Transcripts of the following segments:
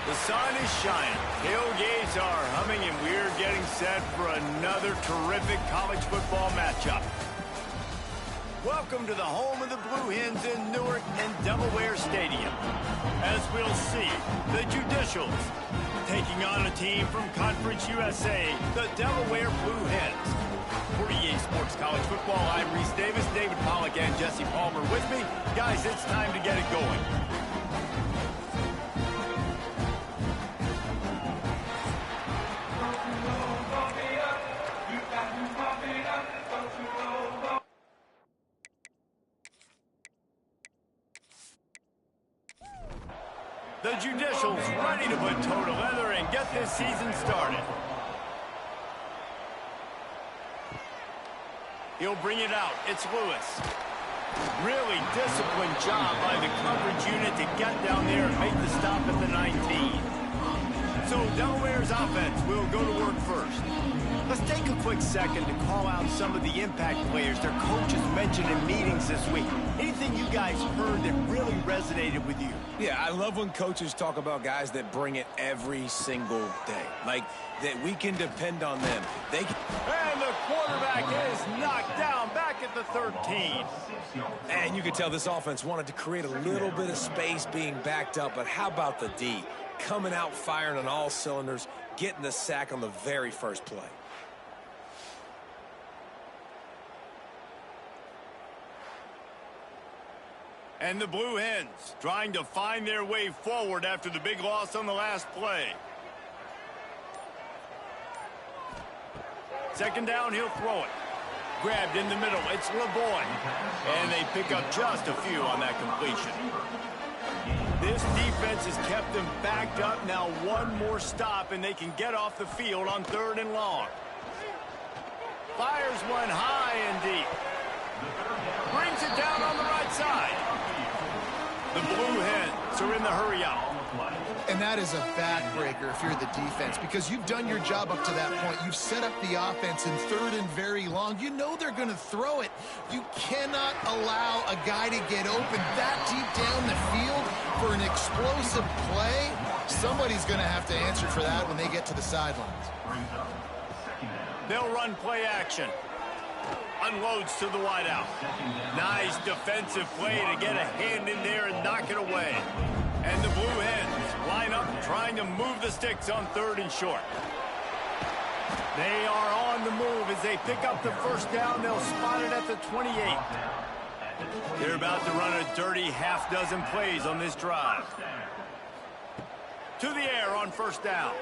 The sun is shining, tailgates are humming, and we're getting set for another terrific college football matchup. Welcome to the home of the Blue Hens in Newark and Delaware Stadium. As we'll see, the Judicials taking on a team from Conference USA, the Delaware Blue Hens. For EA Sports College Football, I'm Reese Davis, David Pollack, and Jesse Palmer with me. Guys, it's time to get it going. The Judicials ready to put toe to leather and get this season started. He'll bring it out. It's Lewis. Really disciplined job by the coverage unit to get down there and make the stop at the 19. So Delaware's offense will go to work first. Let's take a quick second to call out some of the impact players their coaches mentioned in meetings this week. Anything you guys heard that really resonated with you? Yeah, I love when coaches talk about guys that bring it every single day. Like, that we can depend on them. They can... And the quarterback is knocked down back at the 13. And you can tell this offense wanted to create a little bit of space being backed up, but how about the D? Coming out firing on all cylinders, getting the sack on the very first play. And the Blue Hens trying to find their way forward after the big loss on the last play. Second down, he'll throw it. Grabbed in the middle, it's LeBoy. And they pick up just a few on that completion. This defense has kept them backed up. Now one more stop and they can get off the field on 3rd and long. Fires one high and deep. Brings it down on the right side. The Blue Hens are in the hurry out. And that is a backbreaker if you're the defense, because you've done your job up to that point. You've set up the offense in 3rd and very long. You know they're going to throw it. You cannot allow a guy to get open that deep down the field for an explosive play. Somebody's going to have to answer for that when they get to the sidelines. They'll run play action. Unloads to the wideout. Nice defensive play to get a hand in there and knock it away. And the Blue Hens line up trying to move the sticks on 3rd and short. They are on the move as they pick up the first down. They'll spot it at the 28. They're about to run a dirty half-dozen plays on this drive. To the air on first down.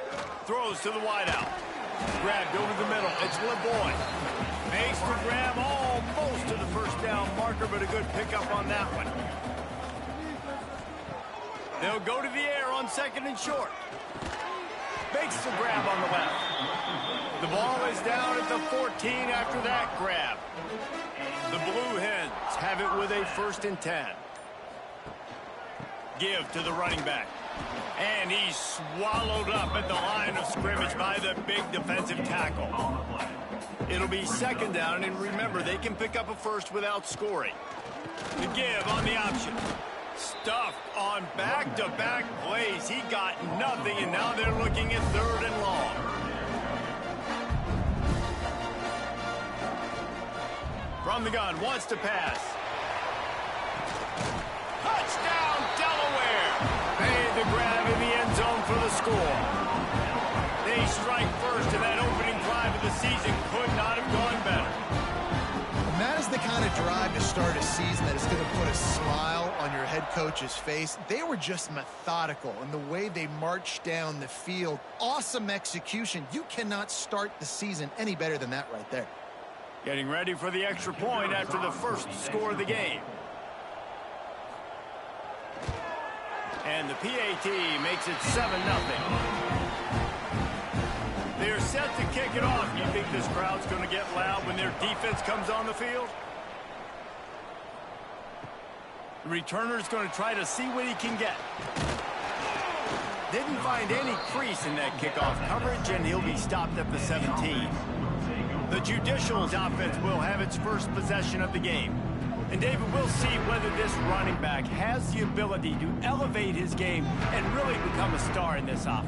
Throws to the wideout. Grabbed over the middle. It's LeBoy. Makes the grab almost to the first down marker, but a good pickup on that one. They'll go to the air on 2nd and short. Makes the grab on the left. The ball is down at the 14 after that grab. The Blue Hens have it with a 1st and 10. Give to the running back. And he's swallowed up at the line of scrimmage by the big defensive tackle. It'll be 2nd down, and remember, they can pick up a first without scoring. The give on the option. Stuffed on back-to-back plays. He got nothing, and now they're looking at 3rd and long. From the gun, wants to pass. Touchdown, Delaware! Made the grab in the end zone for the score. They strike first, and that opening drive of the season could not have gone better. And that is the kind of drive to start a season that is going to put a smile on your head coach's face. They were just methodical in the way they marched down the field. Awesome execution. You cannot start the season any better than that right there. Getting ready for the extra point after the first score of the game. And the PAT makes it 7-0. They're set to kick it off. You think this crowd's going to get loud when their defense comes on the field? The returner's going to try to see what he can get. Didn't find any crease in that kickoff coverage, and he'll be stopped at the 17. The Judicials offense will have its first possession of the game. And David, we'll see whether this running back has the ability to elevate his game and really become a star in this offense.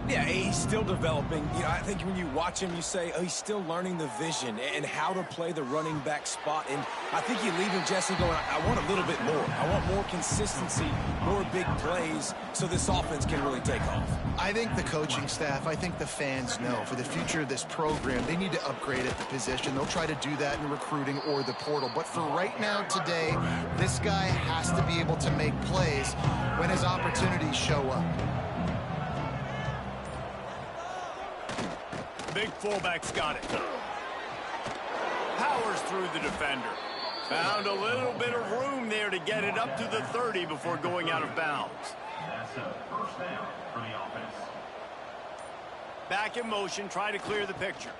Yeah, he's still developing. You know, I think when you watch him, you say, oh, he's still learning the vision and how to play the running back spot. And I think you leave him, Jesse, going, I want a little bit more. I want more consistency, more big plays, so this offense can really take off. I think the coaching staff, I think the fans know for the future of this program, they need to upgrade at the position. They'll try to do that in recruiting or the portal. But for right now, today, this guy has to be able to make plays when his opportunities show up. Big fullback's got it. Powers through the defender. Found a little bit of room there to get it up to the 30 before going out of bounds. That's a first down for the offense. Back in motion, try to clear the picture.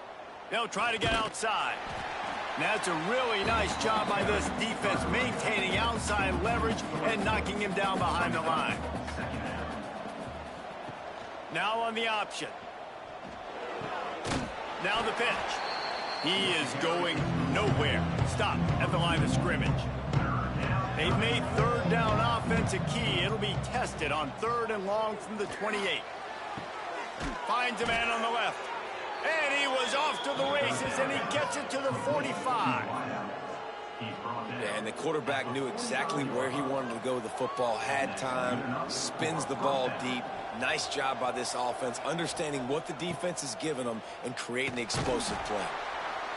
They'll try to get outside. That's a really nice job by this defense, maintaining outside leverage and knocking him down behind the line. Now on the option. Now the pitch. He is going nowhere. Stop at the line of scrimmage. They've made third down offense a key. It'll be tested on 3rd and long from the 28. Finds a man on the left. And he was off to the races, and he gets it to the 45. Yeah, and the quarterback knew exactly where he wanted to go with the football, had time, spins the ball deep. Nice job by this offense, understanding what the defense is giving them and creating the explosive play.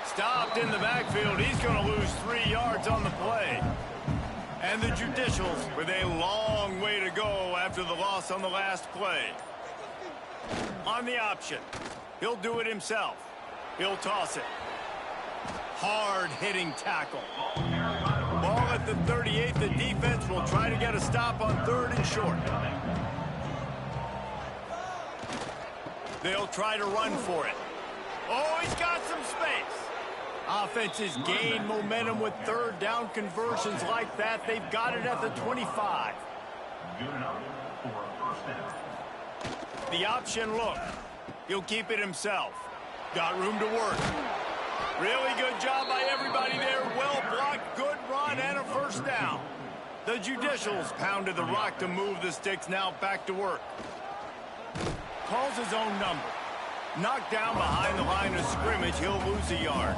Stopped in the backfield. He's going to lose 3 yards on the play. And the Judicials with a long way to go after the loss on the last play. On the option. He'll do it himself. He'll toss it. Hard-hitting tackle. Ball at the 38. The defense will try to get a stop on 3rd and short. They'll try to run for it. Oh, he's got some space. Offenses gain momentum with 3rd down conversions like that. They've got it at the 25. Good enough for a first down. The option look. He'll keep it himself. Got room to work. Really good job by everybody there. Well blocked, good run, and a first down. The Judicials pounded the rock to move the sticks. Now back to work. Calls his own number. Knocked down behind the line of scrimmage. He'll lose a yard.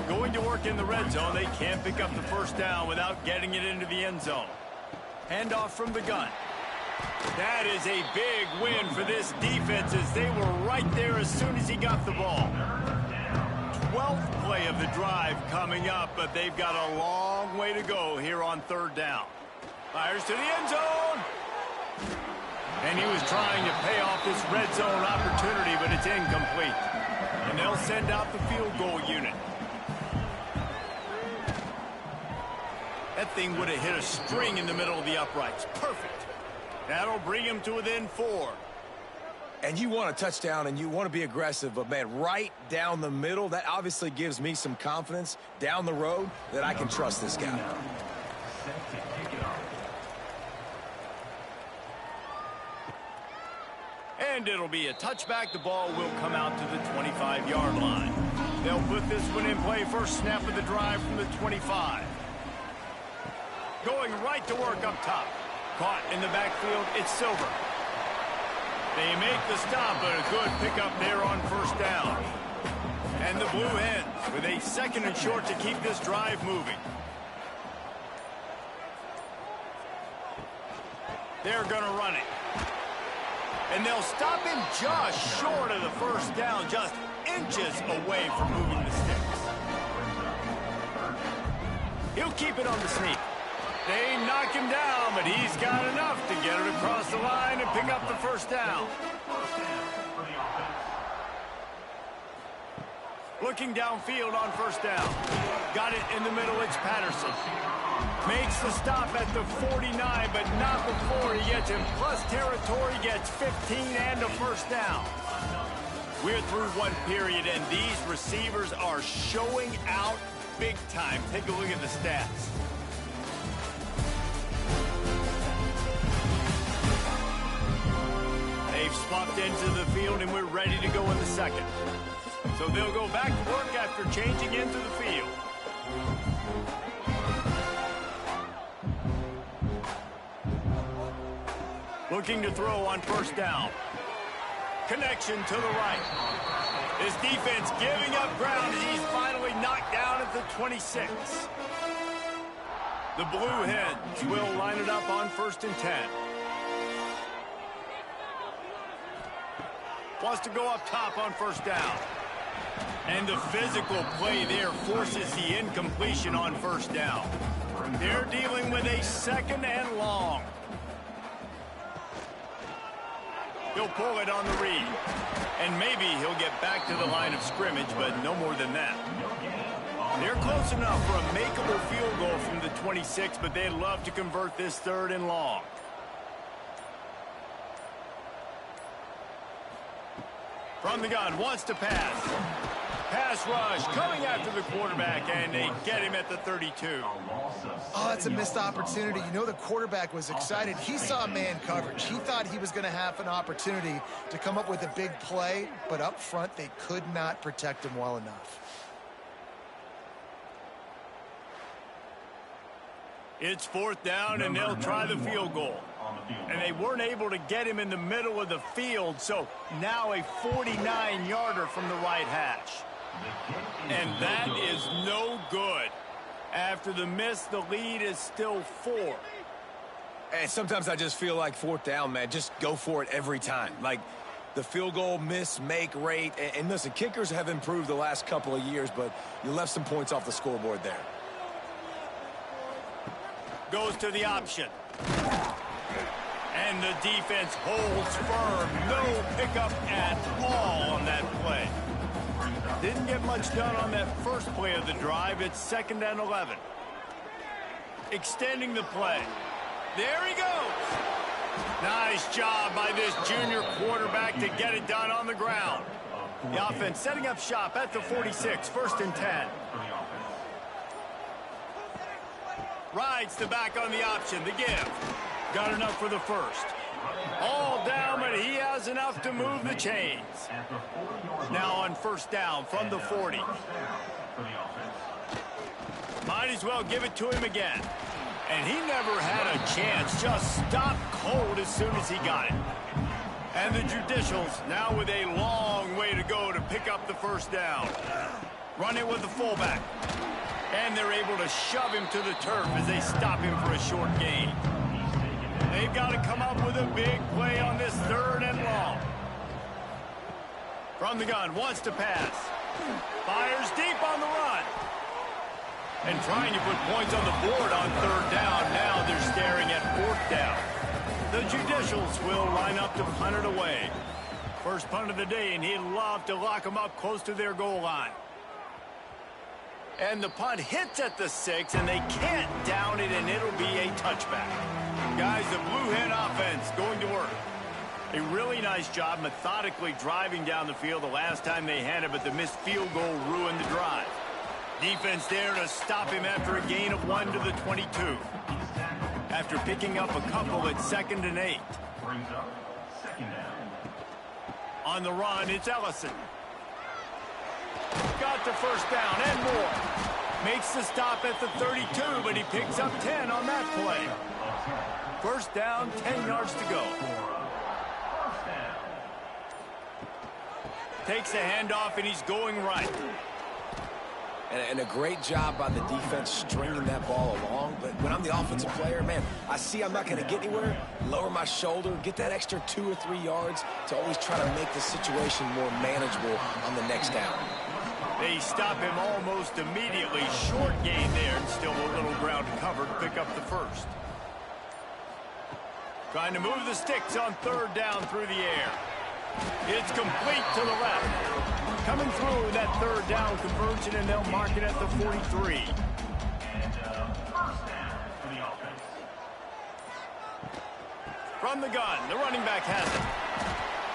Going to work in the red zone. They can't pick up the first down without getting it into the end zone. Handoff from the gun. That is a big win for this defense as they were right there as soon as he got the ball. 12th play of the drive coming up, but they've got a long way to go here on 3rd down. Fires to the end zone. And he was trying to pay off this red zone opportunity, but it's incomplete. And they'll send out the field goal unit. That thing would have hit a string in the middle of the uprights. Perfect. That'll bring him to within 4. And you want a touchdown and you want to be aggressive, but, man, right down the middle, that obviously gives me some confidence down the road that I can trust this guy. And it'll be a touchback. The ball will come out to the 25-yard line. They'll put this one in play. First snap of the drive from the 25. Going right to work up top. Caught in the backfield. It's Silver. They make the stop, but a good pickup there on first down. And the Blue Hens with a 2nd and short to keep this drive moving. They're going to run it. And they'll stop him just short of the first down, just inches away from moving the sticks. He'll keep it on the sneak. They knock him down, but he's got enough to get it across the line and pick up the first down. Looking downfield on first down. Got it in the middle. It's Patterson. Makes the stop at the 49, but not before he gets in plus territory, gets 15 and a first down. We're through one period, and these receivers are showing out big time. Take a look at the stats. They've swapped into the field, and we're ready to go in the second. So they'll go back to work after changing into the field. Looking to throw on first down. Connection to the right. His defense giving up ground as he's finally knocked down at the 26. The Blue Hens will line it up on 1st and 10. Wants to go up top on first down. And the physical play there forces the incompletion on first down. They're dealing with a 2nd and long. He'll pull it on the read. And maybe he'll get back to the line of scrimmage, but no more than that. They're close enough for a makeable field goal from the 26, but they'd love to convert this 3rd and long. From the gun, wants to pass. Pass rush, coming after the quarterback, and they get him at the 32. Oh, that's a missed opportunity. You know the quarterback was excited. He saw man coverage. He thought he was going to have an opportunity to come up with a big play, but up front, they could not protect him well enough. It's 4th down, and they'll try the field goal. And they weren't able to get him in the middle of the field, so now a 49-yarder from the right hash. And that is no good. After the miss, the lead is still 4. And sometimes I just feel like 4th down, man. Just go for it every time. Like the field goal miss-make rate. And listen, kickers have improved the last couple of years, but you left some points off the scoreboard there. Goes to the option. And the defense holds firm. No pickup at all on that play. Didn't get much done on that first play of the drive. It's 2nd and 11. Extending the play. There he goes. Nice job by this junior quarterback to get it done on the ground. The offense setting up shop at the 46, 1st and 10. Rides the back on the option, the give. Got enough for the 1st. All down, but he has enough to move the chains. Now on first down from the 40. Might as well give it to him again. And he never had a chance. Just stopped cold as soon as he got it. And the Judicials now with a long way to go to pick up the first down. Run it with the fullback. And they're able to shove him to the turf as they stop him for a short gain. They've got to come up with a big play on this 3rd and long. From the gun, wants to pass. Fires deep on the run. And trying to put points on the board on 3rd down. Now they're staring at 4th down. The Judicials will line up to punt it away. First punt of the day, and he'd love to lock them up close to their goal line. And the punt hits at the 6, and they can't down it, and it'll be a touchback. Guys, the Blue Hen offense going to work. A really nice job methodically driving down the field the last time they had it, but the missed field goal ruined the drive. Defense there to stop him after a gain of 1 to the 22. After picking up a couple at 2nd and 8. On the run, it's Ellison. Got the first down and more. Makes the stop at the 32, but he picks up 10 on that play. First down, 10 yards to go. Takes a handoff, and he's going right. And a great job by the defense stringing that ball along. But when I'm the offensive player, man, I see I'm not going to get anywhere, lower my shoulder, get that extra 2 or 3 yards to always try to make the situation more manageable on the next down. They stop him almost immediately. Short gain there, and still a little ground to cover to pick up the 1st. Trying to move the sticks on 3rd down through the air. It's complete to the left. Coming through that 3rd down conversion, and they'll mark it at the 43. And first down for the offense. From the gun, the running back has it.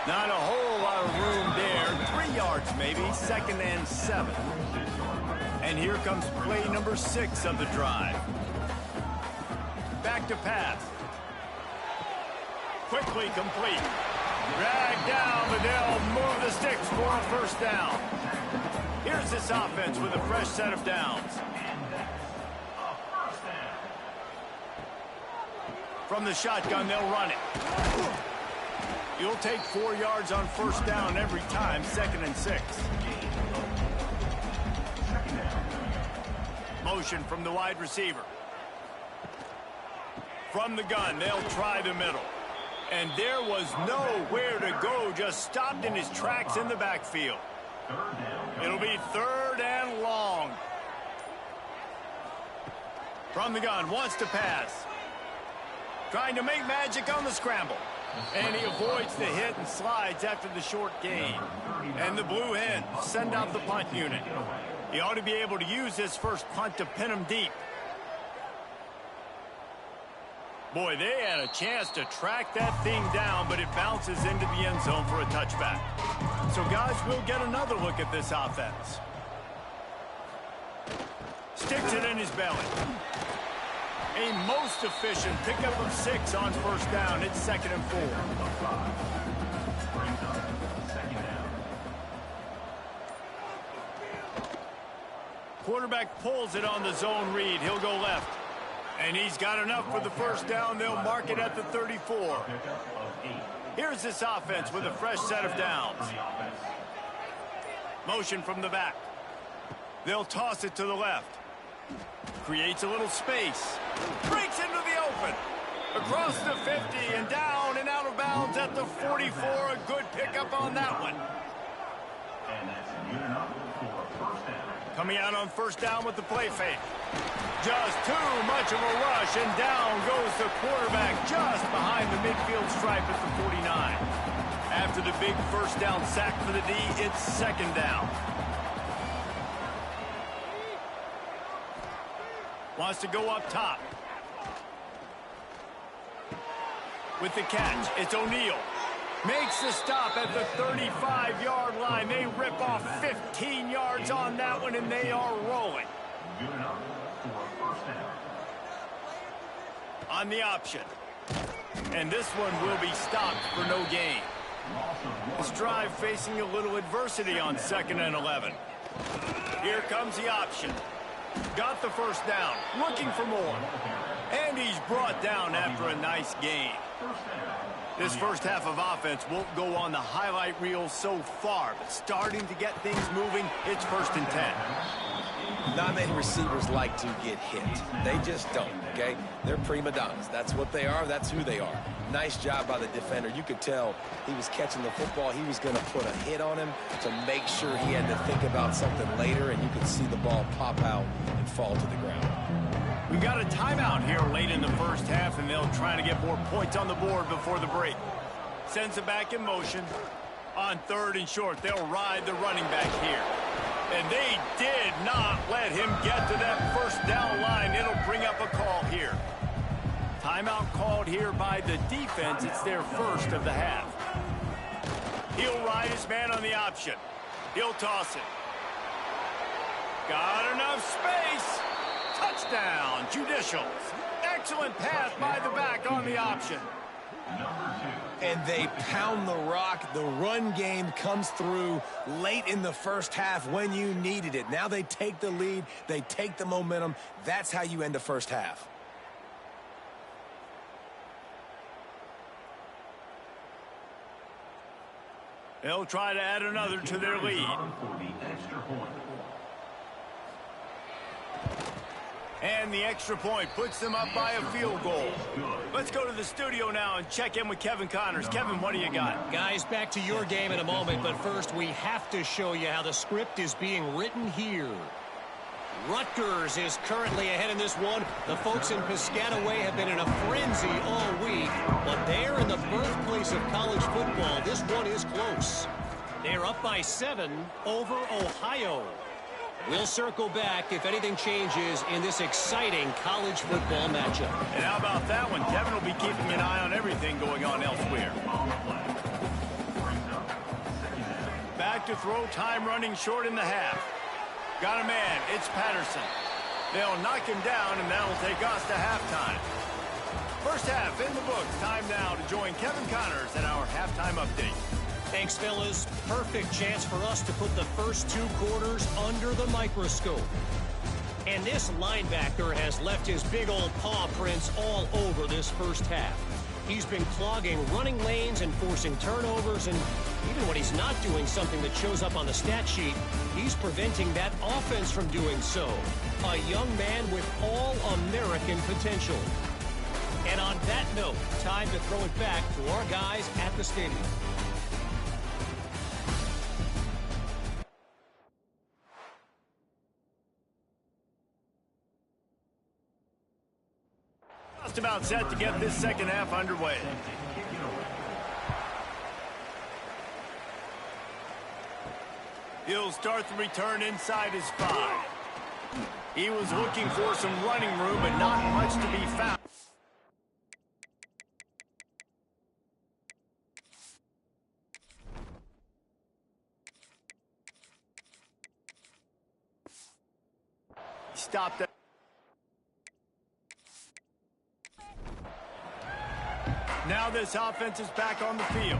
Not a whole lot of room there. 3 yards maybe, 2nd and 7. And here comes play number 6 of the drive. Back to pass. Quickly complete. Dragged down, but they'll move the sticks for a first down. Here's this offense with a fresh set of downs. From the shotgun, they'll run it. You'll take 4 yards on first down every time, 2nd and 6. Motion from the wide receiver. From the gun, they'll try the middle. And there was nowhere to go, just stopped in his tracks in the backfield. It'll be 3rd and long. From the gun, wants to pass. Trying to make magic on the scramble. And he avoids the hit and slides after the short gain. And the Blue Hens send out the punt unit. He ought to be able to use this first punt to pin him deep. Boy, they had a chance to track that thing down, but it bounces into the end zone for a touchback. So, guys, we'll get another look at this offense. Sticks it in his belly. A most efficient pickup of 6 on first down. It's 2nd and 4. Quarterback pulls it on the zone read. He'll go left. And he's got enough for the first down. They'll mark it at the 34. Here's this offense with a fresh set of downs. Motion from the back. They'll toss it to the left. Creates a little space. Breaks into the open. Across the 50 and down and out of bounds at the 44. A good pickup on that one. And that's good enough for first down. Coming out on first down with the play fake. Just too much of a rush, and down goes the quarterback just behind the midfield stripe at the 49. After the big first down sack for the D, it's 2nd down. Wants to go up top. With the catch, it's O'Neal. Makes the stop at the 35-yard line. They rip off 15 yards on that one, and they are rolling. Good enough for first down. On the option. And this one will be stopped for no gain. This drive facing a little adversity on 2nd and 11. Here comes the option. Got the first down. Looking for more. And he's brought down after a nice gain. This first half of offense won't go on the highlight reel so far, but starting to get things moving, it's 1st and 10. Not many receivers like to get hit. They just don't, okay? They're prima donnas. That's what they are. That's who they are. Nice job by the defender. You could tell he was catching the football. He was going to put a hit on him to make sure he had to think about something later, and you could see the ball pop out and fall to the ground. We got a timeout here late in the first half, and they'll try to get more points on the board before the break. Sends it back in motion. On 3rd and short, they'll ride the running back here. And they did not let him get to that first down line. It'll bring up a call here. Timeout called here by the defense. It's their first of the half. He'll ride his man on the option. He'll toss it. Got enough space. Touchdown, Judicials. Excellent pass by the back on the option. And they pound the rock. The run game comes through late in the first half when you needed it. Now they take the lead. They take the momentum. That's how you end the first half. They'll try to add another to their lead. And the extra point puts them up by a field goal. Let's go to the studio now and check in with Kevin Connors. Kevin, what do you got? Guys, back to your game in a moment, but first we have to show you how the script is being written here. Rutgers is currently ahead in this one. The folks in Piscataway have been in a frenzy all week, but they're in the birthplace of college football. This one is close. They're up by 7 over Ohio. We'll circle back if anything changes in this exciting college football matchup. And how about that one? Kevin will be keeping an eye on everything going on elsewhere. Back to throw, time running short in the half. Got a man, it's Patterson. They'll knock him down, and that'll take us to halftime. First half in the books. Time now to join Kevin Connors at our halftime update. Thanks, fellas. Perfect chance for us to put the first 2 quarters under the microscope. And this linebacker has left his big old paw prints all over this first half. He's been clogging running lanes and forcing turnovers, and even when he's not doing something that shows up on the stat sheet, he's preventing that offense from doing so. A young man with all-American potential. And on that note, time to throw it back to our guys at the stadium. Just about set to get this second half underway. He'll start the return inside his 5. He was looking for some running room, but not much to be found. He stopped it. Now this offense is back on the field.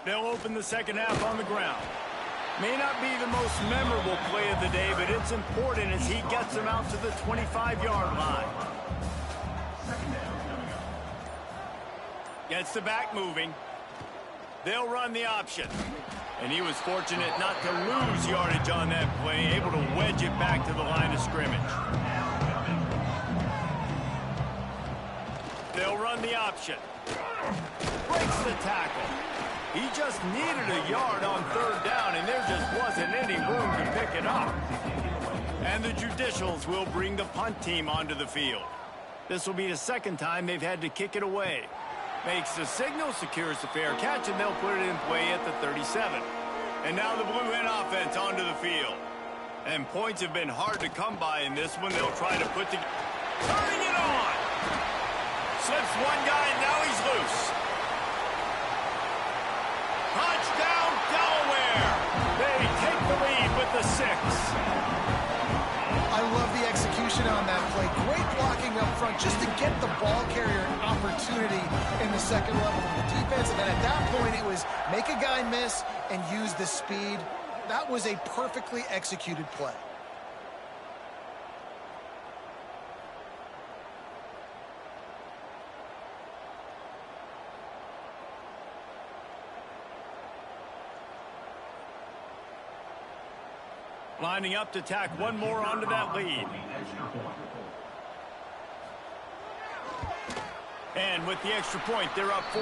They'll open the second half on the ground. May not be the most memorable play of the day, but it's important as he gets them out to the 25-yard line. Gets the back moving. They'll run the option. And he was fortunate not to lose yardage on that play, able to wedge it back to the line of scrimmage. They'll run the option. Breaks the tackle. He just needed a yard on third down, and there just wasn't any room to pick it up. And the Judicials will bring the punt team onto the field. This will be the second time they've had to kick it away. Makes the signal, secures the fair catch, and they'll put it in play at the 37. And now the Blue Hen offense onto the field. And points have been hard to come by in this one. They'll try to put together. Turning it on! Slips one guy, and now he's loose. Touchdown, Delaware! They take the lead with the 6. I love the execution on that play. Great blocking up front just to get the ball carrier an opportunity in the second level of the defense. And then at that point, it was make a guy miss and use the speed. That was a perfectly executed play. Lining up to tack one more onto that lead. And with the extra point, they're up 14-10.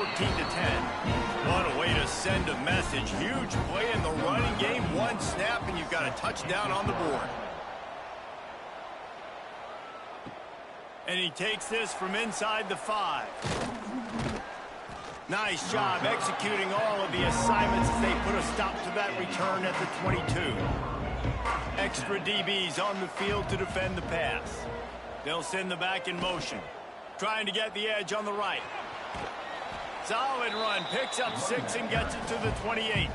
What a way to send a message. Huge play in the running game. One snap, and you've got a touchdown on the board. And he takes this from inside the 5. Nice job executing all of the assignments as they put a stop to that return at the 22. Extra DBs on the field to defend the pass. They'll send the back in motion. Trying to get the edge on the right. Solid run. Picks up 6 and gets it to the 28.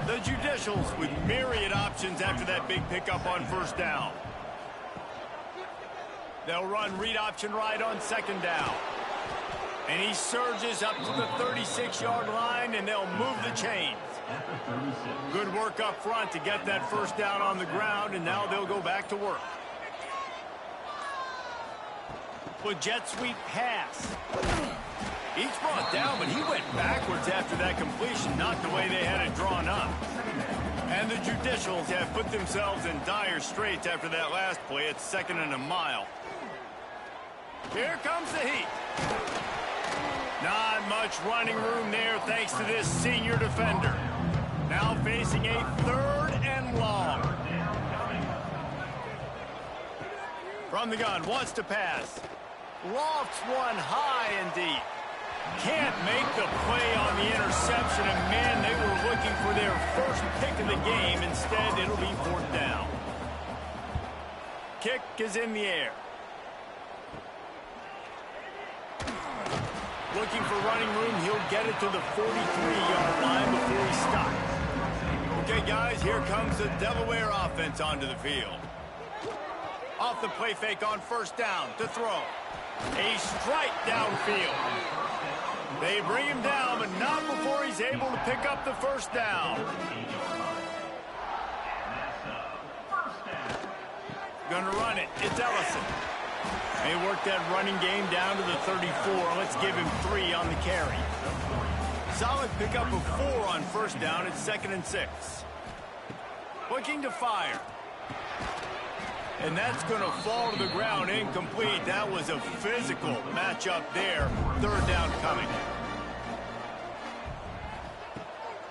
The Judicials with myriad options after that big pickup on first down. They'll run read option right on second down. And he surges up to the 36-yard line, and they'll move the chains. Good work up front to get that first down on the ground, and now they'll go back to work. With jet sweep pass. Each brought down, but he went backwards after that completion, not the way they had it drawn up. And the Judicials have put themselves in dire straits after that last play. It's 2nd and a mile. Here comes the heat. Not much running room there thanks to this senior defender. Now facing a 3rd and long. From the gun, wants to pass. Lofts one high and deep. Can't make the play on the interception, and man, they were looking for their first pick of the game. Instead, it'll be 4th down. Kick is in the air. Looking for running room, he'll get it to the 43-yard line before he stops. Okay, guys, here comes the Delaware offense onto the field. Off the play fake on first down to throw. A strike downfield. They bring him down, but not before he's able to pick up the first down. Gonna run it. It's Ellison. They work that running game down to the 34. Let's give him 3 on the carry. Solid pickup of 4 on first down. It's 2nd and 6. Looking to fire. And that's going to fall to the ground incomplete. That was a physical matchup there. 3rd down coming.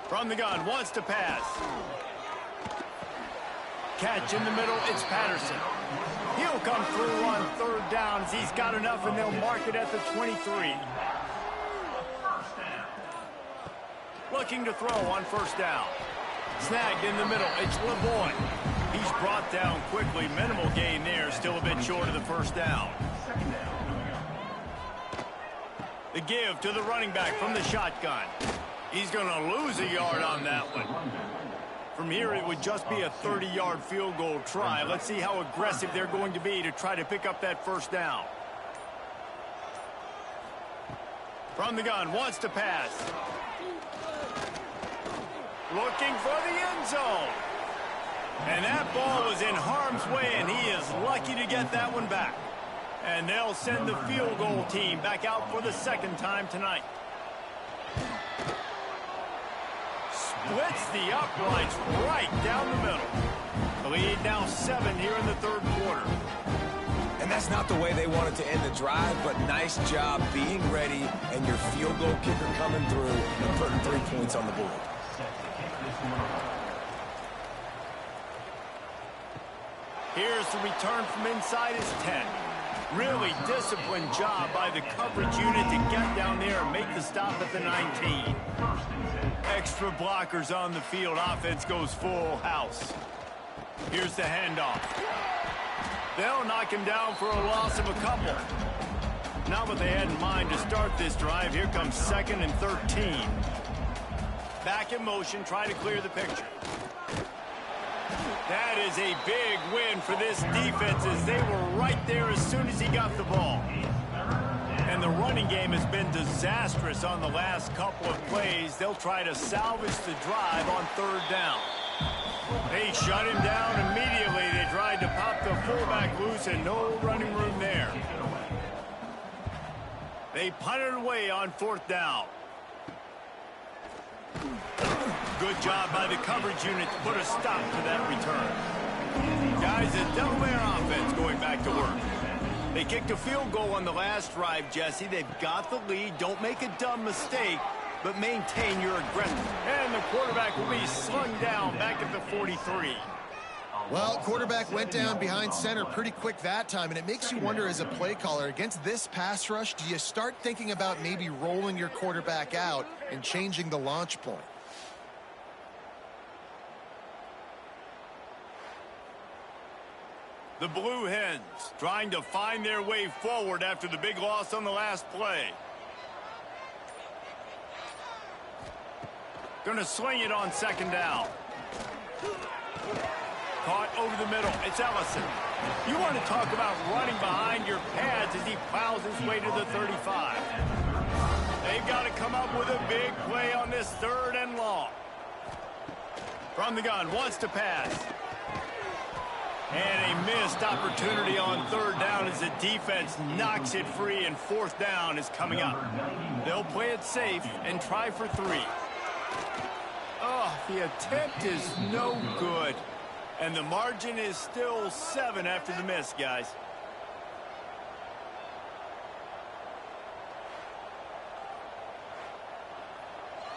From the gun, wants to pass. Catch in the middle, it's Patterson. He'll come through on 3rd down as he's got enough, and they'll mark it at the 23. Looking to throw on 1st down. Snagged in the middle, it's LeBoy. He's brought down quickly. Minimal gain there, still a bit short of the 1st down. The give to the running back from the shotgun. He's going to lose a yard on that one. From here, it would just be a 30-yard field goal try. Let's see how aggressive they're going to be to try to pick up that 1st down. From the gun, wants to pass. Looking for the end zone. And that ball was in harm's way, and he is lucky to get that one back. And they'll send the field goal team back out for the 2nd time tonight. Splits the uprights right down the middle. The lead now 7 here in the 3rd quarter. And that's not the way they wanted to end the drive, but nice job being ready and your field goal kicker coming through and putting 3 points on the board. Here's the return from inside his 10. Really disciplined job by the coverage unit to get down there and make the stop at the 19. Extra blockers on the field. Offense goes full house. Here's the handoff. They'll knock him down for a loss of a couple. Not what they had in mind to start this drive. Here comes 2nd and 13. Back in motion, try to clear the picture. That is a big win for this defense as they were right there as soon as he got the ball. And the running game has been disastrous on the last couple of plays. They'll try to salvage the drive on 3rd down. They shut him down immediately. They tried to pop the fullback loose and no running room there. They punted away on 4th down. Good job by the coverage unit to put a stop to that return. Guys, the Delaware offense going back to work. They kicked a field goal on the last drive, Jesse. They've got the lead. Don't make a dumb mistake, but maintain your aggression. And the quarterback will be slung down back at the 43. Well, quarterback went down behind center pretty quick that time, and it makes you wonder as a play caller, against this pass rush, do you start thinking about maybe rolling your quarterback out and changing the launch point? The Blue Hens trying to find their way forward after the big loss on the last play. Going to sling it on 2nd down. Caught over the middle. It's Ellison. You want to talk about running behind your pads as he plows his way to the 35. They've got to come up with a big play on this 3rd and long. From the gun, wants to pass. And a missed opportunity on 3rd down as the defense knocks it free, and 4th down is coming up. They'll play it safe and try for 3. Oh, the attempt is no good. And the margin is still 7 after the miss, guys.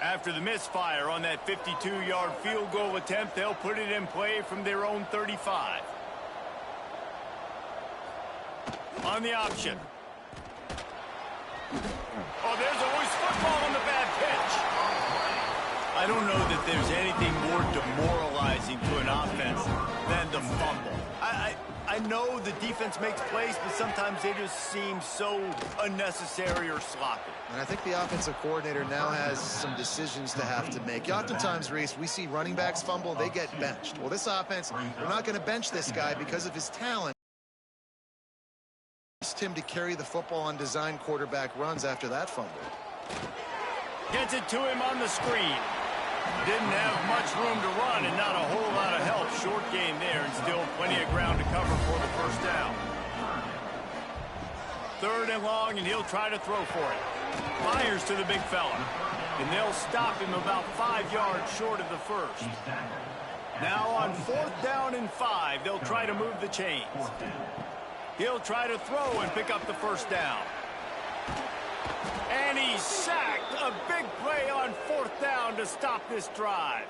After the misfire on that 52-yard field goal attempt, they'll put it in play from their own 35. On the option. Oh, there's a loose football on the bad pitch. I don't know that there's anything more demoralizing to an offense than the fumble. I know the defense makes plays, but sometimes they just seem so unnecessary or sloppy. And I think the offensive coordinator now has some decisions to have to make. Oftentimes, Reese, we see running backs fumble, they get benched. Well, this offense, we're not going to bench this guy because of his talent. Him to carry the football on design quarterback runs after that fumble. Gets it to him on the screen. Didn't have much room to run and not a whole lot of help. Short gain there and still plenty of ground to cover for the first down. 3rd and long, and he'll try to throw for it. Fires to the big fella. And they'll stop him about 5 yards short of the first. Now on 4th down and 5, they'll try to move the chains. He'll try to throw and pick up the first down. And he's sacked. A big play on 4th down to stop this drive.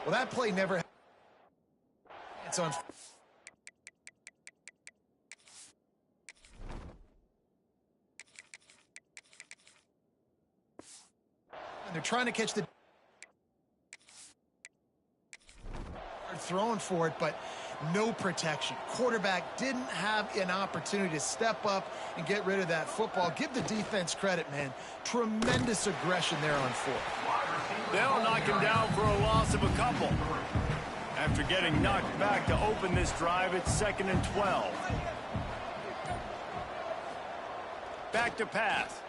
Well, that play never... It's on... They're trying to catch the... throwing for it, but no protection. Quarterback didn't have an opportunity to step up and get rid of that football. Give the defense credit, man. Tremendous aggression there on 4th. They'll knock him down for a loss of a couple. After getting knocked back to open this drive, it's 2nd and 12. Back to pass.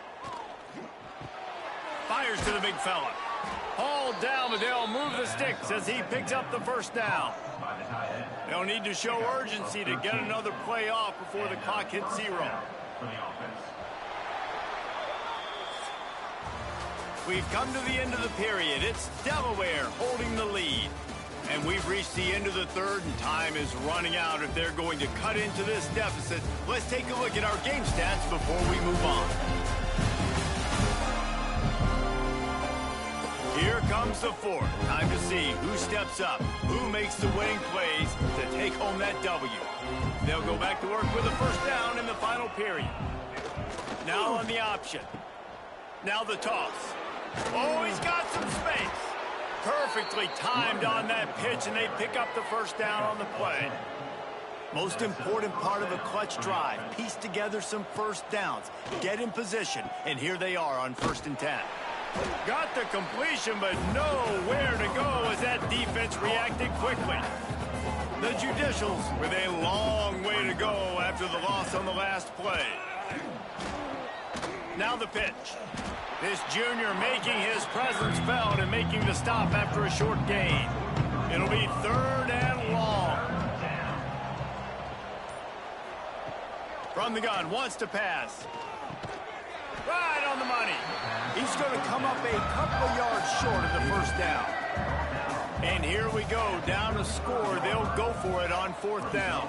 Fires to the big fella. Hauled down, but they'll move the sticks as he picks up the first down. They'll need to show urgency to get another play off before the clock hits 0. We've come to the end of the period. It's Delaware holding the lead. And we've reached the end of the 3rd, and time is running out if they're going to cut into this deficit. Let's take a look at our game stats before we move on. Here comes the 4th. Time to see who steps up, who makes the winning plays to take home that W. They'll go back to work with a first down in the final period. Now on the option. Now the toss. Oh, he's got some space. Perfectly timed on that pitch, and they pick up the first down on the play. Most important part of a clutch drive. Piece together some first downs. Get in position, and here they are on 1st and 10. Got the completion, but nowhere to go as that defense reacted quickly. The Judicials with a long way to go after the loss on the last play. Now the pitch. This junior making his presence felt and making the stop after a short gain. It'll be 3rd and long. From the gun, wants to pass. Right on the money. He's going to come up a couple of yards short of the first down. And here we go, down a score. They'll go for it on 4th down.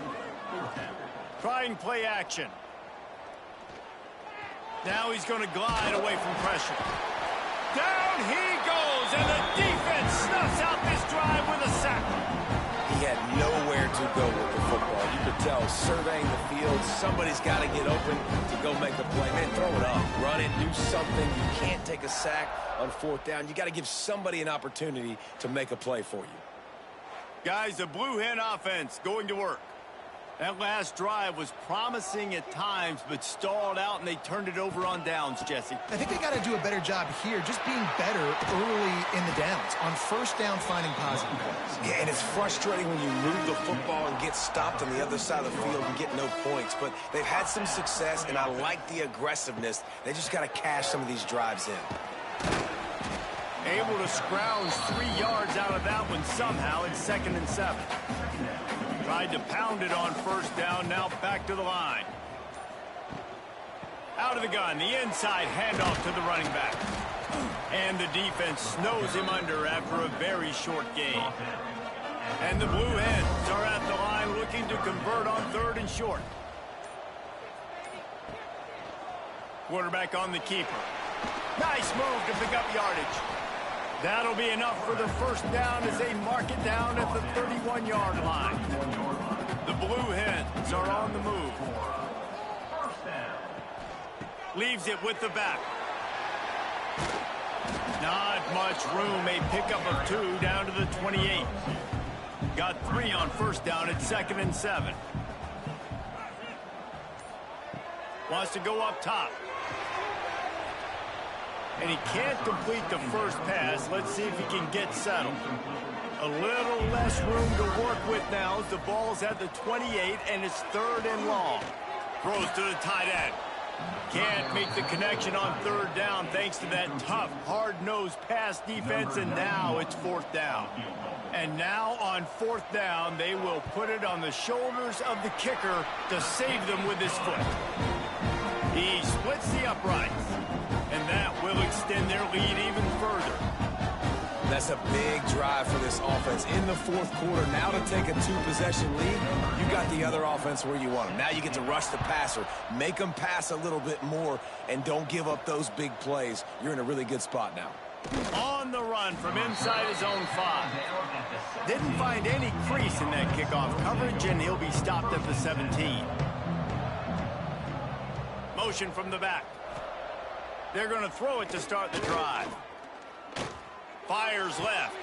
Trying play action. Now he's going to glide away from pressure. Down he goes, and the defense snuffs out this drive with a sack. He had nowhere to go with the football. You could tell, surveying the field, somebody's got to get open to go make a play. Man, throw it up, run it, do something. You can't take a sack on 4th down. You got to give somebody an opportunity to make a play for you. Guys, the Blue Hen offense going to work. That last drive was promising at times, but stalled out, and they turned it over on downs, Jesse. I think they got to do a better job here, just being better early in the downs. On 1st down, finding positive plays. Yeah, and it's frustrating when you move the football and get stopped on the other side of the field and get no points. But they've had some success, and I like the aggressiveness. They just got to cash some of these drives in. Able to scrounge 3 yards out of that one somehow. It's 2nd and 7. Tried to pound it on 1st down, now back to the line. Out of the gun, the inside handoff to the running back. And the defense snows him under after a very short gain. And the Blue Hens are at the line looking to convert on 3rd and short. Quarterback on the keeper. Nice move to pick up yardage. That'll be enough for the first down as they mark it down at the 31-yard line. The Blue Hens are on the move. Leaves it with the back. Not much room. A pickup of 2 down to the 28. Got 3 on 1st down at 2nd and 7. Wants to go up top. And he can't complete the first pass. Let's see if he can get settled. A little less room to work with now as the ball's at the 28 and it's 3rd and long. Throws to the tight end. can't make the connection on third down thanks to that tough, hard-nosed pass defense, and now it's fourth down. And now on fourth down, they will put it on the shoulders of the kicker to save them with his foot. He splits the uprights, and that will extend their lead even further. That's a big drive for this offense in the fourth quarter. Now to take a two-possession lead, you got the other offense where you want them. Now you get to rush the passer, make them pass a little bit more, and don't give up those big plays. You're in a really good spot now. On the run from inside his own 5. Didn't find any crease in that kickoff coverage, and he'll be stopped at the 17. Motion from the back. They're going to throw it to start the drive. Fires left.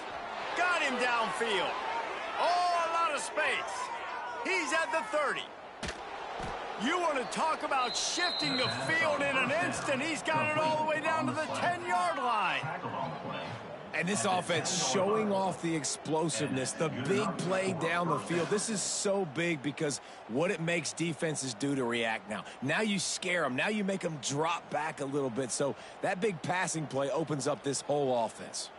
Got him downfield. Oh, a lot of space. He's at the 30. You want to talk about shifting the field in an instant. He's got it all the way down to the 10-yard line. And this offense showing off the explosiveness, the big play down the field. This is so big because what it makes defenses do to react now. Now you scare them. Now you make them drop back a little bit. So that big passing play opens up this whole offense.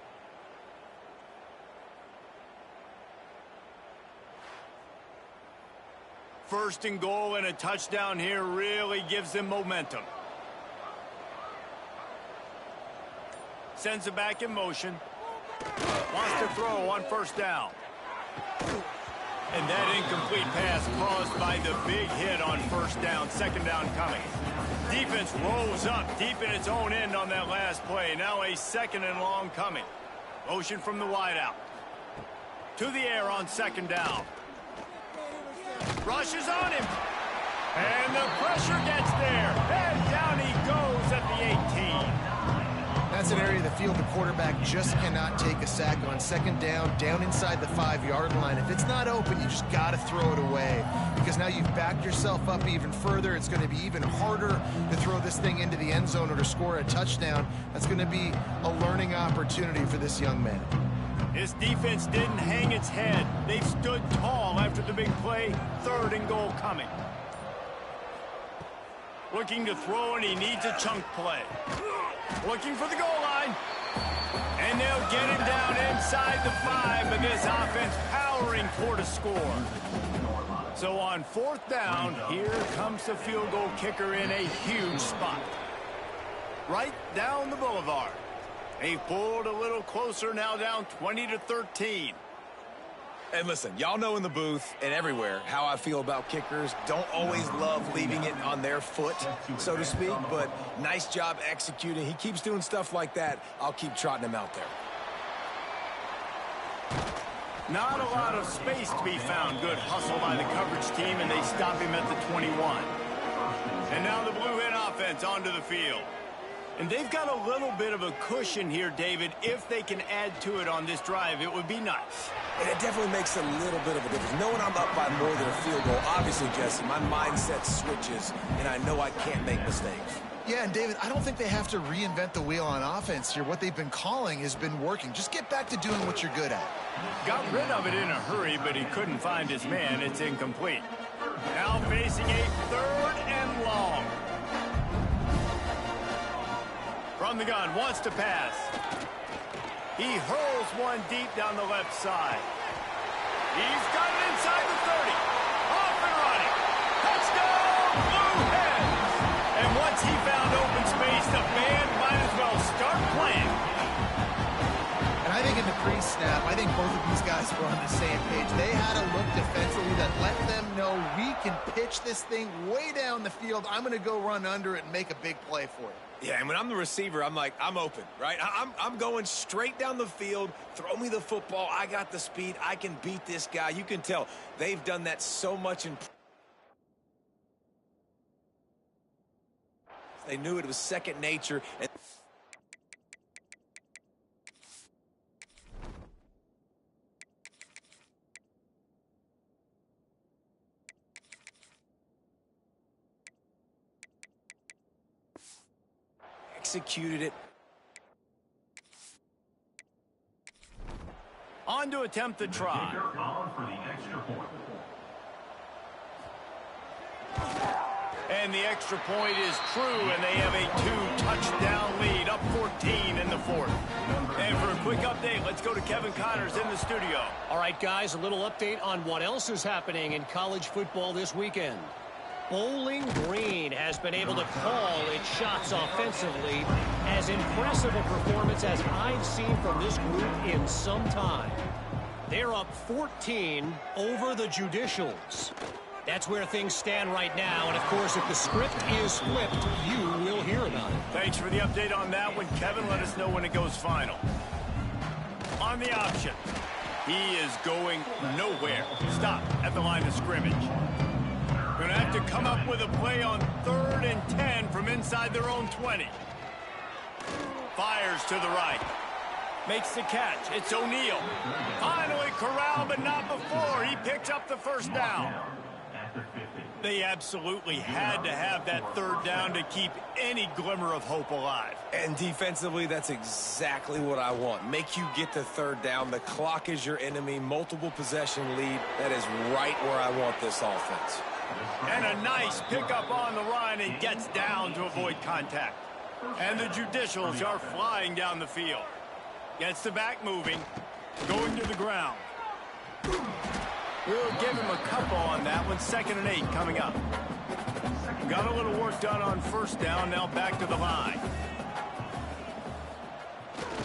First and goal and a touchdown here really gives them momentum. Sends it back in motion. Wants to throw on first down. And that incomplete pass caused by the big hit on first down. Second down coming. Defense rolls up deep in its own end on that last play. Now a second and long coming. Motion from the wideout. To the air on second down. Rushes on him. And the pressure gets there. And down he goes at the 18. That's an area of the field the quarterback just cannot take a sack on. Second down inside the 5-yard line. If it's not open, you just got to throw it away. Because now you've backed yourself up even further. It's going to be even harder to throw this thing into the end zone or to score a touchdown. That's going to be a learning opportunity for this young man. This defense didn't hang its head. They've stood tall after the big play. Third and goal coming. Looking to throw, and he needs a chunk play. Looking for the goal line. And they'll get him down inside the 5, but this offense powering toward a score. So on fourth down, here comes the field goal kicker in a huge spot. Right down the boulevard. They pulled a little closer, now down 20-13. And listen, y'all know in the booth and everywhere how I feel about kickers. Don't always love leaving it on their foot, so to speak, but nice job executing. He keeps doing stuff like that. I'll keep trotting him out there. Not a lot of space to be found. Good hustle by the coverage team, and they stop him at the 21. And now the Blue Hen offense onto the field. And they've got a little bit of a cushion here, David. If they can add to it on this drive, it would be nice. And it definitely makes a little bit of a difference. Knowing I'm up by more than a field goal, obviously, Jesse, my mindset switches, and I know I can't make mistakes. Yeah, and David, I don't think they have to reinvent the wheel on offense here. What they've been calling has been working. Just get back to doing what you're good at. Got rid of it in a hurry, but he couldn't find his man. It's incomplete. Now facing a third and long. From the gun, wants to pass. He hurls one deep down the left side. He's got it inside the 30. Off and running. Touchdown, Blue Hens. And once he found open space, the band might as well start playing. And I think in the pre-snap, I think both of these guys were on the same page. They had a look defensively that let them know we can pitch this thing way down the field. I'm going to go run under it and make a big play for it. Yeah, and when I'm the receiver, I'm like, I'm open, right? I'm going straight down the field. Throw me the football. I got the speed. I can beat this guy. You can tell they've done that so much in. They knew it was second nature. And executed it. On to attempt the try. And the extra point is true, and they have a 2-touchdown lead, up 14 in the fourth. And for a quick update, let's go to Kevin Connors in the studio. All right, guys, a little update on what else is happening in college football this weekend. Bowling Green has been able to call its shots offensively. As impressive a performance as I've seen from this group in some time. They're up 14 over the Judicials. That's where things stand right now, and of course, if the script is flipped, you will hear about it. Thanks for the update on that one, Kevin. Let us know when it goes final. On the option, he is going nowhere. Stop at the line of scrimmage. Going to have to come up with a play on 3rd and 10 from inside their own 20. Fires to the right. Makes the catch. It's O'Neal. Finally corralled, but not before. He picks up the first down. They absolutely had to have that 3rd down to keep any glimmer of hope alive. And defensively, that's exactly what I want. Make you get the 3rd down. The clock is your enemy. Multiple possession lead. That is right where I want this offense. And a nice pickup on the line and gets down to avoid contact. And the Judicials are flying down the field. Gets the back moving. Going to the ground. We'll give him a couple on that one. 2nd and 8 coming up. Got a little work done on 1st down. Now back to the line.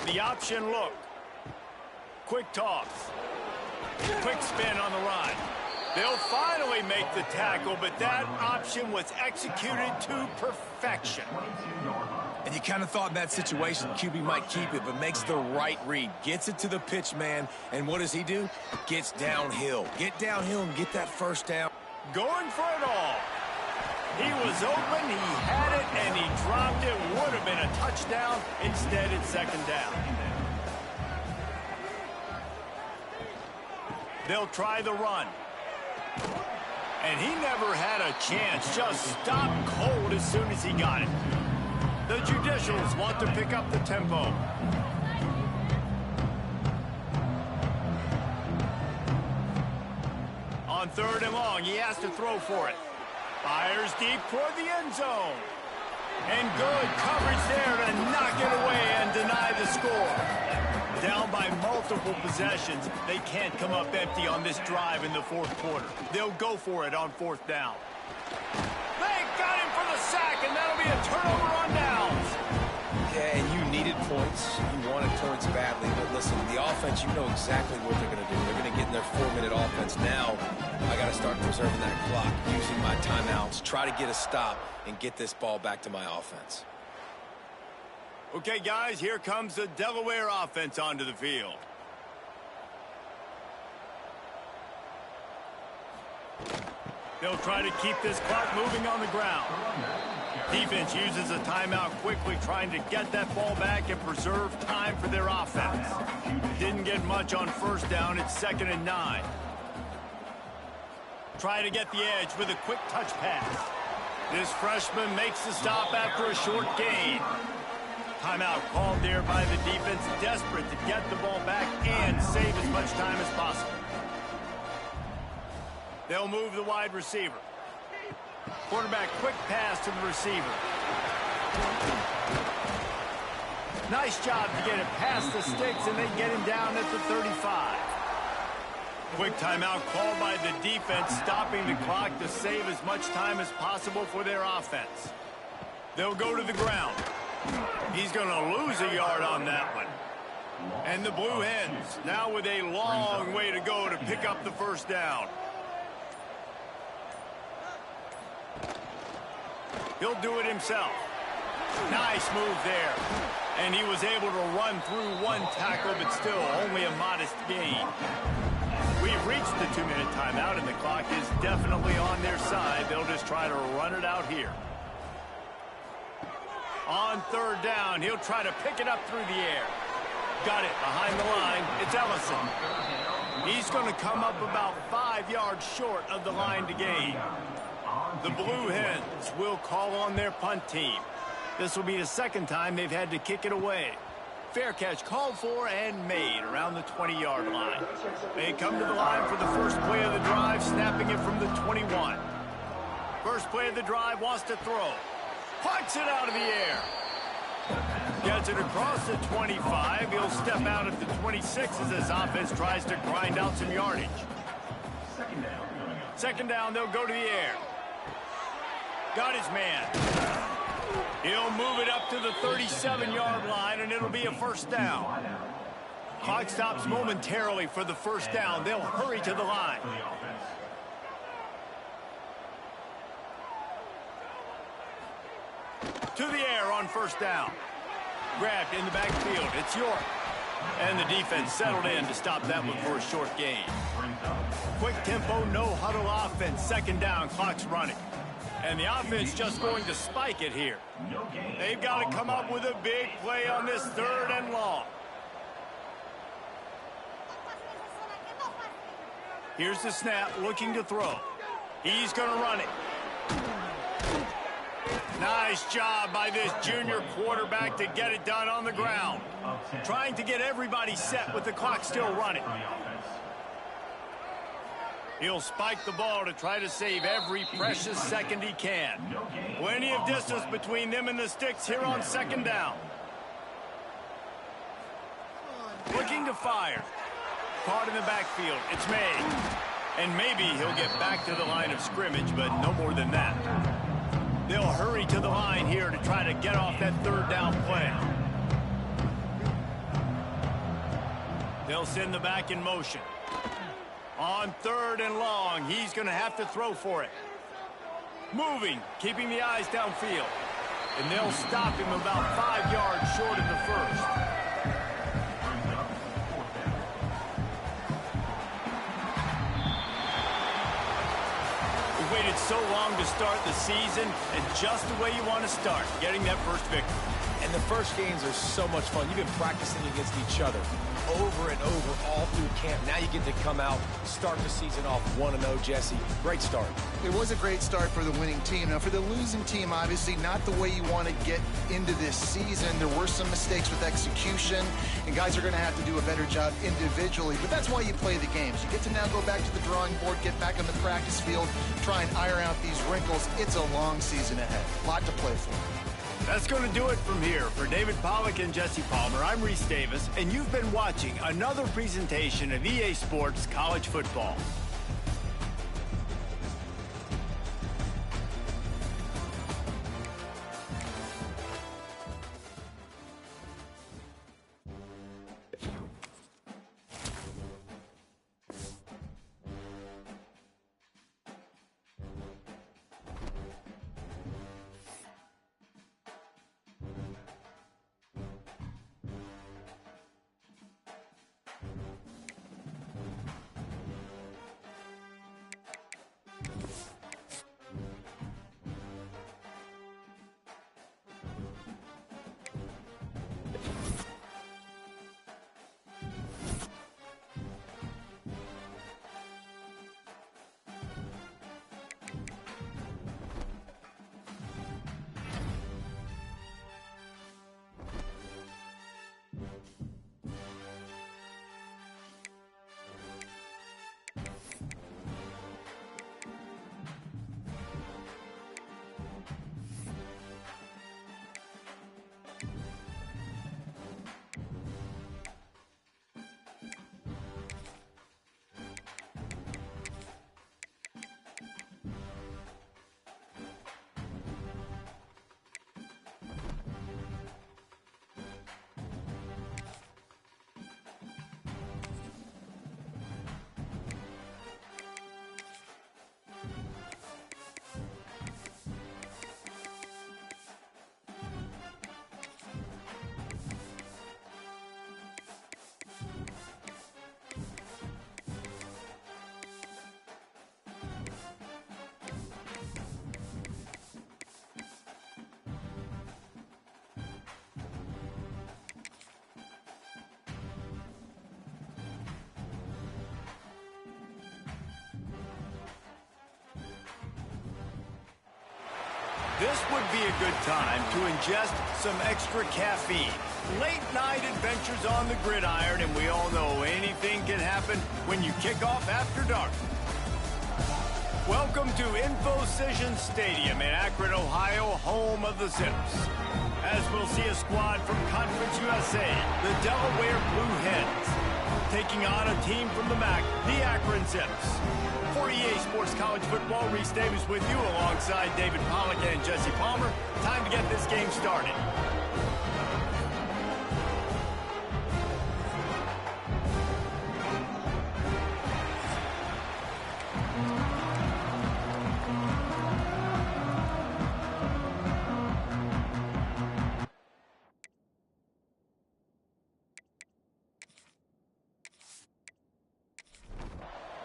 The option look. Quick toss. Quick spin on the run. They'll finally make the tackle, but that option was executed to perfection. And you kind of thought in that situation QB might keep it, but makes the right read. Gets it to the pitch man, and what does he do? Gets downhill. Get downhill and get that 1st down. Going for it all. He was open, he had it, and he dropped it. Would have been a touchdown. Instead, it's 2nd down. They'll try the run. And he never had a chance. Just stopped cold as soon as he got it. The Judicials want to pick up the tempo. On 3rd and long, he has to throw for it. Fires deep toward the end zone. And good coverage there to knock it away and deny the score. Down by multiple possessions, they can't come up empty on this drive in the 4th quarter. They'll go for it on 4th down. They got him for the sack, and that'll be a turnover on downs. Yeah, and you needed points. You wanted points badly, but listen, the offense, you know exactly what they're going to do. They're going to get in their 4-minute offense. Now, I got to start preserving that clock, using my timeouts, try to get a stop, and get this ball back to my offense. Okay, guys, here comes the Delaware offense onto the field. They'll try to keep this clock moving on the ground. Defense uses a timeout quickly, trying to get that ball back and preserve time for their offense. Didn't get much on 1st down. It's 2nd and 9. Try to get the edge with a quick touch pass. This freshman makes the stop after a short gain. Timeout called there by the defense, desperate to get the ball back and save as much time as possible. They'll move the wide receiver. Quarterback quick pass to the receiver. Nice job to get it past the sticks, and they get him down at the 35. Quick timeout called by the defense, stopping the clock to save as much time as possible for their offense. They'll go to the ground. He's going to lose a yard on that one. And the Blue Hens now with a long way to go to pick up the 1st down. He'll do it himself. Nice move there. And he was able to run through one tackle, but still only a modest gain. We've reached the 2-minute timeout, and the clock is definitely on their side. They'll just try to run it out here. On 3rd down, he'll try to pick it up through the air. Got it behind the line. It's Ellison. He's going to come up about 5 yards short of the line to gain. The Blue Hens will call on their punt team. This will be the 2nd time they've had to kick it away. Fair catch called for and made around the 20-yard line. They come to the line for the first play of the drive, snapping it from the 21. First play of the drive, wants to throw. Pucks it out of the air. Gets it across the 25. He'll step out at the 26 as his offense tries to grind out some yardage. Second down, they'll go to the air. Got his man. He'll move it up to the 37-yard line, and it'll be a first down. Clock stops momentarily for the first down. They'll hurry to the line. To the air on first down. Grabbed in the backfield. It's York. And the defense settled in to stop that one for a short gain. Quick tempo, no huddle offense. Second down, clock's running. And the offense just going to spike it here. They've got to come up with a big play on this third and long. Here's the snap, looking to throw. He's going to run it. Nice job by this junior quarterback to get it done on the ground. Trying to get everybody set with the clock still running. He'll spike the ball to try to save every precious second he can. Plenty of distance between them and the sticks here on second down. Looking to fire. Caught in the backfield. It's made. And maybe he'll get back to the line of scrimmage, but no more than that. They'll hurry to the line here to try to get off that third down play. They'll send the back in motion. On third and long, he's going to have to throw for it. Moving, keeping the eyes downfield. And they'll stop him about 5 yards short of the first. Waited so long to start the season, and just the way you want to start, getting that first victory. And the first games are so much fun. You've been practicing against each other over and over all through camp. Now you get to come out, start the season off 1-0, Jesse. Great start. It was a great start for the winning team. Now, for the losing team, obviously not the way you want to get into this season. There were some mistakes with execution, and guys are going to have to do a better job individually. But that's why you play the games. You get to now go back to the drawing board, get back on the practice field, try and iron out these wrinkles. It's a long season ahead. A lot to play for. That's going to do it from here. For David Pollack and Jesse Palmer, I'm Reese Davis, and you've been watching another presentation of EA Sports College Football. This would be a good time to ingest some extra caffeine. Late night adventures on the gridiron, and we all know anything can happen when you kick off after dark. Welcome to InfoCision Stadium in Akron, Ohio, home of the Zips. As we'll see a squad from Conference USA, the Delaware Blue Hens, taking on a team from the MAC, the Akron Zips. For EA Sports College Football, Reese Davis with you alongside David Pollack and Jesse Palmer. Time to get this game started.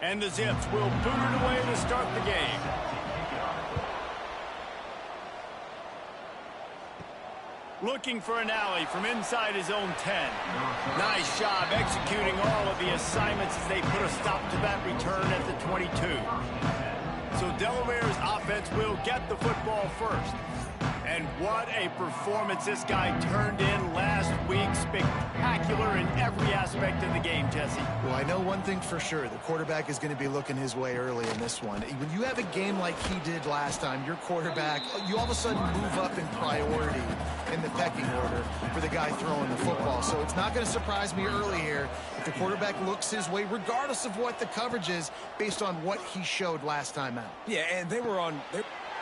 And the Zips will boot it away to start the game. Looking for an alley from inside his own 10. Nice job executing all of the assignments as they put a stop to that return at the 22. So Delaware's offense will get the football first. And what a performance this guy turned in last week. Spectacular in every aspect of the game, Jesse. Well, I know one thing for sure. The quarterback is going to be looking his way early in this one. When you have a game like he did last time, your quarterback, you all of a sudden move up in priority in the pecking order for the guy throwing the football. So it's not going to surprise me early here if the quarterback looks his way, regardless of what the coverage is, based on what he showed last time out. Yeah, and they were on...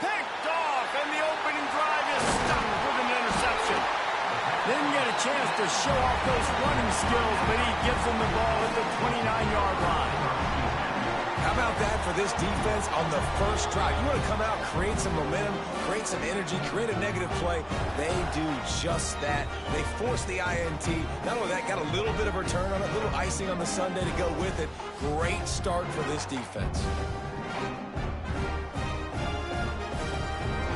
Picked off, and the opening drive is stopped with an interception. Didn't get a chance to show off those running skills, but he gives them the ball at the 29-yard line. How about that for this defense on the first drive? You want to come out, create some momentum, create some energy, create a negative play. They do just that. They force the INT. Not only that, got a little bit of return on it, a little icing on the sundae to go with it. Great start for this defense.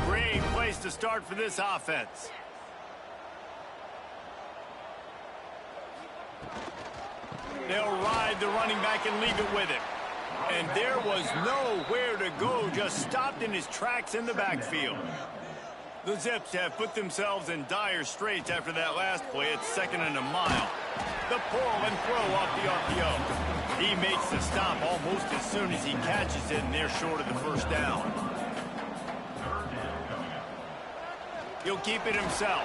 Great place to start for this offense. They'll ride the running back and leave it with him. And there was nowhere to go, just stopped in his tracks in the backfield. The Zips have put themselves in dire straits after that last play. It's 2nd and a mile. The pull and throw off the RPO. He makes the stop almost as soon as he catches it, and they're short of the first down. He'll keep it himself.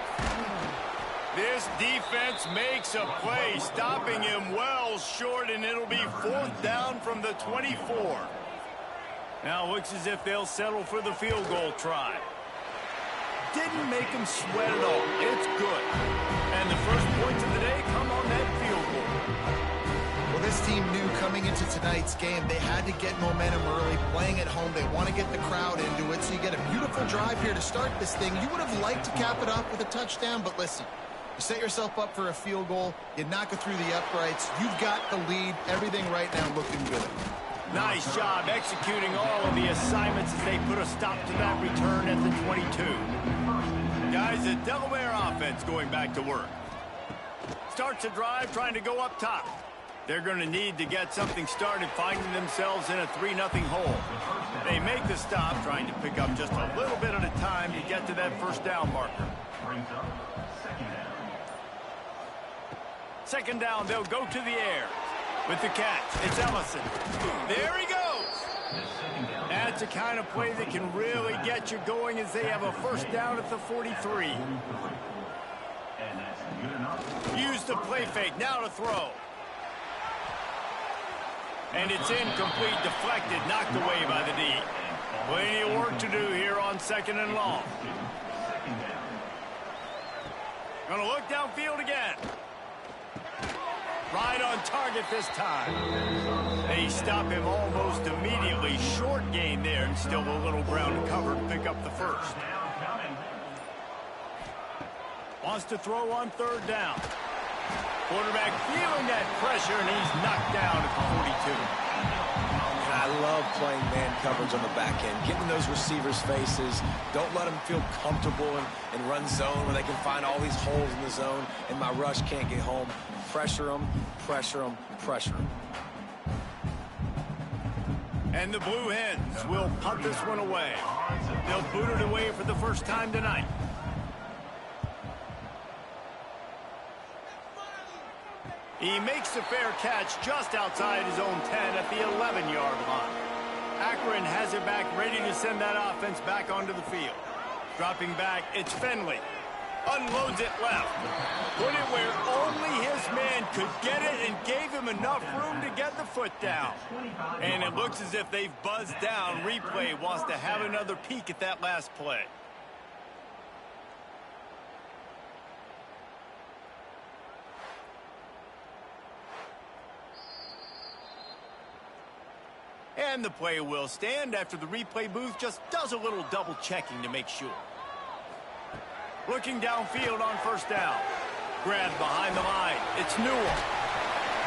This defense makes a play, stopping him well short, and it'll be 4th down from the 24. Now looks as if they'll settle for the field goal try. Didn't make him sweat at all. It's good. And the first points of the day come on that field goal. Well, this team knew coming into tonight's game they had to get momentum early, playing at home. They want to get the crowd into it, so you get a beautiful drive here to start this thing. You would have liked to cap it off with a touchdown, but listen, you set yourself up for a field goal, you knock it through the uprights, you've got the lead, everything right now looking good. Nice job executing all of the assignments as they put a stop to that return at the 22. Guys, the Delaware offense going back to work. Starts a drive trying to go up top. They're going to need to get something started, finding themselves in a 3-0 hole. They make the stop, trying to pick up just a little bit at a time to get to that first down marker. Second down, they'll go to the air. With the catch, it's Ellison. There he goes. That's the kind of play that can really get you going as they have a first down at the 43. Use the play fake, now to throw. And it's incomplete, deflected, knocked away by the D. Plenty of work to do here on 2nd and long. Gonna look downfield again. Right on target this time. They stop him almost immediately. Short gain there, and still a little ground to cover to pick up the first. Wants to throw on 3rd down. Quarterback feeling that pressure, and he's knocked down at the 42. And I love playing man coverage on the back end, getting those receivers' faces. Don't let them feel comfortable in run zone where they can find all these holes in the zone, and my rush can't get home. Pressure them, pressure them, pressure them. And the Blue Hens will punt this one away. They'll boot it away for the first time tonight. He makes the fair catch just outside his own 10 at the 11-yard line. Akron has it back, ready to send that offense back onto the field. Dropping back, it's Finley. Unloads it left. Put it where only his man could get it and gave him enough room to get the foot down. And it looks as if they've buzzed down. Replay wants to have another peek at that last play. And the play will stand after the replay booth just does a little double checking to make sure. Looking downfield on first down. Grab behind the line. It's Newell.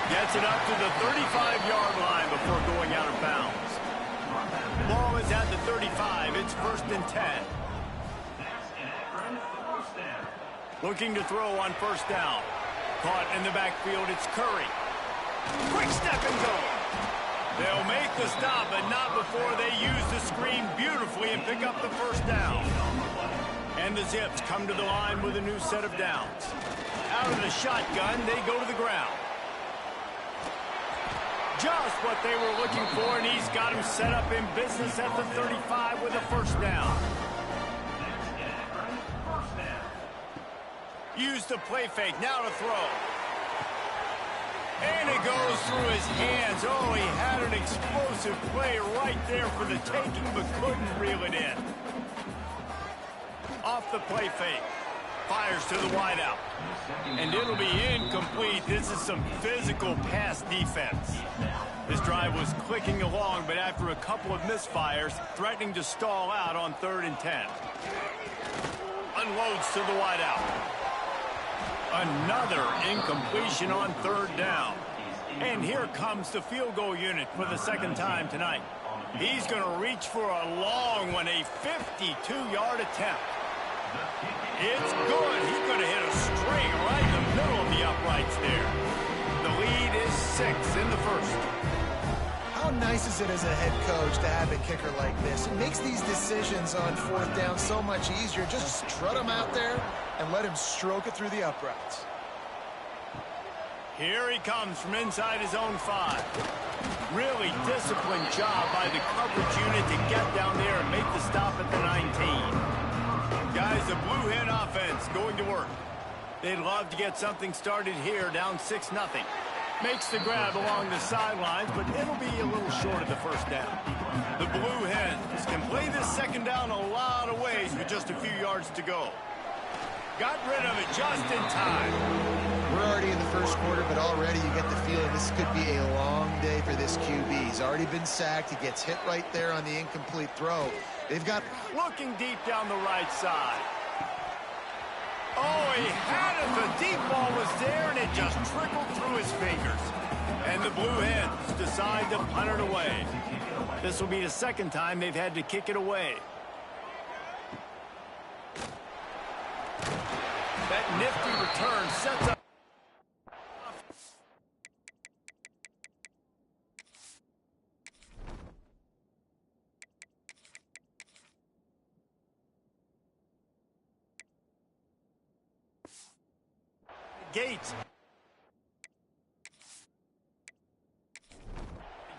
Gets it up to the 35-yard line before going out of bounds. Ball is at the 35. It's 1st and 10. Looking to throw on first down. Caught in the backfield. It's Curry. Quick step and go. They'll make the stop, but not before they use the screen beautifully and pick up the first down. And the Zips come to the line with a new set of downs. Out of the shotgun, they go to the ground. Just what they were looking for, and he's got him set up in business at the 35 with a first down. Use the play fake, now to throw. And it goes through his hands. Oh, he had an explosive play right there for the taking, but couldn't reel it in. Off the play fake. Fires to the wideout. And it'll be incomplete. This is some physical pass defense. This drive was clicking along, but after a couple of misfires, threatening to stall out on 3rd and 10. Unloads to the wideout. Another incompletion on 3rd down. And here comes the field goal unit for the 2nd time tonight. He's going to reach for a long one, a 52-yard attempt. It's good. He's going to hit a string right in the middle of the uprights there. The lead is 6 in the 1st. How nice is it as a head coach to have a kicker like this? It makes these decisions on 4th down so much easier. Just strut him out there and let him stroke it through the uprights. Here he comes from inside his own 5. Really disciplined job by the coverage unit to get down there and make the stop at the 19. Guys, the Blue Hen offense going to work. They'd love to get something started here, down 6-0. Makes the grab along the sidelines, but it'll be a little short of the first down. The Blue Hens can play this 2nd down a lot of ways with just a few yards to go. Got rid of it just in time. We're already in the 1st quarter, but already you get the feeling this could be a long day for this QB. He's already been sacked. He gets hit right there on the incomplete throw. They've got... Looking deep down the right side. Oh, he had it. The deep ball was there, and it just trickled through his fingers. And the Blue Hens decide to punt it away. This will be the 2nd time they've had to kick it away. That nifty return sets up. Gates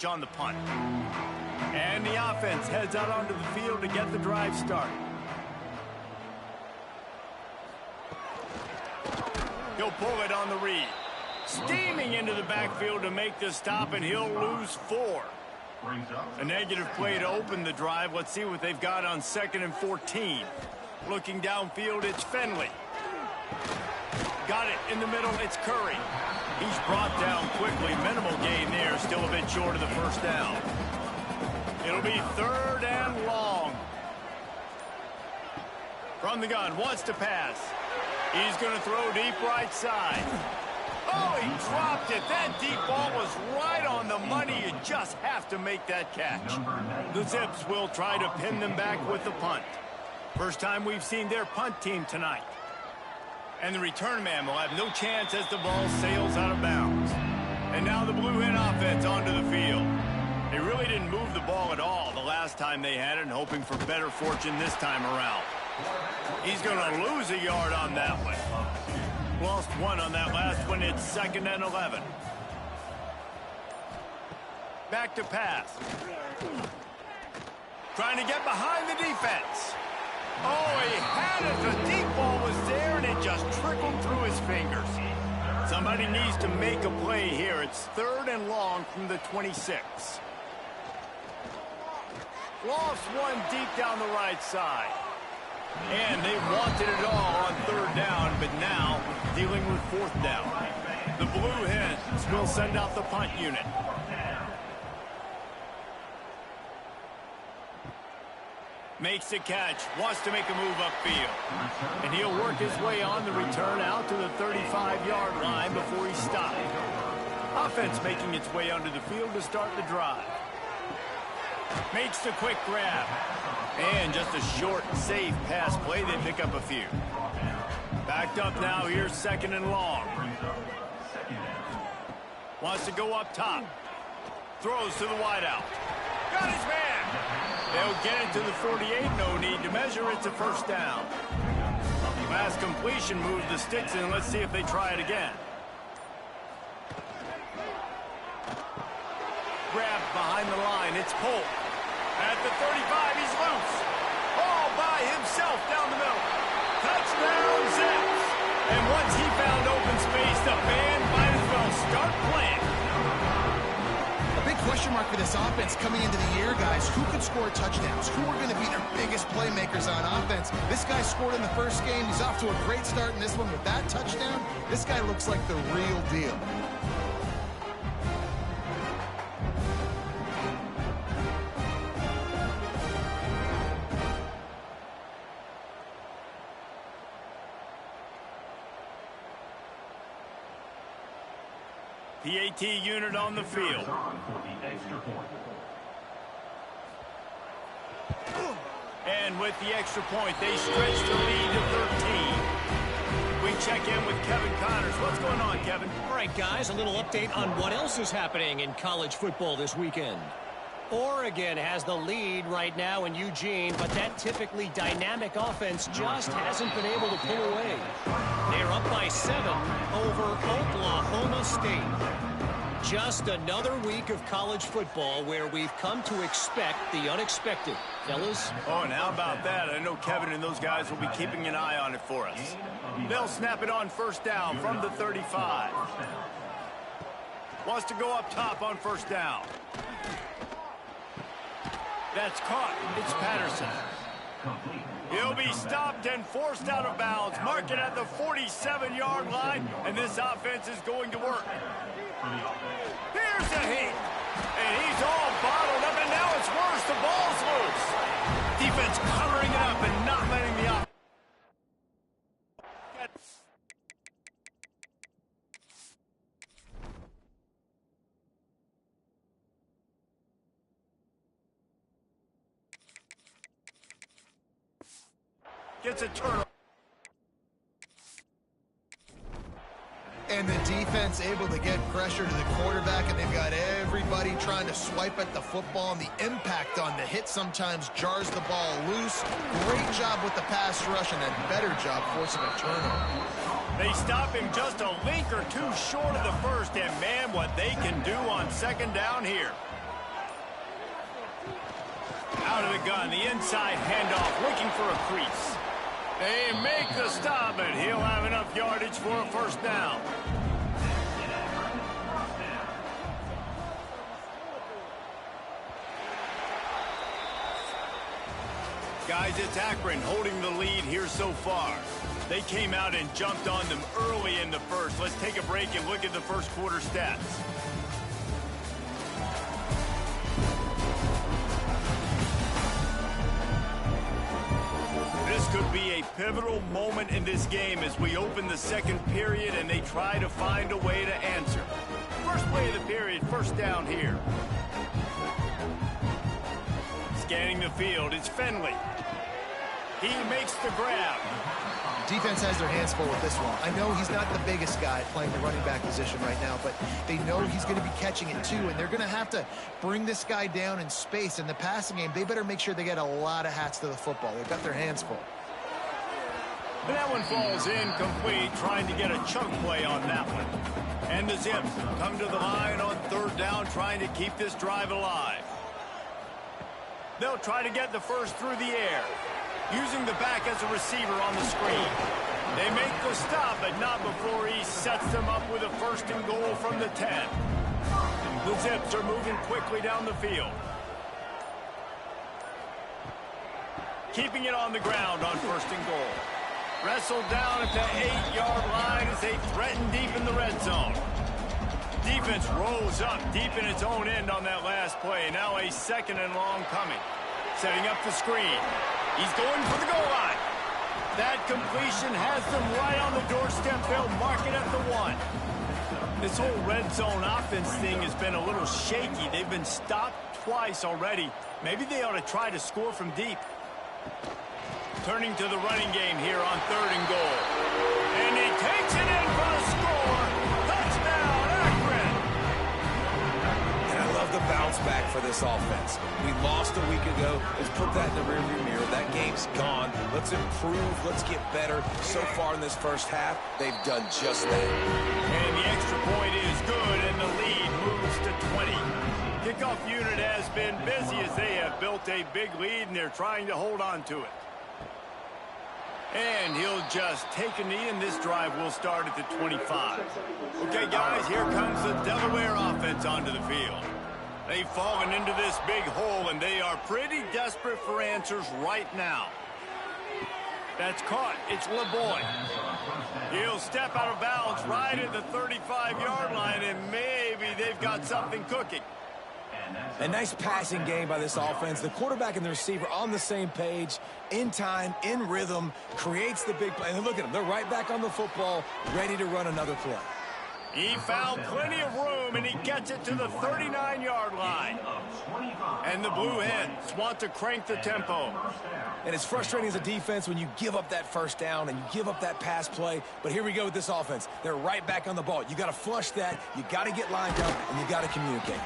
on the punt. And the offense heads out onto the field to get the drive started. He'll pull it on the read. Steaming into the backfield to make the stop, and he'll lose 4. A negative play to open the drive. Let's see what they've got on 2nd and 14. Looking downfield, it's Finley. Got it in the middle, it's Curry. He's brought down quickly. Minimal gain there, still a bit short of the first down. It'll be 3rd and long. From the gun, wants to pass. He's going to throw deep right side. Oh, he dropped it. That deep ball was right on the money. You just have to make that catch. The Zips will try to pin them back with the punt. First time we've seen their punt team tonight. And the return man will have no chance as the ball sails out of bounds. And now the Blue Hen offense onto the field. They really didn't move the ball at all the last time they had it, and hoping for better fortune this time around. He's going to lose a yard on that one. Lost 1 on that last one. It's 2nd and 11. Back to pass. Trying to get behind the defense. Oh, he had it. The deep ball was there, and it just trickled through his fingers. Somebody needs to make a play here. It's 3rd and long from the 26. Lost one deep down the right side. And they wanted it all on 3rd down, but now dealing with 4th down. The Blue Hens will send out the punt unit. Makes the catch, wants to make a move upfield. And he'll work his way on the return out to the 35-yard line before he stopped. Offense making its way onto the field to start the drive. Makes the quick grab. And just a short, safe pass play. They pick up a few. Backed up now. Here's 2nd and long. Wants to go up top. Throws to the wideout. Got his man. They'll get it to the 48. No need to measure. It's a 1st down. Last completion moves the sticks in. Let's see if they try it again. Grab behind the line. It's Polk. At the 35, he's loose. All by himself down the middle. Touchdown, Zets. And once he found open space, the band might as well start playing. A big question mark for this offense coming into the year, guys. Who could score touchdowns? Who are going to be their biggest playmakers on offense? This guy scored in the first game. He's off to a great start in this one with that touchdown. This guy looks like the real deal. PAT unit on the field. And with the extra point, they stretch the lead to 13. We check in with Kevin Connors. What's going on, Kevin? All right, guys, a little update on what else is happening in college football this weekend. Oregon has the lead right now in Eugene, but that typically dynamic offense just hasn't been able to pull away. They're up by 7 over Oklahoma State. Just another week of college football where we've come to expect the unexpected. Fellas? Oh, and how about that? I know Kevin and those guys will be keeping an eye on it for us. They'll snap it on 1st down from the 35. Wants to go up top on 1st down. That's caught. It's Patterson. He'll be stopped and forced out of bounds. Mark it at the 47-yard line, and this offense is going to work. Here's a hit. And he's all bottled up, and now it's worse. The ball's loose. Defense covering it up and not letting the offense. Gets a turnover. And the defense able to get pressure to the quarterback, and they've got everybody trying to swipe at the football, and the impact on the hit sometimes jars the ball loose. Great job with the pass rush, and a better job forcing a turnover. They stop him just a link or two short of the first, and man, what they can do on 2nd down here. Out of the gun, the inside handoff, looking for a crease. They make the stop, and he'll have enough yardage for a 1st down. Guys, it's Akron holding the lead here so far. They came out and jumped on them early in the first. Let's take a break and look at the first quarter stats. This could be a pivotal moment in this game as we open the 2nd period and they try to find a way to answer. First play of the period, 1st down here. Scanning the field, it's Finley. He makes the grab. Defense has their hands full with this one. I know he's not the biggest guy playing the running back position right now, but they know he's going to be catching it too, and they're going to have to bring this guy down in space. In the passing game, they better make sure they get a lot of hats to the football. They've got their hands full. And that one falls incomplete, trying to get a chunk play on that one. And the Zips come to the line on 3rd down, trying to keep this drive alive. They'll try to get the first through the air, using the back as a receiver on the screen. They make the stop, but not before he sets them up with a first and goal from the 10. The Zips are moving quickly down the field. Keeping it on the ground on first and goal. Wrestled down at the 8-yard line as they threaten deep in the red zone. Defense rolls up deep in its own end on that last play. Now a second and long coming. Setting up the screen. He's going for the goal line. That completion has them right on the doorstep. They'll mark it at the 1. This whole red zone offense thing has been a little shaky. They've been stopped twice already. Maybe they ought to try to score from deep. Turning to the running game here on third and goal. And he takes it in for the score. Touchdown, Akron! And I love the bounce back for this offense. We lost a week ago. Let's put that in the rearview mirror. That game's gone. Let's improve. Let's get better. So far in this first half, they've done just that. And the extra point is good, and the lead moves to 20. Kickoff unit has been busy as they have built a big lead, and they're trying to hold on to it. And he'll just take a knee, and this drive will start at the 25. Okay, guys, here comes the Delaware offense onto the field. They've fallen into this big hole, and they are pretty desperate for answers right now. That's caught. It's LeBoy. He'll step out of bounds right at the 35-yard line, and maybe they've got something cooking. A nice passing game by this offense. The quarterback and the receiver on the same page, in time, in rhythm, creates the big play. And look at them. They're right back on the football, ready to run another play. He found plenty of room, and he gets it to the 39-yard line. And the Blue Hens want to crank the tempo. And it's frustrating as a defense when you give up that first down and you give up that pass play. But here we go with this offense. They're right back on the ball. You got to flush that. You got to get lined up, and you got to communicate.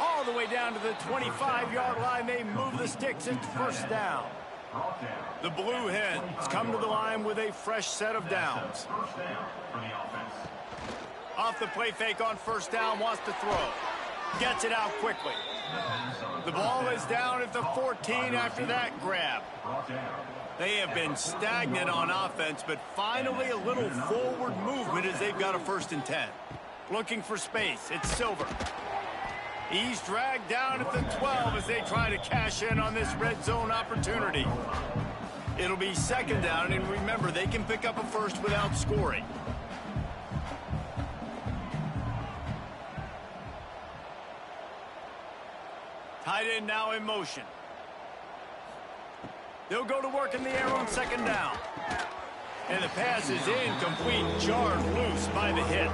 All the way down to the 25-yard line, they move the sticks. It's first down. The Blue Hens come to the line with a fresh set of downs. Off the play fake on first down, wants to throw. Gets it out quickly. The ball is down at the 14 after that grab. They have been stagnant on offense, but finally a little forward movement as they've got a first and 10. Looking for space. It's Silver. He's dragged down at the 12 as they try to cash in on this red zone opportunity. It'll be second down, and remember, they can pick up a first without scoring. Tight end now in motion. They'll go to work in the air on second down. And the pass is incomplete, jarred loose by the hit.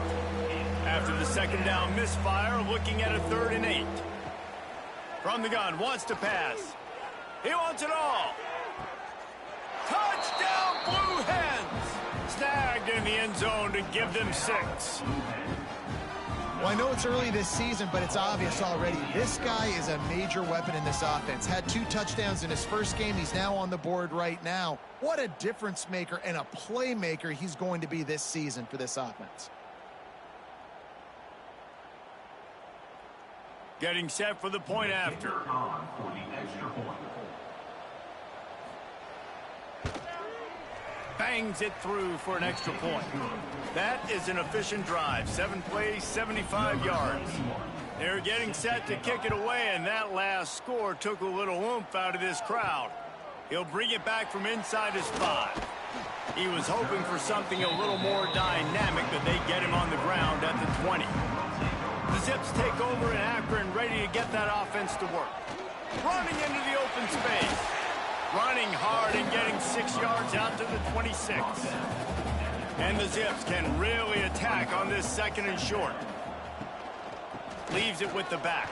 After the second down misfire, looking at a 3rd and 8. From the gun, wants to pass. He wants it all. Touchdown, Blue Hens! Snagged in the end zone to give them 6. Well, I know it's early this season, but it's obvious already. This guy is a major weapon in this offense. Had 2 touchdowns in his first game. He's now on the board right now. What a difference maker and a playmaker he's going to be this season for this offense. Getting set for the point after. Bangs it through for an extra point. That is an efficient drive. 7 plays, 75 yards. They're getting set to kick it away, and that last score took a little oomph out of this crowd. He'll bring it back from inside his 5. He was hoping for something a little more dynamic, but they get him on the ground at the 20. The Zips take over in Akron, ready to get that offense to work. Running into the open space. Running hard and getting 6 yards out to the 26. And the Zips can really attack on this second and short. Leaves it with the back.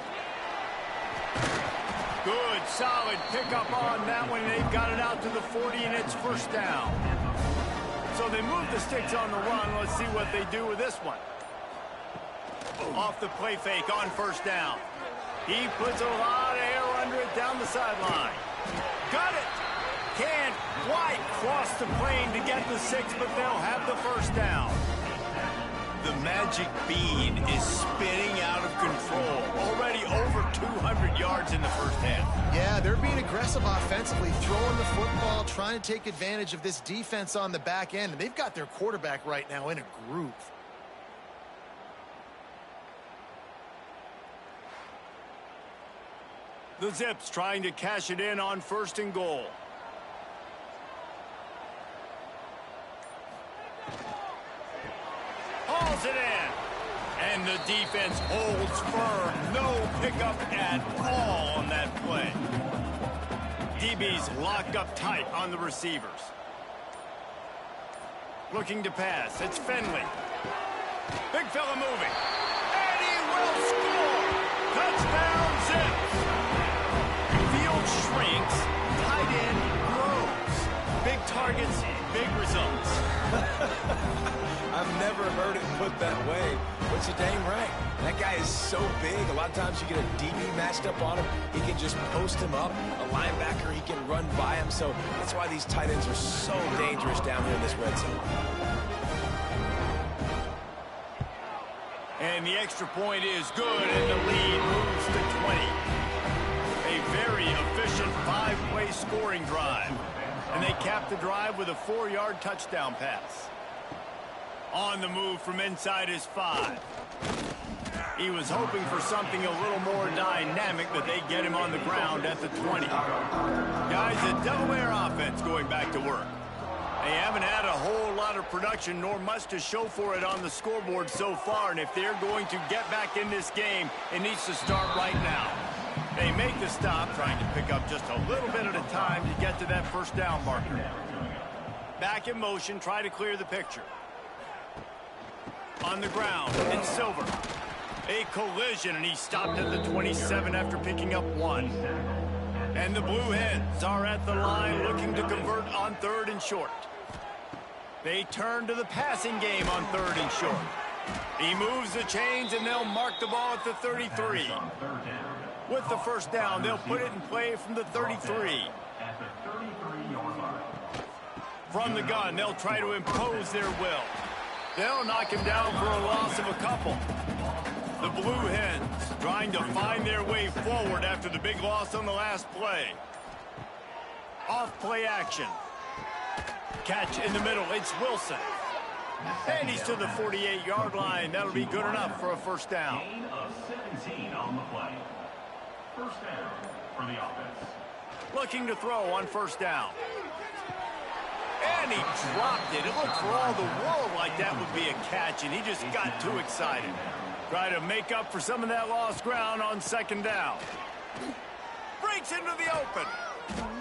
Good, solid pickup on that one. They've got it out to the 40, and it's first down. So they move the sticks on the run. Let's see what they do with this one. Off the play fake on first down. He puts a lot of air under it down the sideline. Got it. Can't quite cross the plane to get the 6, but they'll have the first down. The magic bean is spinning out of control. Already over 200 yards in the first half. Yeah, they're being aggressive offensively, throwing the football, trying to take advantage of this defense on the back end. And they've got their quarterback right now in a groove. The Zips trying to cash it in on 1st and goal. Hauls it in. And the defense holds firm. No pickup at all on that play. DBs locked up tight on the receivers. Looking to pass. It's Finley. Big fella moving. And he will score. Touchdown, Zips. Field shrinks. Tight end grows. Big targets, big results. I've never heard it put that way, but you're dang right. That guy is so big. A lot of times you get a DB matched up on him. He can just post him up. A linebacker, he can run by him. So that's why these tight ends are so dangerous down here in this red zone. And the extra point is good, and the lead moves to 20. A very efficient 5-play scoring drive. And they cap the drive with a 4-yard touchdown pass. On the move from inside his 5. He was hoping for something a little more dynamic, but they get him on the ground at the 20. Guys, the Delaware offense going back to work. They haven't had a whole lot of production nor much to show for it on the scoreboard so far, and if they're going to get back in this game, it needs to start right now. They make the stop, trying to pick up just a little bit at a time to get to that 1st down marker. Back in motion, try to clear the picture. On the ground, it's Silver. A collision, and he stopped at the 27 after picking up 1. And the Blue Hens are at the line looking to convert on 3rd and short. They turn to the passing game on 3rd and short. He moves the chains, and they'll mark the ball at the 33. With the 1st down, they'll put it in play from the 33. From the gun, they'll try to impose their will. They'll knock him down for a loss of a couple. The Blue Hens trying to find their way forward after the big loss on the last play. Off play action. Catch in the middle, it's Wilson. And he's to the 48-yard line. That'll be good enough for a 1st down. Gain of 17 on the play. 1st down for the offense. Looking to throw on 1st down. And he dropped it. It looked for all the world like that would be a catch, and he just got too excited. Try to make up for some of that lost ground on 2nd down. Breaks into the open.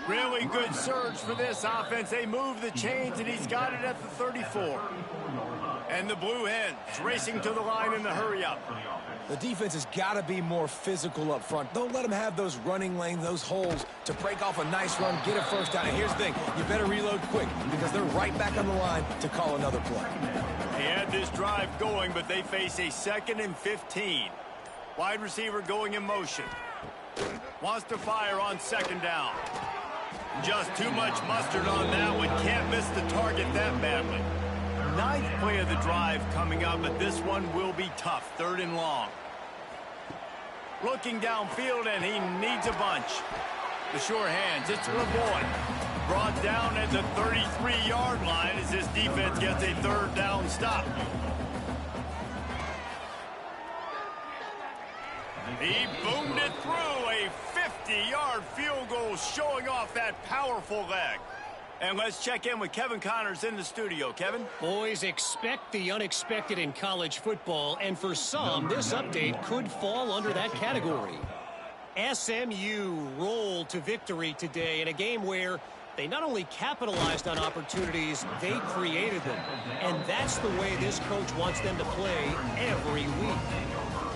Really good surge for this offense. They move the chains, and he's got it at the 34. And the Blue Hens racing to the line in the hurry-up. The defense has got to be more physical up front. Don't let them have those running lanes, those holes to break off a nice run, get a 1st down. And here's the thing, you better reload quick because they're right back on the line to call another play. They had this drive going, but they face a 2nd and 15. Wide receiver going in motion. Wants to fire on 2nd down. Just too much mustard on that one. Can't miss the target that badly. 9th play of the drive coming up, but this one will be tough. 3rd and long. Looking downfield, and he needs a bunch. The sure hands, it's LeBoy. Brought down at the 33-yard line as this defense gets a 3rd down stop. He boomed it through. A 50-yard field goal showing off that powerful leg. And let's check in with Kevin Connors in the studio. Kevin? Boys, expect the unexpected in college football, and for some, this update could fall under that category. SMU rolled to victory today in a game where they not only capitalized on opportunities, they created them. And that's the way this coach wants them to play every week.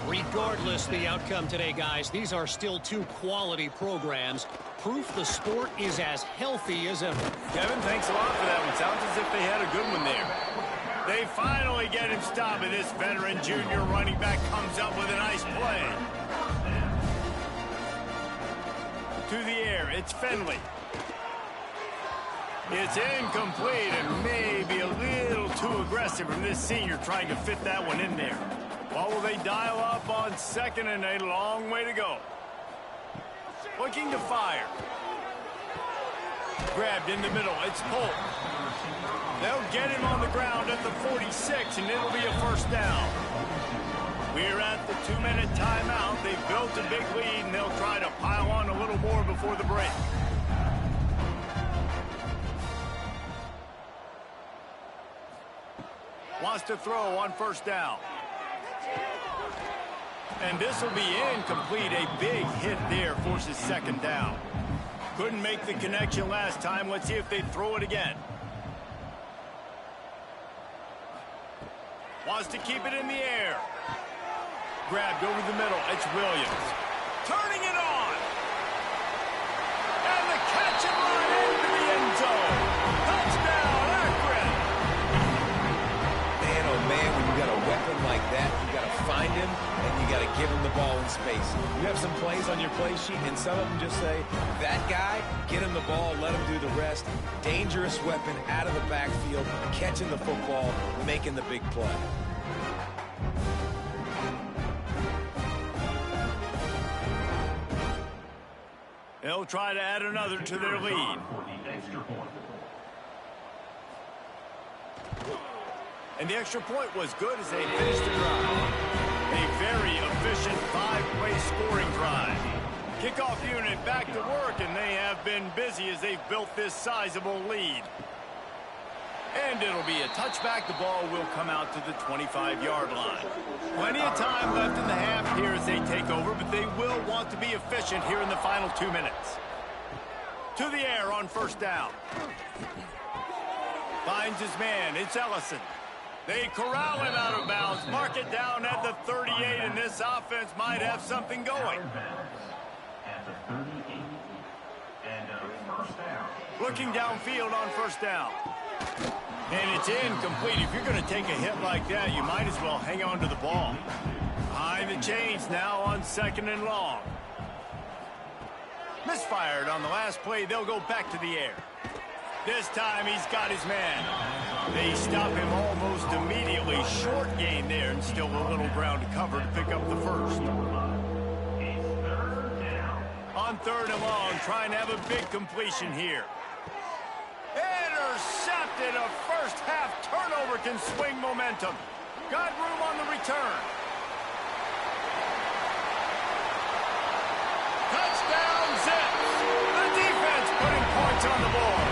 Regardless the outcome today, guys, these are still 2 quality programs. Proof the sport is as healthy as ever. Kevin, thanks a lot for that one. Sounds as if they had a good one there. They finally get him stopped, and this veteran junior running back comes up with a nice play. To the air, it's Finley. It's incomplete and maybe a little too aggressive from this senior trying to fit that one in there. What will they dial up on 2nd and a long way to go? Looking to fire. Grabbed in the middle. It's Polk. They'll get him on the ground at the 46, and it'll be a first down. We're at the 2-minute timeout. They've built a big lead, and they'll try to pile on a little more before the break. Wants to throw on first down. And this will be incomplete. A big hit there forces 2nd down. Couldn't make the connection last time. Let's see if they throw it again. Wants to keep it in the air. Grabbed over the middle. It's Williams. Turning it on. And the catch and run into the end zone. Touchdown, Akron. Man, oh man, when you got a weapon like that, you got to find him and you got to give him the ball in space. You have some plays on your play sheet, and some of them just say, that guy, get him the ball, let him do the rest. Dangerous weapon out of the backfield, catching the football, making the big play. They'll try to add another to their lead. And the extra point was good as they finished the drive. A very efficient 5-play scoring drive. Kickoff unit back to work, and they have been busy as they've built this sizable lead. And it'll be a touchback. The ball will come out to the 25-yard line. Plenty of time left in the half here as they take over, but they will want to be efficient here in the final 2 minutes. To the air on first down. Finds his man. It's Ellison. They corral him out of bounds. Mark it down at the 38, and this offense might have something going. At the 38. And first down. Looking downfield on first down. And it's incomplete. If you're going to take a hit like that, you might as well hang on to the ball. Behind the chains now on 2nd and long. Misfired on the last play. They'll go back to the air. This time he's got his man. They stop him almost immediately. Short gain there and still a little ground to cover to pick up the first. On 3rd and long, trying to have a big completion here. Intercepted. A first-half turnover can swing momentum. Got room on the return. Touchdown, Zips. The defense putting points on the board.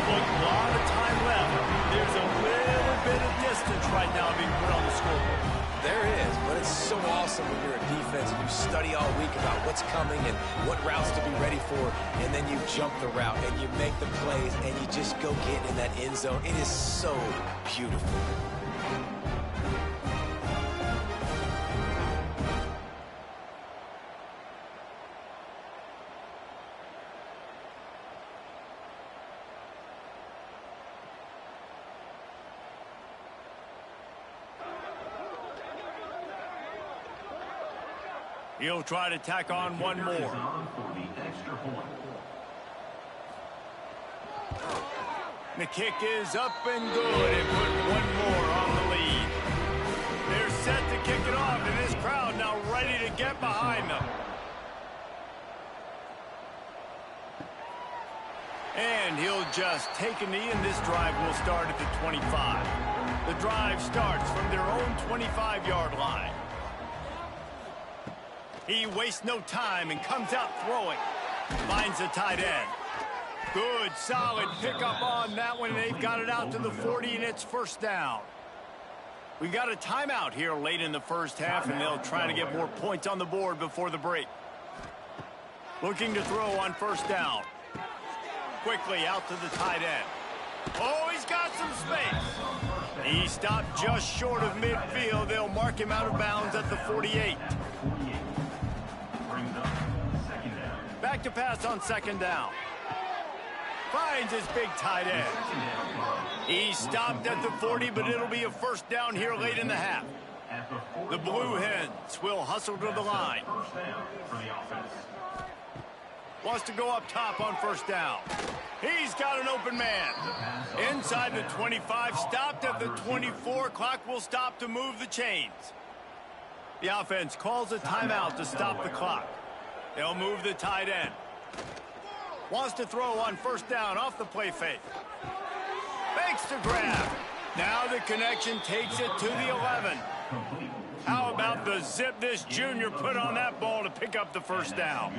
Look, a lot of time left. There's a little bit of distance right now being put on the scoreboard. There is, but it's so awesome when you're a defense and you study all week about what's coming and what routes to be ready for, and then you jump the route and you make the plays and you just go get in that end zone. It is so beautiful. He'll try to tack on one more. The kick is up and good and put one more on the lead. They're set to kick it off, and this crowd now ready to get behind them. And he'll just take a knee, and this drive will start at the 25. The drive starts from their own 25-yard line. He wastes no time and comes out throwing. Finds the tight end. Good, solid pickup on that one. They've got it out to the 40, and it's first down. We got a timeout here late in the first half, and they'll try to get more points on the board before the break. Looking to throw on first down. Quickly out to the tight end. Oh, he's got some space. He stopped just short of midfield. They'll mark him out of bounds at the 48. Back to pass on 2nd down. Finds his big tight end. He stopped at the 40, but it'll be a first down here late in the half. The Blue Hens will hustle to the line. Wants to go up top on first down. He's got an open man. Inside the 25, stopped at the 24. Clock will stop to move the chains. The offense calls a timeout to stop the clock. They'll move the tight end. Wants to throw on first down off the play fake. Fakes to grab. Now the connection takes it to the 11. How about the zip this junior put on that ball to pick up the first down?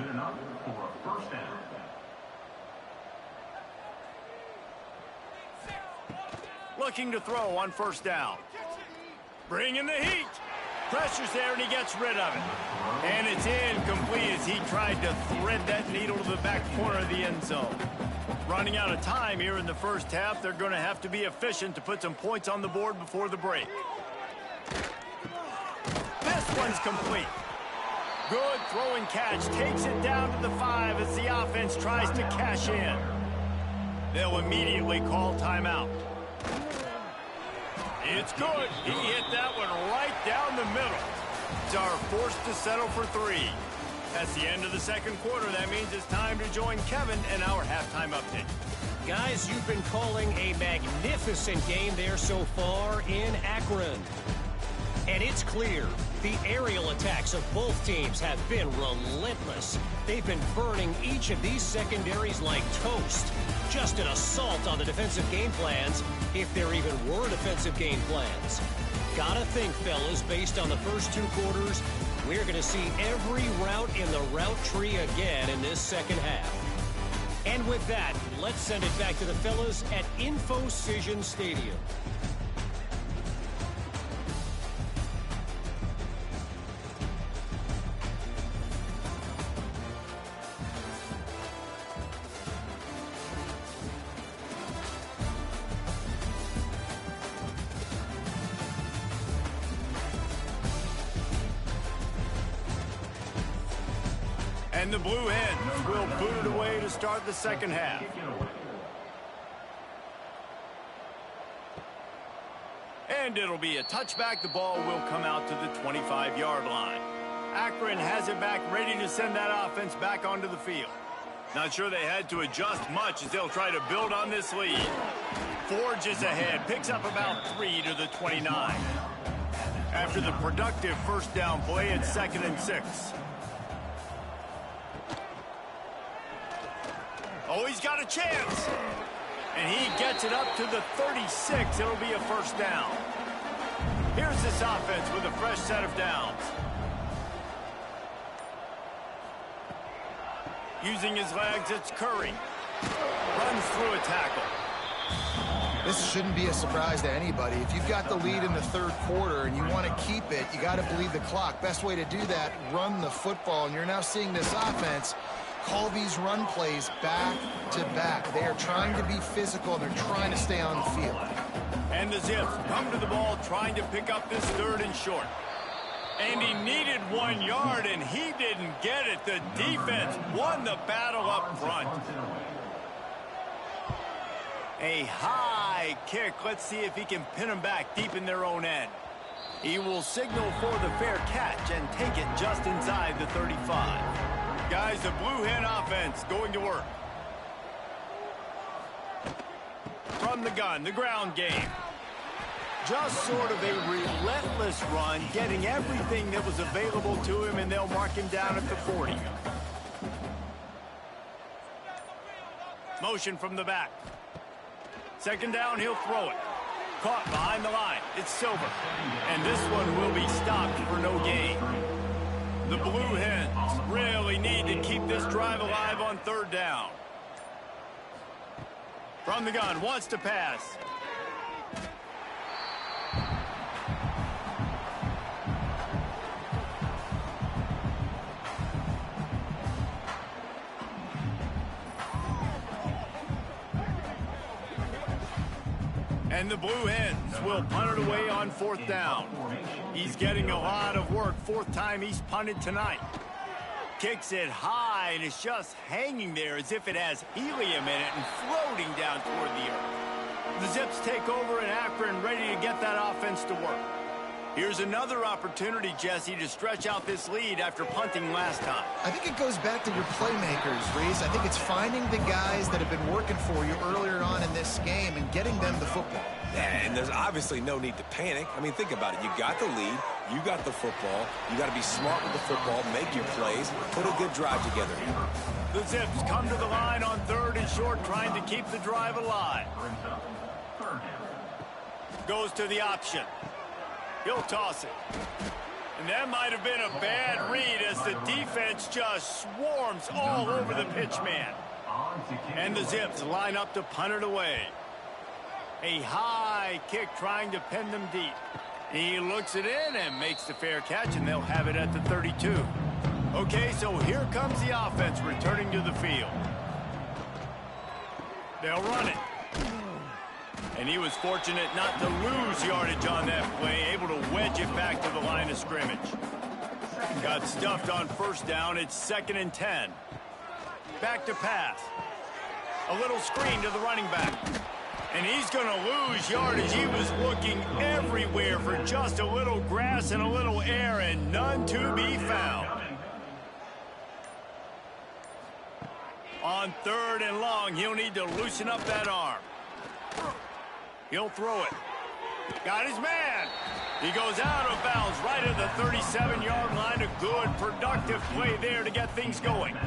Looking to throw on first down. Bringing the heat. Pressure's there, and he gets rid of it. And it's incomplete as he tried to thread that needle to the back corner of the end zone. Running out of time here in the first half. They're going to have to be efficient to put some points on the board before the break. This one's complete. Good throwing catch. Takes it down to the 5 as the offense tries to cash in. They'll immediately call timeout. It's good. He hit that one right down the middle. Are forced to settle for 3. That's the end of the second quarter. That means it's time to join Kevin and our halftime update. Guys, you've been calling a magnificent game there so far in Akron. And it's clear, the aerial attacks of both teams have been relentless. They've been burning each of these secondaries like toast. Just an assault on the defensive game plans, if there even were defensive game plans. Gotta think, fellas, based on the first 2 quarters, we're going to see every route in the route tree again in this second half. And with that, let's send it back to the fellas at InfoCision Stadium. And the Blue Hens will boot it away to start the second half. And it'll be a touchback. The ball will come out to the 25-yard line. Akron has it back, ready to send that offense back onto the field. Not sure they had to adjust much as they'll try to build on this lead. Forges ahead, picks up about 3 to the 29. After the productive first down play, it's 2nd and 6. Oh, he's got a chance. And he gets it up to the 36. It'll be a first down. Here's this offense with a fresh set of downs. Using his legs, it's Curry. Runs through a tackle. This shouldn't be a surprise to anybody. If you've got the lead in the third quarter and you want to keep it, you got to bleed the clock. Best way to do that, run the football. And you're now seeing this offense call these run plays back to back. They are trying to be physical, and they're trying to stay on the field. And the Zips come to the ball trying to pick up this 3rd and short. And he needed 1 yard, and he didn't get it. The defense won the battle up front. A high kick. Let's see if he can pin them back deep in their own end. He will signal for the fair catch and take it just inside the 35. Guys, the Blue Hen offense going to work. From the gun, the ground game. Just sort of a relentless run, getting everything that was available to him, and they'll mark him down at the 40. Motion from the back. 2nd down, he'll throw it. Caught behind the line. It's Silver. And this one will be stopped for no gain. The Blue Hens really need to keep this drive alive on 3rd down. From the gun, wants to pass. And the Blue Hens will punt it away on 4th down. He's getting a lot of work. 4th time he's punted tonight. Kicks it high, and it's just hanging there as if it has helium in it and floating down toward the earth. The Zips take over in Akron, ready to get that offense to work. Here's another opportunity, Jesse, to stretch out this lead after punting last time. I think it goes back to your playmakers, Reese. I think it's finding the guys that have been working for you earlier on in this game and getting them the football. Yeah, and there's obviously no need to panic. I mean, think about it. You got the lead. You got the football. You got to be smart with the football, make your plays, put a good drive together here. The Zips come to the line on 3rd and short, trying to keep the drive alive. Goes to the option. He'll toss it. And that might have been a bad read as the defense just swarms all over the pitch man. And the Zips line up to punt it away. A high kick trying to pin them deep. He looks it in and makes the fair catch, and they'll have it at the 32. Okay, so here comes the offense returning to the field. They'll run it. And he was fortunate not to lose yardage on that play, able to wedge it back to the line of scrimmage. Got stuffed on 1st down. It's 2nd and 10. Back to pass. A little screen to the running back. And he's going to lose yardage. He was looking everywhere for just a little grass and a little air, and none to be found. On 3rd and long, he'll need to loosen up that arm. He'll throw it. Got his man. He goes out of bounds right at the 37-yard line. A good, productive play there to get things going.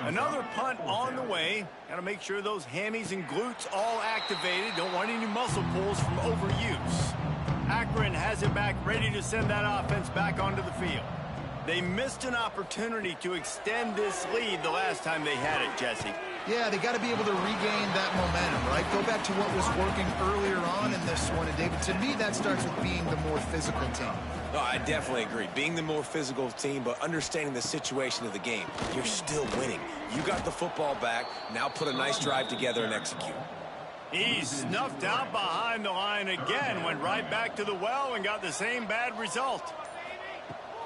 Another punt on the way. Got to make sure those hammies and glutes all activated. Don't want any muscle pulls from overuse. Akron has it back, ready to send that offense back onto the field. They missed an opportunity to extend this lead the last time they had it, Jesse. Yeah, they got to be able to regain that momentum, right? Go back to what was working earlier on in this one. And, David, to me, that starts with being the more physical team. No, I definitely agree. Being the more physical team, but understanding the situation of the game. You're still winning. You got the football back. Now put a nice drive together and execute. He's snuffed out behind the line again. Went right back to the well and got the same bad result.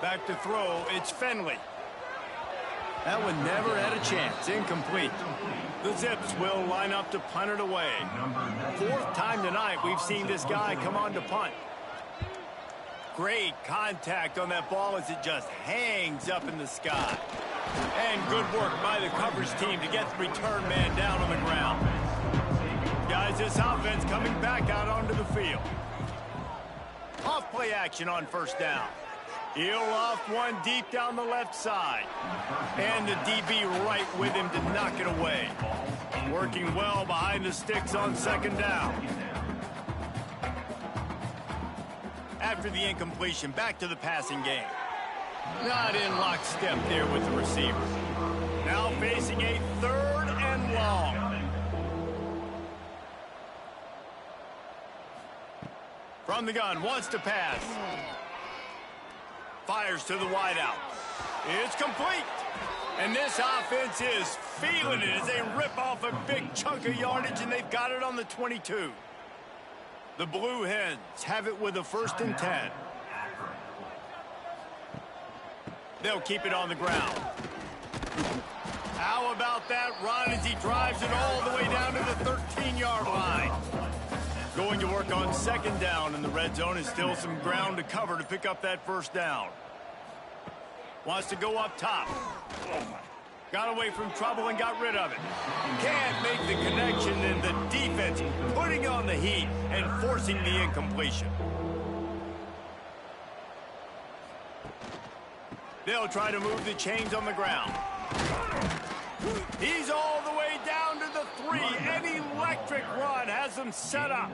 Back to throw, it's Finley. That one never had a chance. Incomplete. The Zips will line up to punt it away. 4th time tonight we've seen this guy come on to punt. Great contact on that ball as it just hangs up in the sky. And good work by the coverage team to get the return man down on the ground. Guys, this offense coming back out onto the field. Off play action on 1st down. He'll loft one deep down the left side. And the DB right with him to knock it away. Working well behind the sticks on 2nd down. After the incompletion, back to the passing game. Not in lockstep there with the receiver. Now facing a 3rd and long. From the gun, wants to pass. Fires to the wideout. It's complete. And this offense is feeling it as they rip off a big chunk of yardage, and they've got it on the 22. The Blue Hens have it with a 1st and 10. They'll keep it on the ground. How about that run as he drives it all the way down to the 13-yard line? Going to work on 2nd down, and the red zone is still some ground to cover to pick up that 1st down. Wants to go up top. Got away from trouble and got rid of it. Can't make the connection, and the defense putting on the heat and forcing the incompletion. They'll try to move the chains on the ground. He's all the way down to the 3. An electric run has them set up.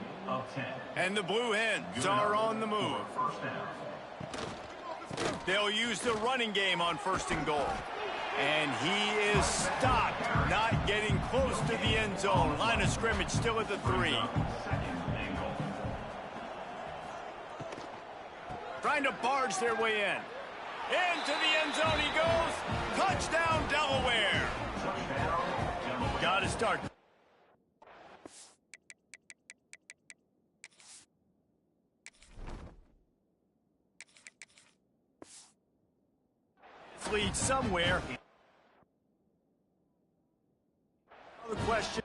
And the Blue Hens are on the move. They'll use the running game on 1st and goal. And he is stopped, not getting close to the end zone. Line of scrimmage still at the 3. Trying to barge their way in. Into the end zone he goes. Touchdown, Delaware. Got to start. Lead somewhere. The question.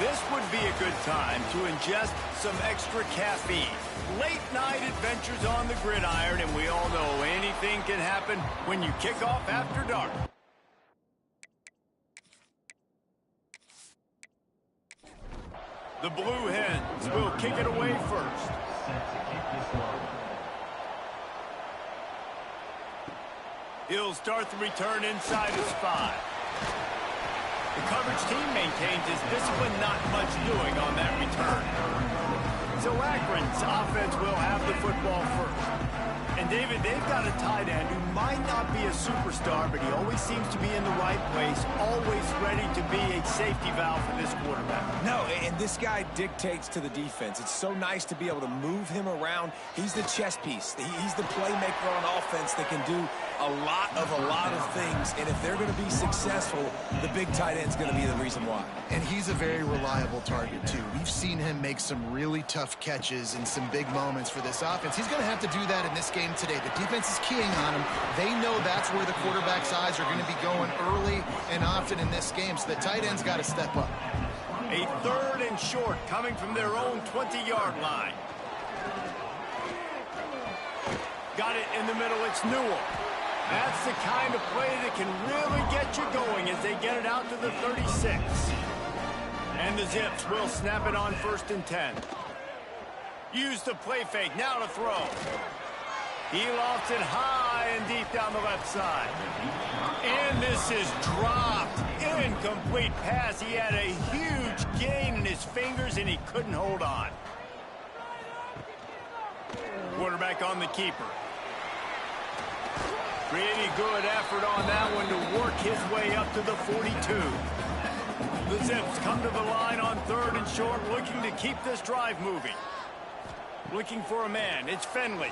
This would be a good time to ingest some extra caffeine. Late night adventures on the gridiron, and we all know anything can happen when you kick off after dark. The Blue Hens will kick it away first. He'll start the return inside his 5. The coverage team maintains his discipline, not much doing on that return. So Akron's offense will have the football first. And David, they've got a tight end who might not be a superstar, but he always seems to be in the right place, always ready to be a safety valve for this quarterback. No, and this guy dictates to the defense. It's so nice to be able to move him around. He's the chess piece. He's the playmaker on offense that can do a lot of things. And if they're going to be successful, the big tight end's going to be the reason why. And he's a very reliable target, too. We've seen him make some really tough catches in some big moments for this offense. He's going to have to do that in this game today. The defense is keying on him. They know that's where the quarterback's eyes are going to be going early and often in this game, so the tight end's got to step up. A 3rd and short coming from their own 20-yard line. Got it in the middle. It's Newell. That's the kind of play that can really get you going as they get it out to the 36. And the Zips will snap it on 1st and 10. Use the play fake. Now to throw. He lofts it high and deep down the left side. And this is dropped. Incomplete pass. He had a huge gain in his fingers, and he couldn't hold on. Quarterback on the keeper. Pretty good effort on that one to work his way up to the 42. The Zips come to the line on 3rd and short, looking to keep this drive moving. Looking for a man. It's Finley.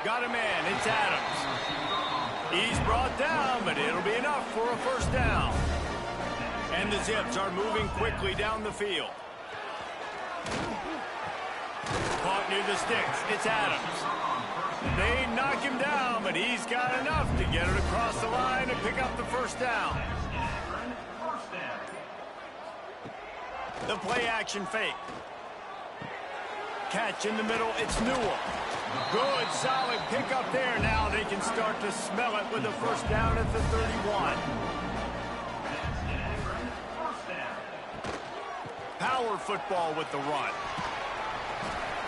Got a man. It's Adams. He's brought down, but it'll be enough for a 1st down. And the Zips are moving quickly down the field. Caught near the sticks. It's Adams. They knock him down, but he's got enough to get it across the line and pick up the 1st down. The play action fake. Catch in the middle. It's Newell. Good, solid pickup there. Now they can start to smell it with a 1st down at the 31. Power football with the run.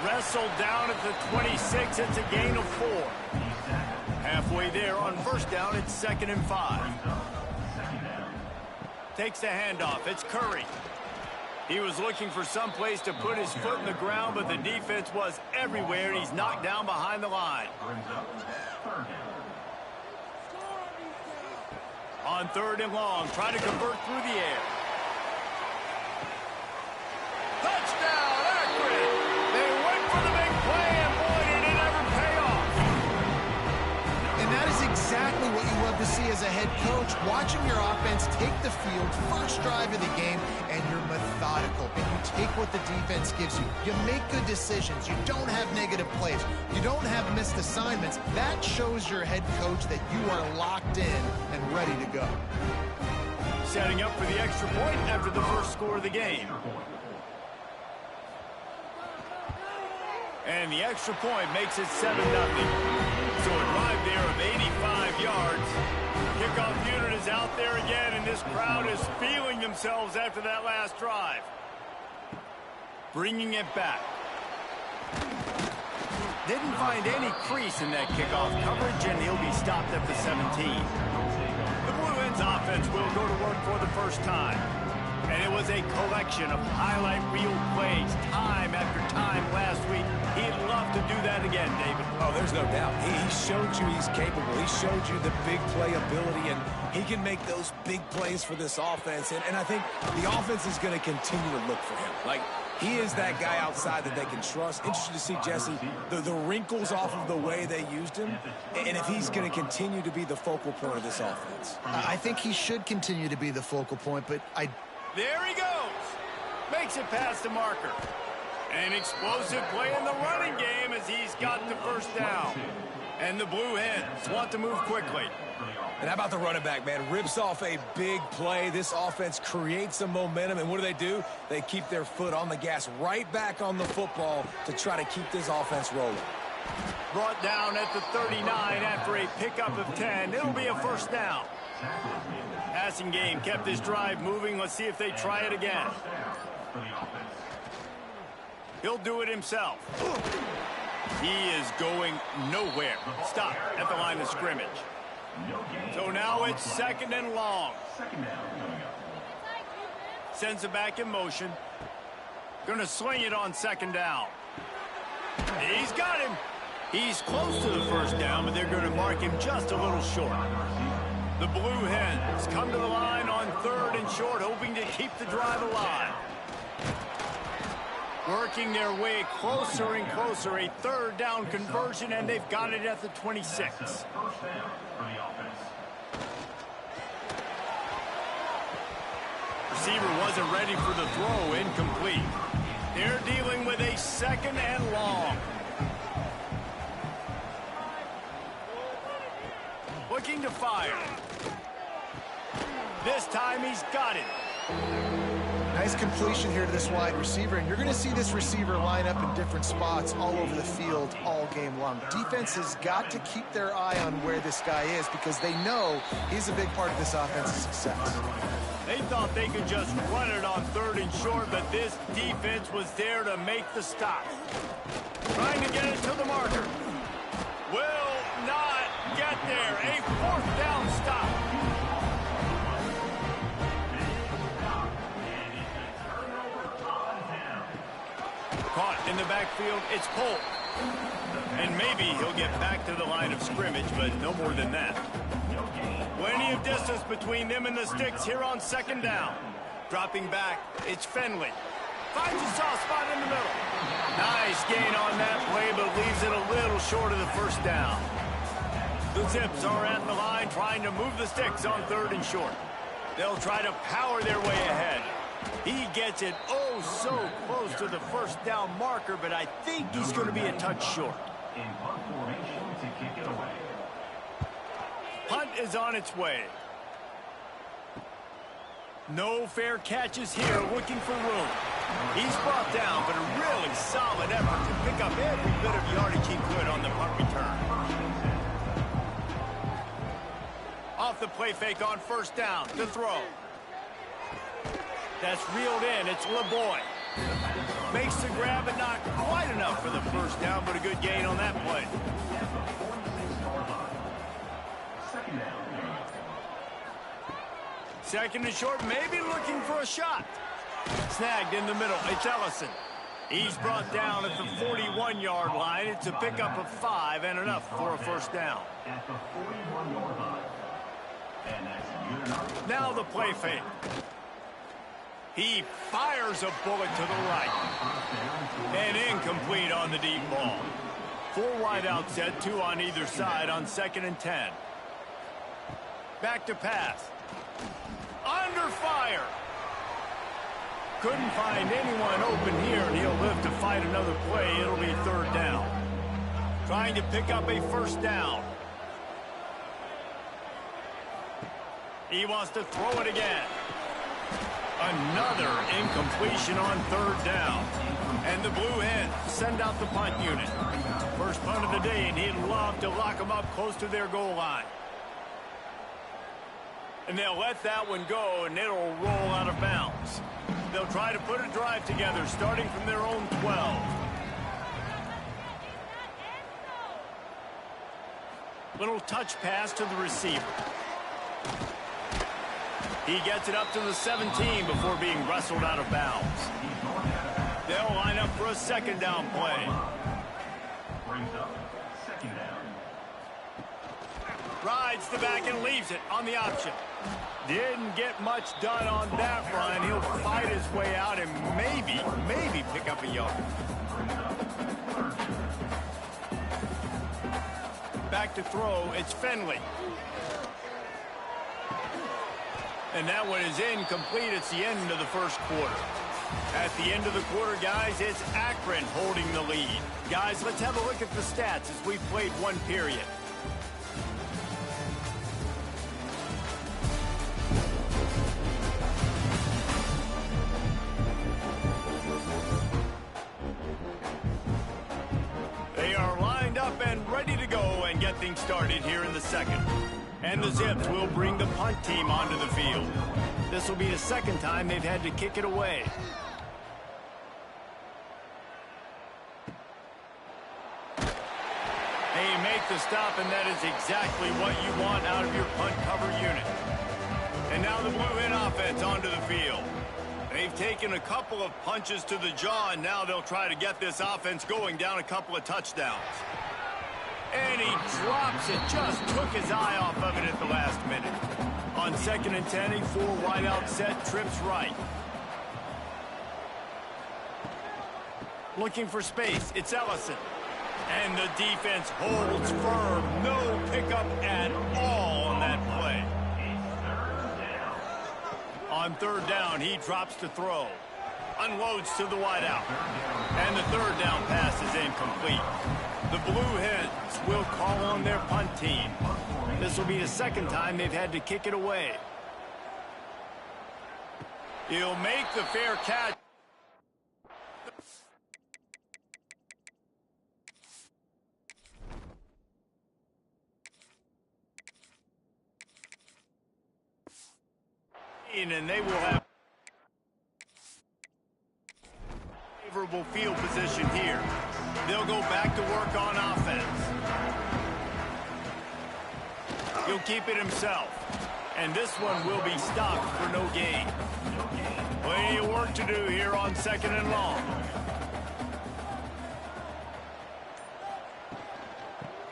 Wrestled down at the 26. It's a gain of 4. Halfway there on 1st down. It's 2nd and 5. Takes the handoff. It's Curry. He was looking for some place to put his foot in the ground, but the defense was everywhere, and he's knocked down behind the line. On 3rd and long, try to convert through the air. Touchdown, Akron! They went for the big play, and boy, did it ever pay off. And that is exactly what you love to see as a head coach, watching your offense take the field, 1st drive of the game, and you're methodical, and you take what the defense gives you. You make good decisions. You don't have negative plays. You don't have missed assignments. That shows your head coach that you are locked in and ready to go. Setting up for the extra point after the 1st score of the game. And the extra point makes it 7-0. So a drive there of 85 yards. Kickoff unit is out there again, and this crowd is feeling themselves after that last drive. Bringing it back. Didn't find any crease in that kickoff coverage, and he'll be stopped at the 17. The Blue Hens offense will go to work for the 1st time. And it was a collection of highlight reel plays time after time last week. He'd love to do that again, David. Oh, there's no doubt. He showed you he's capable. He showed you the big play ability, and he can make those big plays for this offense. And I think the offense is going to continue to look for him. Like, he is that guy outside that they can trust. Interested to see, Jesse, the wrinkles off of the way they used him, and if he's going to continue to be the focal point of this offense. I think he should continue to be the focal point, but There he goes. Makes it past the marker. An explosive play in the running game as he's got the 1st down. And the Blue Hens want to move quickly. And how about the running back, man? Rips off a big play. This offense creates some momentum, and what do? They keep their foot on the gas right back on the football to try to keep this offense rolling. Brought down at the 39 after a pickup of 10. It'll be a first down. Passing game kept this drive moving. Let's see if they try it again. He'll do it himself. He is going nowhere. Stop at the line of scrimmage. So now it's second and long. Sends it back in motion. Gonna sling it on second down. He's got him. He's close to the first down, but they're going to mark him just a little short. The Blue Hens come to the line on third and short, hoping to keep the drive alive. Working their way closer and closer. A third down conversion, and they've got it at the 26. Receiver wasn't ready for the throw. Incomplete. They're dealing with a second and long. Looking to fire. This time he's got it. Nice completion here to this wide receiver, and you're going to see this receiver line up in different spots all over the field all game long. Defense has got to keep their eye on where this guy is because they know he's a big part of this offense's success. They thought they could just run it on third and short, but this defense was there to make the stop. Trying to get it to the marker. Will not get there. A fourth down stop. Caught in the backfield. It's Cole. And maybe he'll get back to the line of scrimmage, but no more than that. Plenty of distance between them and the sticks here on second down. Dropping back, it's Finley. Finds a soft spot in the middle. Nice gain on that play, but leaves it a little short of the first down. The Zips are at the line trying to move the sticks on third and short. They'll try to power their way ahead. He gets it oh so close to the first down marker, but I think he's going to be a touch short. In punt formation to kick it away. Punt is on its way. No fair catches here, looking for room. He's brought down, but a really solid effort to pick up every bit of yardage he could on the punt return. Off the play fake on first down to throw. That's reeled in. It's LeBoy. Makes the grab, but not quite enough for the first down, but a good gain on that play. Second and short, maybe looking for a shot. Snagged in the middle. It's Ellison. He's brought down at the 41-yard line. It's a pickup of 5 and enough for a first down. At the 41-yard line. And that's now the play fake. He fires a bullet to the right. And incomplete on the deep ball. 4 wide out set, 2 on either side on second and 10. Back to pass. Under fire. Couldn't find anyone open here, and he'll live to fight another play. It'll be third down. Trying to pick up a first down. He wants to throw it again. Another incompletion on third down. And the Blue Hens send out the punt unit. First punt of the day, and he'd love to lock them up close to their goal line. And they'll let that one go, and it'll roll out of bounds. They'll try to put a drive together, starting from their own 12. Little touch pass to the receiver. He gets it up to the 17 before being wrestled out of bounds. They'll line up for a second down play. brings up second down. Rides the back and leaves it on the option. Didn't get much done on that run. He'll fight his way out and maybe pick up a yard. Back to throw, it's Finley. And that one is incomplete. It's the end of the first quarter. At the end of the quarter, guys, it's Akron holding the lead. Guys, let's have a look at the stats as we've played one period. They are lined up and ready to go and get things started here in the second. And the Zips will bring the punt team onto the field. This will be the second time they've had to kick it away. They make the stop, and that is exactly what you want out of your punt cover unit. And now the Blue Hen offense onto the field. They've taken a couple of punches to the jaw, and now they'll try to get this offense going down a couple of touchdowns. And he drops it, just took his eye off of it at the last minute. On 2nd and 10, a 4 wide out set, trips right. Looking for space, it's Ellison. And the defense holds firm. No pickup at all on that play. On 3rd down, he drops to throw. Unloads to the wideout. And the 3rd down pass is incomplete. The Blue Hens will call on their punt team. This will be the second time they've had to kick it away. He'll make the fair catch. And they will have favorable field position here. They'll go back to work on offense. He'll keep it himself. And this one will be stopped for no gain. Plenty of work to do here on 2nd and long.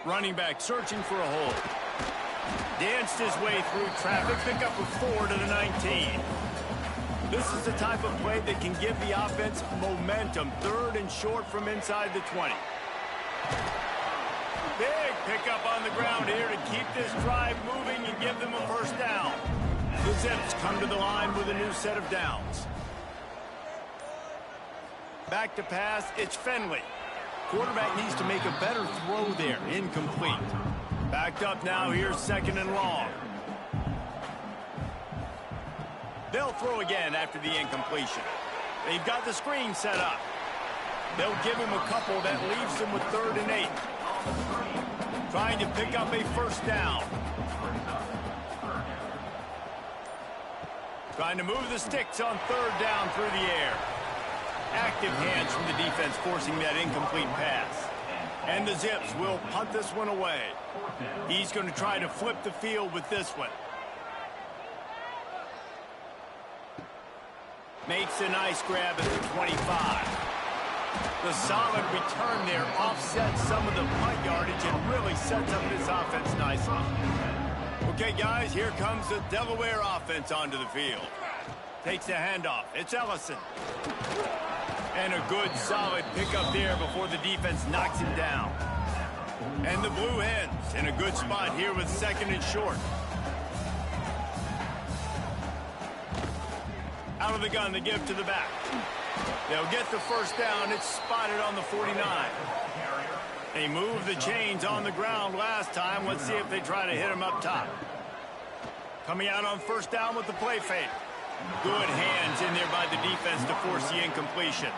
Running back searching for a hole. Danced his way through traffic, pick up a 4 to the 19. This is the type of play that can give the offense momentum. 3rd and short from inside the 20. Big pickup on the ground here to keep this drive moving and give them a 1st down. The Zips come to the line with a new set of downs. Back to pass, it's Finley. Quarterback needs to make a better throw there, incomplete. Backed up now, here's 2nd and long. They'll throw again after the incompletion. They've got the screen set up. They'll give him a couple that leaves him with 3rd and 8. Trying to pick up a 1st down. Trying to move the sticks on 3rd down through the air. Active hands from the defense forcing that incomplete pass. And the Zips will punt this one away. He's going to try to flip the field with this one. Makes a nice grab at the 25. The solid return there offsets some of the punt yardage and really sets up this offense nicely. Okay, guys, here comes the Delaware offense onto the field. Takes the handoff. It's Ellison. And a good, solid pickup there before the defense knocks him down. And the Blue Hens in a good spot here with 2nd and short. Out of the gun, they give to the back. They'll get the 1st down. It's spotted on the 49. They moved the chains on the ground last time. Let's see if they try to hit him up top. Coming out on 1st down with the play fake. Good hands in there by the defense to force the incompletion.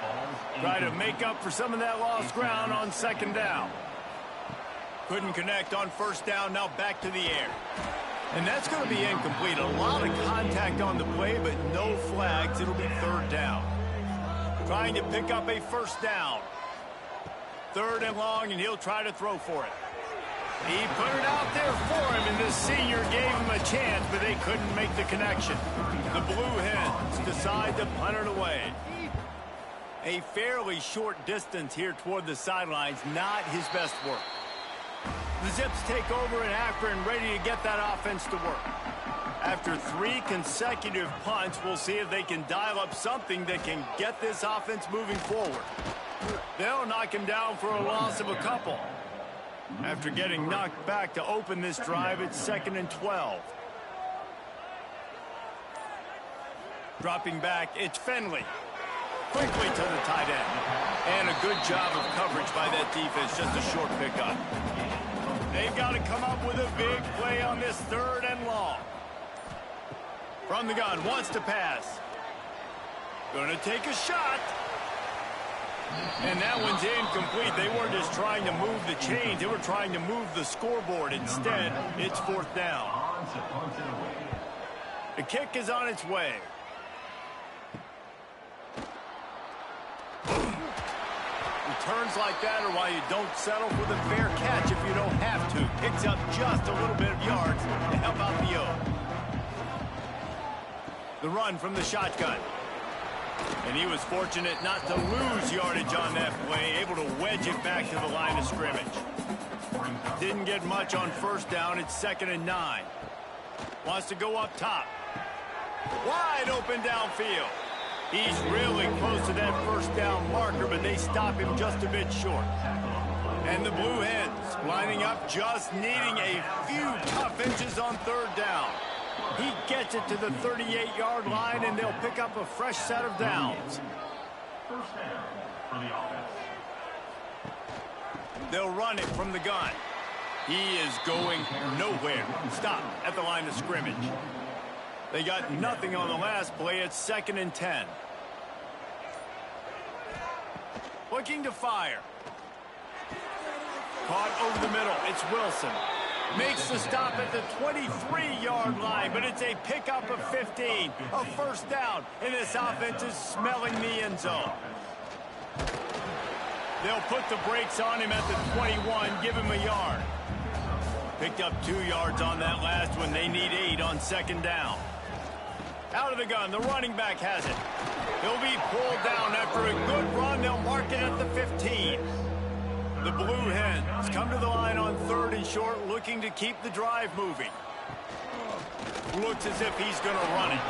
Try to make up for some of that lost ground on 2nd down. Couldn't connect on 1st down, now back to the air. And that's going to be incomplete. A lot of contact on the play, but no flags. It'll be 3rd down. Trying to pick up a 1st down. 3rd and long, and he'll try to throw for it. He put it out there for him, and the senior gave him a chance, but they couldn't make the connection. The Blue Hens decide to punt it away. A fairly short distance here toward the sidelines, not his best work. The Zips take over in Akron, ready to get that offense to work. After 3 consecutive punts, we'll see if they can dial up something that can get this offense moving forward. They'll knock him down for a loss of a couple. After getting knocked back to open this drive, it's 2nd and 12. Dropping back, it's Finley. quickly to the tight end. And a good job of coverage by that defense, just a short pickup. They've got to come up with a big play on this 3rd and long. From the gun, wants to pass. Going to take a shot. And that one's incomplete. They weren't just trying to move the chains. They were trying to move the scoreboard. Instead, it's 4th down. The kick is on its way. Returns like that are why you don't settle for the fair catch if you don't have to. Picks up just a little bit of yards to help out the O. The run from the shotgun. And he was fortunate not to lose yardage on that play, able to wedge it back to the line of scrimmage. Didn't get much on 1st down. It's 2nd and 9. Wants to go up top. Wide open downfield. He's really close to that 1st down marker, but they stop him just a bit short. And the Blue Hens lining up, just needing a few tough inches on 3rd down. He gets it to the 38-yard line, and they'll pick up a fresh set of downs. 1st down for the offense. They'll run it from the gun. He is going nowhere. Stop at the line of scrimmage. They got nothing on the last play. It's 2nd and 10. Looking to fire. Caught over the middle. It's Wilson. Makes the stop at the 23-yard line, but it's a pickup of 15. A 1st down, and this offense is smelling the end zone. They'll put the brakes on him at the 21, give him a yard. Picked up 2 yards on that last one. They need 8 on 2nd down. Out of the gun, the running back has it. He'll be pulled down after a good run. They'll mark it at the 15. The Blue Hens come to the line on 3rd and short, looking to keep the drive moving. Looks as if he's going to run it.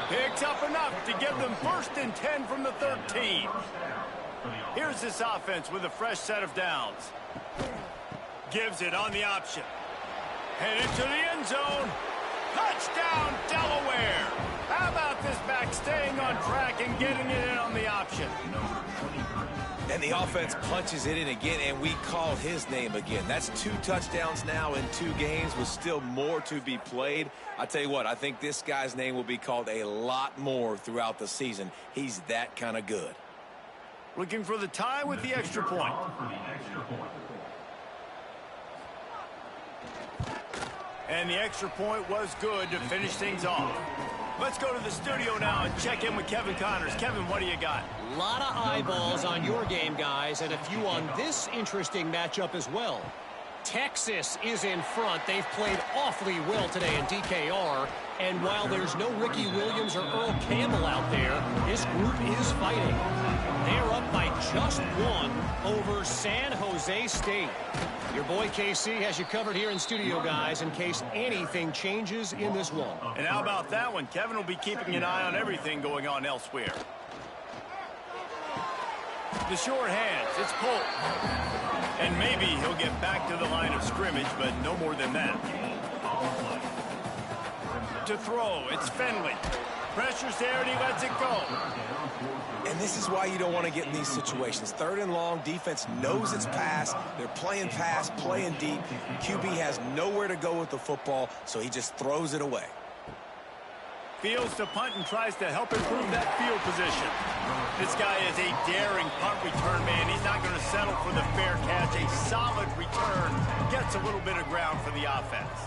Picks up enough to give them 1st and 10 from the 13. Here's this offense with a fresh set of downs. Gives it on the option. Headed to the end zone. Touchdown, Delaware. How about this back staying on track and getting it in on the option? And the offense punches it in again, and we call his name again. That's 2 touchdowns now in 2 games with still more to be played. I tell you what, I think this guy's name will be called a lot more throughout the season. He's that kind of good. Looking for the tie with the extra point. And the extra point was good to finish things off. Let's go to the studio now and check in with Kevin Connors. Kevin, what do you got? A lot of eyeballs on your game, guys, and a few on this interesting matchup as well. Texas is in front. They've played awfully well today in DKR. And while there's no Ricky Williams or Earl Campbell out there, this group is fighting. They're up by just 1 over San Jose State. Your boy KC has you covered here in studio, guys, in case anything changes in this one. And how about that one? Kevin will be keeping an eye on everything going on elsewhere. The short hands, it's Polk. And maybe he'll get back to the line of scrimmage, but no more than that. To throw, it's Finley. Pressure's there, and he lets it go. And this is why you don't want to get in these situations. 3rd and long, defense knows it's pass. They're playing pass, playing deep. QB has nowhere to go with the football, so he just throws it away. Fields to punt and tries to help improve that field position. This guy is a daring punt return man. He's not going to settle for the fair catch. A solid return gets a little bit of ground for the offense.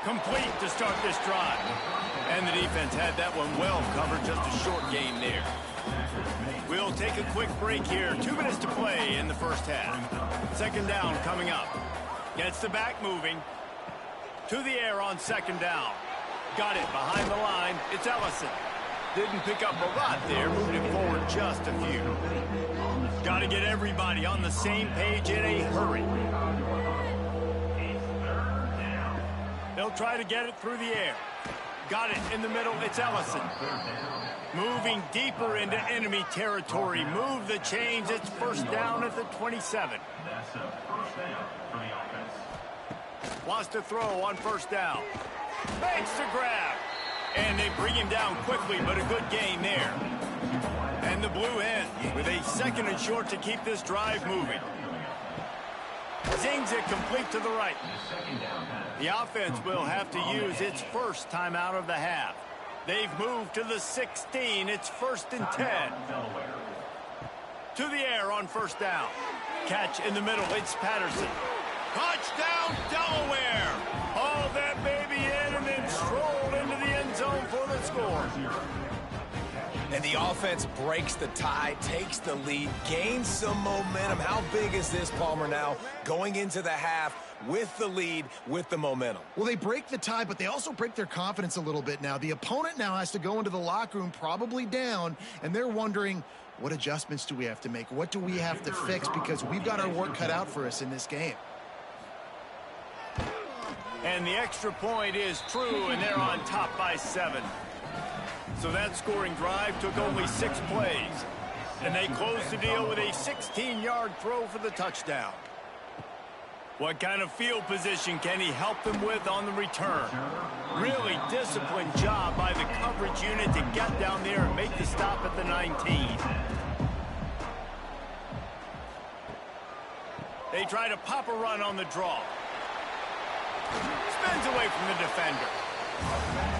Complete to start this drive. And the defense had that one well covered, just a short gain there. We'll take a quick break here. 2 minutes to play in the 1st half. 2nd down coming up. Gets the back moving. To the air on 2nd down. Got it behind the line. It's Ellison. Didn't pick up a lot there. Moved it forward just a few. Got to get everybody on the same page in a hurry. They'll try to get it through the air. Got it in the middle. It's Ellison. Moving deeper into enemy territory. Move the chains. It's 1st down at the 27. That's a 1st down for the offense. Wants to throw on 1st down. Makes the grab. And they bring him down quickly, but a good gain there. And the Blue Hens with a 2nd and short to keep this drive moving. Zings it complete to the right. The offense will have to use its first timeout of the half. They've moved to the 16. It's 1st and 10. To the air on 1st down. Catch in the middle. It's Patterson. Touchdown, Delaware. Hauled that baby in and then strolled into the end zone for the score. And the offense breaks the tie, takes the lead, gains some momentum. How big is this, Palmer, now going into the half with the lead, with the momentum? Well, they break the tie, but they also break their confidence a little bit now. The opponent now has to go into the locker room probably down, and they're wondering, what adjustments do we have to make? What do we have to fix? Because we've got our work cut out for us in this game. And the extra point is true, and they're on top by 7. So that scoring drive took only 6 plays. And they closed the deal with a 16-yard throw for the touchdown. What kind of field position can he help them with on the return? Really disciplined job by the coverage unit to get down there and make the stop at the 19. They try to pop a run on the draw. Spins away from the defender.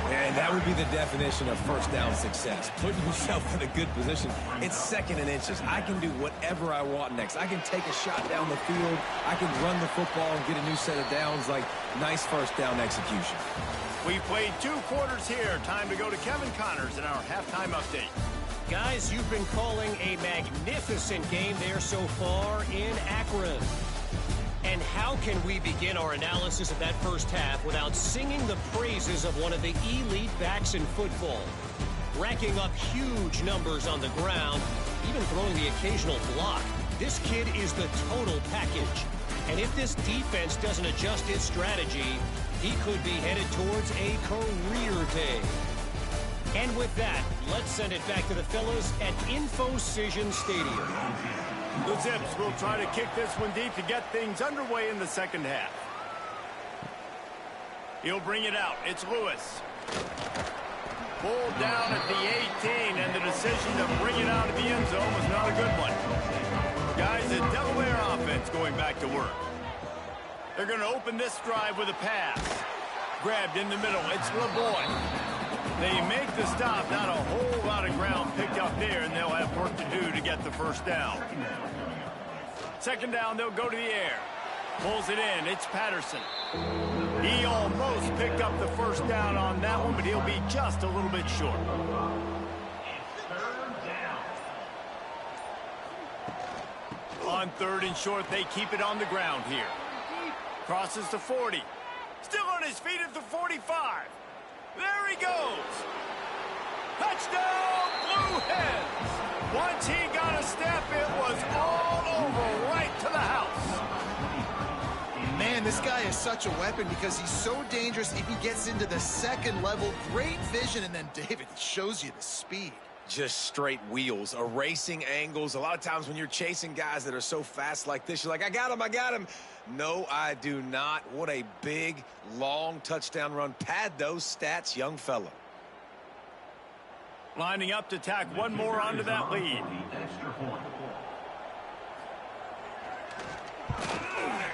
And that would be the definition of 1st down success. Putting yourself in a good position. It's 2nd and inches. I can do whatever I want next. I can take a shot down the field. I can run the football and get a new set of downs. Like, nice 1st down execution. We played 2 quarters here. Time to go to Kevin Connors in our halftime update. Guys, you've been calling a magnificent game there so far in Akron. And how can we begin our analysis of that first half without singing the praises of one of the elite backs in football? Racking up huge numbers on the ground, even throwing the occasional block. This kid is the total package. And if this defense doesn't adjust its strategy, he could be headed towards a career day. And with that, let's send it back to the fellas at InfoCision Stadium. The Zips will try to kick this one deep to get things underway in the 2nd half. He'll bring it out. It's Lewis. Pulled down at the 18, and the decision to bring it out of the end zone was not a good one. Guys, the Delaware offense going back to work. They're going to open this drive with a pass. Grabbed in the middle. It's LeBoy. They make the stop. Not a whole lot of ground picked up there, and they'll have work to do to get the 1st down. 2nd down, they'll go to the air. Pulls it in. It's Patterson. He almost picked up the 1st down on that one, but he'll be just a little bit short. On 3rd and short, they keep it on the ground here. Crosses the 40. Still on his feet at the 45. There he goes. Touchdown, Blue Hens. Once he got a step, it was all over right to the house. Man, this guy is such a weapon because he's so dangerous if he gets into the 2nd level. Great vision, and then David shows you the speed. Just straight wheels, erasing angles. A lot of times when you're chasing guys that are so fast like this, you're like, I got him. No, I do not. What a big, long touchdown run. Pad those stats, young fella. Lining up to tack one more onto that lead.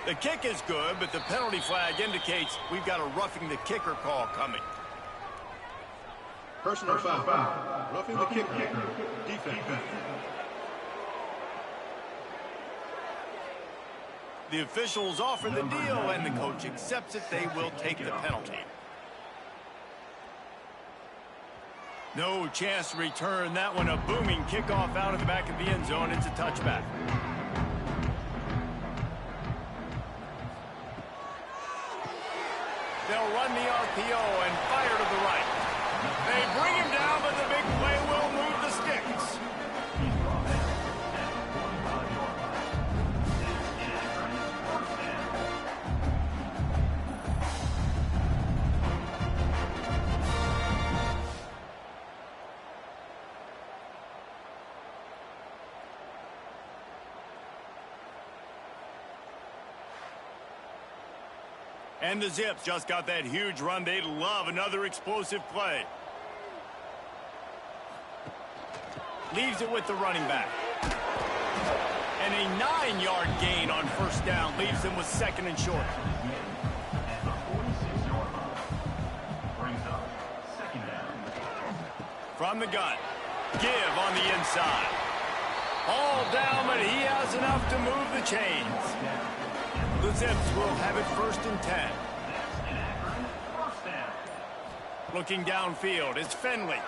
The kick is good, but the penalty flag indicates we've got a roughing the kicker call coming. Personal foul. Roughing the kicker. Defense. The officials offer the deal, and the coach accepts it. They will take the penalty. No chance to return that one. A booming kickoff out of the back of the end zone. It's a touchback. They'll run the RPO and fire to the right. They bring him down, but the big play will move the sticks. And the Zips just got that huge run. They'd love another explosive play. leaves it with the running back. And a 9-yard gain on first down leaves them with 2nd and short. At the 46-yard line. Brings up 2nd down. From the gun. Give on the inside. All down, but he has enough to move the chains. The Zips will have it 1st and 10. First down. Looking downfield, it's Finley.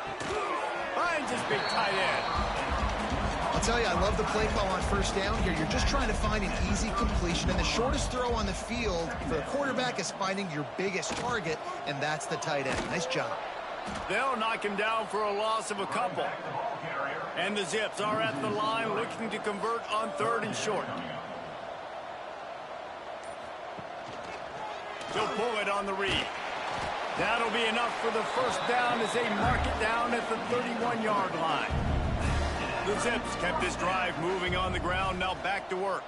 Finds his big tight end. I'll tell you, I love the play call on first down here. You're just trying to find an easy completion, and the shortest throw on the field for the quarterback is finding your biggest target, and that's the tight end. Nice job. They'll knock him down for a loss of a couple. And the Zips are at the line looking to convert on 3rd and short. He'll pull it on the read. That'll be enough for the first down as they mark it down at the 31-yard line. The Zips kept this drive moving on the ground, now back to work.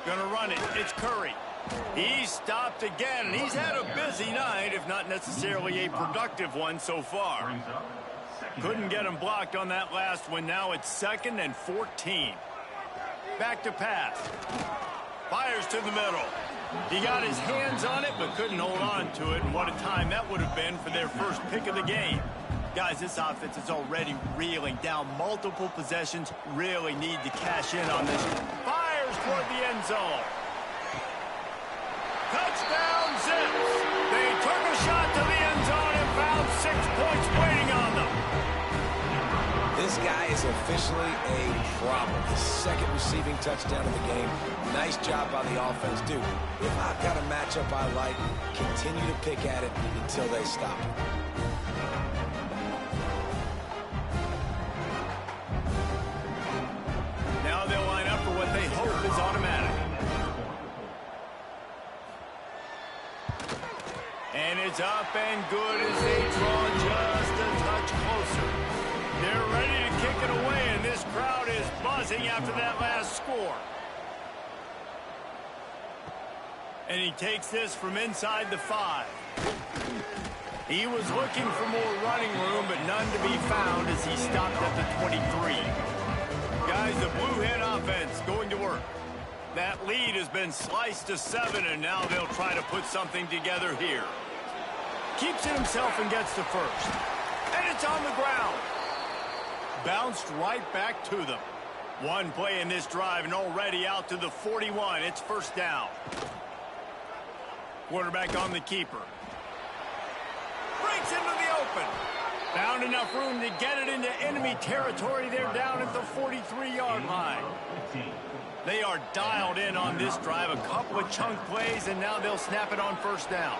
Gonna run it, it's Curry. He's stopped again, and he's had a busy night, if not necessarily a productive one so far. Couldn't get him blocked on that last one. Now it's 2nd and 14. Back to pass. Fires to the middle. He got his hands on it, but couldn't hold on to it, and what a time that would have been for their first pick of the game. Guys, this offense is already reeling down multiple possessions. Really need to cash in on this. Fires toward the end zone. Touchdown, Zips. They took a shot to the end zone and found 6 points waiting on them. This guy is officially a problem. His 2nd receiving touchdown of the game. Nice job by the offense. Dude, if I've got a matchup I like, continue to pick at it until they stop it. Now they'll line up for what they hope is automatic. And it's up and good as they draw just a touch closer. They're ready to kick it away, and this crowd is buzzing after that last score. And he takes this from inside the 5. He was looking for more running room, but none to be found as he stopped at the 23. Guys, the Blue Hen offense going to work. That lead has been sliced to 7, and now they'll try to put something together here. Keeps it himself and gets to 1st. And it's on the ground. Bounced right back to them. One play in this drive and already out to the 41. It's 1st down. Quarterback on the keeper. Breaks into the open. Found enough room to get it into enemy territory. They're down at the 43-yard line. They are dialed in on this drive. A couple of chunk plays, and now they'll snap it on 1st down.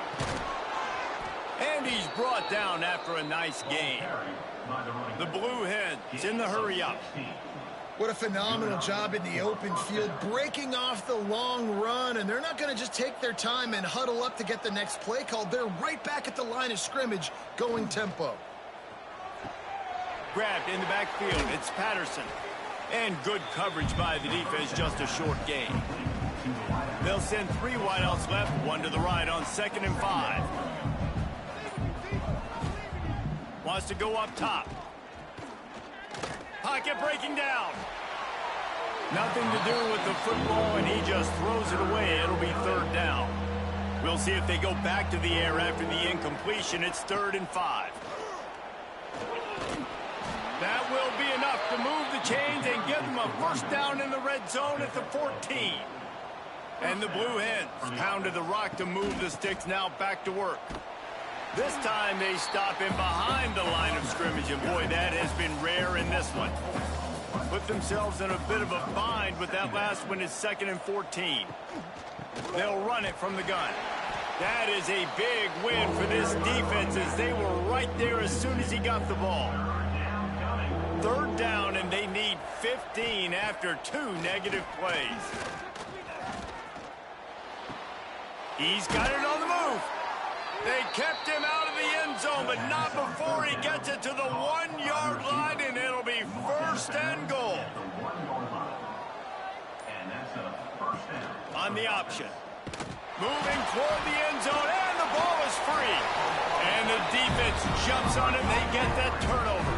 And he's brought down after a nice gain. The Blue Hens in the hurry-up. What a phenomenal job in the open field, breaking off the long run, and they're not going to just take their time and huddle up to get the next play called. They're right back at the line of scrimmage, going tempo. Grabbed in the backfield, it's Patterson. And good coverage by the defense, just a short gain. They'll send 3 wideouts left, 1 to the right on 2nd and 5. Wants to go up top. Pocket breaking down. Nothing to do with the football, and he just throws it away. It'll be 3rd down. We'll see if they go back to the air after the incompletion. It's 3rd and 5. That will be enough to move the chains and give them a 1st down in the red zone at the 14. And the Blue Hens pounded the rock to move the sticks, now back to work. This time they stop him behind the line of scrimmage, and boy, that has been rare in this one. Put themselves in a bit of a bind with that last one. Is 2nd and 14. They'll run it from the gun. That is a big win for this defense as they were right there as soon as he got the ball. 3rd down, and they need 15 after 2 negative plays. He's got it on the move. They kept him out of the end zone, but not before he gets it to the 1-yard line, and it'll be 1st and goal. And that's a 1st down. On the option. Moving toward the end zone, and the ball is free. And the defense jumps on it. They get that turnover.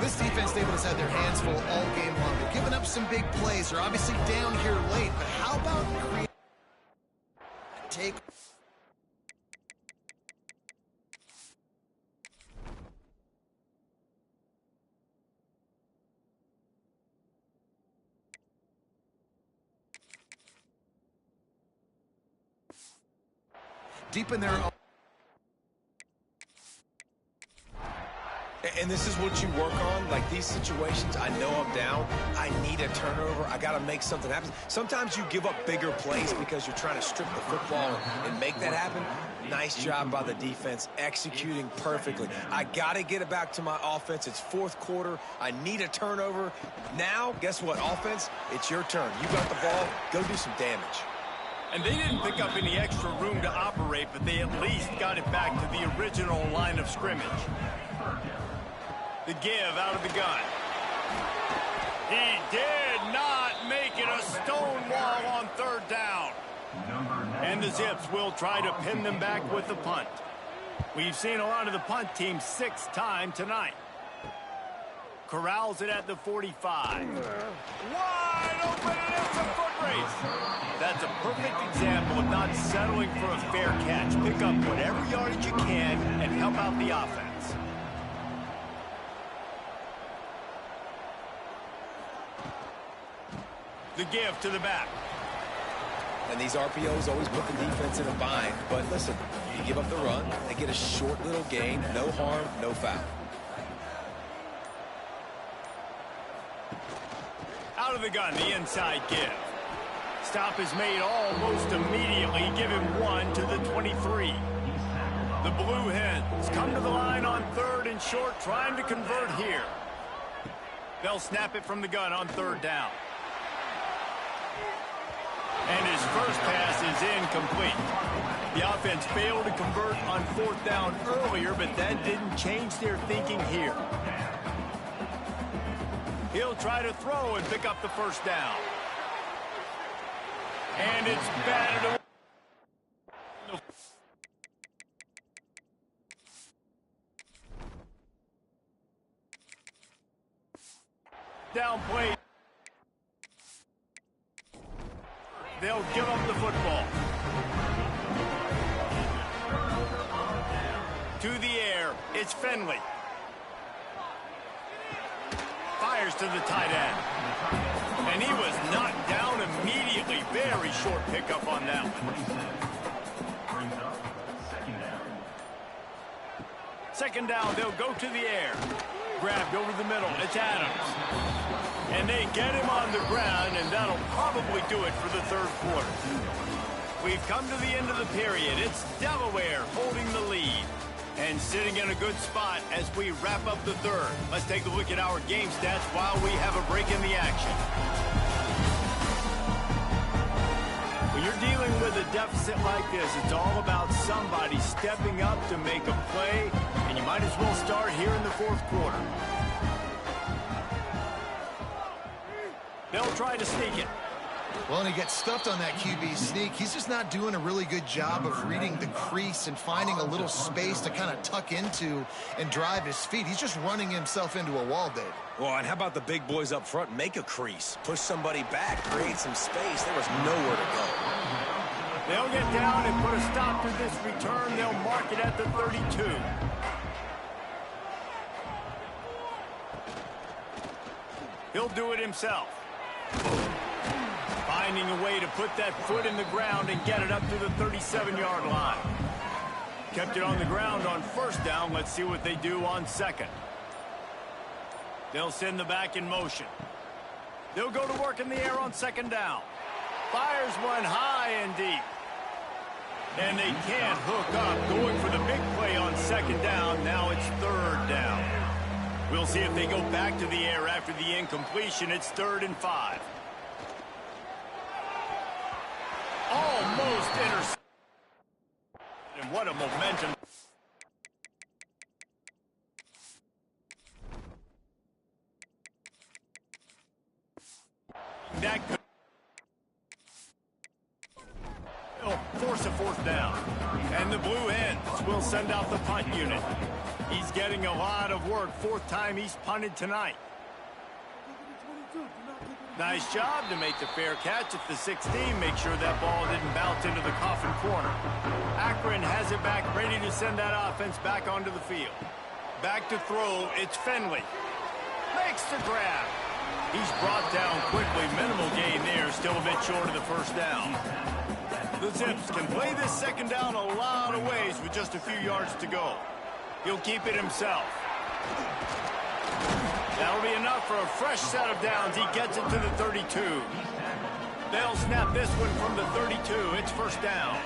Well, this defense, David, has had their hands full all game long. They're giving up some big plays. They're obviously down here late, but how about creating take? Deep in their own. And this is what you work on, like these situations. I know I'm down. I need a turnover. I got to make something happen. Sometimes you give up bigger plays because you're trying to strip the football and make that happen. Nice job by the defense, executing perfectly. I got to get it back to my offense. It's fourth quarter. I need a turnover. Now, guess what, offense? It's your turn. You got the ball. Go do some damage. And they didn't pick up any extra room to operate, but they at least got it back to the original line of scrimmage. The give out of the gun. He did not make it a stone wall on third down. And the Zips will try to pin them back with the punt. We've seen a lot of the punt teams 6 times tonight. Corrals it at the 45. Wide open, and it's a foot race. That's a perfect example of not settling for a fair catch. Pick up whatever yardage you can and help out the offense. The give to the back. And these RPOs always put the defense in a bind. But listen, you give up the run, they get a short little gain, no harm, no foul. Out of the gun, the inside give. Stop is made almost immediately. Give him 1 to the 23. The Blue Hens come to the line on third and short, trying to convert here. They'll snap it from the gun on third down. And his first pass is incomplete. The offense failed to convert on fourth down earlier, but that didn't change their thinking here. He'll try to throw and pick up the first down. And it's batted away. Down play. They'll give up the football. To the air, it's Finley. Fires to the tight end. And he was knocked down immediately. Very short pickup on that one. Second down, they'll go to the air. Grabbed over the middle, it's Adams. And they get him on the ground, and that'll probably do it for the third quarter. We've come to the end of the period. It's Delaware holding the lead and sitting in a good spot as we wrap up the third. Let's take a look at our game stats while we have a break in the action. When you're dealing with a deficit like this, it's all about somebody stepping up to make a play, and you might as well start here in the fourth quarter. They'll try to sneak it. Well, and he gets stuffed on that QB sneak. He's just not doing a really good job of reading the crease and finding a little space to kind of tuck into and drive his feet. He's just running himself into a wall, Dave. Well, and how about the big boys up front? Make a crease. Push somebody back. Create some space. There was nowhere to go. They'll get down and put a stop to this return. They'll mark it at the 32. He'll do it himself. Finding a way to put that foot in the ground and get it up to the 37-yard line. Kept it on the ground on first down. Let's see what they do on second. They'll send the back in motion. They'll go to work in the air on second down. Fires one high and deep. And they can't hook up. Going for the big play on second down. Now it's third down. We'll see if they go back to the air after the incompletion. It's 3rd and 5. Almost intercepted. And what a momentum. That could force a fourth down. And the Blue Hens will send out the punt unit. He's getting a lot of work. Fourth time he's punted tonight. Nice job to make the fair catch at the 16. Make sure that ball didn't bounce into the coffin corner. Akron has it back, ready to send that offense back onto the field. Back to throw, it's Finley. Makes the grab. He's brought down quickly. Minimal gain there, still a bit short of the first down. The Zips can play this second down a lot of ways with just a few yards to go. He'll keep it himself. That'll be enough for a fresh set of downs. He gets it to the 32. They'll snap this one from the 32. It's first down.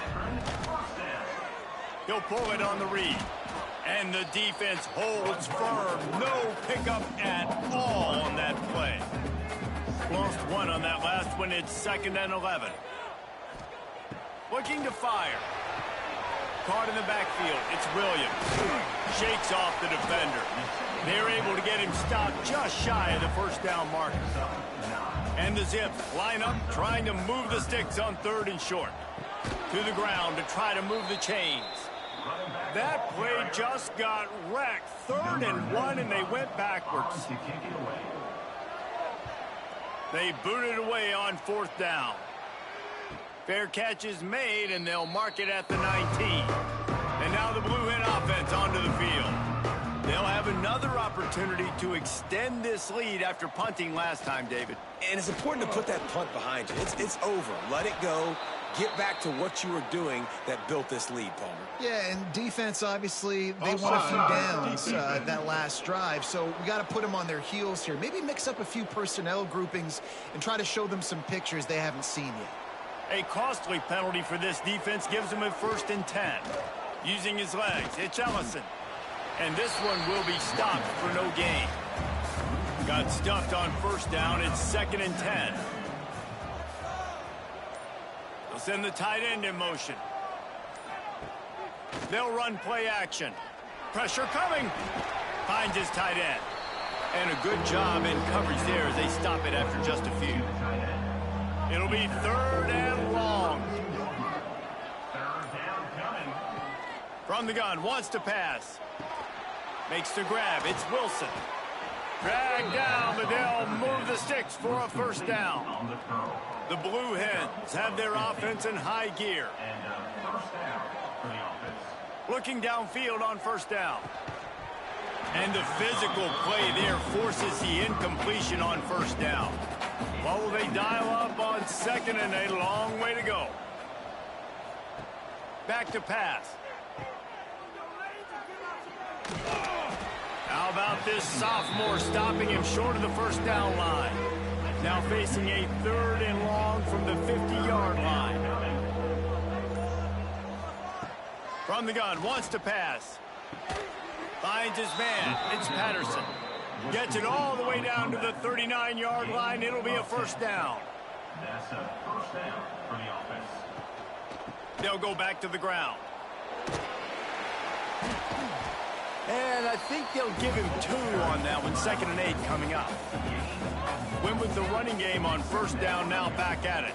He'll pull it on the read. And the defense holds firm. No pickup at all on that play. Lost one on that last one. It's 2nd and 11. Looking to fire. Caught in the backfield. It's Williams. Shakes off the defender. They're able to get him stopped just shy of the first down marker. And the Zips line up, trying to move the sticks on 3rd and short. To the ground to try to move the chains. That play just got wrecked. 3rd and 1, and they went backwards. They booted away on 4th down. Fair catch is made, and they'll mark it at the 19. And now the Blue Hen offense onto the field. They'll have another opportunity to extend this lead after punting last time, David. And it's important to put that punt behind you. It's over. Let it go. Get back to what you were doing that built this lead, Palmer. Yeah, and defense, obviously, they won a few downs that last drive, so we got to put them on their heels here. Maybe mix up a few personnel groupings and try to show them some pictures they haven't seen yet. A costly penalty for this defense gives him a 1st and 10. Using his legs, it's Ellison. And this one will be stopped for no gain. Got stuffed on 1st down. It's 2nd and 10. They'll send the tight end in motion. They'll run play action. Pressure coming. Finds his tight end. And a good job in coverage there as they stop it after just a few. It'll be 3rd and long. From the gun, wants to pass. Makes the grab. It's Wilson. Dragged down, but they'll move the sticks for a 1st down. The Blue Hens have their offense in high gear. Looking downfield on 1st down. And the physical play there forces the incompletion on 1st down. What will they dial up on 2nd and a long way to go? Back to pass. How about this sophomore stopping him short of the 1st down line? Now facing a 3rd and long from the 50-yard line. From the gun, wants to pass. Finds his man. It's Patterson. Gets it all the way down to the 39-yard line. It'll be a 1st down. That's a 1st down for the offense. They'll go back to the ground. And I think they'll give him 2 on that one. 2nd and 8 coming up. Went with the running game on 1st down, now back at it.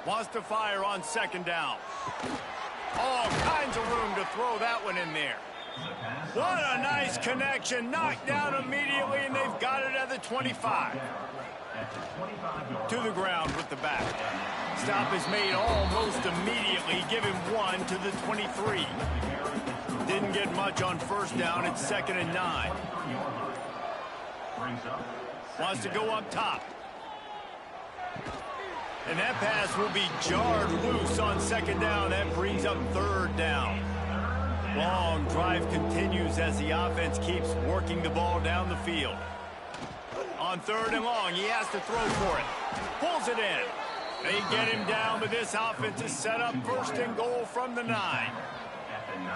Wants to fire on 2nd down. All kinds of room to throw that one in there. What a nice connection. Knocked down immediately, and they've got it at the 25. To the ground with the back. Stop is made almost immediately. Give him 1 to the 23. Didn't get much on 1st down. It's 2nd and 9. Wants to go up top. And that pass will be jarred loose on 2nd down. That brings up 3rd down. Long drive continues as the offense keeps working the ball down the field. On 3rd and long, he has to throw for it. Pulls it in. They get him down, but this offense is set up 1st and goal from the 9.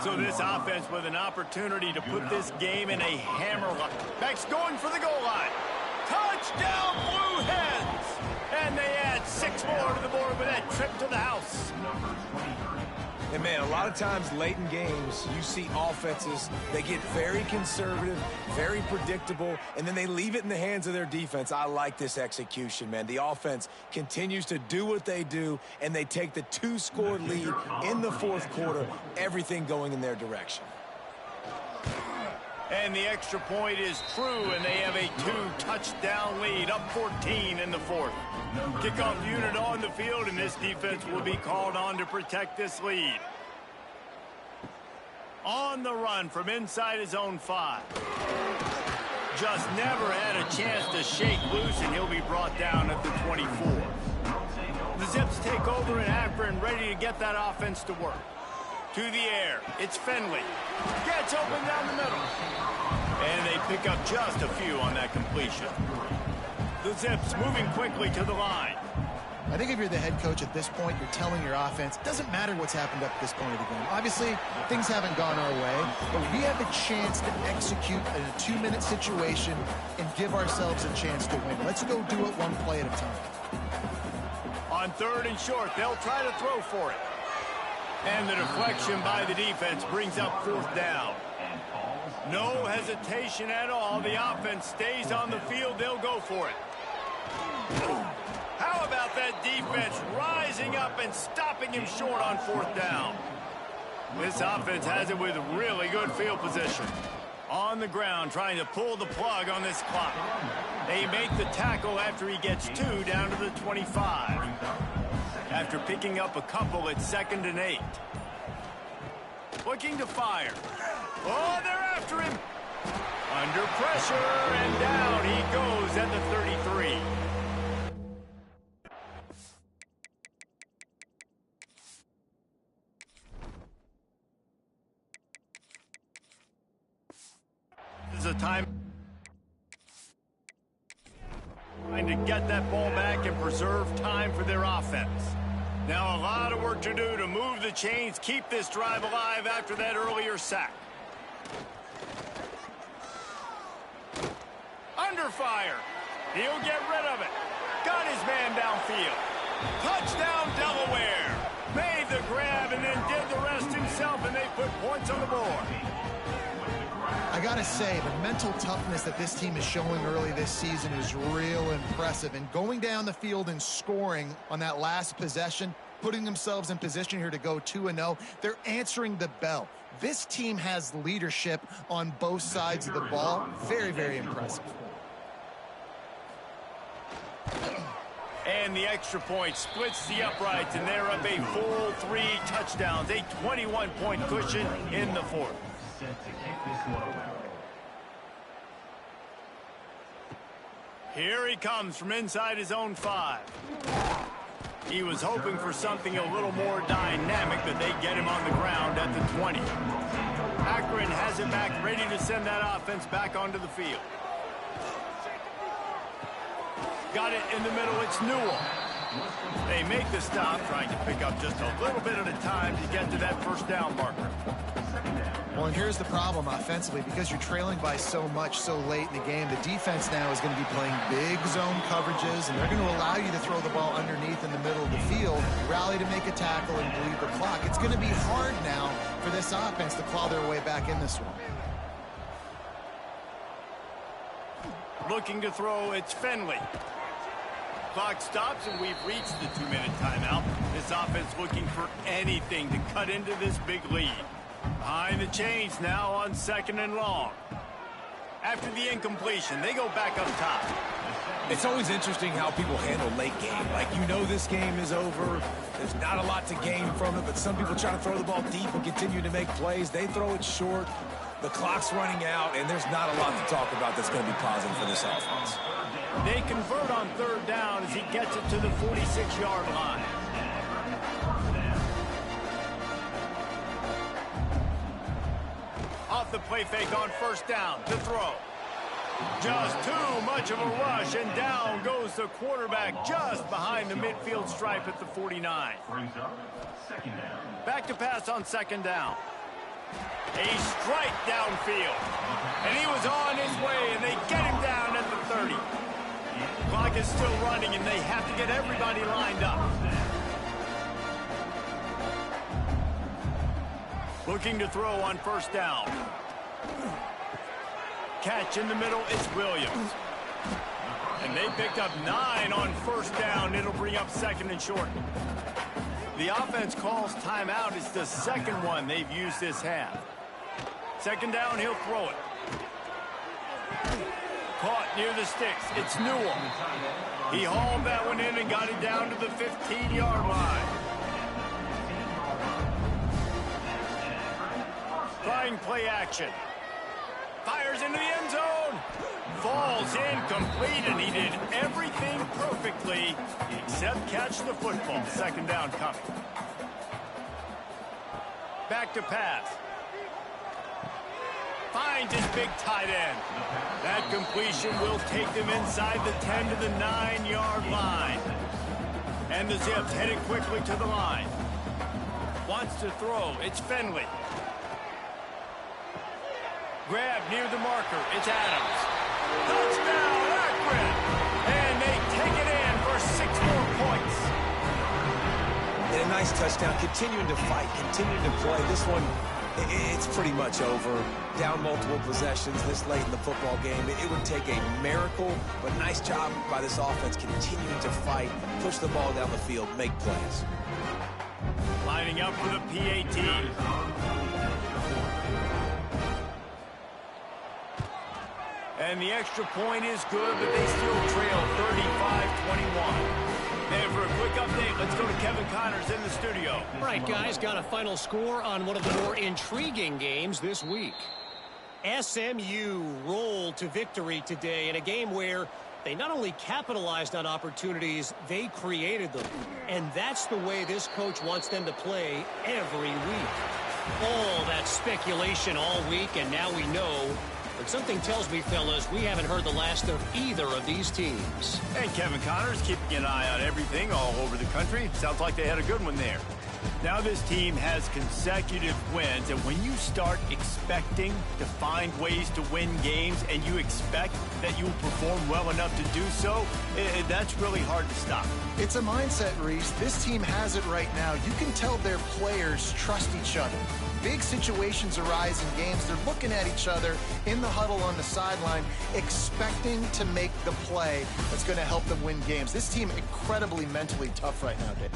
So this offense with an opportunity to put this game in a hammerlock. Beck's going for the goal line. Touchdown, Blue Hens! And they add 6 more to the board with that trip to the house. And, man, a lot of times late in games, you see offenses, they get very conservative, very predictable, and then they leave it in the hands of their defense. I like this execution, man. The offense continues to do what they do, and they take the 2-score lead in the fourth quarter, everything going in their direction. And the extra point is true, and they have a 2-touchdown lead, up 14 in the fourth. Kickoff unit on the field, and this defense will be called on to protect this lead. On the run from inside his own 5. Just never had a chance to shake loose, and he'll be brought down at the 24. The Zips take over in Akron, ready to get that offense to work. To the air, it's Finley. Gets open down the middle. And they pick up just a few on that completion. The Zips moving quickly to the line. I think if you're the head coach at this point, you're telling your offense, it doesn't matter what's happened up to this point of the game. Obviously, things haven't gone our way, but we have a chance to execute in a 2-minute situation and give ourselves a chance to win. Let's go do it one play at a time. On 3rd and short, they'll try to throw for it. And the deflection by the defense brings up 4th down. No hesitation at all. The offense stays on the field. They'll go for it. How about that defense rising up and stopping him short on 4th down? This offense has it with really good field position. On the ground, trying to pull the plug on this clock. They make the tackle after he gets 2 down to the 25. After picking up a couple at 2nd and 8. Looking to fire. Oh, they're after him. Under pressure, and down he goes at the 33. This is a time trying to get that ball back and preserve time for their offense. Now a lot of work to do to move the chains, keep this drive alive after that earlier sack. Under fire. He'll get rid of it. Got his man downfield. Touchdown, Delaware. Made the grab and then did the rest himself, and they put points on the board. I gotta say, the mental toughness that this team is showing early this season is real impressive. And going down the field and scoring on that last possession, putting themselves in position here to go 2-0, they're answering the bell. This team has leadership on both sides of the ball. Very, very impressive. And the extra point splits the uprights, and they're up a full 3 touchdowns, a 21-point cushion in the fourth. Here he comes from inside his own 5. He was hoping for something a little more dynamic, but they get him on the ground at the 20. Akron has it back, ready to send that offense back onto the field. Got it in the middle, it's Newell. They make the stop, trying to pick up just a little bit at a time to get to that 1st down marker. Well, and here's the problem offensively. Because you're trailing by so much so late in the game, the defense now is going to be playing big zone coverages, and they're going to allow you to throw the ball underneath in the middle of the field, rally to make a tackle, and bleed the clock. It's going to be hard now for this offense to claw their way back in this one. Looking to throw, it's Finley. Clock stops, and we've reached the 2-minute timeout. This offense looking for anything to cut into this big lead. Behind the chains now on 2nd and long. After the incompletion, they go back up top. It's always interesting how people handle late game. Like, you know this game is over. There's not a lot to gain from it, but some people try to throw the ball deep and continue to make plays. They throw it short. The clock's running out, and there's not a lot to talk about that's going to be positive for this offense. They convert on 3rd down as he gets it to the 46-yard line. Off the play fake on 1st down to throw. Just too much of a rush, and down goes the quarterback just behind the midfield stripe at the 49. Back to pass on 2nd down. A strike downfield. And he was on his way, and they get him down at the 30. Clock is still running, and they have to get everybody lined up. Looking to throw on first down. Catch in the middle, it's Williams. And they picked up 9 on first down. It'll bring up second and short. The offense calls timeout. It's the second one they've used this half. Second down, he'll throw it. Caught near the sticks. It's Newell. He hauled that one in and got it down to the 15-yard line. Trying play action. Fires into the end zone. Falls incomplete, and he did everything perfectly except catch the football. Second down coming. Back to pass. Finds his big tight end. That completion will take them inside the 10 to the 9-yard line. And the Zips headed quickly to the line. Wants to throw. It's Finley. Grab near the marker. It's Adams. Touchdown, Akron! And they take it in for 6 more points. And a nice touchdown. Continuing to fight, continuing to play. This one, it's pretty much over. Down multiple possessions this late in the football game. It would take a miracle, but nice job by this offense continuing to fight, push the ball down the field, make plays. Lining up for the PAT. And the extra point is good, but they still trail 35-21. And for a quick update, let's go to Kevin Connors in the studio. All right, guys, got a final score on one of the more intriguing games this week. SMU rolled to victory today in a game where they not only capitalized on opportunities, they created them. And that's the way this coach wants them to play every week. All that speculation all week, and now we know. But something tells me, fellas, we haven't heard the last of either of these teams. And Kevin Connors keeping an eye on everything all over the country. Sounds like they had a good one there. Now this team has consecutive wins, and when you start expecting to find ways to win games and you expect that you will perform well enough to do so, that's really hard to stop. It's a mindset, Reese. This team has it right now. You can tell their players trust each other. Big situations arise in games. They're looking at each other in the huddle on the sideline, expecting to make the play that's going to help them win games. This team incredibly mentally tough right now, Dave.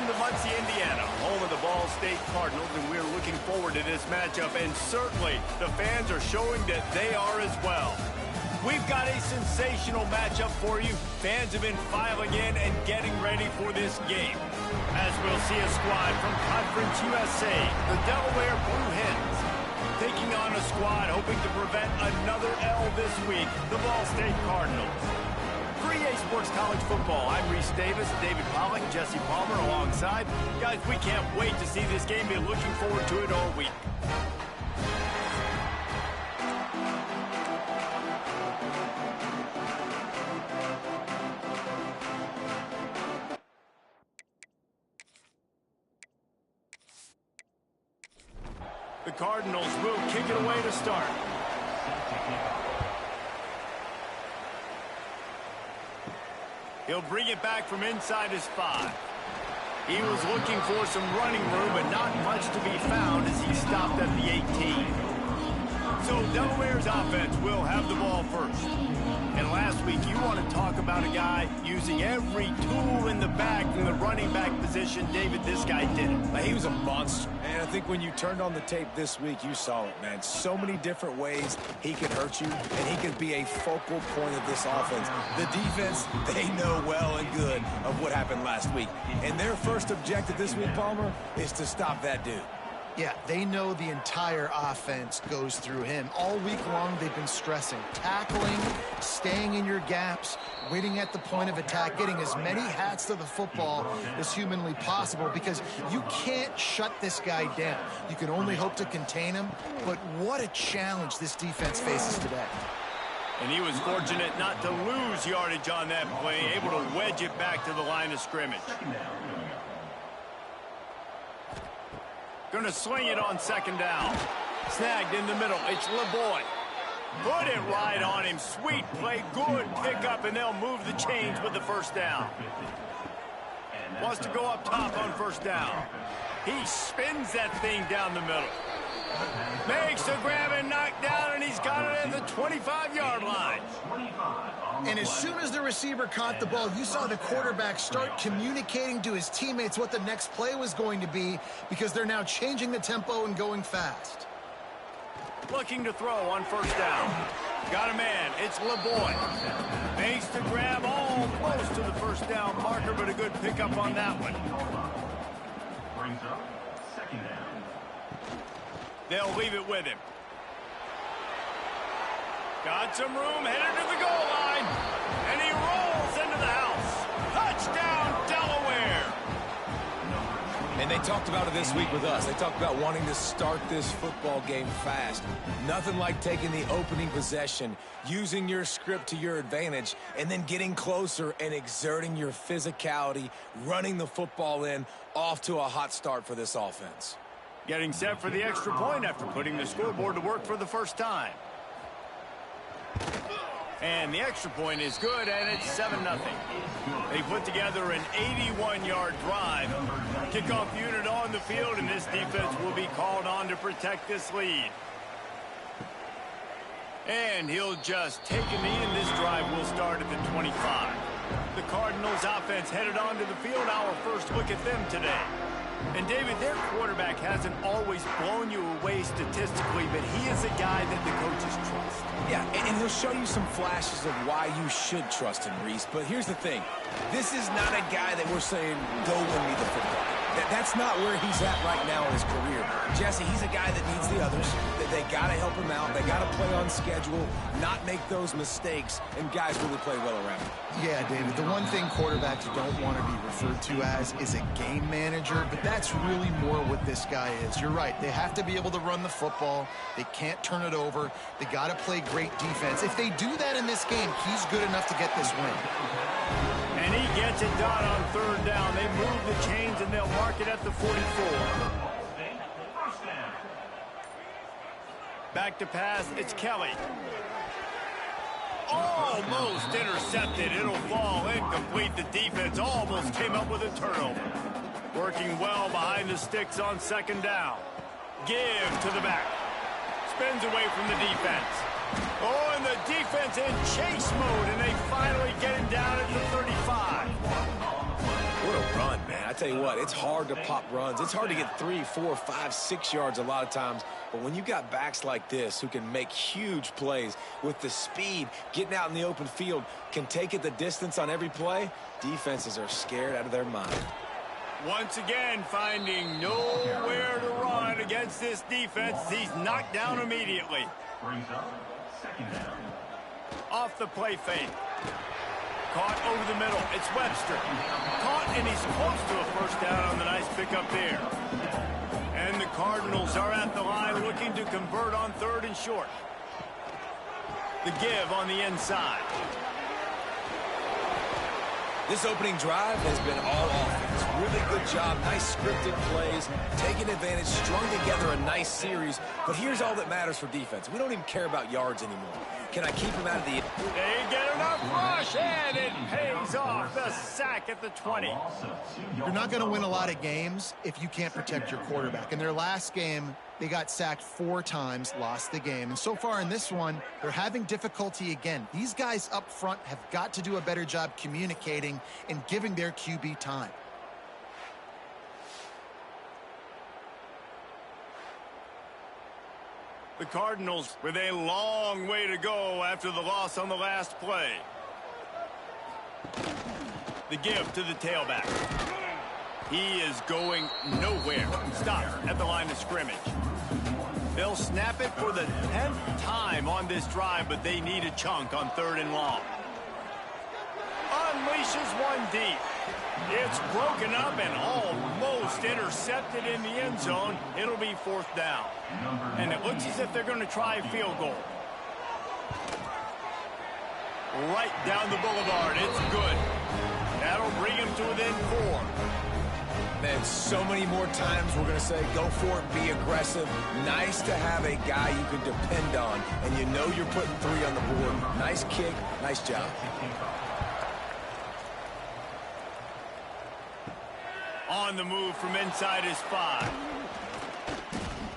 welcome to Muncie, Indiana, home of the Ball State Cardinals, and we're looking forward to this matchup, and certainly the fans are showing that they are as well. We've got a sensational matchup for you. Fans have been filing in and getting ready for this game. As we'll see a squad from Conference USA, the Delaware Blue Hens, taking on a squad hoping to prevent another L this week, the Ball State Cardinals. For EA Sports College Football, I'm Reese Davis, David Pollock, Jesse Palmer alongside. Guys, we can't wait to see this game. Been looking forward to it all week. The Cardinals will kick it away to start. He'll bring it back from inside his 5. He was looking for some running room, but not much to be found as he stopped at the 18. So Delaware's offense will have the ball first. And last week, you want to talk about a guy using every tool in the bag from the running back position. David, this guy did it. He was a monster. And I think when you turned on the tape this week, you saw it, man. So many different ways he could hurt you, and he could be a focal point of this offense. The defense, they know well and good of what happened last week. And their first objective this week, Palmer, is to stop that dude. Yeah, they know the entire offense goes through him. All week long, they've been stressing, tackling, staying in your gaps, waiting at the point of attack, getting as many hats to the football as humanly possible, because you can't shut this guy down. You can only hope to contain him, but what a challenge this defense faces today. And he was fortunate not to lose yardage on that play, able to wedge it back to the line of scrimmage. Going to sling it on second down. Snagged in the middle. It's LeBoy. Put it right on him. Sweet play. Good pickup, and they'll move the chains with the first down. Wants to go up top on first down. He spins that thing down the middle. Makes the grab and knock down, and he's got it at the 25-yard line. And as soon as the receiver caught the ball, you saw the quarterback start communicating to his teammates what the next play was going to be, because they're now changing the tempo and going fast. Looking to throw on first down. Got a man. It's LeBoy. Makes the grab almost to the first down marker, but a good pickup on that one. Brings up second down. They'll leave it with him. Got some room, headed to the goal line, and he rolls into the house. Touchdown, Delaware! And they talked about it this week with us. They talked about wanting to start this football game fast. Nothing like taking the opening possession, using your script to your advantage, and then getting closer and exerting your physicality, running the football in, off to a hot start for this offense. Getting set for the extra point after putting the scoreboard to work for the first time. And the extra point is good, and it's 7-0. They put together an 81-yard drive. Kickoff unit on the field, and this defense will be called on to protect this lead. And he'll just take a knee, and this drive will start at the 25. The Cardinals offense headed onto the field. Our first look at them today. And, David, their quarterback hasn't always blown you away statistically, but he is a guy that the coaches trust. Yeah, and he'll show you some flashes of why you should trust him, Reese. But here's the thing. This is not a guy that we're saying, go win me the football. That's not where he's at right now in his career. Jesse, he's a guy that needs the others. They got to help him out. They got to play on schedule, not make those mistakes, and guys really play well around him. Yeah, David, the one thing quarterbacks don't want to be referred to as is a game manager, but that's really more what this guy is. You're right. They have to be able to run the football. They can't turn it over. They got to play great defense. If they do that in this game, he's good enough to get this win. And he gets it done on third down. They move the chains, and they'll mark it at the 44. Back to pass, it's Kelly. Almost intercepted. It'll fall incomplete. The defense almost came up with a turnover. Working well behind the sticks on second down. Give to the back. Spins away from the defense. Oh, and the defense in chase mode, and they finally get him down at the 35. What a run, man. man. I tell you what, it's hard to pop runs. It's hard to get 3, 4, 5, 6 yards a lot of times. But when you got backs like this who can make huge plays with the speed, getting out in the open field, can take it the distance on every play, defenses are scared out of their mind. Once again, finding nowhere to run against this defense. He's knocked down immediately. Brings up second down. Off the play fake. Caught over the middle. It's Webster. Caught, and he's close to a first down on the nice pickup there. And the Cardinals are at the line looking to convert on 3rd and short. The give on the inside. This opening drive has been all offense. Really good job, nice scripted plays, taking advantage, strung together a nice series. But here's all that matters for defense. We don't even care about yards anymore. Can I keep him out of the... They get enough rush, and it pays off. The sack at the 20. You're not going to win a lot of games if you can't protect your quarterback. In their last game, they got sacked 4 times, lost the game. And so far in this one, they're having difficulty again. These guys up front have got to do a better job communicating and giving their QB time. The Cardinals with a long way to go after the loss on the last play. The give to the tailback. He is going nowhere. Stopped at the line of scrimmage. They'll snap it for the 10th time on this drive, but they need a chunk on 3rd and long. Unleashes one deep. It's broken up and almost intercepted in the end zone. It'll be 4th down. And it looks as if they're going to try a field goal. Right down the boulevard. It's good. That'll bring him to within 4. Man, so many more times we're going to say, go for it, be aggressive. Nice to have a guy you can depend on, and you know you're putting 3 on the board. Nice kick, nice job. On the move from inside his 5.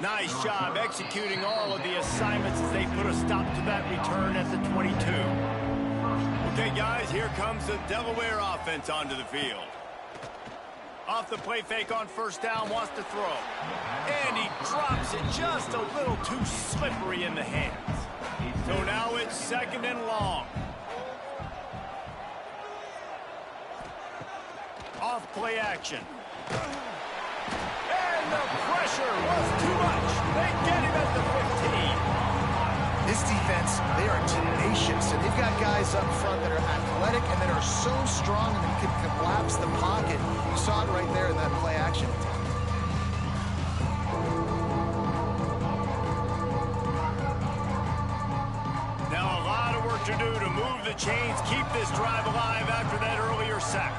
Nice job executing all of the assignments as they put a stop to that return at the 22. Okay, guys, here comes the Delaware offense onto the field. Off the play fake on 1st down, wants to throw. And he drops it just a little too slippery in the hands. So now it's 2nd and long. Off play action. And the pressure was too much. They get him at the 15. This defense, they are tenacious, and they've got guys up front that are athletic and that are so strong and can collapse the pocket. You saw it right there in that play action. Now a lot of work to do to move the chains, keep this drive alive after that earlier sack.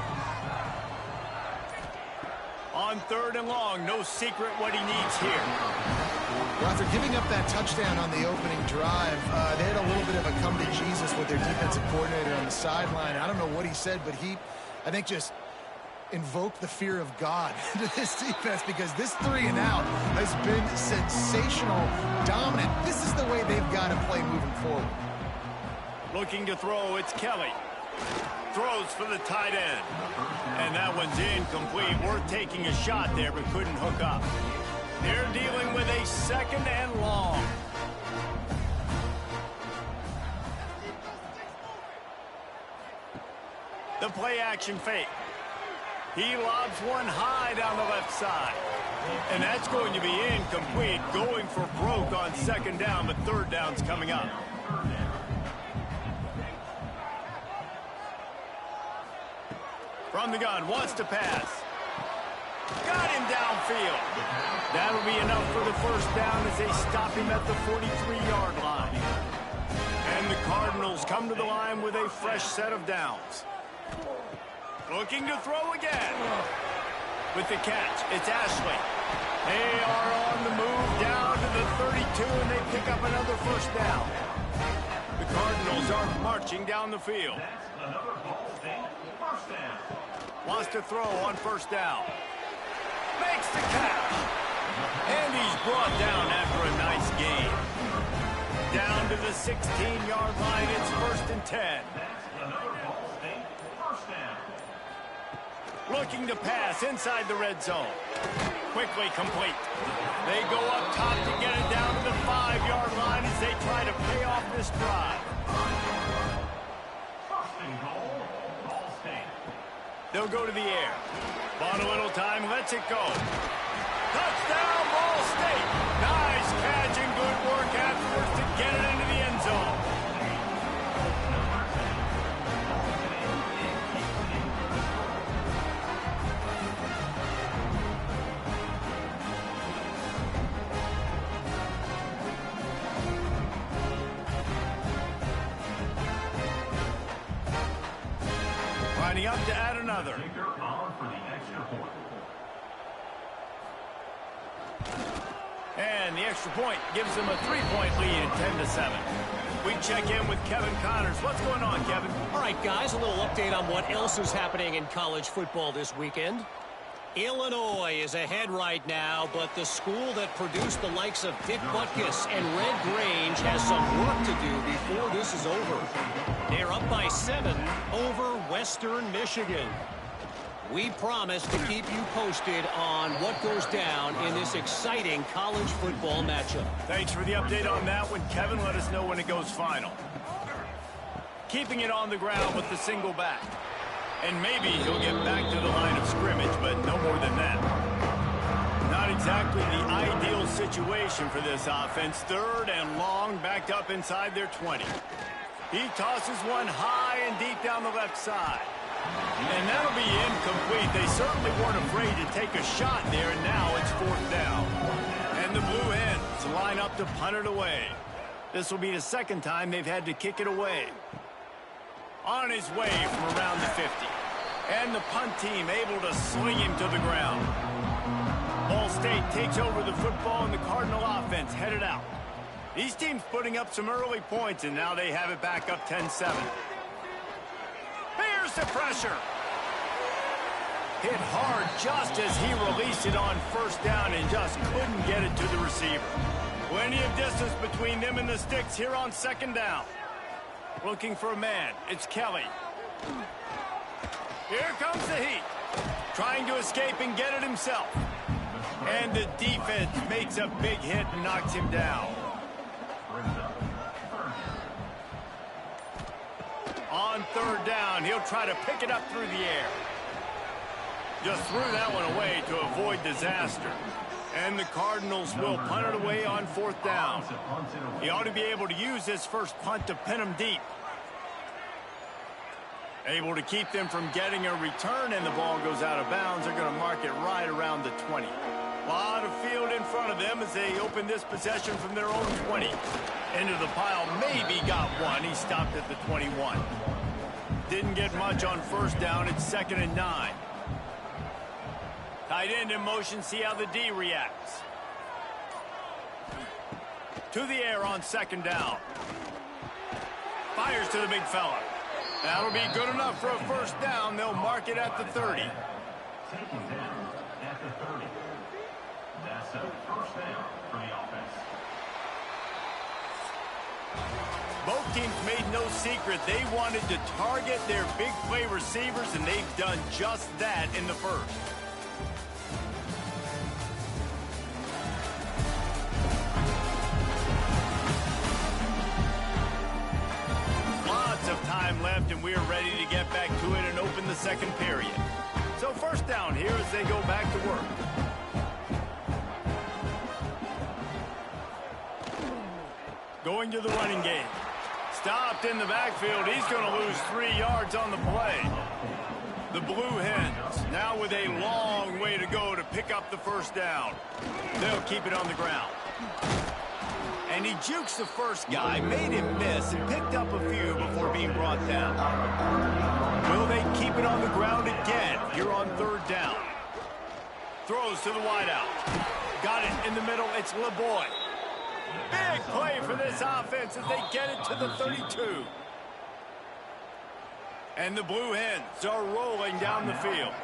On 3rd and long, no secret what he needs here. Well, after giving up that touchdown on the opening drive, they had a little bit of a come to Jesus with their defensive coordinator on the sideline. I don't know what he said, but he, I think, just invoked the fear of God into this defense, because this 3 and out has been sensational, dominant. This is the way they've got to play moving forward. Looking to throw, it's Kelly. Throws for the tight end. And that one's incomplete. Worth taking a shot there, but couldn't hook up. They're dealing with a 2nd and long. The play action fake. He lobs one high down the left side. And that's going to be incomplete. Going for broke on 2nd down, but 3rd down's coming up. From the gun, wants to pass. Got him downfield. That'll be enough for the 1st down as they stop him at the 43-yard line. And the Cardinals come to the line with a fresh set of downs. Looking to throw again. With the catch, it's Ashley. They are on the move down to the 32, and they pick up another 1st down. The Cardinals are marching down the field. Another Ball State 1st down. Wants to throw on 1st down. Makes the catch. And he's brought down after a nice gain. Down to the 16-yard line. It's 1st and 10. That's another Ball State 1st down. Looking to pass inside the red zone. Quickly complete. They go up top to get it down to the 5-yard line as they try to pay off this drive. First and goal, Ball State. They'll go to the air. Bought a little time, lets it go. Touchdown, Ball State. Nice catch and good work afterwards to get it into the end zone. Lining up to add another. Kicker on for the extra point. And the extra point gives them a 3-point lead at 10-7. We check in with Kevin Connors. What's going on, Kevin? All right, guys, a little update on what else is happening in college football this weekend. Illinois is ahead right now, but the school that produced the likes of Dick Butkus and Red Grange has some work to do before this is over. They're up by 7 over Western Michigan. We promise to keep you posted on what goes down in this exciting college football matchup. Thanks for the update on that one, Kevin. Let us know when it goes final. Keeping it on the ground with the single back. And maybe he'll get back to the line of scrimmage, but no more than that. Not exactly the ideal situation for this offense. 3rd and long, backed up inside their 20. He tosses one high and deep down the left side. And that'll be incomplete. They certainly weren't afraid to take a shot there, and now it's 4th down. And the Blue Hens line up to punt it away. This will be the 2nd time they've had to kick it away. On his way from around the 50. And the punt team able to sling him to the ground. Ball State takes over the football, and the Cardinal offense headed out. These teams putting up some early points, and now they have it back up 10-7. Here's the pressure. Hit hard just as he released it on 1st down and just couldn't get it to the receiver. Plenty of distance between them and the sticks here on 2nd down. Looking for a man. It's Kelly. Here comes the heat. Trying to escape and get it himself. And the defense makes a big hit and knocks him down. On 3rd down, he'll try to pick it up through the air. Just threw that one away to avoid disaster. And the Cardinals will punt it away on 4th down. He ought to be able to use this first punt to pin him deep. Able to keep them from getting a return, and the ball goes out of bounds. They're going to mark it right around the 20. A lot of field in front of them as they open this possession from their own 20. Into the pile, maybe got one. He stopped at the 21. Didn't get much on 1st down. It's 2nd and 9. Tight end in motion, see how the D reacts. To the air on 2nd down. Fires to the big fella. That'll be good enough for a 1st down. They'll mark it at the 30. Taken down at the 30. That's a 1st down for the offense. Both teams made no secret they wanted to target their big play receivers, and they've done just that in the 1st. Lots of time left, and we're ready to get back to it and open the 2nd period. So 1st down here as they go back to work. Going to the running game. Stopped in the backfield. He's going to lose 3 yards on the play. The Blue Hens now with a long way to go to pick up the 1st down. They'll keep it on the ground. And he jukes the first guy, made him miss, and picked up a few before being brought down. Will they keep it on the ground again here on 3rd down? Throws to the wideout. Got it in the middle. It's LeBoy. Big play for this offense as they get it to the 32. And the Blue Hens are rolling down the field.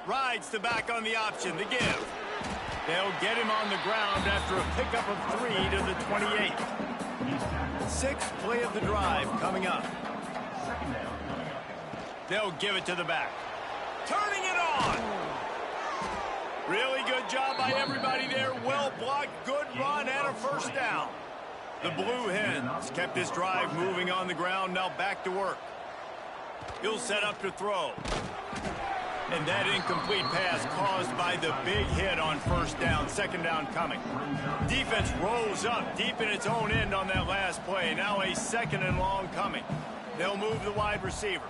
Rides the back on the option, the give. They'll get him on the ground after a pickup of 3 to the 28. Sixth play of the drive coming up. They'll give it to the back. Turning it on. Really good job by everybody there. Well blocked, good run, and a first down. The Blue Hens kept this drive moving on the ground. Now back to work. He'll set up to throw. And that incomplete pass caused by the big hit on first down. Second down coming. Defense rolls up deep in its own end on that last play. Now a second and long coming. They'll move the wide receiver.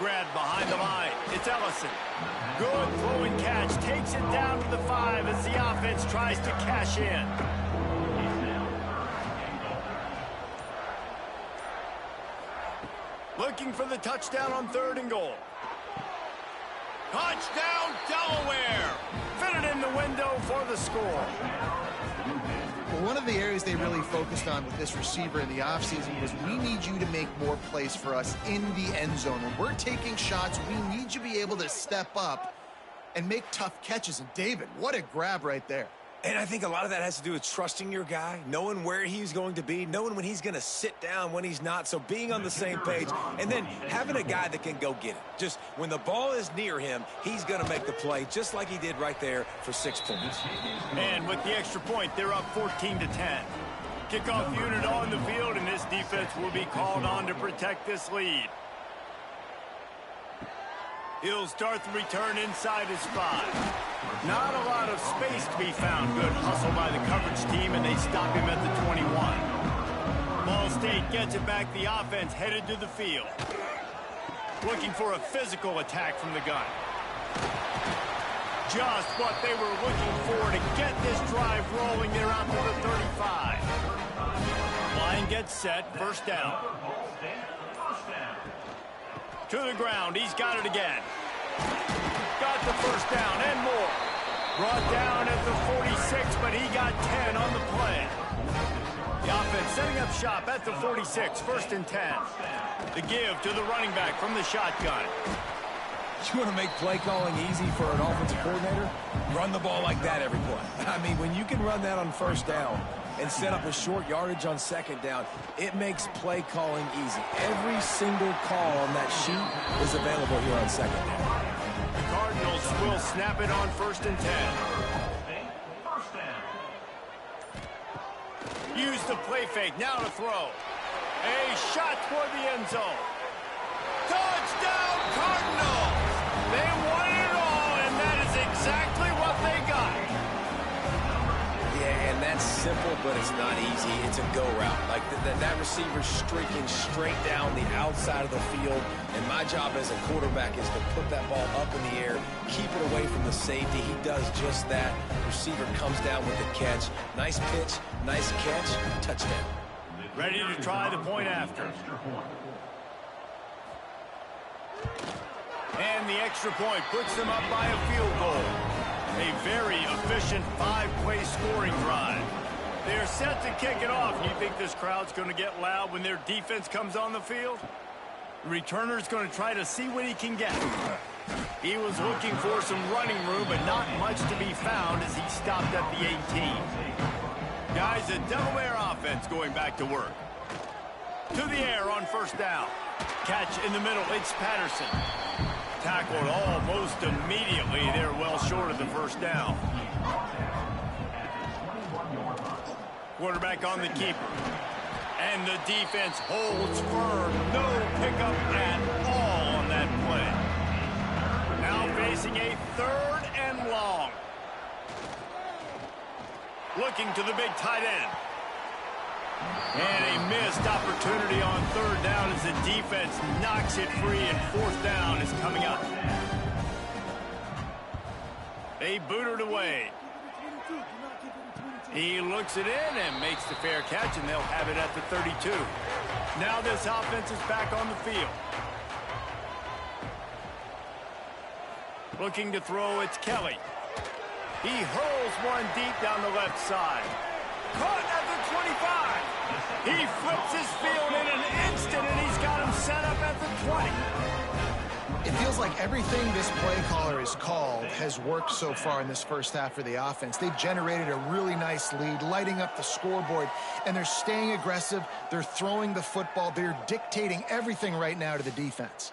Grabbed behind the line. It's Ellison. Good throw and catch. Takes it down to the 5 as the offense tries to cash in. Looking for the touchdown on 3rd and goal. Touchdown, Delaware! Fit it in the window for the score. Well, one of the areas they really focused on with this receiver in the offseason was we need you to make more plays for us in the end zone. When we're taking shots, we need you to be able to step up and make tough catches. And David, what a grab right there. And I think a lot of that has to do with trusting your guy, knowing where he's going to be, knowing when he's going to sit down, when he's not, so being on the same page, and then having a guy that can go get it. Just when the ball is near him, he's going to make the play, just like he did right there for 6 points. And with the extra point, they're up 14-10. Kickoff unit on the field, and this defense will be called on to protect this lead. He'll start the return inside his 5. Not a lot of space to be found. Good hustle by the coverage team, and they stop him at the 21. Ball State gets it back. The offense headed to the field. Looking for a physical attack from the gun. Just what they were looking for to get this drive rolling. They're out to the 35. Line gets set. First down. To the ground. He's got it again. Got the first down and more. Brought down at the 46, but he got 10 on the play. The offense setting up shop at the 46, 1st and 10. The give to the running back from the shotgun. You want to make play calling easy for an offensive coordinator? Run the ball like that every play. I mean, when you can run that on first down and set up a short yardage on second down, it makes play calling easy. Every single call on that sheet is available here on second down. The Cardinals will snap it on 1st and 10. Use the play fake. Now to throw. A shot toward the end zone. Touchdown, Cardinals! They won it all, and that is exactly what they got. Yeah, and that's simple, but it's not easy. It's a go route. Like that receiver's streaking straight down the outside of the field, and my job as a quarterback is to put that ball up in the air, keep it away from the safety. He does just that. Receiver comes down with the catch. Nice pitch, nice catch, touchdown. Ready to try the point after. And the extra point puts them up by a field goal. A very efficient 5-play scoring drive. They're set to kick it off. You think this crowd's going to get loud when their defense comes on the field? The returner's going to try to see what he can get. He was looking for some running room, but not much to be found as he stopped at the 18. Guys, a Delaware offense going back to work. To the air on first down. Catch in the middle. It's Patterson. Tackled almost immediately. They're well short of the first down. Quarterback on the keeper. And the defense holds firm. No pickup at all on that play. Now facing a 3rd and long. Looking to the big tight end. And a missed opportunity on 3rd down as the defense knocks it free, and 4th down is coming up. They boot it away. He looks it in and makes the fair catch, and they'll have it at the 32. Now this offense is back on the field. Looking to throw, it's Kelly. He hurls one deep down the left side. Caught at the 25. He flips his field in an instant, and he's got him set up at the 20. It feels like everything this play caller has called has worked so far in this first half for the offense. They've generated a really nice lead, lighting up the scoreboard, and they're staying aggressive. They're throwing the football. They're dictating everything right now to the defense.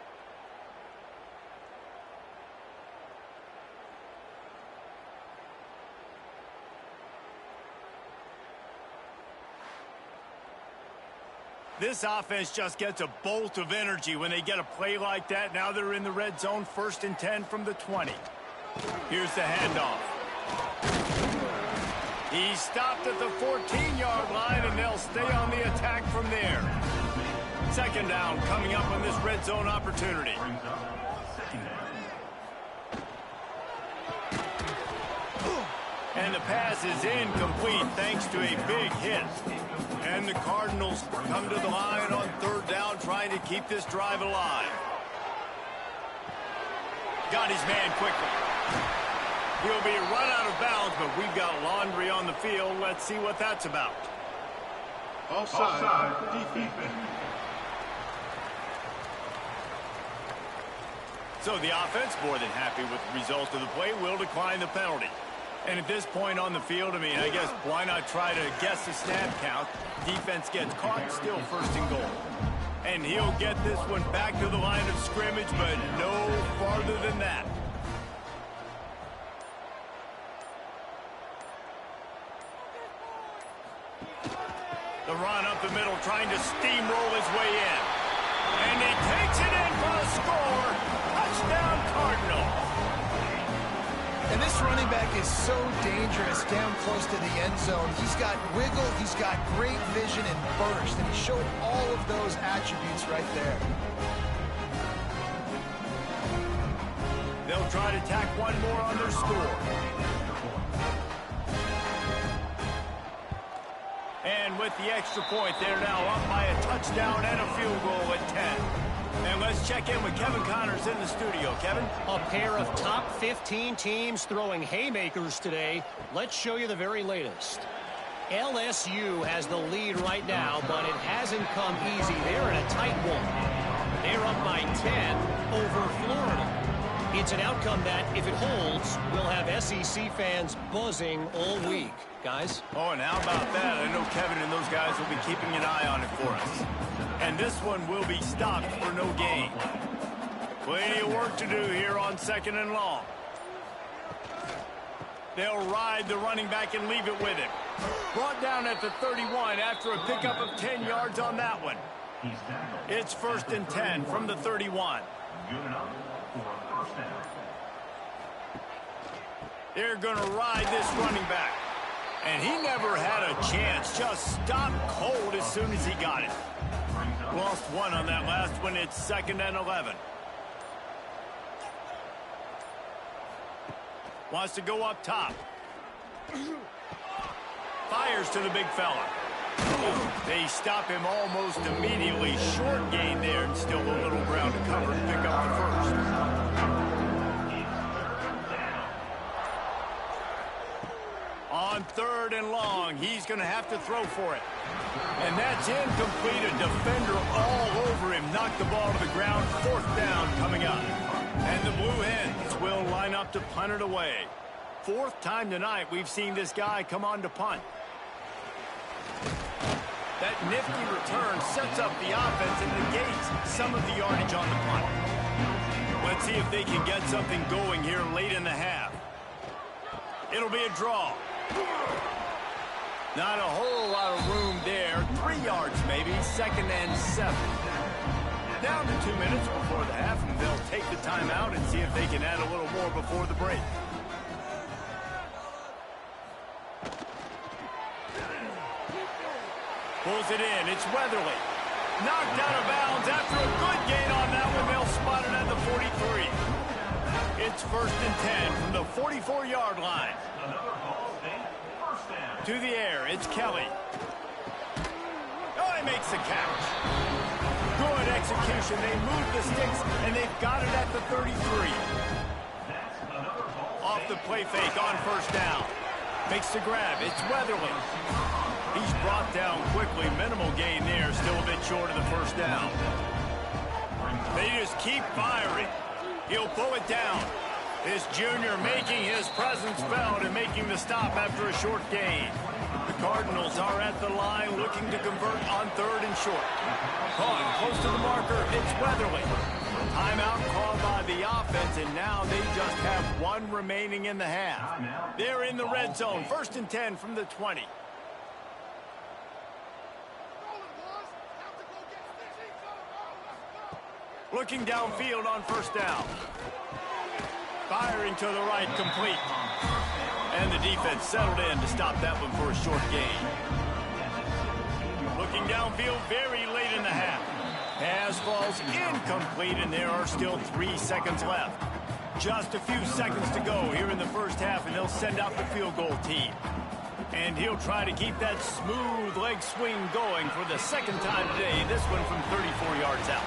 This offense just gets a bolt of energy when they get a play like that. Now they're in the red zone, 1st and 10 from the 20. Here's the handoff. He's stopped at the 14-yard line, and they'll stay on the attack from there. 2nd down coming up on this red zone opportunity. And the pass is incomplete thanks to a big hit. And the Cardinals come to the line on 3rd down, trying to keep this drive alive. Got his man quickly. He'll be run out of bounds, but we've got laundry on the field. Let's see what that's about. Offside. Defense. So the offense, more than happy with the result of the play, will decline the penalty. And at this point on the field, I mean, I guess why not try to guess the snap count? Defense gets caught, still 1st and goal. And he'll get this one back to the line of scrimmage, but no farther than that. The run up the middle, trying to steamroll his way in. And he takes it in for a score. Touchdown, Cardinals. And this running back is so dangerous down close to the end zone. He's got wiggle, he's got great vision and burst, and he showed all of those attributes right there. They'll try to tack one more on their score. And with the extra point, they're now up by a touchdown and a field goal at 10. And let's check in with Kevin Connors in the studio. Kevin? A pair of top 15 teams throwing haymakers today. Let's show you the very latest. LSU has the lead right now, but it hasn't come easy. They're in a tight one. They're up by 10 over Florida. It's an outcome that, if it holds, will have SEC fans buzzing all week. Guys? Oh, and how about that? I know Kevin and those guys will be keeping an eye on it for us. And this one will be stopped for no gain. Plenty of work to do here on 2nd and long. They'll ride the running back and leave it with him. Brought down at the 31 after a pickup of 10 yards on that one. It's 1st and 10 from the 31. Good enough for a 1st down. They're going to ride this running back. And he never had a chance. Just stopped cold as soon as he got it. Lost one on that last one. It's 2nd and 11. Wants to go up top. Fires to the big fella. They stop him almost immediately. Short gain there, and still a little ground to cover to pick up the 1st. On 3rd and long, he's going to have to throw for it. And that's incomplete. A defender all over him. Knocked the ball to the ground. 4th down coming up. And the Blue Hens will line up to punt it away. 4th time tonight we've seen this guy come on to punt. That nifty return sets up the offense and negates some of the yardage on the punt. Let's see if they can get something going here late in the half. It'll be a draw. Not a whole lot of room there. 3 yards maybe. 2nd and 7. Down to 2 minutes before the half, and they'll take the timeout and see if they can add a little more before the break. Pulls it in. It's Weatherly. Knocked out of bounds after a good gain on that one. They'll spot it at the 43. It's 1st and 10 from the 44-yard line. To the air, it's Kelly. Oh, he makes the catch. Good execution. They move the sticks, and they've got it at the 33. Off the play fake on 1st down. Makes the grab. It's Weatherly. He's brought down quickly. Minimal gain there. Still a bit short of the 1st down. They just keep firing. He'll pull it down. This junior making his presence felt and making the stop after a short gain. The Cardinals are at the line looking to convert on 3rd and short. Caught close to the marker, it's Weatherly. Timeout called by the offense, and now they just have 1 remaining in the half. They're in the red zone, 1st and 10 from the 20. Looking downfield on 1st down. Firing to the right, complete. And the defense settled in to stop that one for a short gain. Looking downfield very late in the half. Pass falls incomplete, and there are still 3 seconds left. Just a few seconds to go here in the first half, and they'll send out the field goal team. And he'll try to keep that smooth leg swing going for the 2nd time today, this one from 34 yards out.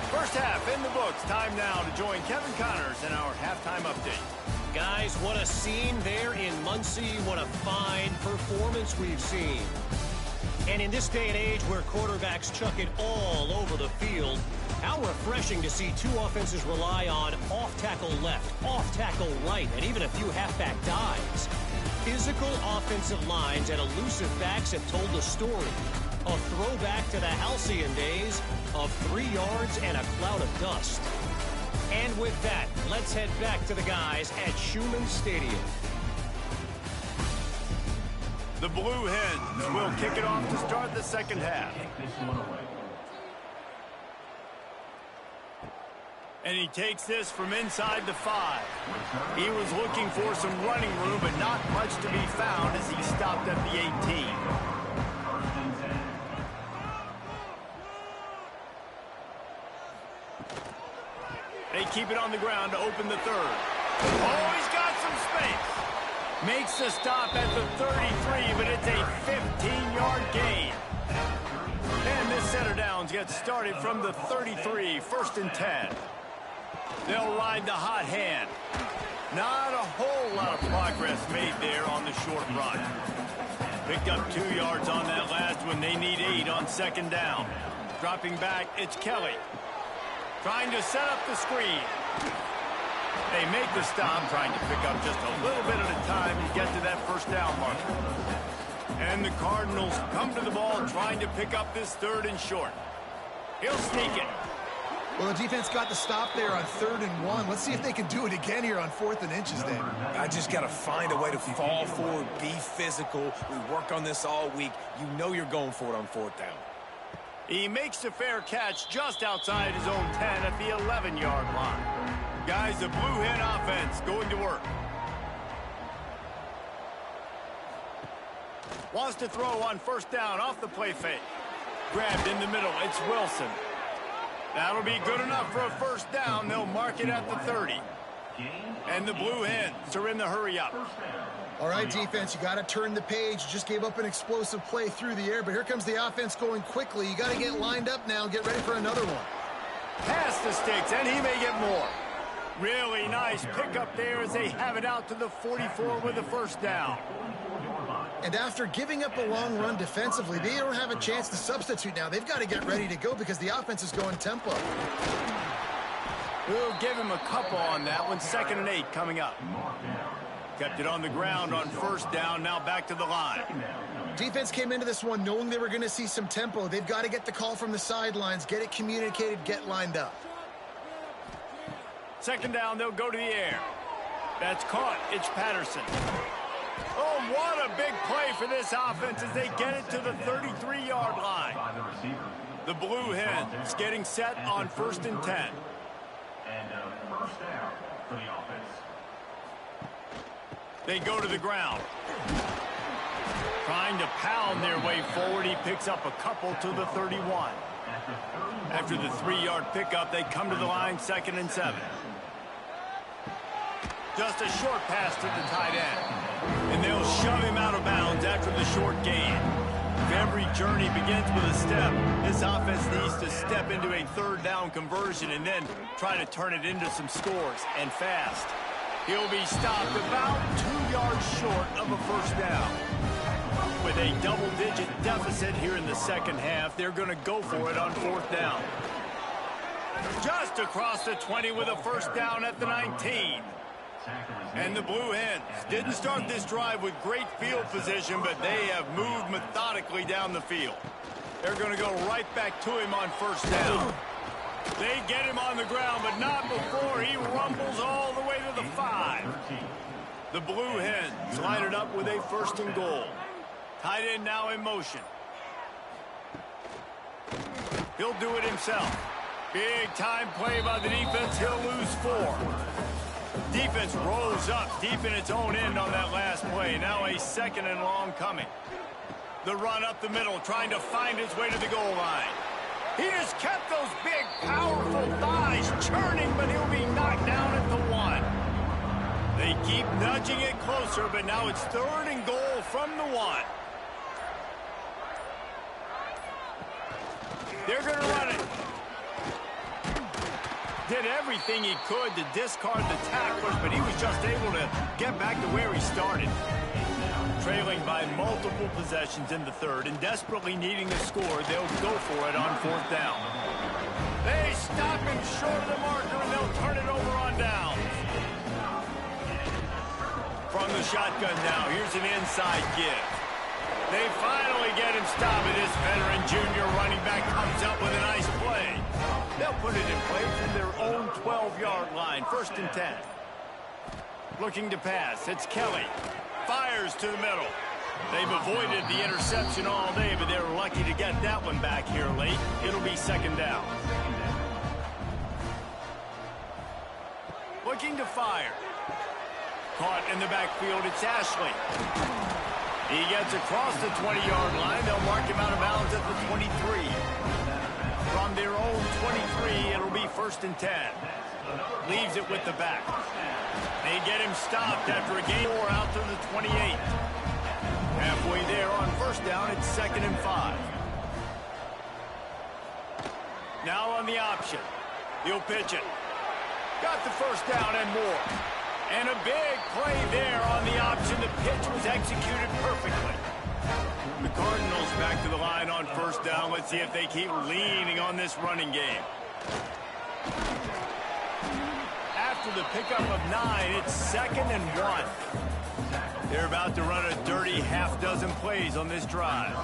First half in the books. Time now to join Kevin Connors in our halftime update. Guys, what a scene there in Muncie. What a fine performance we've seen. And in this day and age where quarterbacks chuck it all over the field, how refreshing to see 2 offenses rely on off-tackle left, off-tackle right, and even a few halfback dives. Physical offensive lines and elusive backs have told the story. A throwback to the halcyon days of 3 yards and a cloud of dust. And with that, let's head back to the guys at Schumann Stadium. The Blue Hens will kick it off to start the 2nd half. And he takes this from inside the 5. He was looking for some running room, but not much to be found as he stopped at the 18. They keep it on the ground to open the 3rd. Oh, he's got some space. Makes the stop at the 33, but it's a 15-yard gain. And this set of downs gets started from the 33, 1st and 10. They'll ride the hot hand. Not a whole lot of progress made there on the short run. Picked up 2 yards on that last one. They need 8 on 2nd down. Dropping back, it's Kelly. Trying to set up the screen. They make the stop, trying to pick up just a little bit at a time to get to that 1st down marker. And the Cardinals come to the ball trying to pick up this 3rd and short. He'll sneak it. Well, the defense got the stop there on 3rd and 1. Let's see if they can do it again here on 4th and inches, David. I just got to find a way to fall forward, be physical. We work on this all week. You know you're going for it on 4th down. He makes a fair catch just outside his own 10 at the 11-yard line. Guys, the Blue Hen offense going to work. Wants to throw on 1st down off the play fake. Grabbed in the middle. It's Wilson. That'll be good enough for a 1st down. They'll mark it at the 30. And the Blue Hens are in the hurry up. All right, defense, you got to turn the page. You just gave up an explosive play through the air, but here comes the offense going quickly. You got to get lined up now and get ready for another one. Pass the sticks, and he may get more. Really nice pickup there as they have it out to the 44 with a 1st down. And after giving up a long run defensively, they don't have a chance to substitute now. They've got to get ready to go because the offense is going tempo. We'll give him a couple on that one. 2nd and 8 coming up. Kept it on the ground on 1st down, now back to the line. Defense came into this one knowing they were going to see some tempo. They've got to get the call from the sidelines, get it communicated, get lined up. 2nd down, they'll go to the air. That's caught. It's Patterson. Oh, what a big play for this offense as they get it to the 33-yard line. The Blue Hens getting set on 1st and 10. And 1st down for the offense. They go to the ground. Trying to pound their way forward. He picks up a couple to the 31. After the 3-yard pickup, they come to the line 2nd and 7. Just a short pass to the tight end. And they'll shove him out of bounds after the short gain. If every journey begins with a step, this offense needs to step into a 3rd down conversion and then try to turn it into some scores, and fast. He'll be stopped about 2 yards short of a 1st down. With a double-digit deficit here in the 2nd half, they're going to go for it on 4th down. Just across the 20 with a first down at the 19. And the Blue Hens didn't start this drive with great field position, but they have moved methodically down the field. They're going to go right back to him on first down. They get him on the ground, but not before he rumbles all the way to the 5. The Blue Hens line it up with a first and goal. Tight end now in motion. He'll do it himself. Big time play by the defense. He'll lose 4. Defense rolls up deep in its own end on that last play. Now a second and long coming. The run up the middle, trying to find his way to the goal line. He just kept those big, powerful thighs churning, but he'll be knocked down at the 1. They keep nudging it closer, but now it's third and goal from the 1. They're going to run it. Did everything he could to discard the tacklers, but he was just able to get back to where he started. Trailing by multiple possessions in the third and desperately needing a score, they'll go for it on fourth down. They stop him short of the marker, and they'll turn it over on downs. From the shotgun now, here's an inside give. They finally get him stopped, and this veteran junior running back comes up with a nice play. They'll put it in play from their own 12-yard line, first and 10. Looking to pass, it's Kelly. Fires to the middle. They've avoided the interception all day, but they're lucky to get that one back here late. It'll be second down. Looking to fire. Caught in the backfield, it's Ashley. He gets across the 20-yard line. They'll mark him out of bounds at the 23. From their own 23, it'll be first and 10. Leaves it with the back. They get him stopped after a gain 4 out to the 28. Halfway there on first down, it's second and 5. Now on the option. He'll pitch it. Got the first down and more. And a big play there on the option. The pitch was executed perfectly. The Cardinals back to the line on first down. Let's see if they keep leaning on this running game. After the pickup of 9, it's second and 1. They're about to run a dirty half-dozen plays on this drive.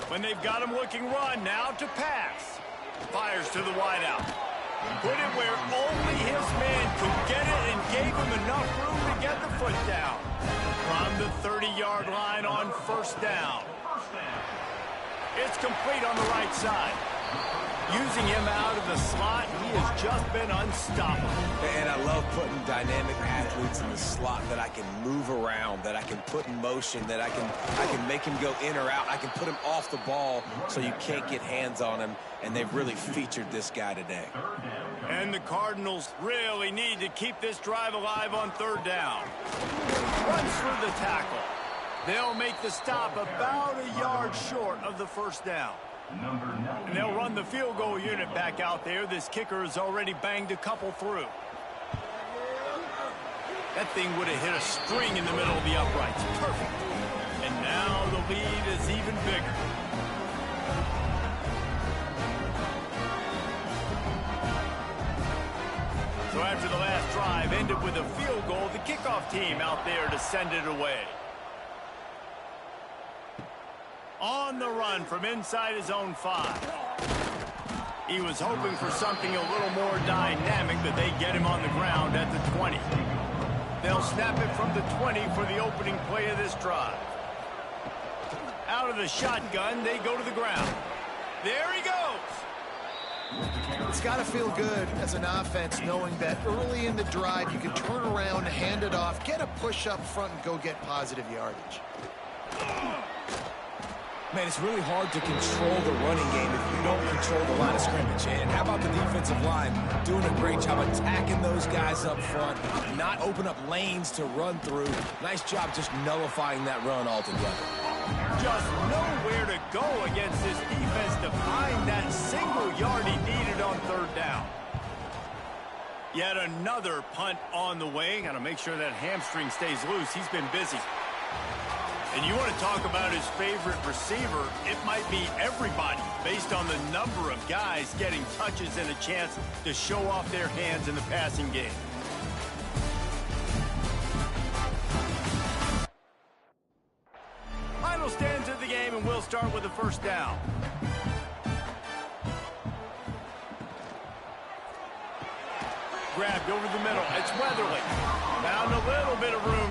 When they've got him looking run, now to pass. Fires to the wideout. Put it where only his man could get it and gave him enough room to get the foot down. From the 30-yard line on first down. It's complete on the right side. Using him out of the slot, he has just been unstoppable. And I love putting dynamic athletes in the slot that I can move around, that I can put in motion, that I can make him go in or out. I can put him off the ball so you can't get hands on him, and they've really featured this guy today. And the Cardinals really need to keep this drive alive on third down. Runs through the tackle. They'll make the stop about a yard short of the first down. And they'll run the field goal unit back out there. This kicker has already banged a couple through. That thing would have hit a string in the middle of the uprights. Perfect. And now the lead is even bigger. So after the last drive ended with a field goal, the kickoff team out there to send it away. On the run from inside his own 5. He was hoping for something a little more dynamic, but they get him on the ground at the 20. They'll snap it from the 20 for the opening play of this drive. Out of the shotgun, they go to the ground. There he goes. It's got to feel good as an offense knowing that early in the drive you can turn around, hand it off, get a push up front, and go get positive yardage. Man, it's really hard to control the running game if you don't control the line of scrimmage. And how about the defensive line doing a great job attacking those guys up front, not open up lanes to run through. Nice job just nullifying that run altogether. Just nowhere to go against this defense to find that single yard he needed on third down. Yet another punt on the way. Got to make sure that hamstring stays loose. He's been busy. And you want to talk about his favorite receiver, it might be everybody based on the number of guys getting touches and a chance to show off their hands in the passing game. Final stands of the game, and we'll start with a first down. Grabbed over the middle. It's Weatherly. Found a little bit of room.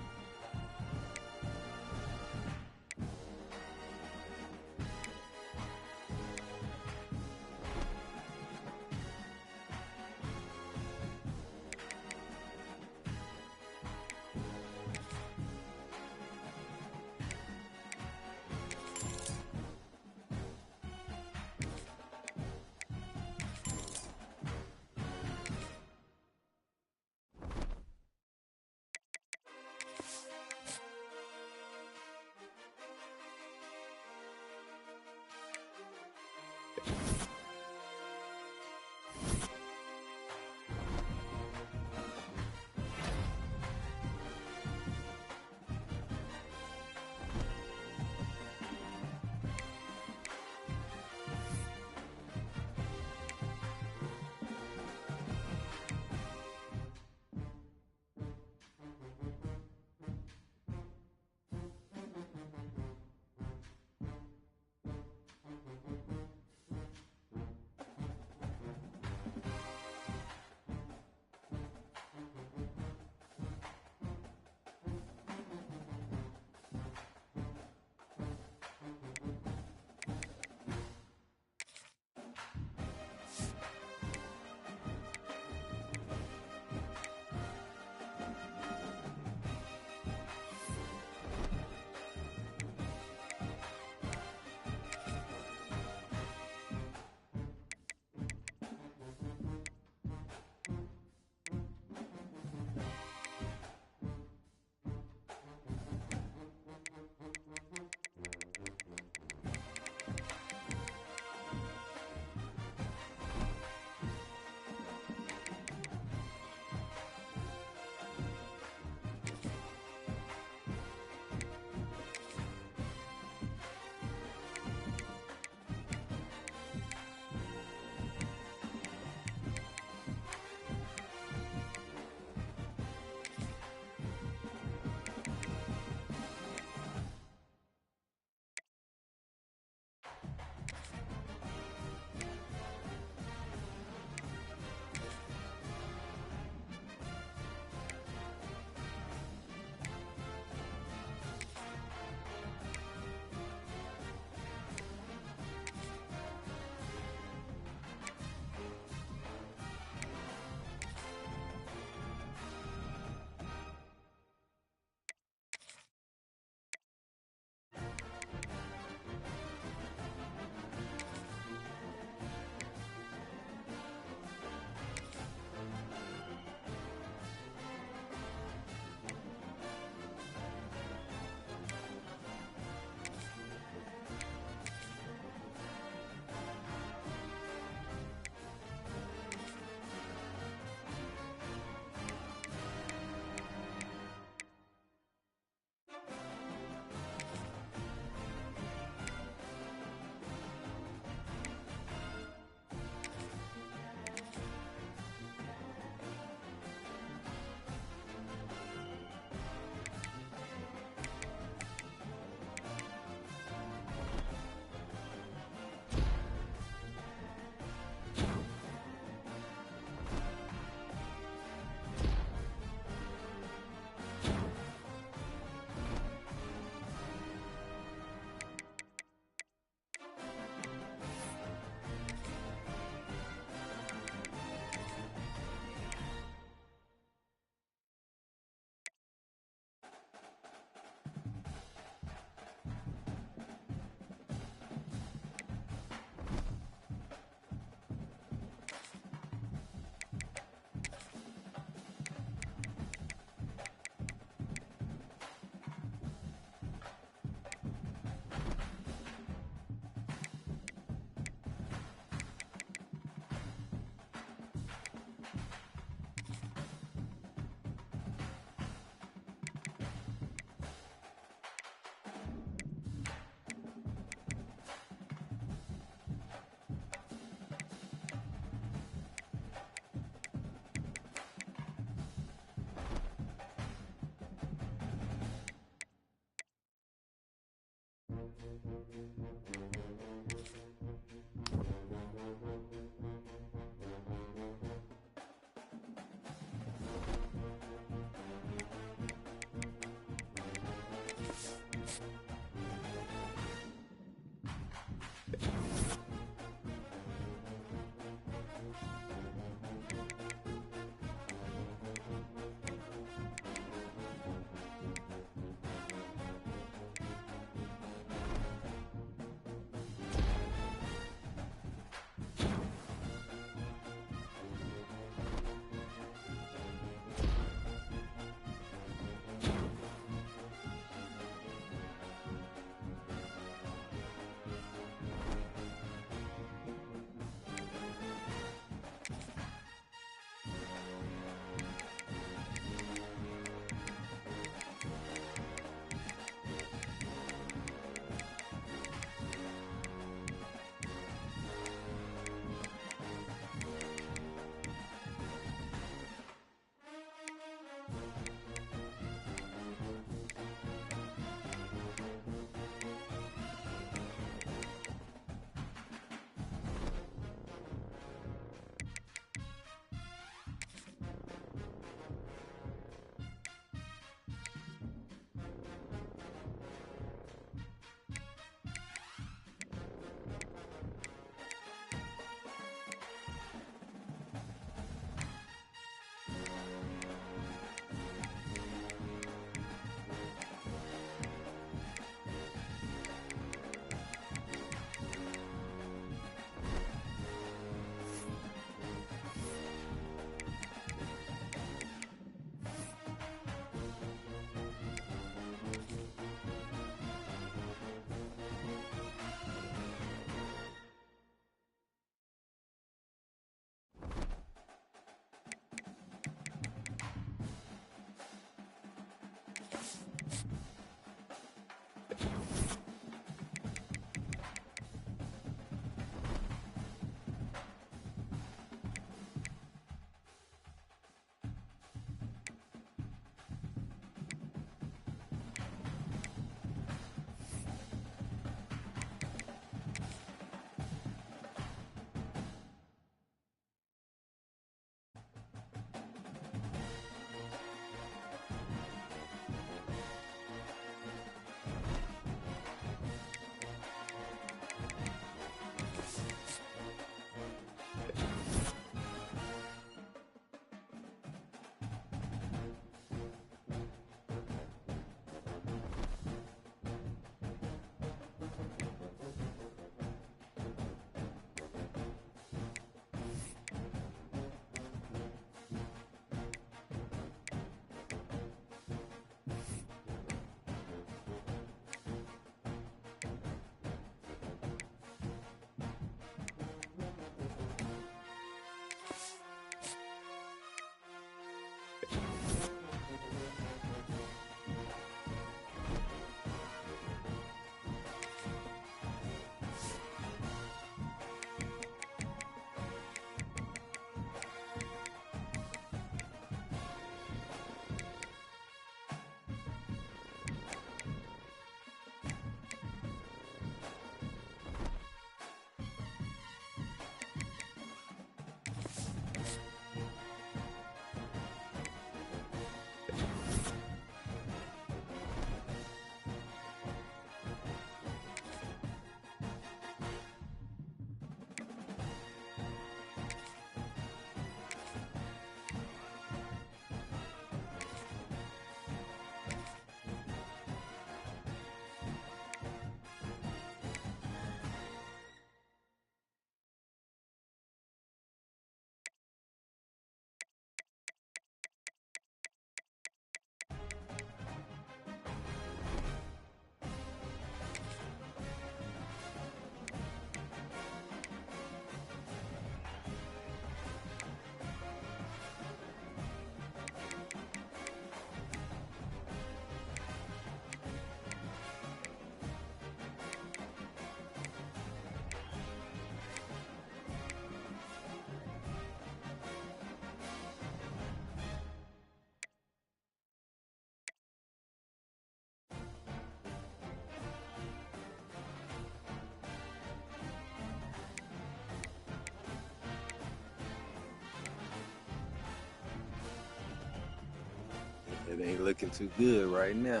It ain't looking too good right now.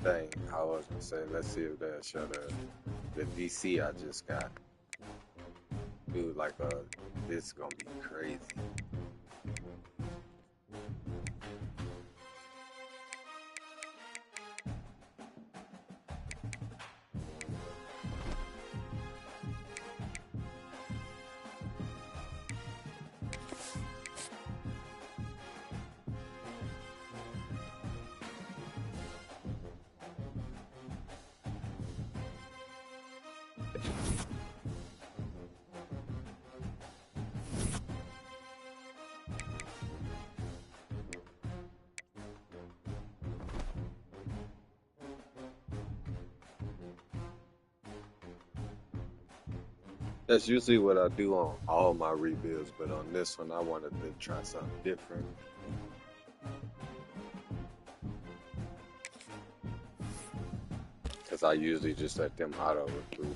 Thing, I was gonna say, let's see if they'll show the VC I just got. Dude, like this is gonna be crazy. That's usually what I do on all my rebuilds, but on this one, I wanted to try something different. Because I usually just let them auto recruit.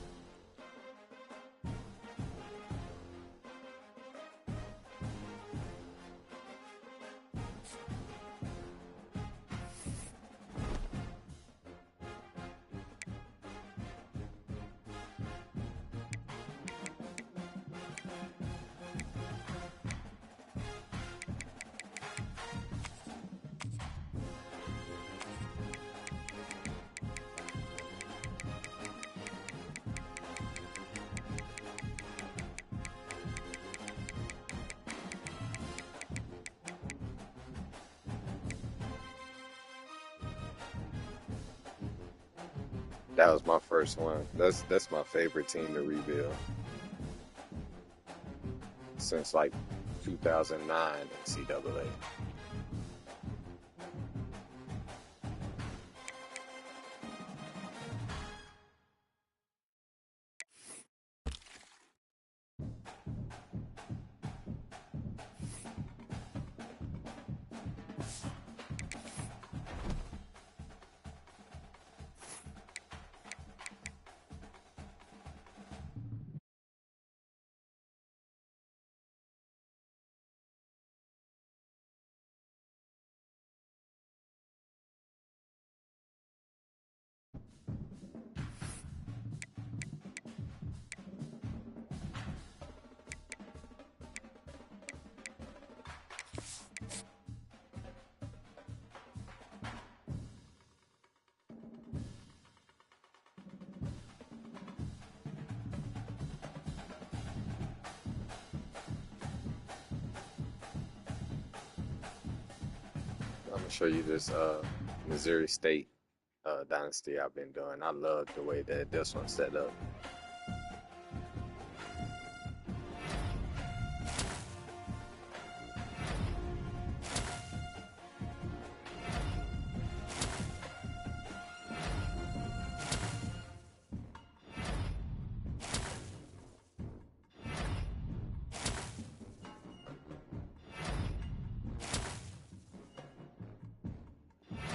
That was my first one. That's my favorite team to rebuild since like 2009 in CAA. I'm gonna show you this Missouri State dynasty I've been doing. I love the way that this one's set up.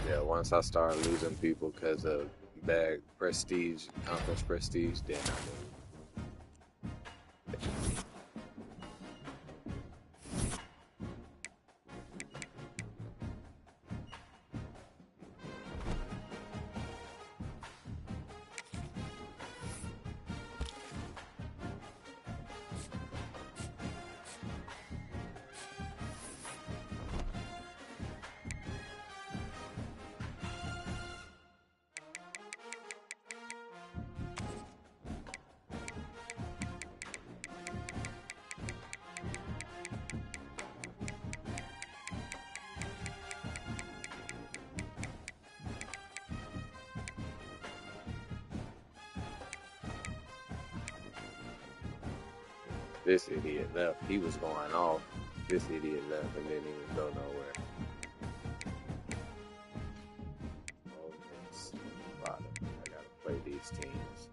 Yeah, once I start losing people because of bad prestige, conference prestige, then I move. This idiot left. He was going off. This idiot left and didn't even go nowhere. Oh, it's bottom. I gotta play these teams.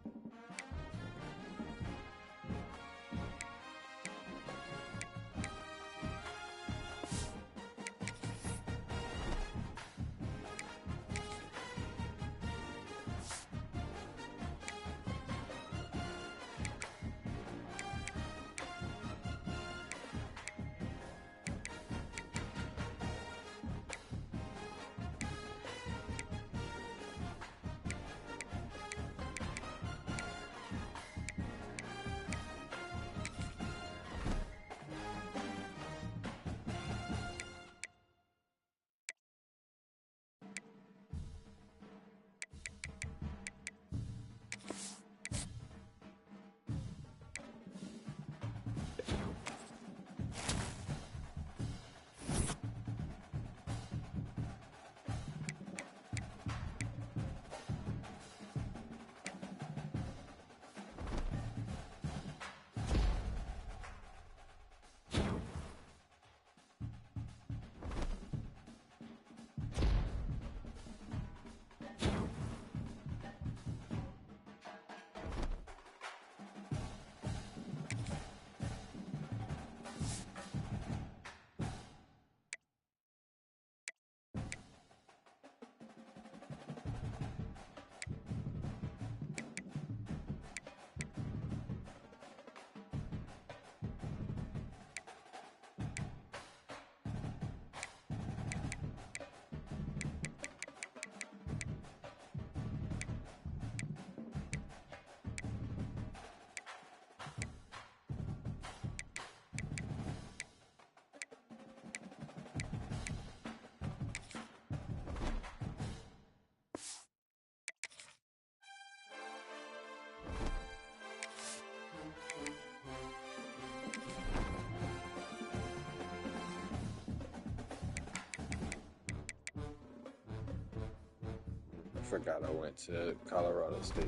forgot I went to Colorado State.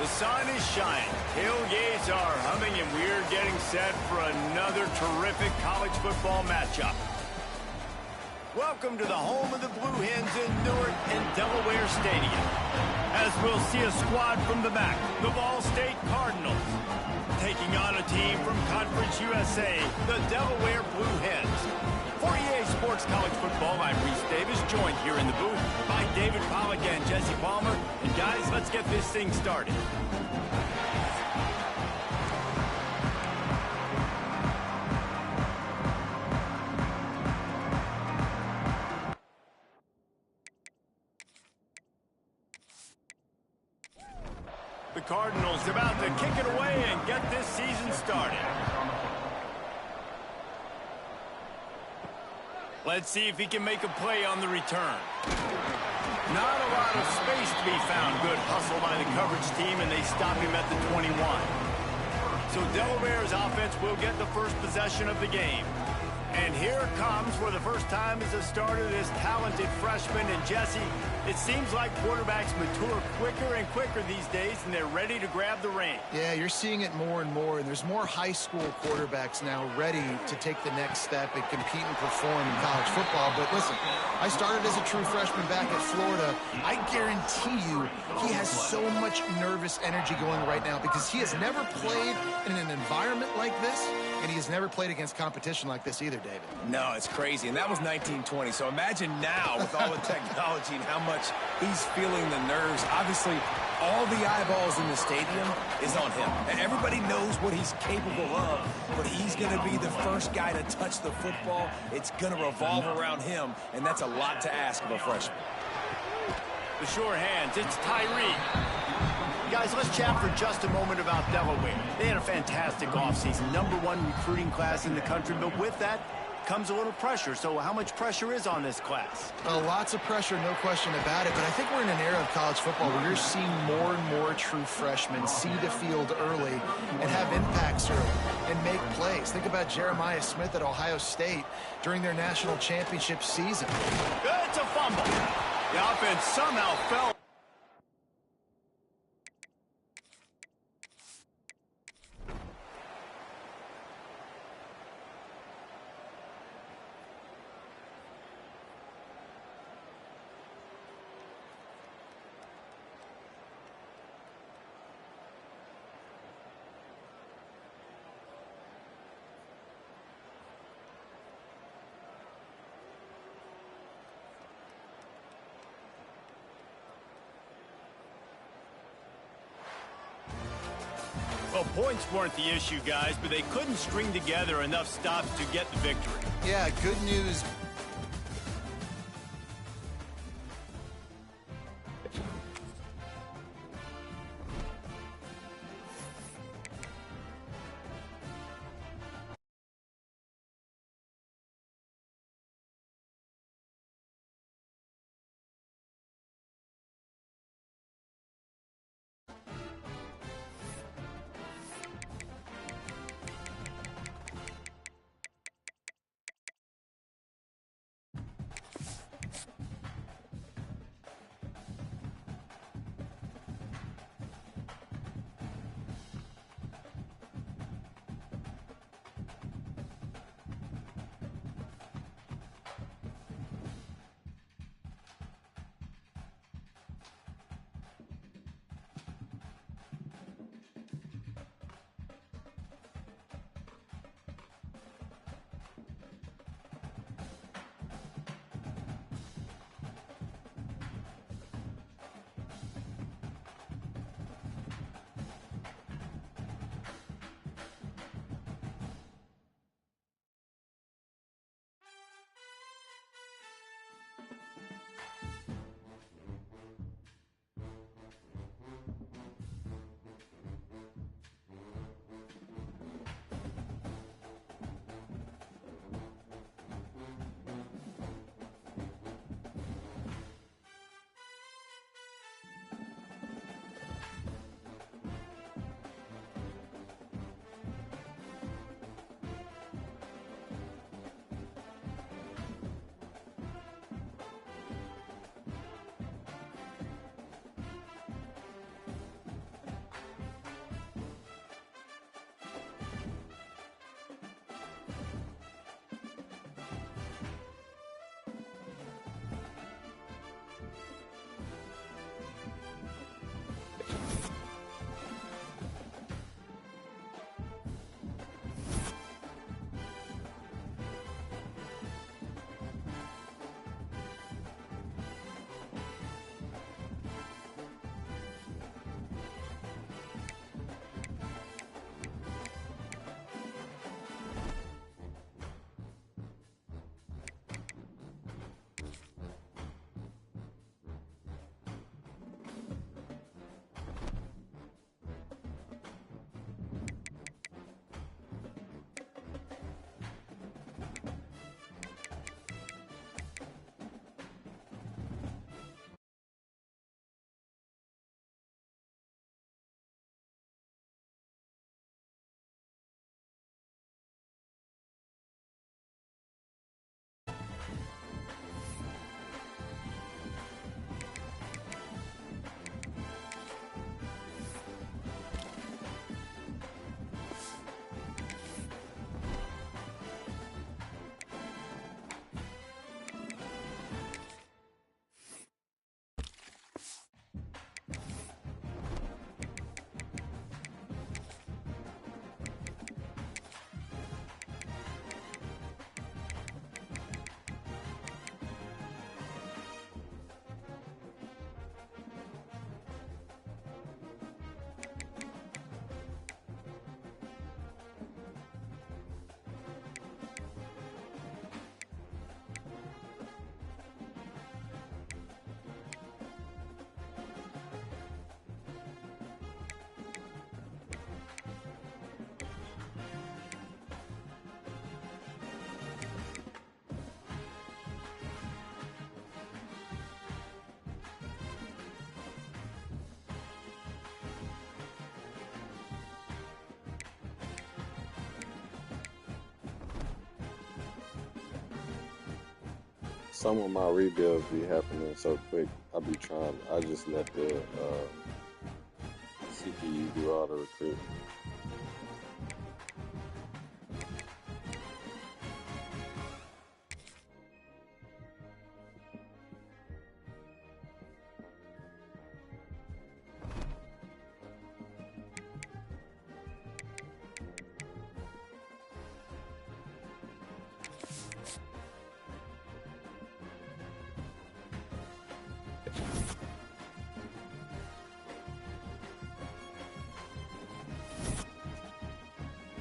The sun is shining, tailgates are humming, and we're getting set for another terrific college football matchup. Welcome to the home of the Blue Hens in Newark and Delaware Stadium. As we'll see a squad from the back, the Ball State Cardinals. Taking on a team from Conference USA, the Delaware Blue Hens. For EA Sports College Football, I'm Reese Davis, joined here in the booth by David Pollack and Jesse Palmer. And guys, let's get this thing started. The Cardinals about to kick it away and get this season started. Let's see if he can make a play on the return. Not a lot of space to be found. Good hustle by the coverage team, and they stop him at the 21. So Delaware's offense will get the first possession of the game. And here it comes for the first time as a starter, this talented freshman. And Jesse, it seems like quarterbacks mature quicker and quicker these days, and they're ready to grab the reins. Yeah, you're seeing it more and more, and there's more high school quarterbacks now ready to take the next step and compete and perform in college football. But listen, I started as a true freshman back at Florida. I guarantee you he has so much nervous energy going right now because he has never played in an environment like this, and he has never played against competition like this either, David. No, it's crazy, and that was 1920. So imagine now with all the technology and how much he's feeling the nerves. Obviously, all the eyeballs in the stadium is on him. And everybody knows what he's capable of, but he's going to be the first guy to touch the football. It's going to revolve around him, and that's a lot to ask of a freshman. The sure hands, it's Tyree. Guys, let's chat for just a moment about Delaware. They had a fantastic offseason, #1 recruiting class in the country, but with that comes a little pressure. So how much pressure is on this class? Lots of pressure, no question about it, but I think we're in an era of college football where you're seeing more and more true freshmen see the field early and have impacts early and make plays. Think about Jeremiah Smith at Ohio State during their national championship season. It's a fumble. The offense somehow fell. Well, points weren't the issue, guys, but they couldn't string together enough stops to get the victory. Yeah, good news. some of my rebuilds be happening so quick. I just let the CPU do all the recruiting.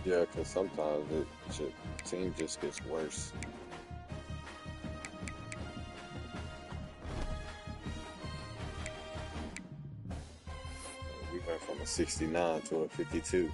Yeah, because sometimes team just gets worse. We went from a 69 to a 52.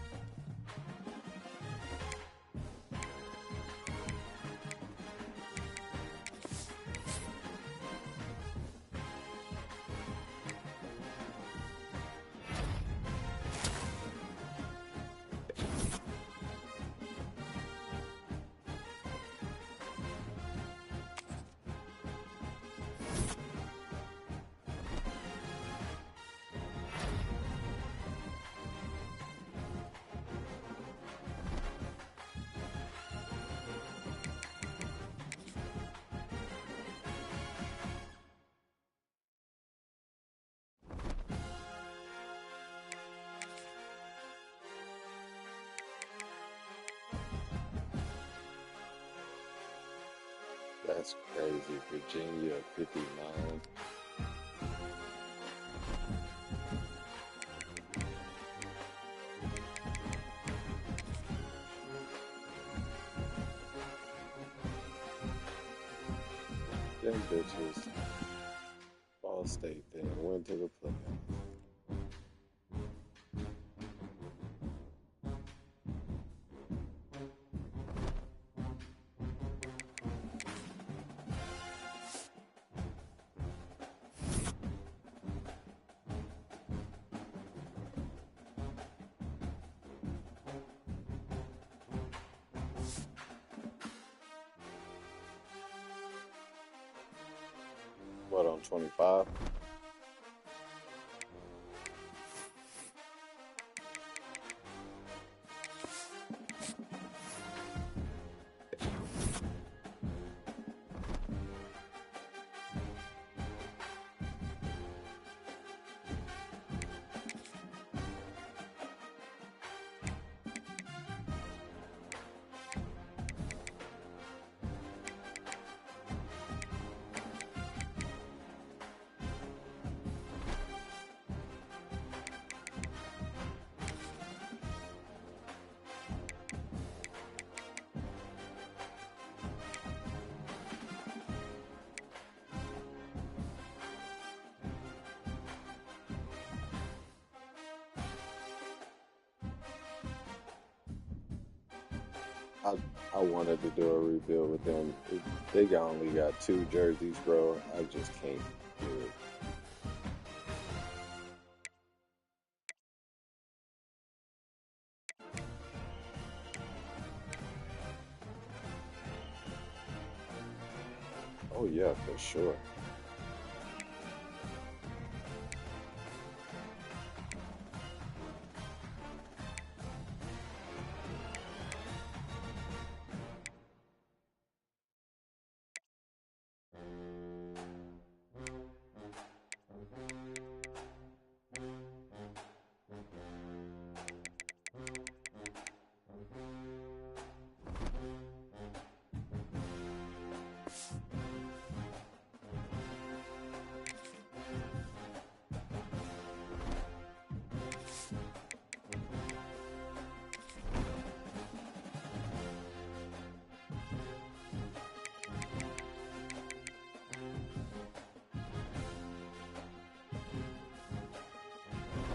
That's crazy. Virginia 59. Them bitches. Ball State then went to the playoffs. What, on 25? I wanted to do a rebuild with them. They only got 2 jerseys, bro. I just can't do it. Oh yeah, for sure.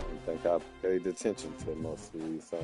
I think I paid attention to most of these songs.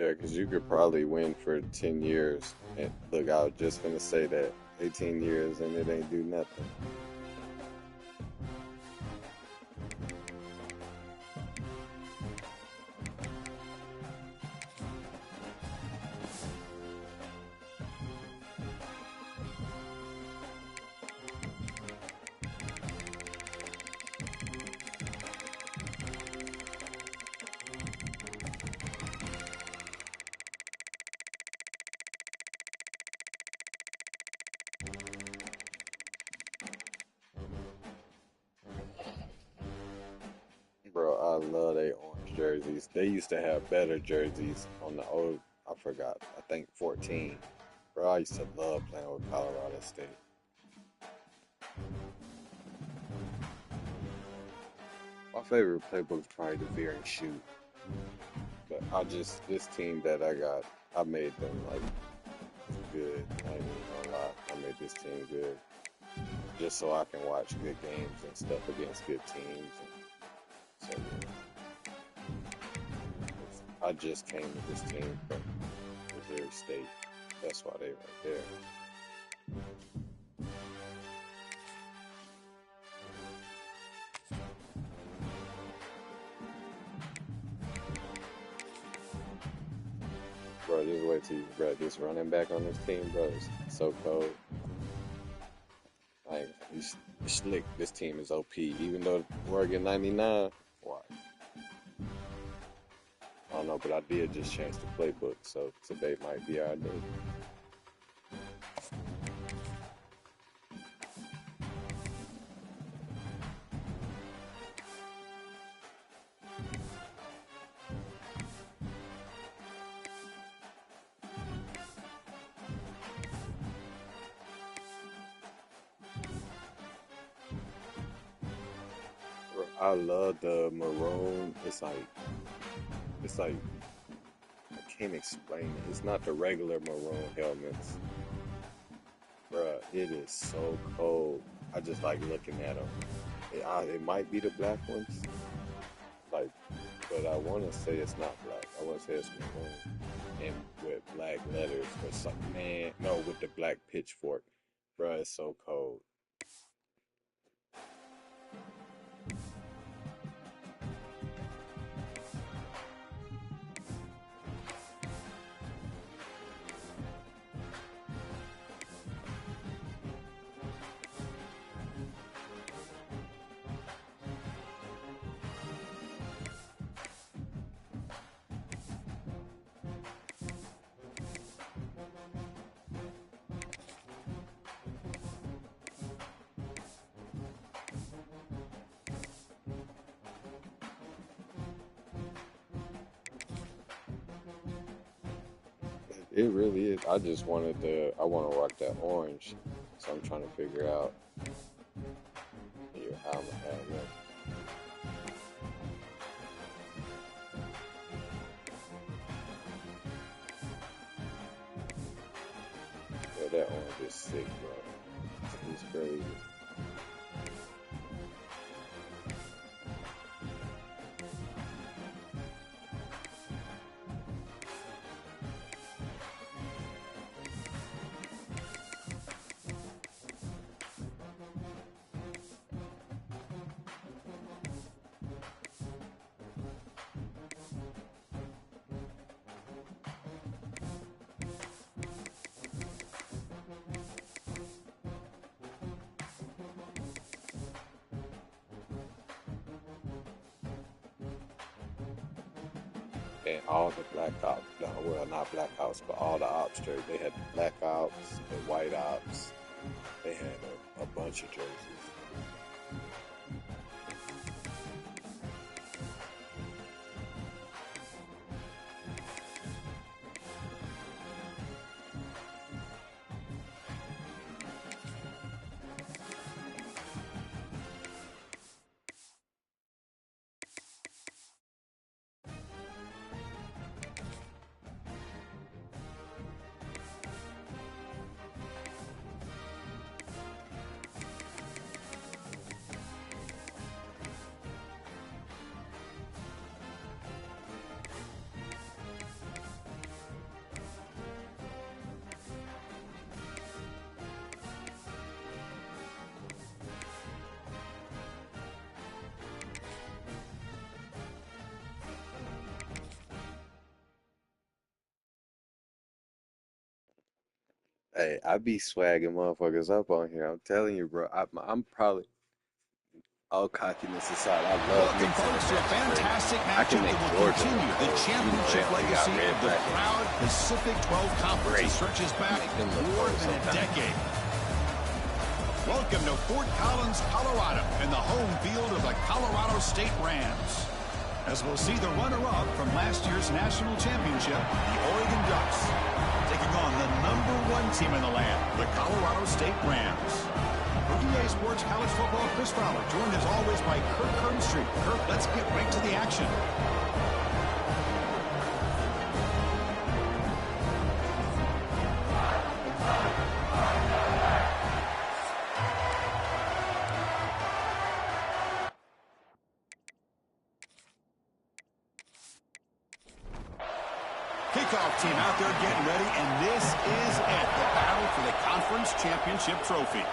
Yeah, because you could probably win for 10 years. And look, I was just gonna say that 18 years and it ain't do nothing. Bro, I love they orange jerseys. They used to have better jerseys on the old, I forgot, I think 14. Bro, I used to love playing with Colorado State. My favorite playbook is probably the Veer and Shoot. But this team that I got, I made them like good. I ain't even gonna lie. I made this team good. Just so I can watch good games and stuff against good teams. And so, yeah. I just came to this team from Missouri State. That's why they right there. Bro, just wait till you, bro, this running back on this team, bro, is so cold. Like, he's slick. This team is OP. Even though Oregon 99, why? I don't know, but I did just change the playbook, so today might be our day. Bro, I love the maroon. It's like I can't explain it. It's not the regular maroon helmets. Bruh, it is so cold. I just like looking at them. It might be the black ones, like, but I want to say it's not black. I want to say it's maroon and with black letters or something. Man, no, with the black pitchfork. Bruh, it's so cold. It really is. I just wanted I want to rock that orange, so I'm trying to figure out how I'm gonna have that. Yeah, that orange is sick, bro. It's crazy. And all the black ops, well, not black ops, but all the ops jerseys. They had the black ops, the white ops. They had a bunch of jerseys. Hey, I be swagging motherfuckers up on here. I'm telling you, bro. I'm probably all cockiness aside. I love Welcome, mixing folks, to the a matches crazy. fantastic I can matchup make that will Georgia continue look the cold. championship They got legacy red of the brackets. proud Pacific 12 Conference that Great. stretches back Make them look more cold than a sometimes. decade. Welcome to Fort Collins, Colorado, and the home field of the Colorado State Rams. As we'll see the runner-up from last year's national championship, the Oregon Ducks, taking on the #1 team in the land, the Colorado State Rams. For EA Sports College Football, Chris Fowler, joined as always by Kirk Herbstreit. Kirk, let's get right to the action. Kickoff team out there getting ready, and this is it, the battle for the conference championship trophy.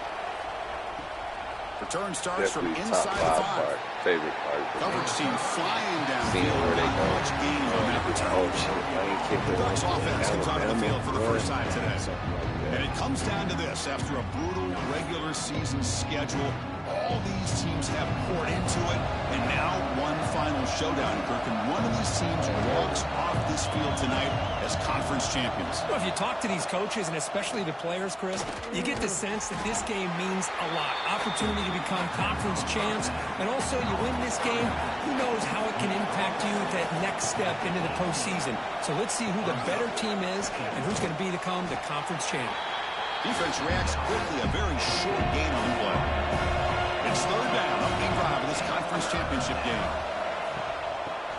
Return starts from Definitely inside top the 5. part, favorite part. Coverage team flying Seeing downfield. where they Not go. much gain on that return. Oh shit, I ain't kicking The Ducks it. offense comes onto the field for the first time today. Something like that. And it comes down to this. After a brutal regular season schedule, all these teams have poured into it, and now one final showdown, Kirk. And one of these teams walks off this field tonight as conference champions. Well, if you talk to these coaches, and especially the players, Chris, you get the sense that this game means a lot. Opportunity to become conference champs, and also you win this game, who knows how it can impact you that next step into the postseason. So let's see who the better team is and who's going to become the conference champ. Defense reacts quickly, a very short gain on the play. It's third down, opening drive of this conference championship game.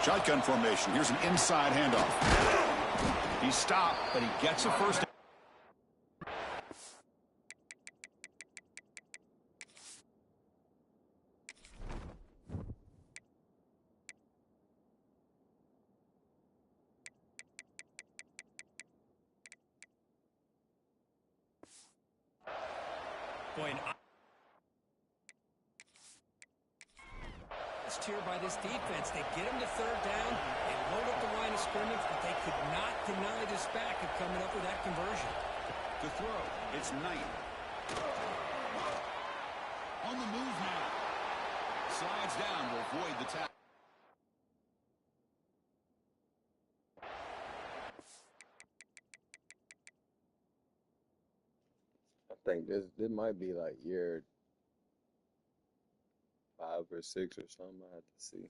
Shotgun formation. Here's an inside handoff. He stopped, but he gets a first down. Boy, here by this defense. They get him to third down. They load up the line of scrimmage, but they could not deny this back of coming up with that conversion. To throw, it's Knight. On the move now. Slides down to avoid the tackle. I think this might be like year 5 or 6 or something. I have to see.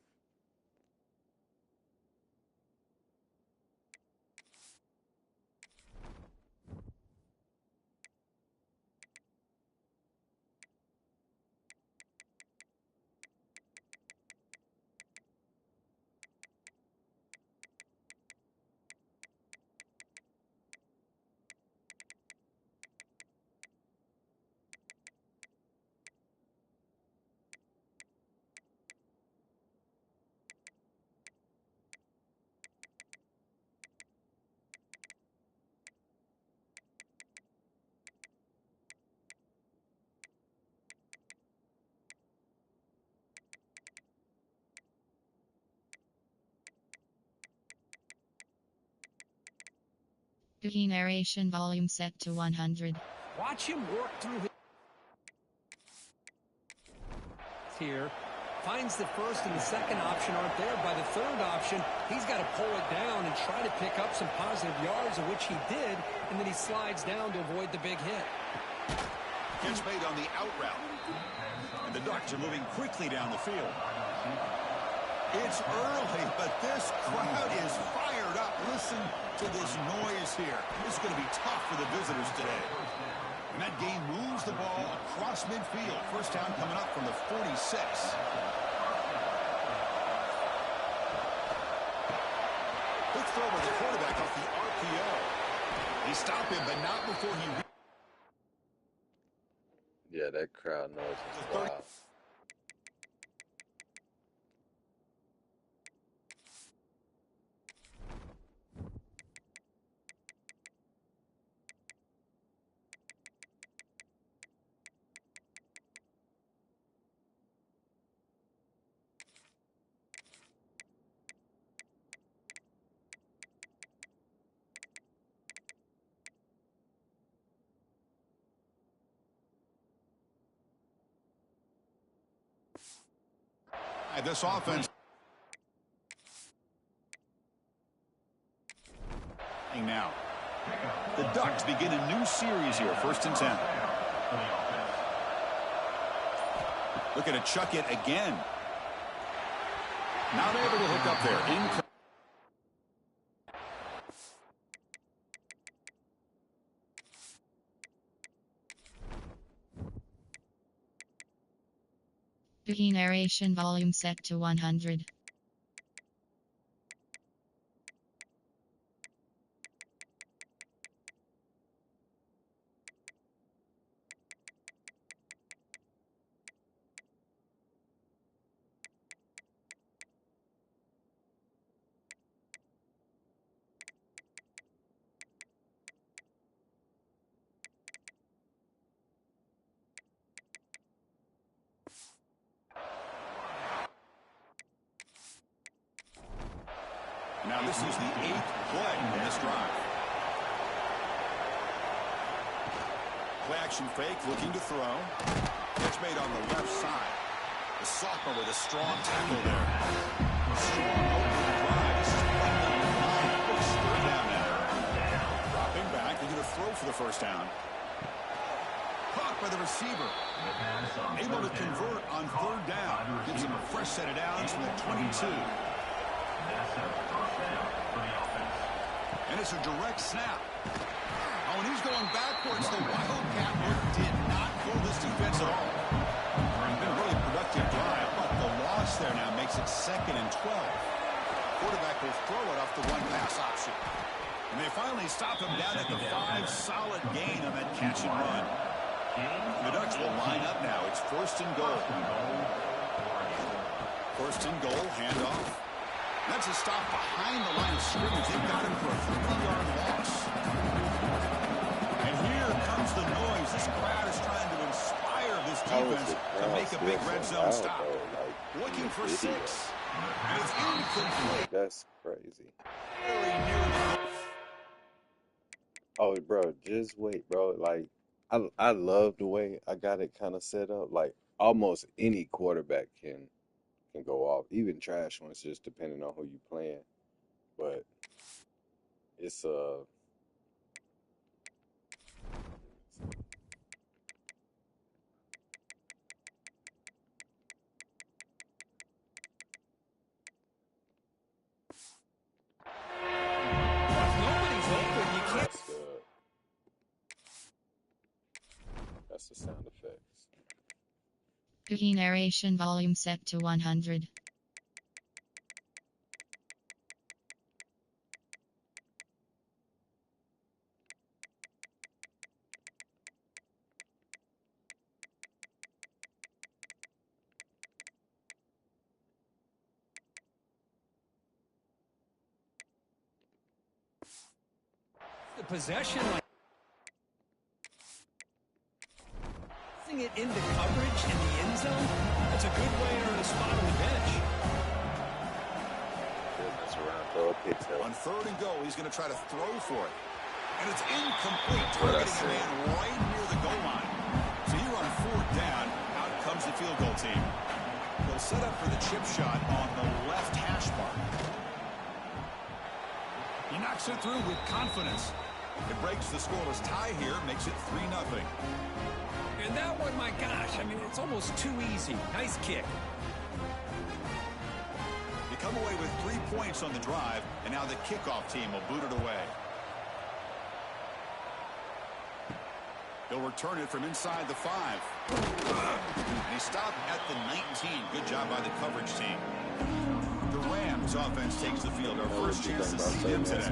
Key narration volume set to 100. Watch him work through his here. Finds the first and the second option aren't there. By the third option, he's got to pull it down and try to pick up some positive yards, of which he did, and then he slides down to avoid the big hit. Catch made on the out route. And the Ducks are moving quickly down the field. It's early, but this crowd is fired up. Listen to this noise here. This is going to be tough for the visitors today. And that game moves the ball across midfield. First down coming up from the 46. Quick throw by the quarterback off the RPO. They stop him, but not before he... Yeah, that crowd noise is wild. This offense. Now, the Ducks begin a new series here, 1st and 10. Looking to chuck it again. Not able to hook up there. Narration volume set to 100. Now this is the 8th play in this drive. Play action fake, looking to throw. Pitch made on the left side. The sophomore with a strong tackle there. Strong opening drive. This is big spurt down now. Dropping back, looking to throw for the first down. Caught by the receiver. Able to convert on 3rd down. Gives him a fresh set of downs from the 22. And it's a direct snap. Oh, and he's going backwards. The Wildcat look did not fool this defense at all. Been a really productive drive, but the loss there now makes it 2nd and 12. Quarterback will throw it off the one pass option. And they finally stop him down at the 5. Solid gain on that catch and run. The Ducks will line up now. It's 1st and goal. 1st and goal, handoff. That's a stop behind the line of scrimmage. They've got him for a 3-yard loss. And here comes the noise. This crowd is trying to inspire this defense to make a big red zone stop. Looking for 6. And it's incomplete. That's crazy. Very near. Oh, bro, just wait, bro. Like, I love the way I got it kind of set up. Like, almost any quarterback can go off, even trash ones, just depending on who you playing. But it's that's the sound effects. Narration volume set to 100. The possession, it into coverage in the end zone. That's a good way to earn a spot on the bench. That's around, throw a pick tail. On 3rd and goal, he's going to try to throw for it. And it's incomplete, targeting a man right near the goal line. So here on 4th down, out comes the field goal team. They'll set up for the chip shot on the left hash mark. He knocks it through with confidence. It breaks the scoreless tie here, makes it 3-0. And that one, my gosh, I mean, it's almost too easy. Nice kick. They come away with 3 points on the drive, and now the kickoff team will boot it away. They'll return it from inside the 5. And he stopped at the 19. Good job by the coverage team. The Rams offense takes the field. Our first chance to see them today.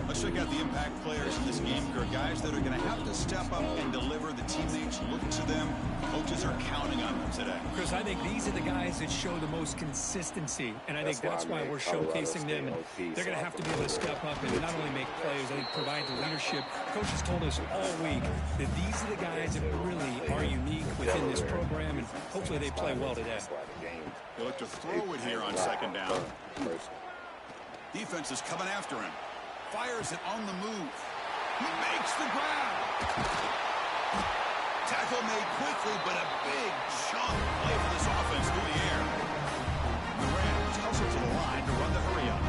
Let's check out the impact players in this game. There are guys that are going to have to step up and deliver. The teammates look to them. Coaches are counting on them today. Chris, I think these are the guys that show the most consistency, and I think that's why we're showcasing them. And they're going to have to be able to step up and not only make plays, I think provide the leadership. Coaches told us all week that these are the guys that really are unique within this program, and hopefully they play well today. They look to throw it here on 2nd down. Defense is coming after him. Fires it on the move. He makes the grab. Tackle made quickly, but a big chunk play for this offense through the air. to run the hurry up.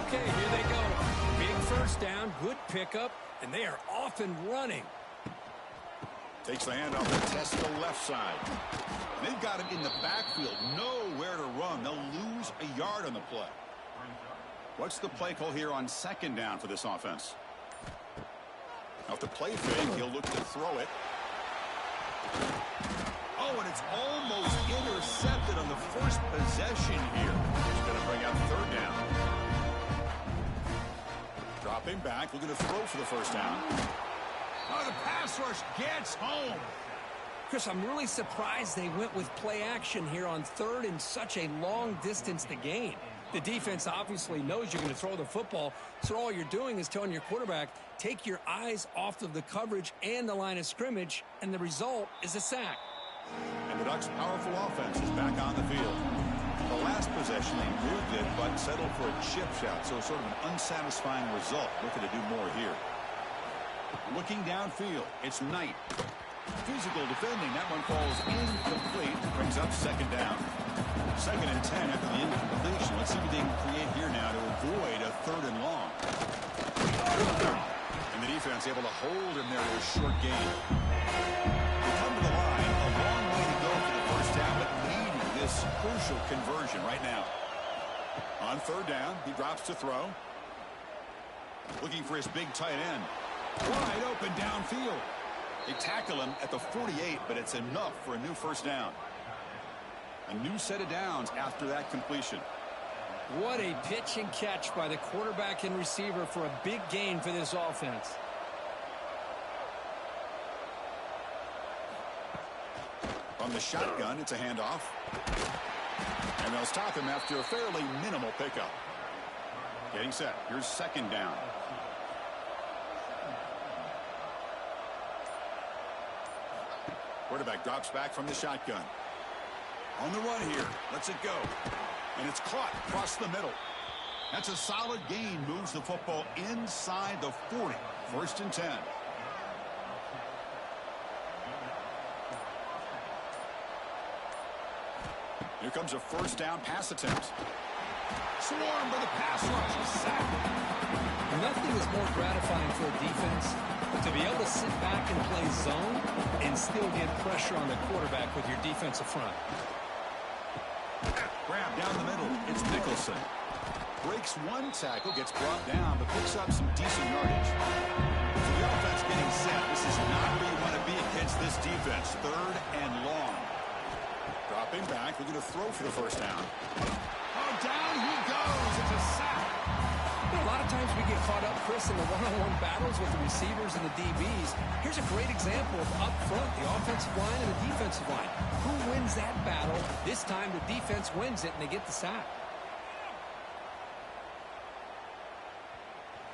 Okay, here they go. Big first down, good pickup, and they are off and running. Takes the handoff and tests the left side. And they've got him in the backfield. Nowhere to run. They'll lose a yard on the play. What's the play call here on second down for this offense? Now, if the play fake, he'll look to throw it. Oh, and it's almost intercepted on the first possession here. He's going to bring out third down. Dropping back, looking to throw for the first down. Oh, the pass rush gets home. Chris, I'm really surprised they went with play action here on third and such a long distance to gain. The defense obviously knows you're going to throw the football, so all you're doing is telling your quarterback, take your eyes off of the coverage and the line of scrimmage, and the result is a sack. And the Ducks' powerful offense is back on the field. The last possession, they moved it, but settled for a chip shot, so sort of an unsatisfying result. Looking to do more here. Looking downfield, it's Knight. Physical defending, that one falls incomplete. Brings up second down. 2nd and 10 after the incompletion. Let's see what they can create here now to avoid a third and long. And the defense able to hold him there to a short gain. They come to the line, a long way to go for the first down, but needing this crucial conversion right now. On third down, he drops to throw. Looking for his big tight end. Wide open downfield. They tackle him at the 48, but it's enough for a new first down. A new set of downs after that completion. What a pitch and catch by the quarterback and receiver for a big gain for this offense. From the shotgun, it's a handoff. And they'll stop him after a fairly minimal pickup. Getting set. Here's second down. Quarterback drops back from the shotgun. On the run here. Lets it go. And it's caught across the middle. That's a solid gain. Moves the football inside the 40. 1st and 10. Here comes a first down pass attempt. Swarmed by the pass rush. Sack. Nothing is more gratifying for a defense to be able to sit back and play zone and still get pressure on the quarterback with your defensive front. Grab down the middle. It's Nicholson. Breaks one tackle, gets brought down, but picks up some decent yardage. So the offense getting set. This is not where you want to be against this defense. 3rd and long. Dropping back, looking to throw for the first down. Oh, down he goes. It's a sack. A lot of times we get caught up, Chris, in the one-on-one battles with the receivers and the DBs. Here's a great example of up front, the offensive line and the defensive line. Who wins that battle? This time the defense wins it, and they get the sack.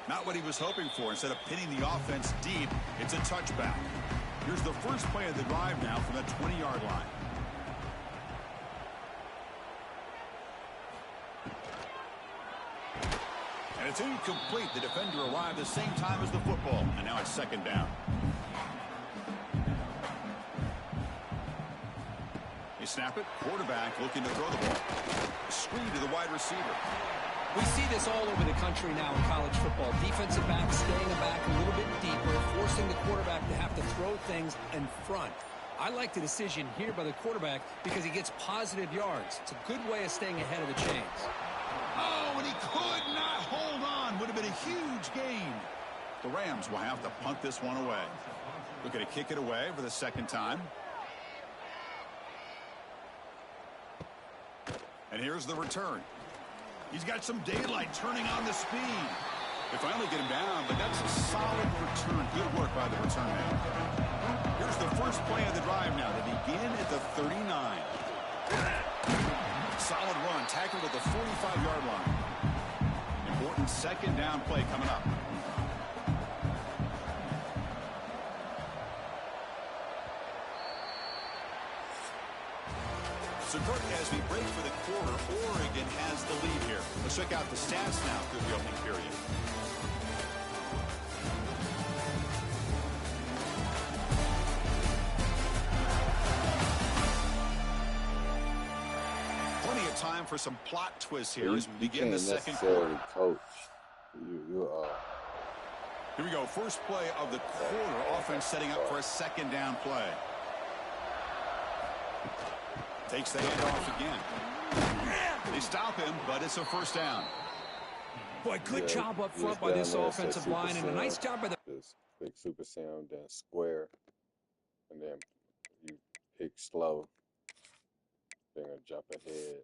Not what he was hoping for. Instead of pinning the offense deep, it's a touchback. Here's the first play of the drive now from the 20-yard line. And it's incomplete. The defender arrived the same time as the football. And now it's second down. They snap it. Quarterback looking to throw the ball. Screen to the wide receiver. We see this all over the country now in college football. Defensive backs staying back a little bit deeper, forcing the quarterback to have to throw things in front. I like the decision here by the quarterback because he gets positive yards. It's a good way of staying ahead of the chains. Oh, and he could not hold on. Would have been a huge gain. The Rams will have to punt this one away. Looking to kick it away for the second time. And here's the return. He's got some daylight turning on the speed. They finally get him down, but that's a solid return. Good work by the return man. Here's the first play of the drive now. They begin at the 39. Solid run, tackled at the 45-yard line. Important second down play coming up. So, Kurt, as we break for the quarter, Oregon has the lead here. Let's check out the stats now through the opening period. Plenty of time for some plot twists here You, as we you begin the can't second necessarily quarter. coach. You Here we go. First play of the quarter. Offense setting up for a second down play. Takes the handoff again. They stop him, but it's a first down. Boy, good job up front by this offensive line, and a nice job by the... Just quick super sound, then square, and then you pick slow, then a jump ahead.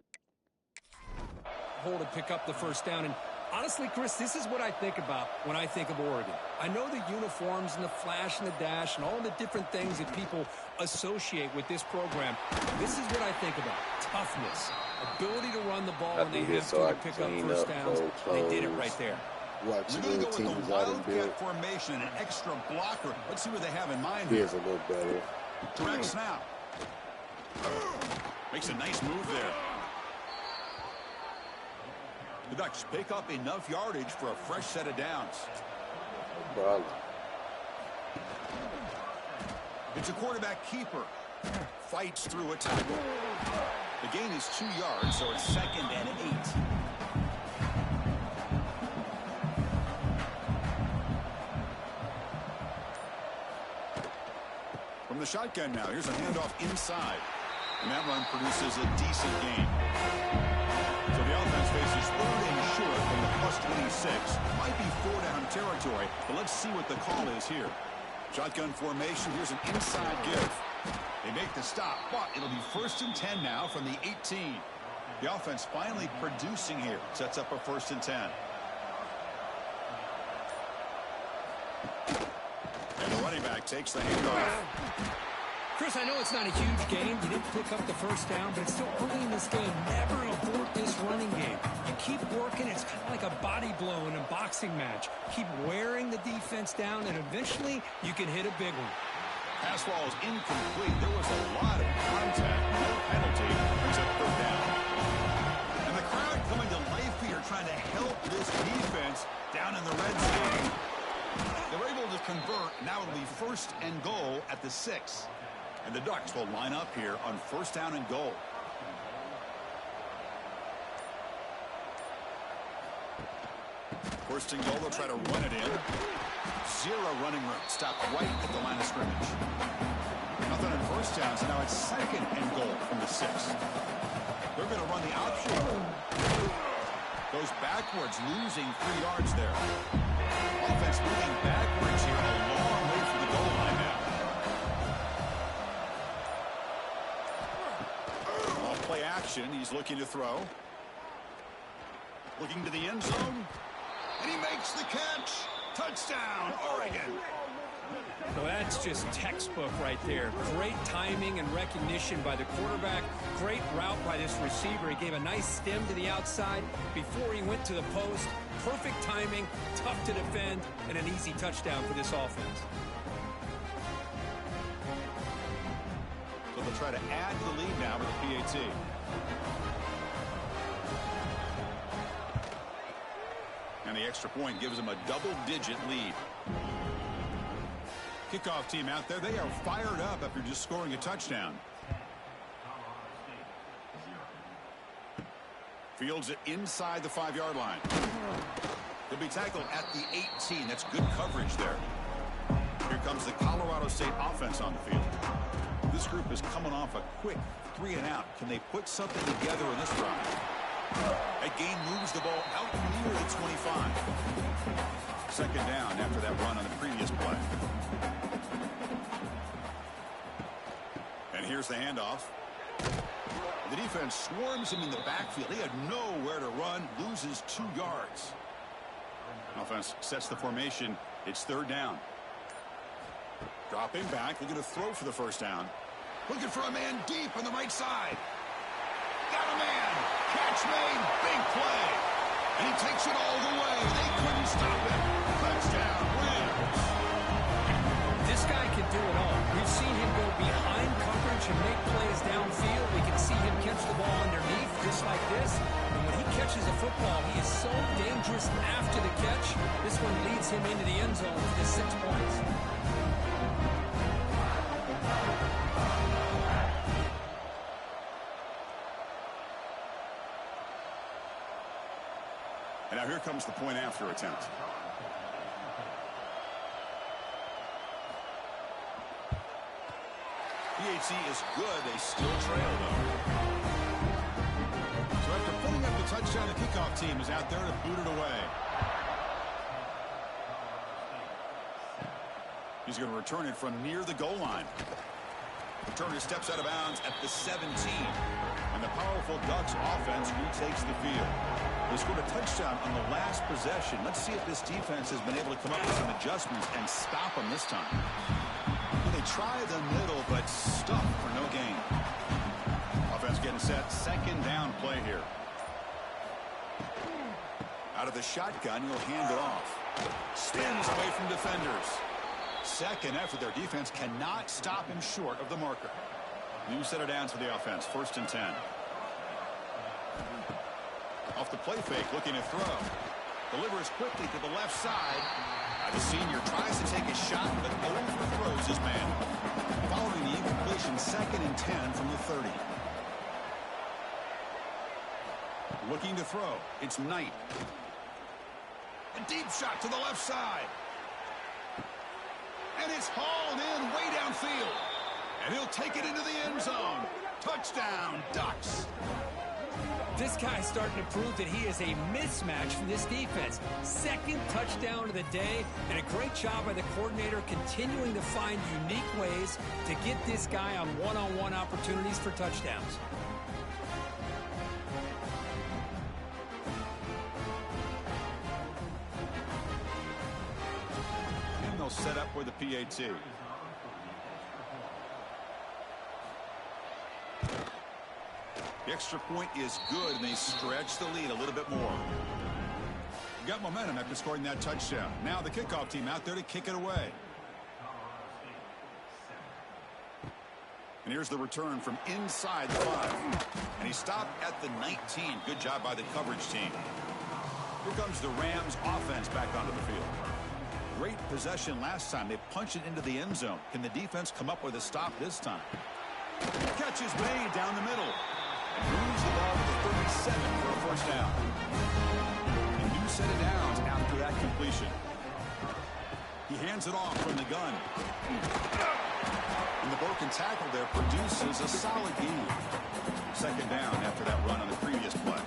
Hole to pick up the first down. And honestly, Chris, this is what I think about when I think of Oregon. I know the uniforms and the flash and the dash and all the different things that people associate with this program. This is what I think about. Toughness, ability to run the ball when they have to pick up first downs. They did it right there. We're going to go with the wildcat formation, an extra blocker. Let's see what they have in mind here. Here's a little better. Direct snap. Makes a nice move there. The Ducks pick up enough yardage for a fresh set of downs. No problem. It's a quarterback keeper. Fights through a tackle. The gain is 2 yards, so it's 2nd and 8. From the shotgun now, here's a handoff inside. And that run produces a decent gain. So the offense faces 3rd and short from the +26. Might be 4-down territory, but let's see what the call is here. Shotgun formation, here's an inside give. They make the stop, but it'll be 1st and 10 now from the 18. The offense finally producing here. Sets up a 1st and 10. And the running back takes the handoff. Chris, I know it's not a huge game. You didn't pick up the first down, but it's still early in this game. Never abort this running game. You keep working. It's kind of like a body blow in a boxing match. Keep wearing the defense down, and eventually you can hit a big one. Pass ball is incomplete. There was a lot of contact. No penalty. Brings up 3rd down. And the crowd coming to life here trying to help this defense down in the red zone. They're able to convert. Now it'll be 1st and goal at the 6. And the Ducks will line up here on 1st down and goal. First and goal, they'll try to run it in. 0 running room. Stop right at the line of scrimmage. Nothing on 1st down, so now it's 2nd and goal from the 6. They're going to run the option. Goes backwards, losing 3 yards there. Offense moving backwards here, a long way from the goal line now. On play action, he's looking to throw. Looking to the end zone. And he makes the catch. Touchdown, Oregon. Well, that's just textbook right there. Great timing and recognition by the quarterback. Great route by this receiver. He gave a nice stem to the outside before he went to the post. Perfect timing, tough to defend, and an easy touchdown for this offense. So they'll try to add to the lead now with the PAT. And the extra point gives them a double-digit lead. Kickoff team out there, they are fired up after just scoring a touchdown. Fields it inside the 5-yard line. He'll be tackled at the 18. That's good coverage there. Here comes the Colorado State offense on the field. This group is coming off a quick 3-and-out. Can they put something together in this drive? That gain moves the ball out near the 25. 2nd down after that run on the previous play. And here's the handoff. The defense swarms him in the backfield. He had nowhere to run, loses 2 yards. Offense sets the formation. It's 3rd down. Dropping back, looking to throw for the 1st down. Looking for a man deep on the right side. Got a man. Catch made. Big play. And he takes it all the way. They couldn't stop him. Touchdown, Rams. This guy can do it all. We've seen him go behind coverage and make plays downfield. We can see him catch the ball underneath just like this. And when he catches a football, he is so dangerous after the catch. This one leads him into the end zone for the 6 points. And now here comes the point after attempt. PAT is good. They still trail, though. So after putting up the touchdown, the kickoff team is out there to boot it away. He's going to return it from near the goal line. Returner steps out of bounds at the 17. And the powerful Ducks offense retakes the field. They scored a touchdown on the last possession. Let's see if this defense has been able to come up with some adjustments and stop them this time. They try the middle, but stuck for no gain. Offense getting set. Second down play here. Out of the shotgun, he'll hand it off. Spins away from defenders. Second effort. Their defense cannot stop him short of the marker. New set of downs for the offense. 1st and 10. Off the play fake, looking to throw. Delivers quickly to the left side. The senior tries to take a shot, but overthrows his man. Following the incompletion, 2nd and 10 from the 30. Looking to throw. It's Knight. A deep shot to the left side. And it's hauled in way downfield. And he'll take it into the end zone. Touchdown, Ducks. This guy's starting to prove that he is a mismatch for this defense. 2nd touchdown of the day, and a great job by the coordinator continuing to find unique ways to get this guy on one-on-one opportunities for touchdowns. And they'll set up with the PAT. The extra point is good, and they stretch the lead a little bit more. Got momentum after scoring that touchdown. Now the kickoff team out there to kick it away. And here's the return from inside the 5. And he stopped at the 19. Good job by the coverage team. Here comes the Rams offense back onto the field. Great possession last time. They punched it into the end zone. Can the defense come up with a stop this time? Catch is made down the middle. And moves the ball to the 37 for a 1st down. A new set of downs after that completion. He hands it off from the gun. And the broken tackle there produces a solid gain. 2nd down after that run on the previous play.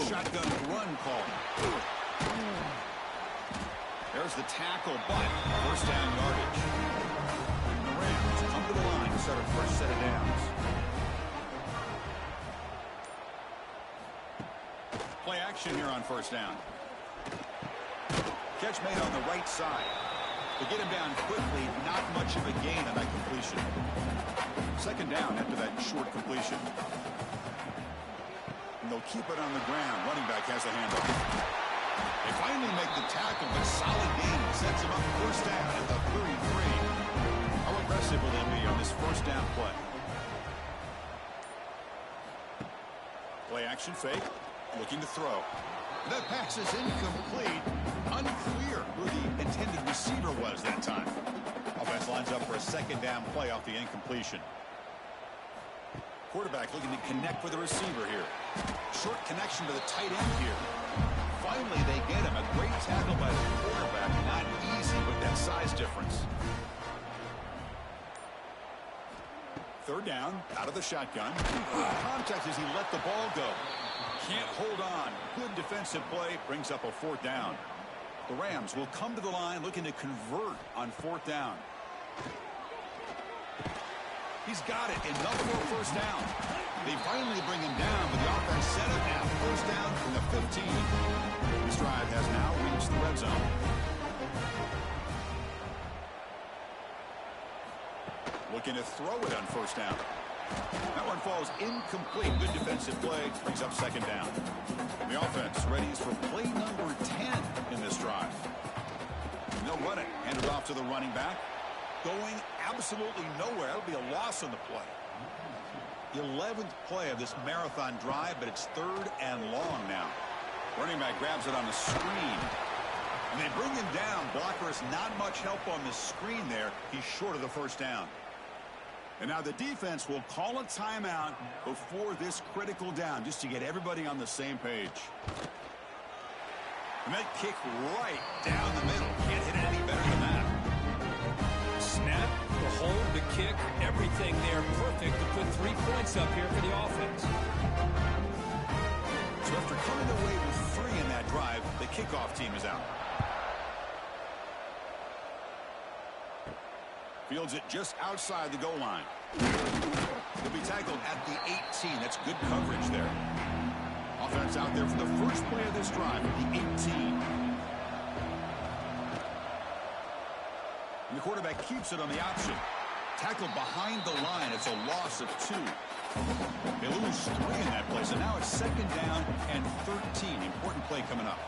Shotgun run call. There's the tackle, but 1st down yardage. The Rams come to the line to start a 1st set of downs. Play action here on 1st down. Catch made on the right side. They get him down quickly, not much of a gain on that completion. 2nd down after that short completion. And they'll keep it on the ground. Running back has the handoff. They finally make the tackle, but solid gain sets him up 1st down at the 33. How aggressive will they be on this 1st down play? Play action fake. Looking to throw. That pass is incomplete. Unclear who the intended receiver was that time. Offense lines up for a 2nd down play off the incompletion. Quarterback looking to connect with the receiver here. Short connection to the tight end here. Finally, they get him. A great tackle by the quarterback. Not easy with that size difference. 3rd down, out of the shotgun. Contact as he let the ball go. Can't hold on. Good defensive play. Brings up a 4th down. The Rams will come to the line looking to convert on 4th down. He's got it. Enough for a 1st down. They finally bring him down, but the offense set up now. 1st down from the 15. This drive has now reached the red zone. Looking to throw it on 1st down. That one falls incomplete. Good defensive play. Brings up 2nd down. And the offense readies for play number 10 in this drive. And they'll run it. Hand it off to the running back. Going absolutely nowhere. That'll be a loss on the play. The 11th play of this marathon drive, but it's 3rd and long now. Running back grabs it on the screen. And they bring him down. Blocker is not much help on the screen there. He's short of the 1st down. And now the defense will call a timeout before this critical down, just to get everybody on the same page. And that kick right down the middle. Can't hit it any better than that. Snap, the hold, the kick, everything there perfect to put 3 points up here for the offense. So after coming away with 3 in that drive, the kickoff team is out. Fields it just outside the goal line. He'll be tackled at the 18. That's good coverage there. Offense out there for the first play of this drive at the 18. And the quarterback keeps it on the option. Tackled behind the line. It's a loss of 2. They lose 3 in that play, so now it's 2nd down and 13. Important play coming up.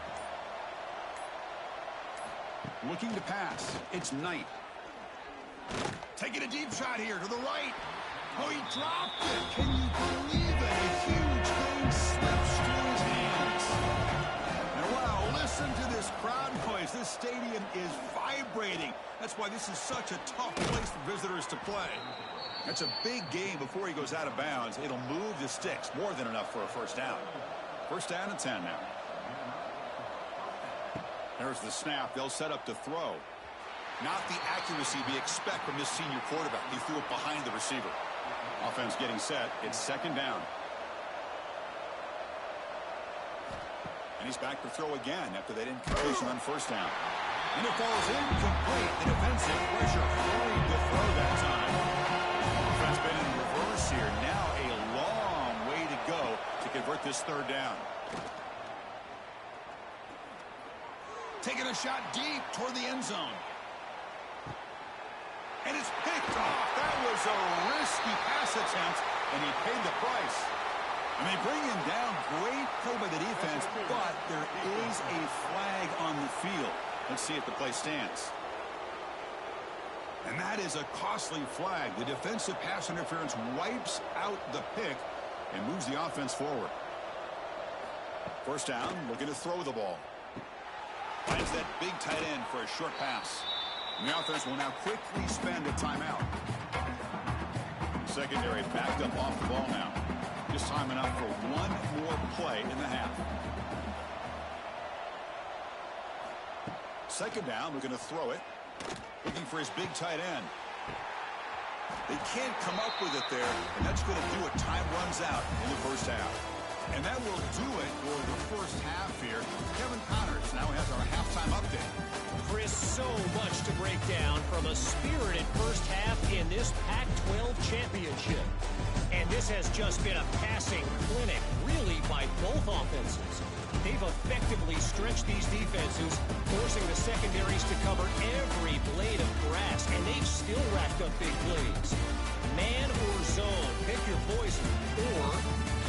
Looking to pass. It's Knight. Taking a deep shot here to the right. Oh, he dropped it. Can you believe it? A huge game slips through his hands. And wow, listen to this crowd noise. This stadium is vibrating. That's why this is such a tough place for visitors to play. That's a big game before he goes out of bounds. It'll move the sticks. More than enough for a first down. First down and 10 now. There's the snap. They'll set up to throw. Not the accuracy we expect from this senior quarterback. He threw it behind the receiver. Offense getting set. It's 2nd down. And he's back to throw again after that incompletion on first down. And it falls incomplete. The defensive pressure hurried to throw that time. Offense been in reverse here. Now a long way to go to convert this 3rd down. Taking a shot deep toward the end zone. And it's picked off. That was a risky pass attempt, and he paid the price. And they bring him down. Great play by the defense, but there is a flag on the field. Let's see if the play stands. And that is a costly flag. The defensive pass interference wipes out the pick and moves the offense forward. First down, looking to throw the ball. Finds that big tight end for a short pass. And the offense will now quickly spend a timeout. Secondary backed up off the ball now. Just time enough for one more play in the half. 2nd down, we're going to throw it. Looking for his big tight end. They can't come up with it there, and that's going to do it. Time runs out in the first half. And that will do it for the first half here. Kevin Connors now has our halftime update. Chris, so much to break down from a spirited first half in this Pac-12 championship. And this has just been a passing clinic, really, by both offenses. They've effectively stretched these defenses, forcing the secondaries to cover every blade of grass, and they've still racked up big plays. Man or zone, pick your poison, or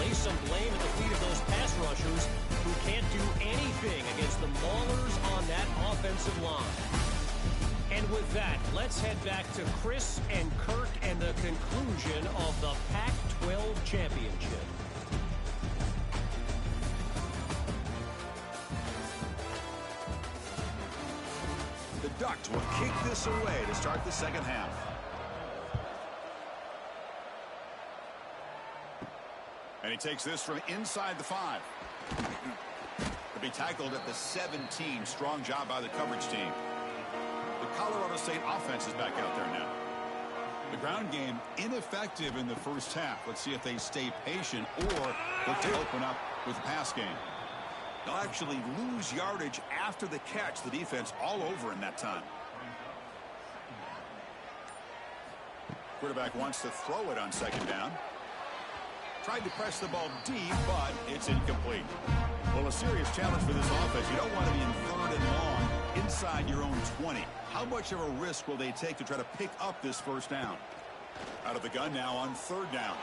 lay some blame at the feet of those pass rushers who can't do anything against the maulers on that offensive line. And with that, let's head back to Chris and Kirk and the conclusion of the Pac-12 championship. The Ducks will kick this away to start the second half. And he takes this from inside the 5. To be tackled at the 17. Strong job by the coverage team. The Colorado State offense is back out there now. The ground game ineffective in the first half. Let's see if they stay patient or look to open up with the pass game. They'll actually lose yardage after the catch. The defense all over in that time. Quarterback wants to throw it on 2nd down. Tried to press the ball deep, but it's incomplete. Well, a serious challenge for this offense. You don't want to be in 3rd and long inside your own 20. How much of a risk will they take to try to pick up this first down? Out of the gun now on 3rd down.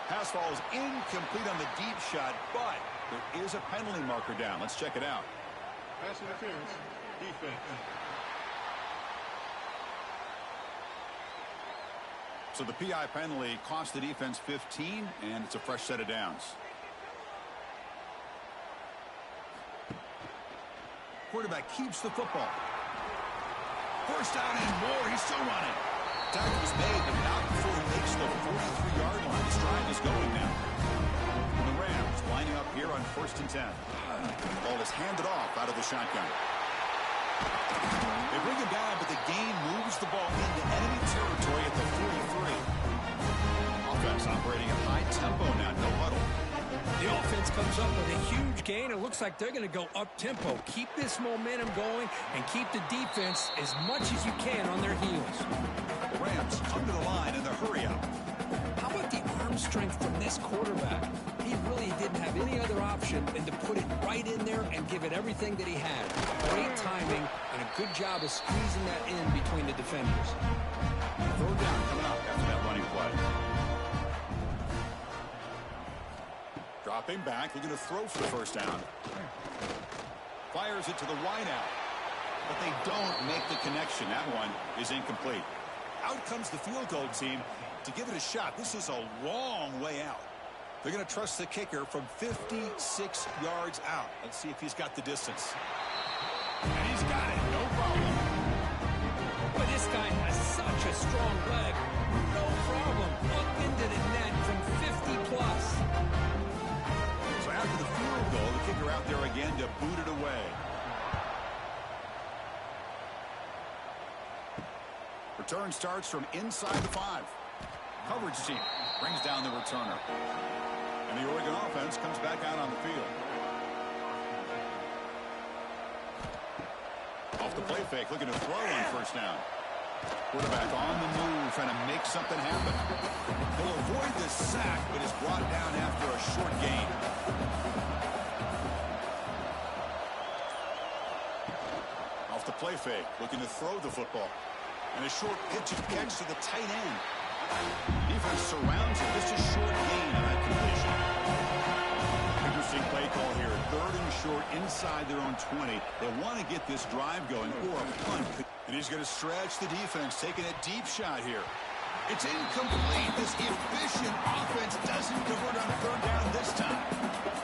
Pass falls incomplete on the deep shot, but there is a penalty marker down. Let's check it out. Pass interference, defense. So the PI penalty cost the defense 15, and it's a fresh set of downs. Quarterback keeps the football. First down and more. He's still running. Tackle was made, but not before he makes the 43-yard line. This drive is going now. And the Rams lining up here on 1st and 10. Ball is handed off out of the shotgun. They bring him down, but the gain moves the ball into enemy territory at the 43. Offense operating at high tempo now, no huddle. The offense comes up with a huge gain. It looks like they're going to go up-tempo. Keep this momentum going and keep the defense as much as you can on their heels. The Rams come to the line in the hurry-up. How about the arm strength from this quarterback? He really didn't have any other option than to put it right in there and give it everything that he had. Great timing and a good job of squeezing that in between the defenders. Third down coming up after that running play. Dropping back, looking to throw for the first down. Fires it to the wideout. But they don't make the connection. That one is incomplete. Out comes the field goal team to give it a shot. This is a long way out. They're going to trust the kicker from 56 yards out. Let's see if he's got the distance. And he's got it. No problem. Boy, this guy has such a strong leg. No problem. Up into the net from 50-plus. So after the field goal, the kicker out there again to boot it away. Return starts from inside the 5. Coverage team brings down the returner. And the Oregon offense comes back out on the field. Off the play fake, looking to throw on first down. Quarterback on the move, trying to make something happen. He'll avoid the sack, but is brought down after a short gain. Off the play fake, looking to throw the football. And a short pitch and catch to the tight end. Defense surrounds him. Just a short gain on that completion. Interesting play call here. 3rd and short inside their own 20. They want to get this drive going or a punt. And he's going to stretch the defense, taking a deep shot here. It's incomplete. This efficient offense doesn't convert on 3rd down this time.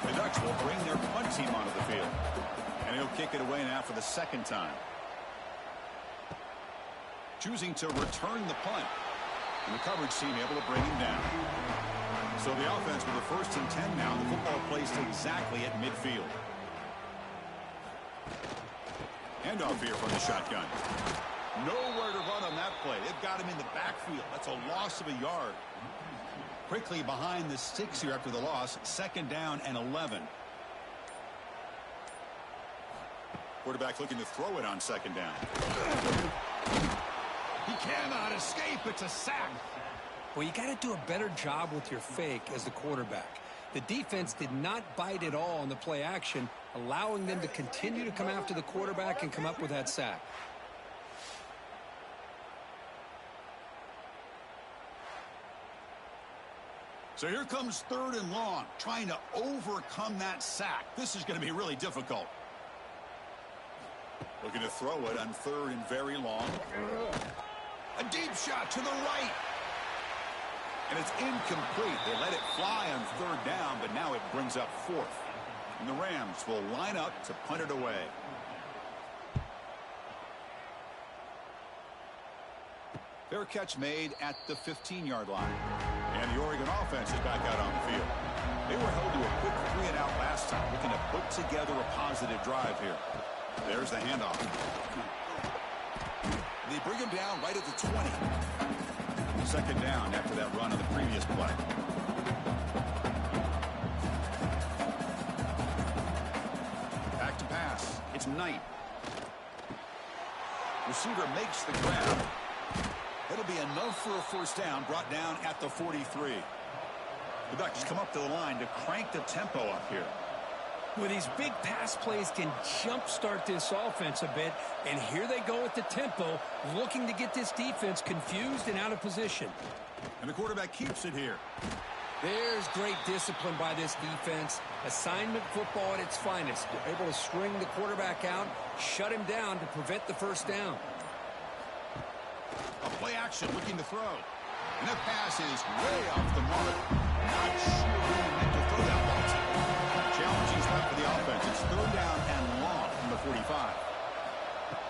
The Ducks will bring their punt team onto the field. And he'll kick it away now for the 2nd time. Choosing to return the punt. And the coverage team able to bring him down. So the offense with a 1st and 10 now. The football placed exactly at midfield. Handoff here from the shotgun. Nowhere to run on that play. They've got him in the backfield. That's a loss of a yard. Quickly behind the sticks here after the loss. 2nd down and 11. Quarterback looking to throw it on 2nd down. He cannot escape. It's a sack. Well, you got to do a better job with your fake as the quarterback. The defense did not bite at all on the play action, allowing them to continue to come after the quarterback and come up with that sack. So here comes 3rd and long, trying to overcome that sack. This is going to be really difficult. Looking to throw it on 3rd and very long. A deep shot to the right. And it's incomplete. They let it fly on 3rd down, but now it brings up 4th. And the Rams will line up to punt it away. Fair catch made at the 15-yard line. And the Oregon offense is back out on the field. They were held to a quick 3-and-out last time, looking to put together a positive drive here. There's the handoff. They bring him down right at the 20. 2nd down after that run on the previous play. Back to pass. It's Knight. Receiver makes the grab. It'll be enough for a 1st down, brought down at the 43. The Ducks come up to the line to crank the tempo up here. Well, these big pass plays can jumpstart this offense a bit, and here they go at the tempo, looking to get this defense confused and out of position. And the quarterback keeps it here. There's great discipline by this defense. Assignment football at its finest. They're able to string the quarterback out, shut him down to prevent the 1st down. A play action looking to throw. And that pass is way off the mark. Not sure who he meant to throw that ball to. Challenging spot for the offense. It's 3rd down and long from the 45.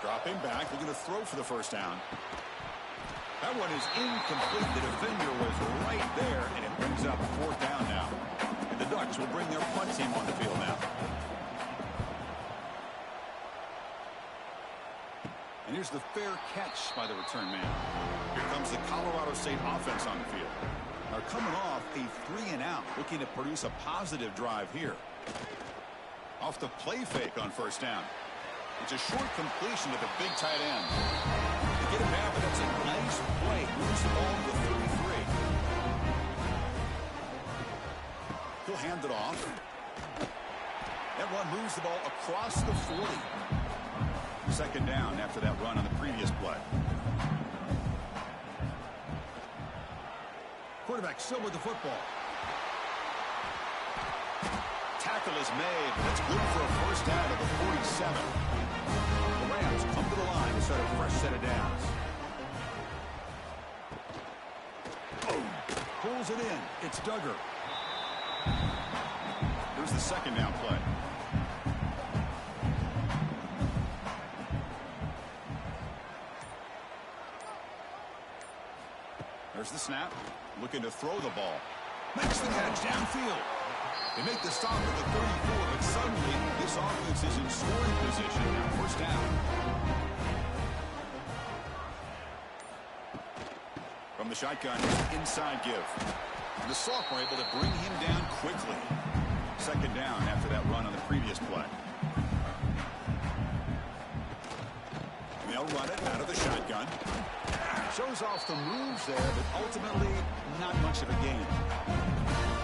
Dropping back, looking to throw for the 1st down. That one is incomplete. The defender was right there, and it brings up 4th down now. And the Ducks will bring their punt team on the field now. And here's the fair catch by the return man. Here comes the Colorado State offense on the field. They're coming off a 3-and-out, looking to produce a positive drive here. Off the play fake on 1st down. It's a short completion to the big tight end. To get him down, but that's a nice play. Moves the ball to the 33. He'll hand it off. That one moves the ball across the 40. 2nd down after that run on the previous play. Quarterback still with the football. Tackle is made. That's good for a 1st down at the 47. The Rams come to the line to start a fresh set of downs. Pulls it in. It's Duggar. Here's the 2nd down play. There's the snap. Looking to throw the ball. Makes the catch downfield. They make the stop at the 34, but suddenly this offense is in scoring position now. 1st down. From the shotgun, inside give. And the sophomore able to bring him down quickly. 2nd down after that run on the previous play. They'll run it out of the shotgun. Shows off the moves there, but ultimately not much of a gain.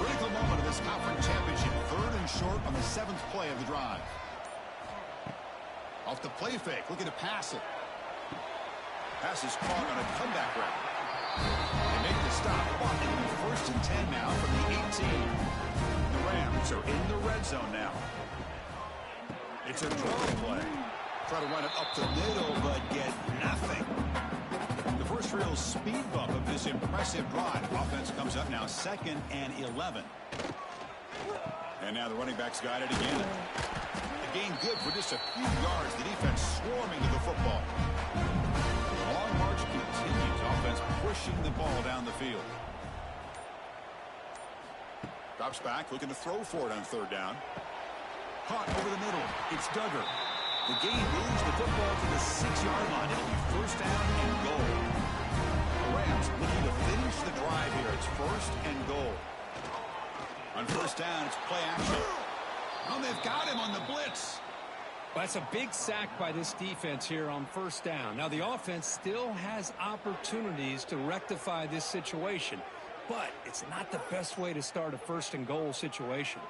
Critical moment of this conference championship. 3rd and short on the 7th play of the drive. Off the play fake, looking to pass it. Pass is caught on a comeback route. They make the stop. It'll be 1st and 10 now from the 18. The Rams are in the red zone now. It's a draw play. Try to run it up the middle, but get nothing. The first real speed bump of this impressive drive. Offense comes up now 2nd and 11. And now the running back's got it again. A gain good for just a few yards. The defense swarming to the football. The long march continues. Offense pushing the ball down the field. Drops back, looking to throw for it on 3rd down. Caught over the middle. It's Duggar. The gain moves the football to the 6-yard line. It'll be 1st down and goal. The Rams looking to finish the drive here. It's 1st and goal. On 1st down, it's play action. Oh, they've got him on the blitz. Well, that's a big sack by this defense here on 1st down. Now, the offense still has opportunities to rectify this situation, but it's not the best way to start a 1st and goal situation.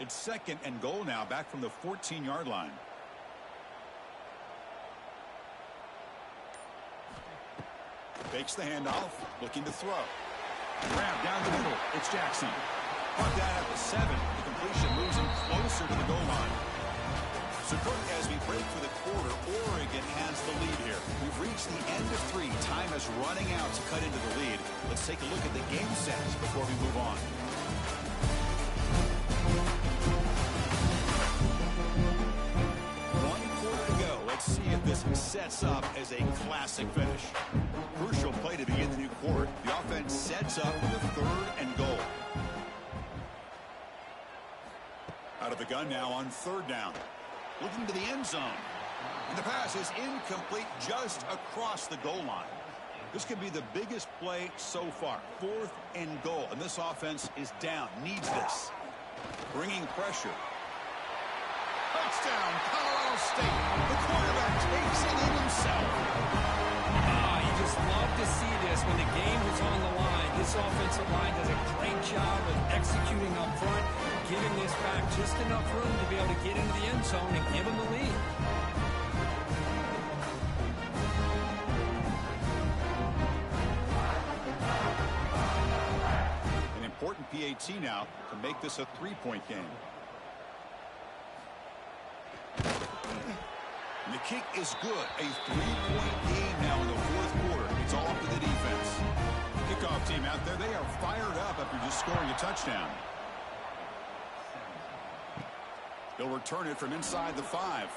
It's 2nd and goal now, back from the 14-yard line. Fakes the handoff, looking to throw. Grab down the middle. It's Jackson. Caught down at the 7. The completion moves him closer to the goal line. So, Kirk, as we break for the quarter, Oregon has the lead here. We've reached the end of 3. Time is running out to cut into the lead. Let's take a look at the game stats before we move on. Let's see if this sets up as a classic finish. Crucial play to begin the new quarter. The offense sets up with a 3rd and goal. Out of the gun now on 3rd down. Looking to the end zone. And the pass is incomplete just across the goal line. This could be the biggest play so far. 4th and goal. And this offense is down. Needs this. Bringing pressure. Touchdown, Colorado State. The quarterback takes it in himself. You just love to see this when the game is on the line. This offensive line does a great job of executing up front, giving this back just enough room to be able to get into the end zone and give them the lead. An important PAT now to make this a 3-point game. And the kick is good. A 3-point game now in the 4th quarter. It's all up to the defense. Kickoff team out there, they are fired up after just scoring a touchdown. He'll return it from inside the 5.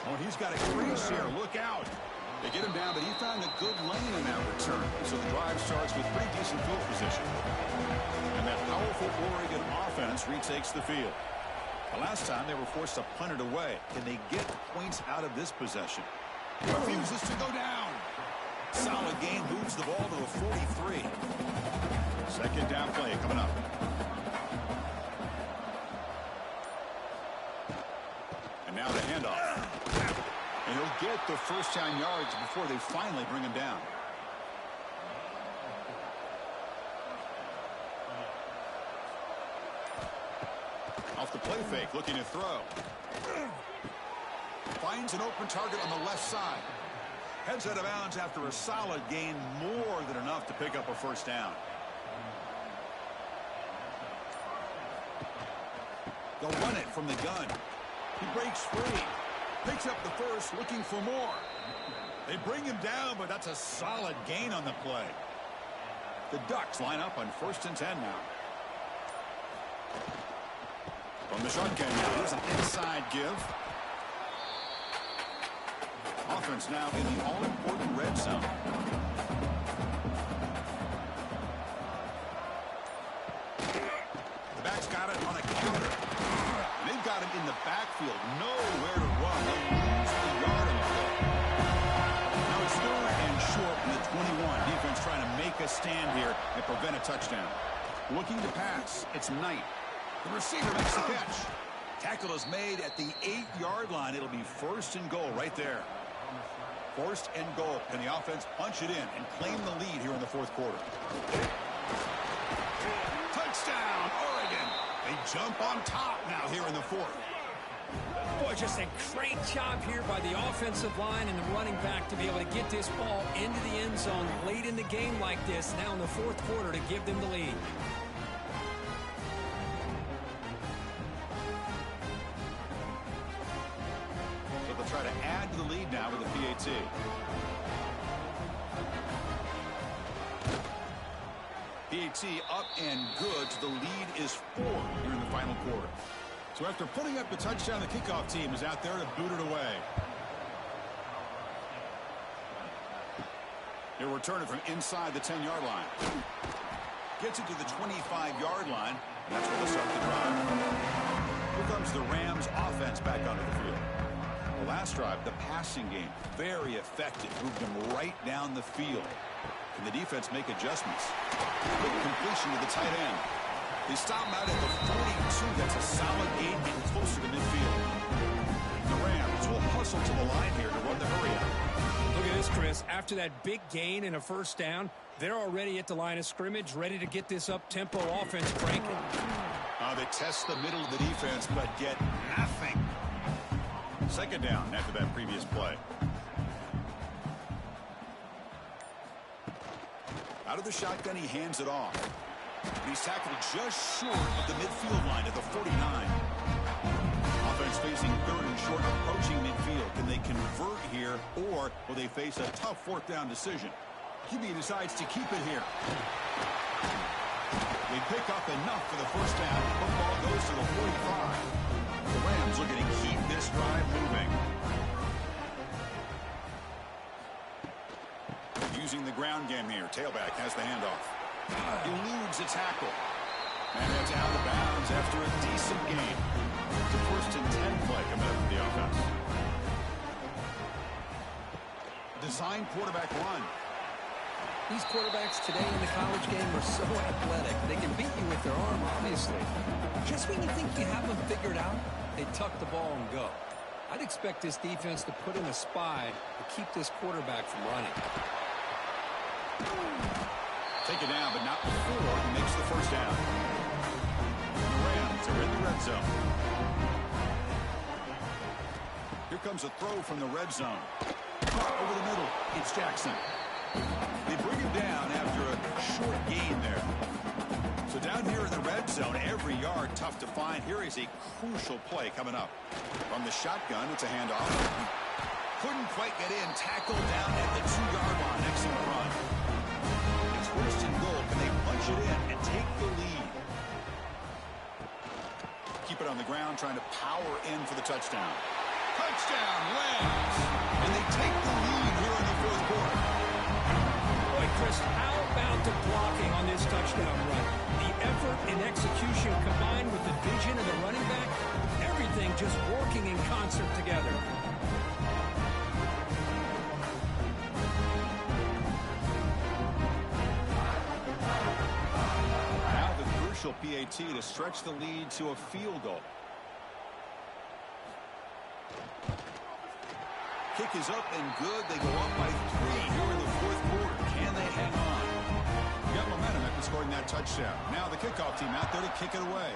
Oh, he's got a crease here. Look out. They get him down, but he found a good lane in that return. So the drive starts with pretty decent field position. And that powerful Oregon offense retakes the field. The last time they were forced to punt it away. Can they get points out of this possession? Refuses to go down. Solid gain, moves the ball to the 43. Second down play coming up. And now the handoff. And he'll get the first down yards before they finally bring him down. Off the play fake, looking to throw. Finds an open target on the left side. Heads out of bounds after a solid gain, more than enough to pick up a first down. They'll run it from the gun. He breaks free. Picks up the first, looking for more. They bring him down, but that's a solid gain on the play. The Ducks line up on 1st and 10 now. From the shotgun now, here's an inside give. Offense now in the all-important red zone. The back's got it on a counter. They've got him in the backfield. Nowhere to run. They lose the yard on the play. Now it's 3rd and short from the 21. Defense trying to make a stand here and prevent a touchdown. Looking to pass. It's Knight. The receiver makes the catch. Tackle is made at the 8-yard line. It'll be 1st and goal right there. 1st and goal. Can the offense punch it in and claim the lead here in the 4th quarter? Touchdown, Oregon. They jump on top now here in the 4th. Boy, just a great job here by the offensive line and the running back to be able to get this ball into the end zone late in the game like this, now in the 4th quarter, to give them the lead. So they'll try to add to the lead now with a PAT. PAT up and good, so the lead is 4 here in the final quarter. So after putting up the touchdown, the kickoff team is out there to boot it away. He'll return it from inside the 10-yard line. Gets it to the 25-yard line, and that's where they'll start the drive. Here comes the Rams offense back onto the field. The last drive, the passing game, very effective. Moved them right down the field. And the defense make adjustments. Quick completion to the tight end. They stop him out at the 42. That's a solid gain, getting closer to midfield. The Rams will hustle to the line here to run the hurry out. Look at this, Chris. After that big gain and a first down, they're already at the line of scrimmage, ready to get this up-tempo offense cranking. They test the middle of the defense, but get nothing. Second down after that previous play. Out of the shotgun, he hands it off. He's tackled just short of the midfield line at the 49. Offense facing 3rd and short, approaching midfield. Can they convert here, or will they face a tough 4th down decision? QB decides to keep it here. They pick up enough for the first down. Football goes to the 45. The Rams looking to keep this drive moving. Using the ground game here. Tailback has the handoff. Eludes a tackle. And it's out of bounds after a decent gain. It's a 1st and 10 play coming up for the offense. Design quarterback run. These quarterbacks today in the college game are so athletic. They can beat you with their arm, obviously. Just when you think you have them figured out, they tuck the ball and go. I'd expect this defense to put in a spy to keep this quarterback from running. Take it down, but not before he makes the first down. The Rams are in the red zone. Here comes a throw from the red zone. Over the middle, it's Jackson. They bring him down after a short gain there. So down here in the red zone, every yard tough to find. Here is a crucial play coming up. From the shotgun, it's a handoff. Couldn't quite get in. Tackled down at the 2-yard line. Excellent run. It's 1st and goal. Can they punch it in and take the lead? Keep it on the ground. trying to power in for the touchdown. Touchdown, Rams! And they take the lead here in the fourth quarter. Boy, Chris, how about the blocking on this touchdown run? The effort and execution combined with the vision of the running back, everything just working in concert together. Now the crucial PAT to stretch the lead to a field goal. Kick is up and good. They go up by 3 here in the fourth quarter. Can they hang on? You got momentum after scoring that touchdown. Now the kickoff team out there to kick it away.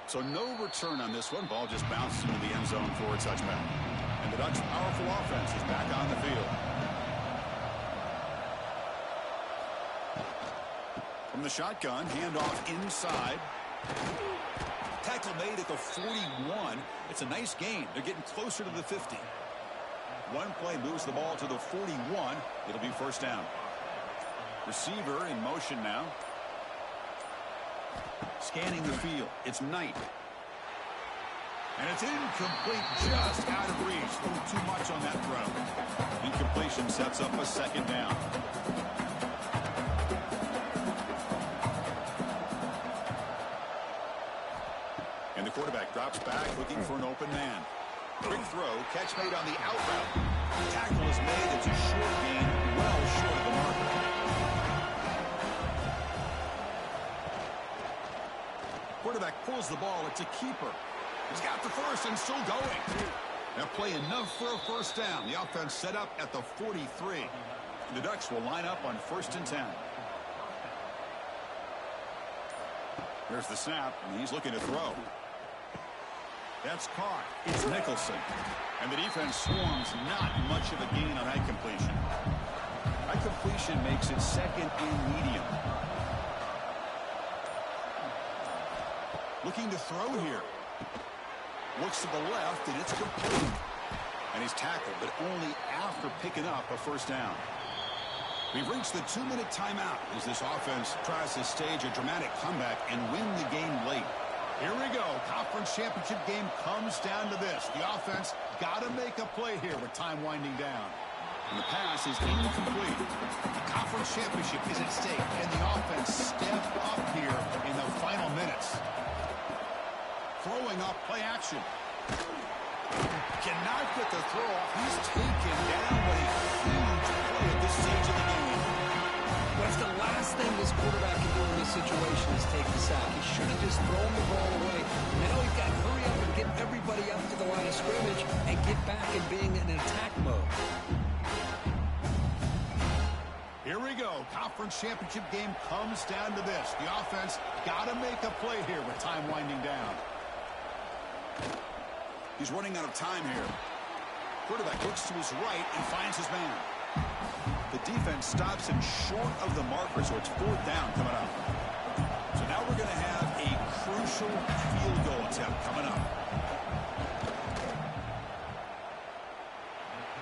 So no return on this one. Ball just bounced into the end zone for a touchback. And the Ducks' powerful offense is back on the field. From the shotgun, handoff inside. Tackle made at the 41. It's a nice gain. They're getting closer to the 50. One play moves the ball to the 41. It'll be first down. Receiver in motion now. Scanning the field. It's Knight. And it's incomplete, just out of reach. A little too much on that throw. Incompletion sets up a second down. And the quarterback drops back, looking for an open man. Quick throw, catch made on the out route. Tackle is made. It's a short gain, well short of the marker. Quarterback pulls the ball. It's a keeper. He's got the first and still going. Now play enough for a first down. The offense set up at the 43. The Ducks will line up on 1st and 10. There's the snap, and he's looking to throw. That's caught. It's Nicholson. And the defense swarms, not much of a gain on that completion. That completion makes it second and medium. Looking to throw here. Looks to the left, and it's complete. And he's tackled, but only after picking up a first down. We've reached the 2-minute timeout as this offense tries to stage a dramatic comeback and win the game late. Here we go. Conference championship game comes down to this. The offense got to make a play here with time winding down. And the pass is incomplete. The conference championship is at stake, and the offense step up here in the final minutes. Throwing up play action. Cannot get the throw off. He's taken down, but a huge play at this stage of the game. What's the last thing this quarterback can do in this situation is take the sack. He should have just thrown the ball away. Now he's got to hurry up and get everybody up to the line of scrimmage and get back and being in attack mode. Here we go. Conference championship game comes down to this. The offense got to make a play here with time winding down. He's running out of time here. Quarterback looks to his right and finds his man. The defense stops him short of the marker, so it's 4th down coming up. So now we're going to have a crucial field goal attempt coming up.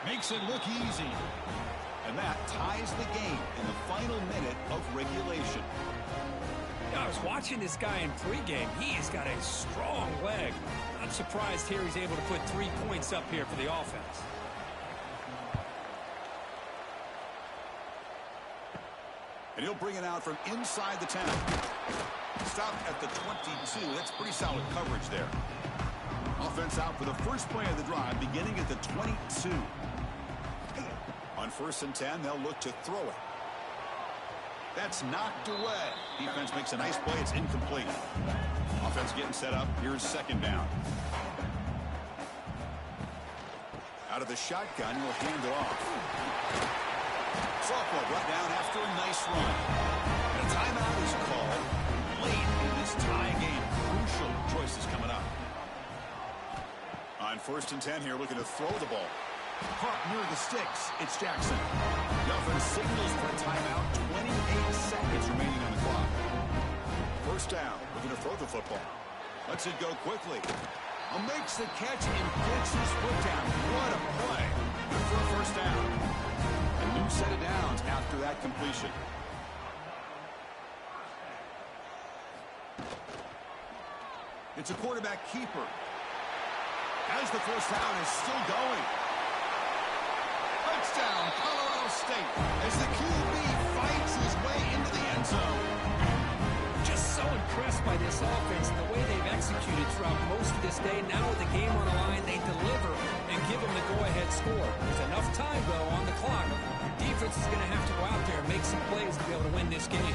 Makes it look easy. And that ties the game in the final minute of regulation. I was watching this guy in pregame. He has got a strong leg. I'm surprised here he's able to put 3 points up here for the offense. And he'll bring it out from inside the 10. Stopped at the 22. That's pretty solid coverage there. Offense out for the first play of the drive, beginning at the 22. On 1st and 10, they'll look to throw it. That's knocked away. Defense makes a nice play. It's incomplete. Offense getting set up. Here's 2nd down. Out of the shotgun, he'll hand it off. Softball brought down after a nice run. And a timeout is called late in this tie game. Crucial choices coming up. On 1st and 10 here, looking to throw the ball. Caught near the sticks. It's Jackson. The offense signals for a timeout. 28 seconds remaining on the clock. First down. Looking to throw the football. Lets it go quickly. Makes the catch and gets his foot down. What a play. Good for a first down. A new set of downs after that completion. It's a quarterback keeper. As the first down is still going. Touchdown, Colorado State, as the QB fights his way into the end zone. Just so impressed by this offense and the way they've executed throughout most of this day. Now with the game on the line, they deliver and give them the go-ahead score. There's enough time, though, on the clock. Your defense is going to have to go out there and make some plays to be able to win this game.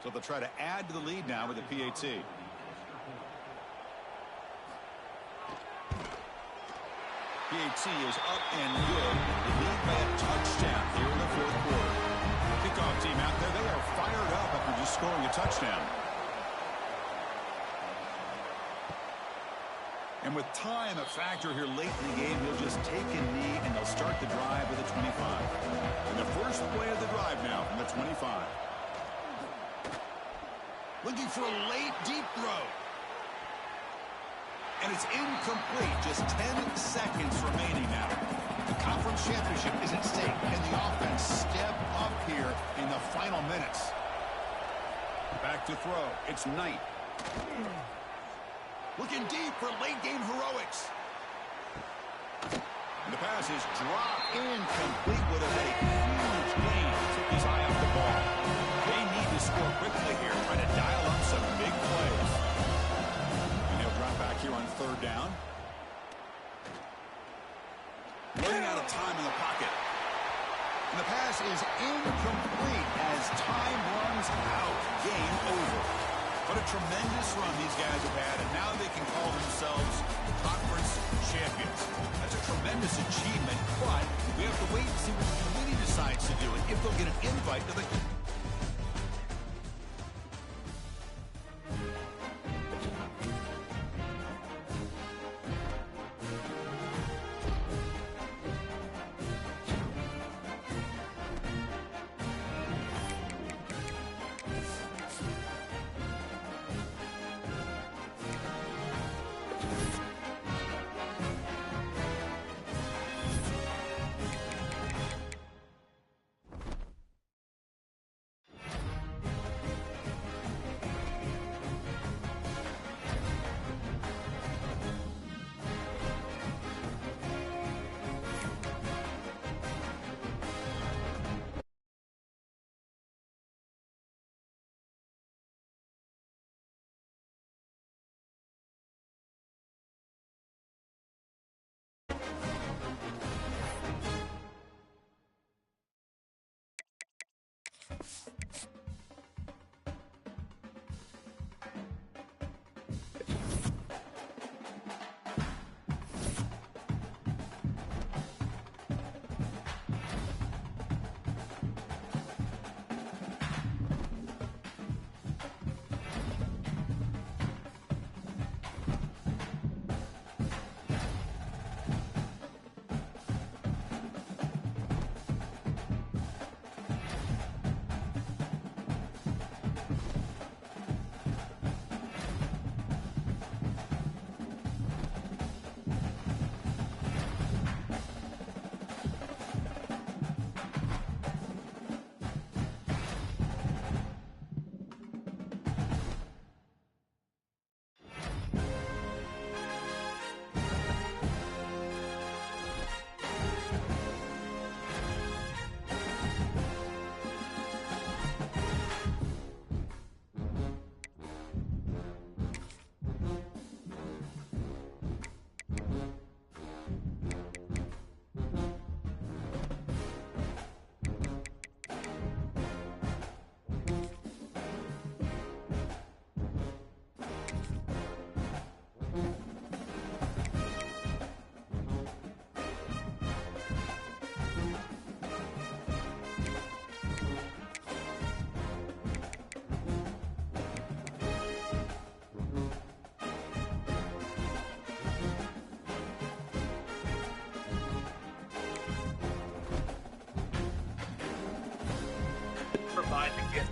So they'll try to add to the lead now with a PAT. PAT is up and good. They lead by a touchdown here in the fourth quarter. Kickoff team out there, they are fired up after just scoring a touchdown. And with time a factor here late in the game, he'll just take a knee and they'll start the drive with a 25. And the first play of the drive now from the 25. Looking for a late, deep throw. And it's incomplete. Just 10 seconds remaining now. The conference championship is at stake. Can the offense step up here in the final minutes? Back to throw. It's Knight. Looking deep for late game heroics. And the pass is dropped. Incomplete with a huge gain. Took his eye off the ball. They need to score quickly here. Trying to dial up some big plays. And he'll drop back here on third down. Running out of time in the pocket. And the pass is incomplete as time runs out. Game over. What a tremendous run these guys have had, and now they can call themselves conference champions. That's a tremendous achievement, but we have to wait and see what the committee decides to do and if they'll get an invite to the...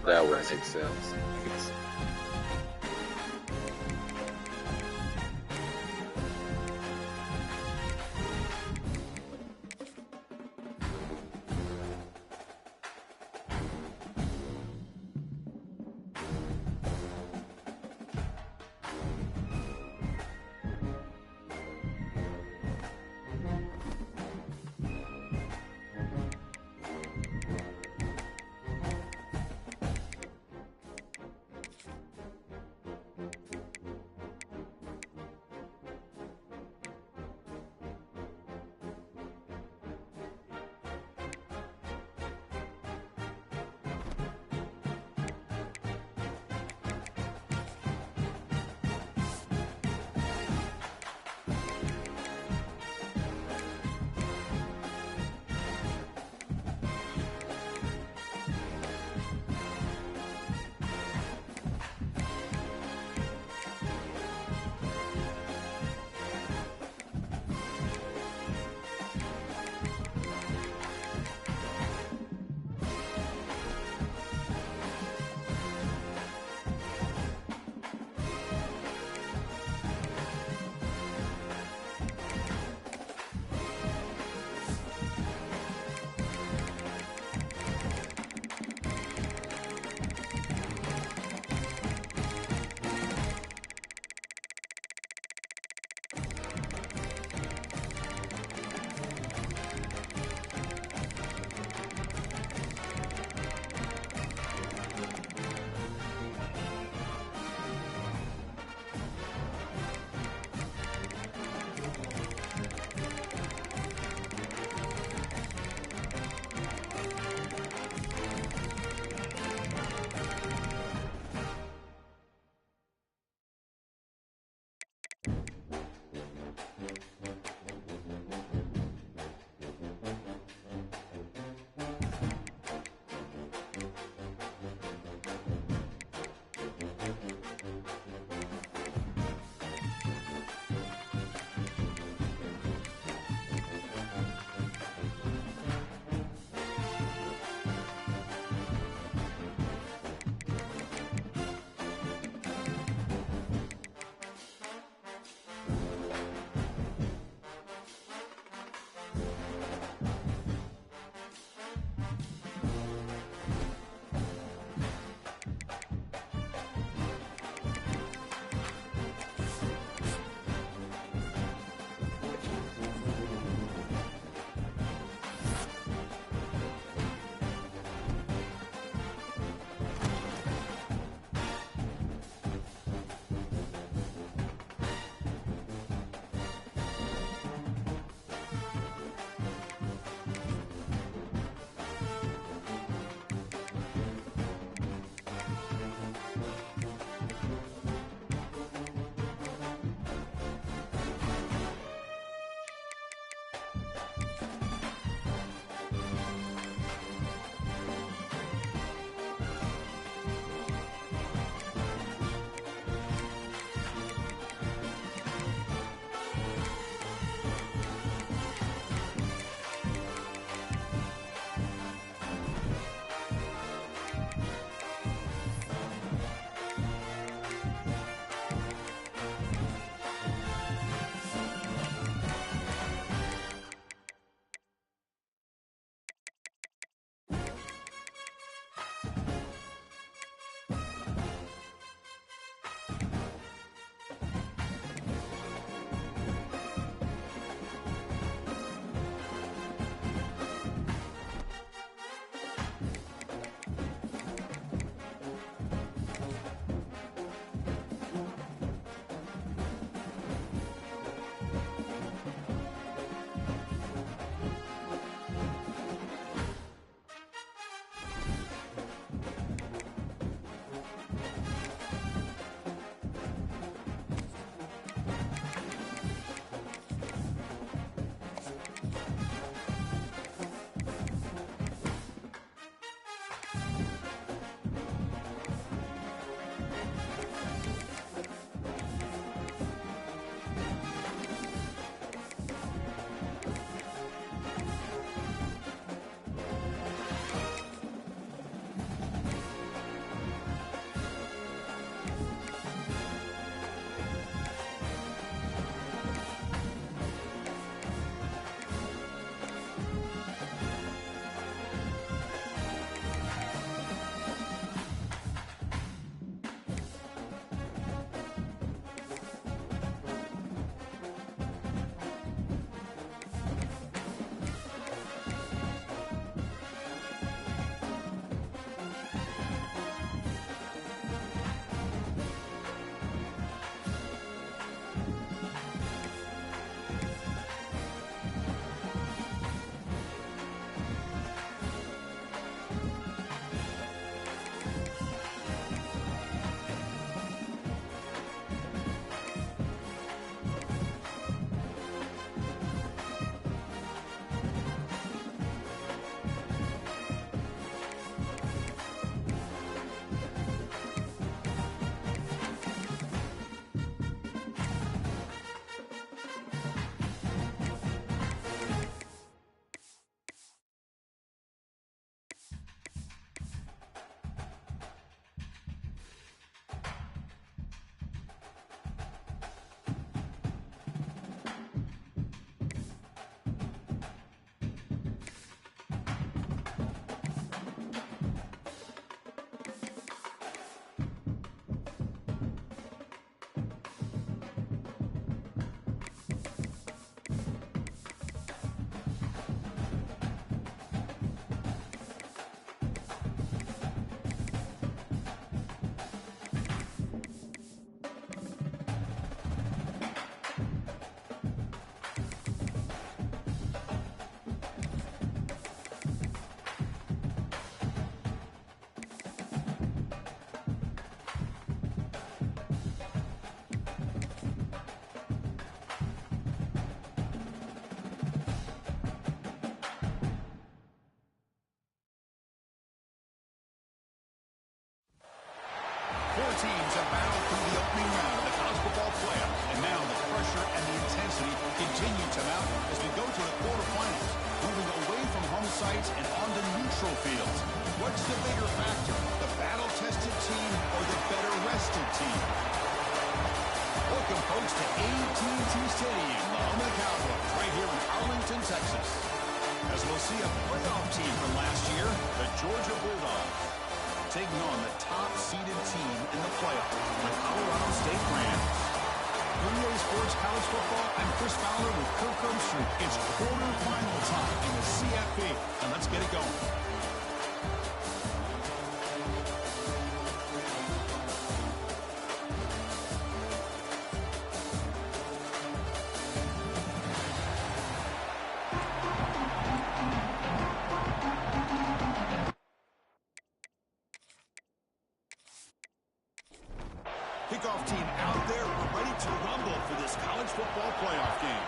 That would make sense. Four teams have battled through the opening round of the college football playoff, and now the pressure and the intensity continue to mount as we go to the quarterfinals, moving away from home sites and onto neutral fields. What's the bigger factor, the battle-tested team or the better-rested team? Welcome, folks, to AT&T Stadium, the home of the Cowboys, right here in Arlington, Texas. As we'll see a playoff team from last year, the Georgia Bulldogs, taking on the top-seeded team in the playoff, the Colorado State Rams. NBA Sports College Football, I'm Chris Fowler with Kirk Herbstreit. It's quarterfinal time in the CFB, and let's get it going. Kickoff team out there. We're ready to rumble for this college football playoff game.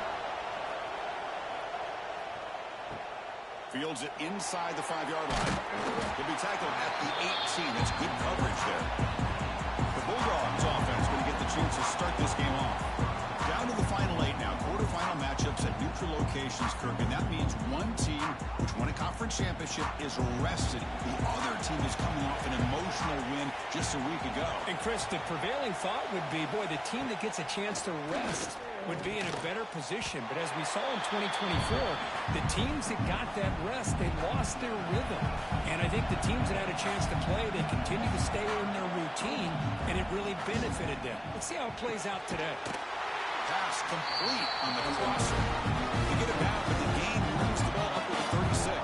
Fields it inside the 5-yard line. He'll be tackled at the 18. That's good coverage there. The Bulldogs offense going to get the chance to start this game off. Down to the final 8 now. Quarterfinal matchups at neutral locations, Kirk. And that means one team, which won a conference championship, is rested. The other team is coming off an emotional win just a week ago. And, Chris, the prevailing thought would be, boy, the team that gets a chance to rest would be in a better position. But as we saw in 2024, the teams that got that rest, they lost their rhythm. And I think the teams that had a chance to play, they continue to stay in their routine, and it really benefited them. Let's see how it plays out today. Pass complete on the crosser. They get it back, but the game moves the ball up to the 36.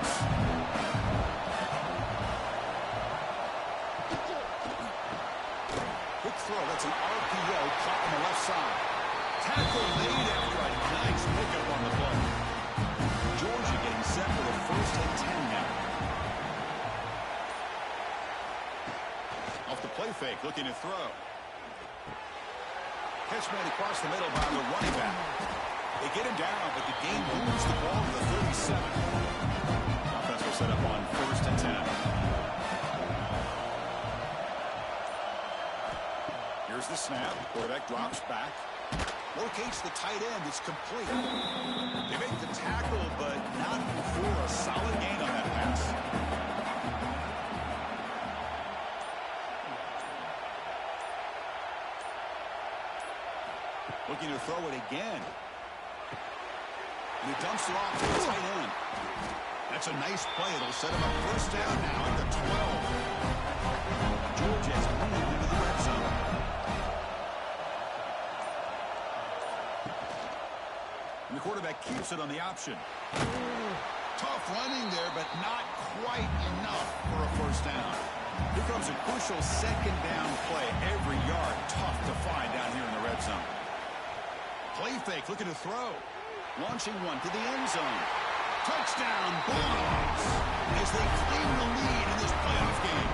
Quick throw. That's an RPO caught on the left side. Tackle made after a nice pickup on the play. Georgia getting set for the 1st and 10 now. Off the play fake, looking to throw. Catch made across the middle by the running back. They get him down, but the game moves the ball to the 37. Offense will set up on 1st and 10. Here's the snap. Quarterback drops back. Locates the tight end. It's complete. They make the tackle, but not for a solid gain on that pass. Looking to throw it again. And he dumps it off to the tight end. That's a nice play. It'll set him up 1st down now at the 12. Georgia has moved into the red zone. And the quarterback keeps it on the option. Tough running there, but not quite enough for a 1st down. Here comes a crucial 2nd down play. Every yard tough to find down here in the red zone. Play fake, looking to throw. Launching one to the end zone. Touchdown, Bulldogs, as they claim the lead in this playoff game.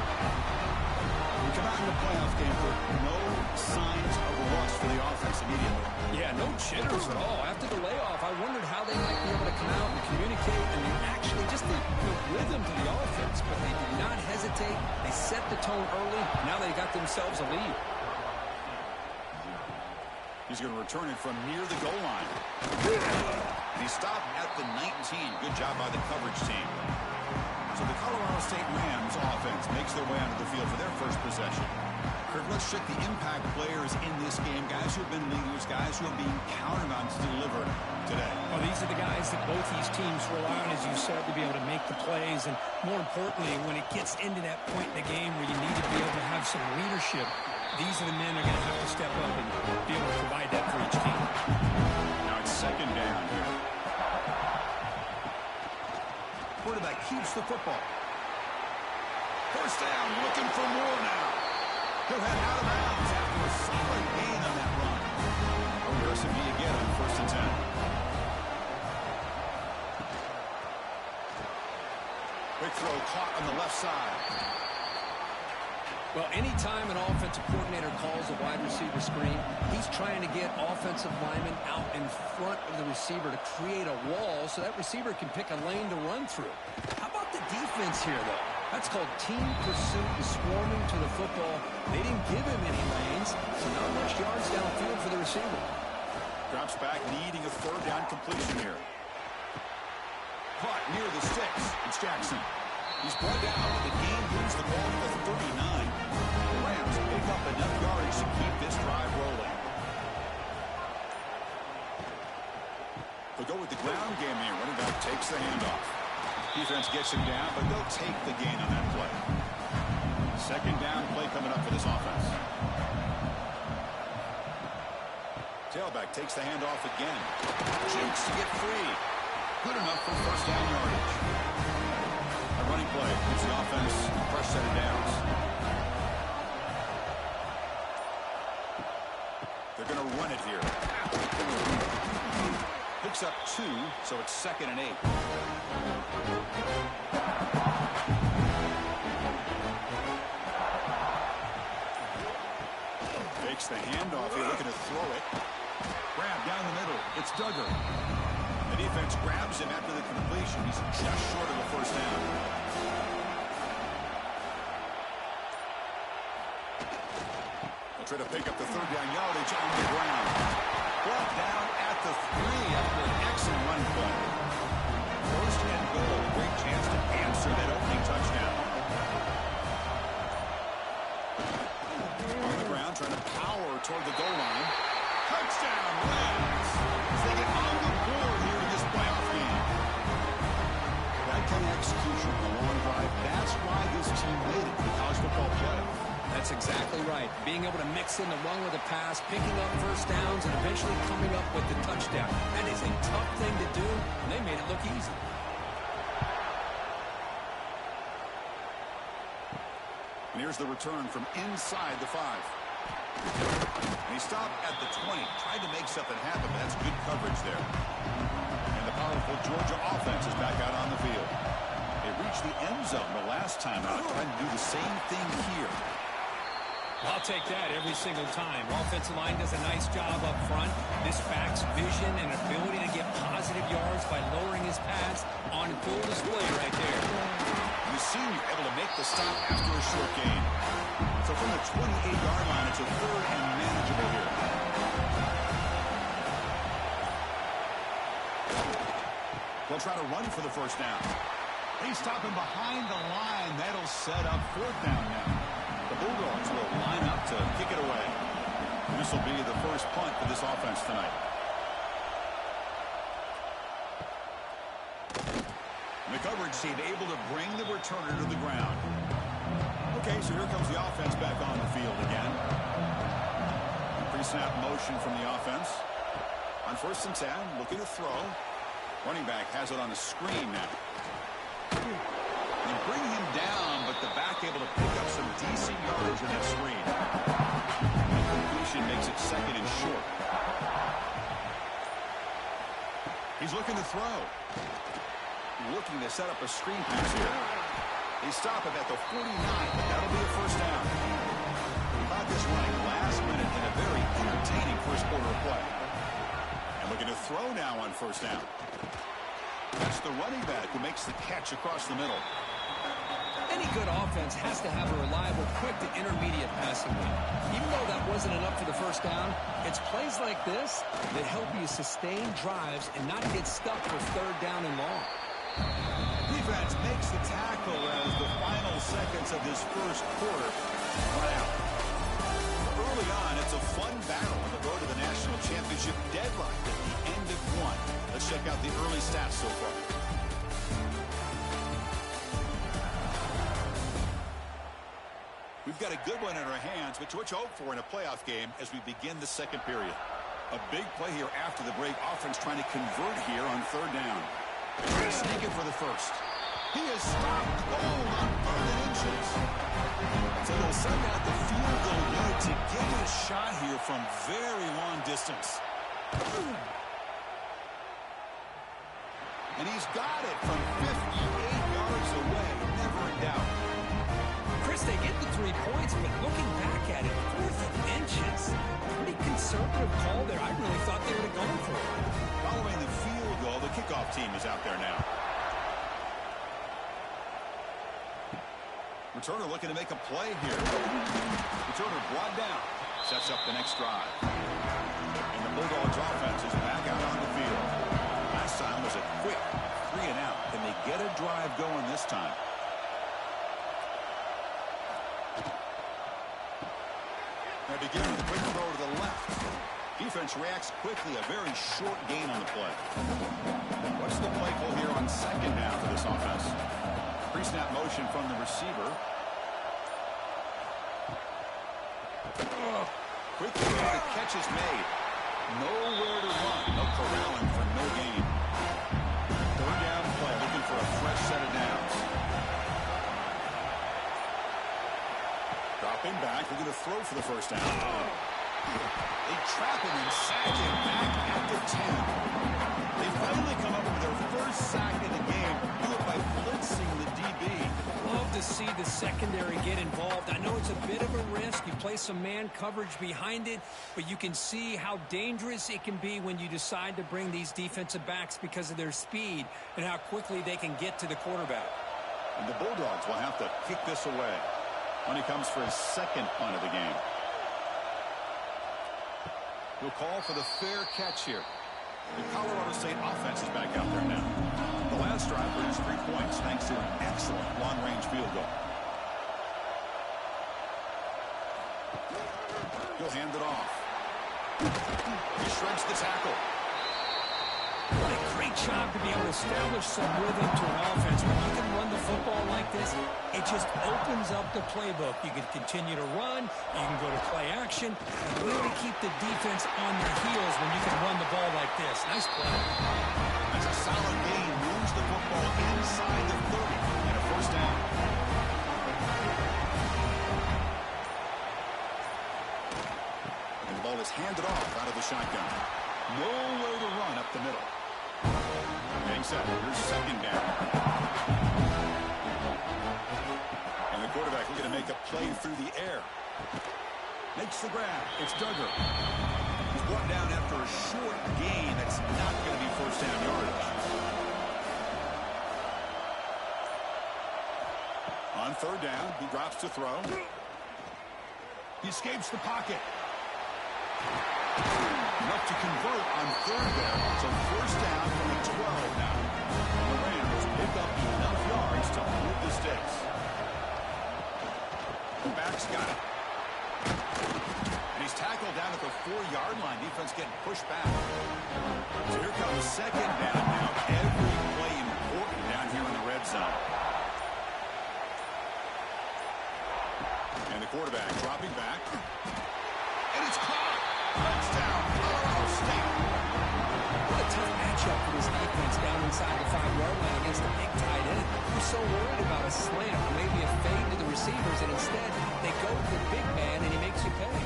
We come out in the playoff game with no signs of rust for the offense immediately. Yeah, no jitters at all. After the layoff, I wondered how they might be able to come out and communicate and actually just the rhythm to the offense. But they did not hesitate. They set the tone early. Now they got themselves a lead. He's going to return it from near the goal line. And he stopped at the 19. Good job by the coverage team. So the Colorado State Rams offense makes their way onto the field for their first possession. Kirk, let's check the impact players in this game. Guys who have been leaders, guys who are being counted on to deliver today. Well, these are the guys that both these teams rely on, as you said, to be able to make the plays. And more importantly, when it gets into that point in the game where you need to be able to have some leadership, these are the men that are going to have to step up and be able to provide that for each team. Now it's 2nd down here. Quarterback keeps the football. 1st down, looking for more now. He'll head out of bounds after a solid gain on that run. Aggressive again on 1st and 10. Quick throw caught on the left side. Well, anytime an offensive coordinator calls a wide receiver screen, he's trying to get offensive linemen out in front of the receiver to create a wall so that receiver can pick a lane to run through. How about the defense here, though? That's called team pursuit and swarming to the football. They didn't give him any lanes, so not much yards downfield for the receiver. Drops back, needing a third down completion here. Caught near the sticks. It's Jackson. He's brought down, but the game moves the ball to the 39. The Rams pick up enough yardage to keep this drive rolling. They'll go with the ground game here. Running back takes the handoff. Defense gets him down, but they'll take the gain on that play. Second down play coming up for this offense. Tailback takes the handoff again. Jukes to get free. Good enough for first down yardage. A running play gives the offense a fresh set of downs. They're going to run it here. Picks up 2, so it's 2nd and 8. Fakes the handoff here, looking to throw it. Grab down the middle. It's Duggar. The defense grabs him after the completion. He's just short of a first down. They'll try to pick up the third down yardage on the ground. Brought down at the 3 after an excellent run play. First and goal. Great chance to answer that opening touchdown. On the ground, trying to power toward the goal line. Touchdown, Rams! As they get on the board here in this playoff game. That kind of execution on the long drive, that's why this team made it to the college football playoff. That's exactly right. Being able to mix in the run with the pass, picking up first downs, and eventually coming up with the touchdown. That is a tough thing to do, and they made it look easy. And here's the return from inside the 5. And he stopped at the 20. Tried to make something happen, but that's good coverage there. And the powerful Georgia offense is back out on the field. They reached the end zone the last time out, trying to do the same thing here. I'll take that every single time. Offensive line does a nice job up front. This backs vision and ability to get positive yards by lowering his pads on full display right there. The senior able to make the stop after a short gain. So from the 28-yard line, it's a third and manageable here. They'll try to run for the first down. They stop him behind the line. That'll set up 4th down now. The Bulldogs will line up to kick it away. This will be the first punt for this offense tonight. And the coverage team able to bring the returner to the ground. Okay, so here comes the offense back on the field again. Pre-snap motion from the offense. On 1st and 10, looking to throw. Running back has it on the screen now. They bring him down, but the back able to pick up some decent yardage in that screen. The completion makes it 2nd and short. He's looking to throw. Looking to set up a screen pass here. They stop him at the 49, but that'll be a first down. We got this running last minute in a very entertaining first quarter of play. And looking to throw now on first down. That's the running back who makes the catch across the middle. Any good offense has to have a reliable, quick to intermediate passing game. Even though that wasn't enough for the first down, it's plays like this that help you sustain drives and not get stuck for 3rd down and long. Defense makes the tackle as the final seconds of this first quarter run out. Early on, it's a fun battle on the road to the national championship, deadlocked at the end of 1. Let's check out the early stats so far. We've got a good one in our hands, but what you hope for in a playoff game as we begin the second period. A big play here after the break. Offense trying to convert here on 3rd down. They're sneaking for the first. He is stopped cold on 3rd and inches. So they'll send out the field goal unit to get a shot here from very long distance. And he's got it from 58 yards away. Never in doubt. Chris, they get the 3 points, but looking back at it, 4th inches. Pretty conservative call there. I really thought they would have gone for it. Following the field goal, the kickoff team is out there now. Returner looking to make a play here. Returner blocked. brought down. Sets up the next drive. And the Bulldogs offense is back out on the field. Last time was a quick 3-and-out. Can they get a drive going this time? They begin with a quick throw to the left. Defense reacts quickly. A very short gain on the play. What's the play call here on second down for this offense? Pre-snap motion from the receiver. Quickly, the catch is made. Nowhere to run. No corralling for no gain. Third down play, looking for a fresh set of downs. Dropping back, looking to throw for the first down. They trap him and sack him back at the 10. They finally come up with their first sack in the game. Do it by blitzing the DB. Love to see the secondary get involved. I know it's a bit of a risk. You play some man coverage behind it, but you can see how dangerous it can be when you decide to bring these defensive backs because of their speed and how quickly they can get to the quarterback. And the Bulldogs will have to kick this away when he comes for his second punt of the game. He'll call for the fair catch here. The Colorado State offense is back out there now. The last drive produced 3 points thanks to an excellent long-range field goal. He'll hand it off. He shreds the tackle. What a great job to be able to establish some rhythm to an offense. When you can run the football like this, it just opens up the playbook. You can continue to run, you can go to play action, and really keep the defense on their heels when you can run the ball like this. Nice play. That's a solid gain. Moves the football inside the 30 and a first down. And the ball is handed off out of the shotgun. Nowhere to run up the middle. Getting set. Here's second down. And the quarterback looking to make a play through the air. Makes the grab. It's Duggar. He's brought down after a short gain. That's not going to be first down yardage. On third down, he drops to throw. He escapes the pocket. Enough to convert on third down. So first down from the 12 now. The Rams pick up enough yards to move the sticks. The back's got it. And he's tackled down at the 4-yard line. Defense getting pushed back. So here comes second down now. Every play important down here in the red zone. And the quarterback dropping back. And it's caught. Touchdown, Colorado State. What a tough matchup for this defense down inside the 5-yard line against a big tight end. We're so worried about a slant or maybe a fade to the receivers, and instead they go to the big man and he makes you pay.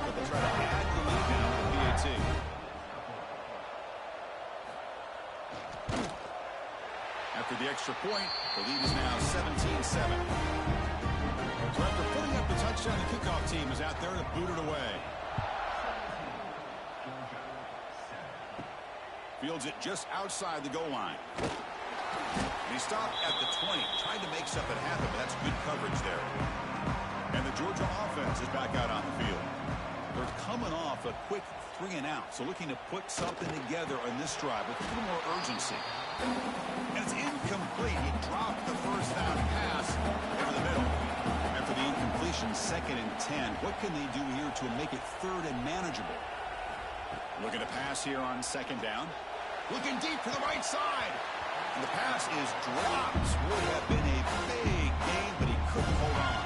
But they'll try to add the lead now with the PAT. After the extra point, the lead is now 17-7. So after putting up the touchdown, the kickoff team is out there to boot it away. Fields it just outside the goal line. And he stopped at the 20, trying to make something happen, but that's good coverage there. And the Georgia offense is back out on the field. They're coming off a quick 3-and-out, so looking to put something together on this drive with a little more urgency. And it's incomplete. He dropped the first down pass over the middle. After the incompletion, 2nd and 10. What can they do here to make it 3rd and manageable? Looking to pass here on 2nd down. Looking deep to the right side. And the pass is dropped. Would have been a big gain, but he couldn't hold on.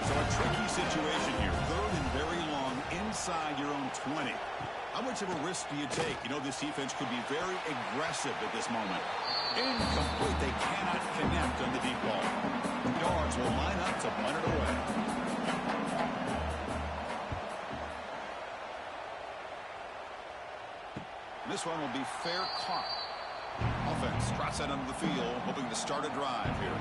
So a tricky situation here. 3rd and very long inside your own 20. How much of a risk do you take? You know, this defense could be very aggressive at this moment. Incomplete. They cannot connect on the deep ball. The Dogs will line up to punt it away. This one will be fair caught. Offense trots out onto the field, hoping to start a drive here.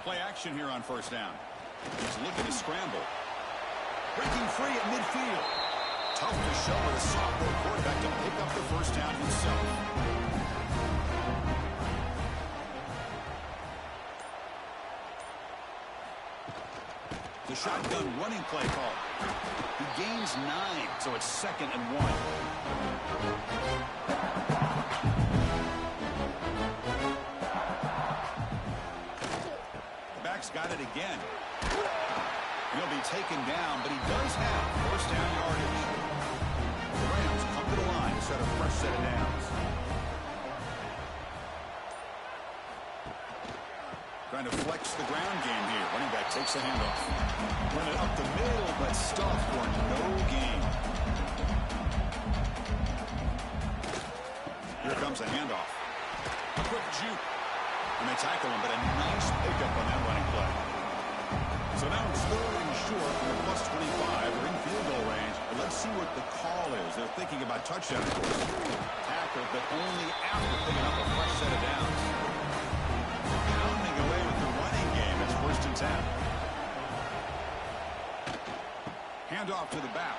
Play action here on first down. He's looking to scramble. Breaking free at midfield. Tough to show with a sophomore quarterback. shotgun running play call. He gains 9, so it's 2nd and 1. The back's got it again. He'll be taken down, but he does have first down yardage. The Rams come to the line to set a fresh set of downs. Trying to flex the ground game here. Running back takes the handoff. Run it up the middle, but stuffed for no gain. Here comes a handoff. A quick juke. And they tackle him, but a nice pickup on that running play. So now it's 3rd and short from the +25. We're in field goal range. But let's see what the call is. They're thinking about touchdown. Tackle, but only after picking up a fresh set of downs. Pounding away with the running game. It's 1st and 10. Handoff to the back.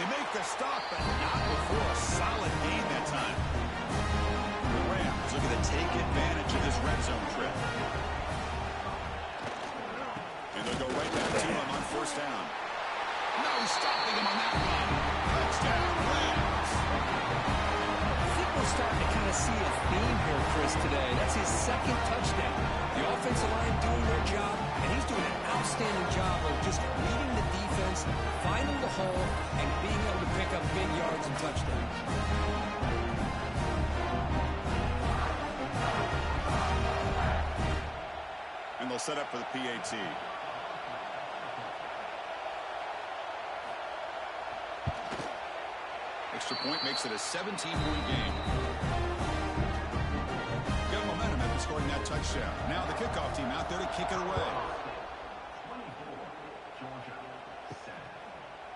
They make the stop, but not before a solid gain that time. The Rams looking to take advantage of this red zone trip. And they'll go right back to him on 1st down. No stopping him on that run. Touchdown, Rams. I think we're starting to kind of see a theme here, Chris, today. That's his 2nd touchdown. The offensive line doing their job, and he's doing an outstanding job of just leading the defense, finding the hole, and being able to pick up big yards and touchdowns. And they'll set up for the PAT. Extra point makes it a 17-point game. Got momentum after scoring that touchdown. Now the kickoff team out there to kick it away.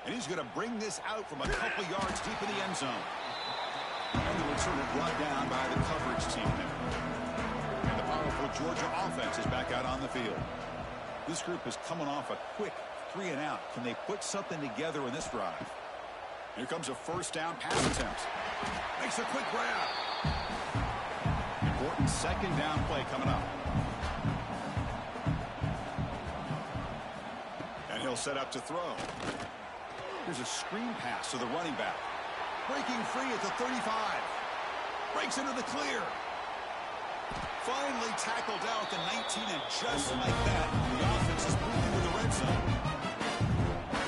And he's going to bring this out from a couple yards deep in the end zone. And the returner brought down by the coverage team there. And the powerful Georgia offense is back out on the field. This group is coming off a quick 3-and-out. Can they put something together in this drive? Here comes a 1st down pass attempt. Makes a quick grab. Important 2nd down play coming up. And he'll set up to throw. Here's a screen pass to the running back. Breaking free at the 35. Breaks into the clear. Finally tackled out the 19, and just like that, the offense is moving to the red zone.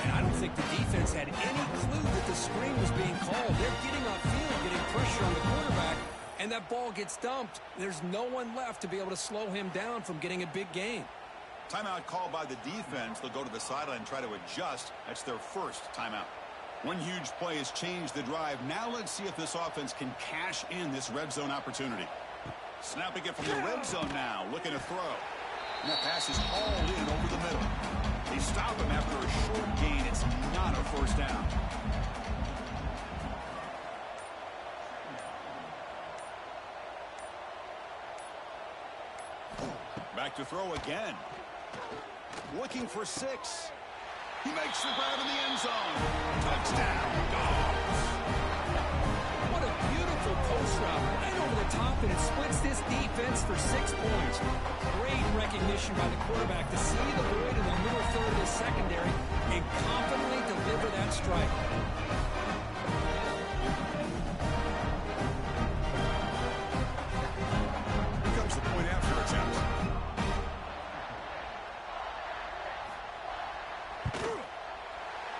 And I don't think the defense had any clue that the screen was being called. They're getting upfield, getting pressure on the quarterback, and that ball gets dumped. There's no one left to be able to slow him down from getting a big gain. Timeout called by the defense. They'll go to the sideline and try to adjust. That's their 1st timeout. One huge play has changed the drive. Now let's see if this offense can cash in this red zone opportunity. Snapping it from the red zone now, looking to throw. And that pass is hauled in over the middle. They stop him after a short gain. It's not a 1st down. Back to throw again. Looking for 6. He makes the grab in the end zone. Touchdown, Dogs. What a beautiful post route right over the top, and it splits this defense for 6 points. Great recognition by the quarterback to see the void in the middle third of the secondary and confidently deliver that strike. Here comes the point after attempt.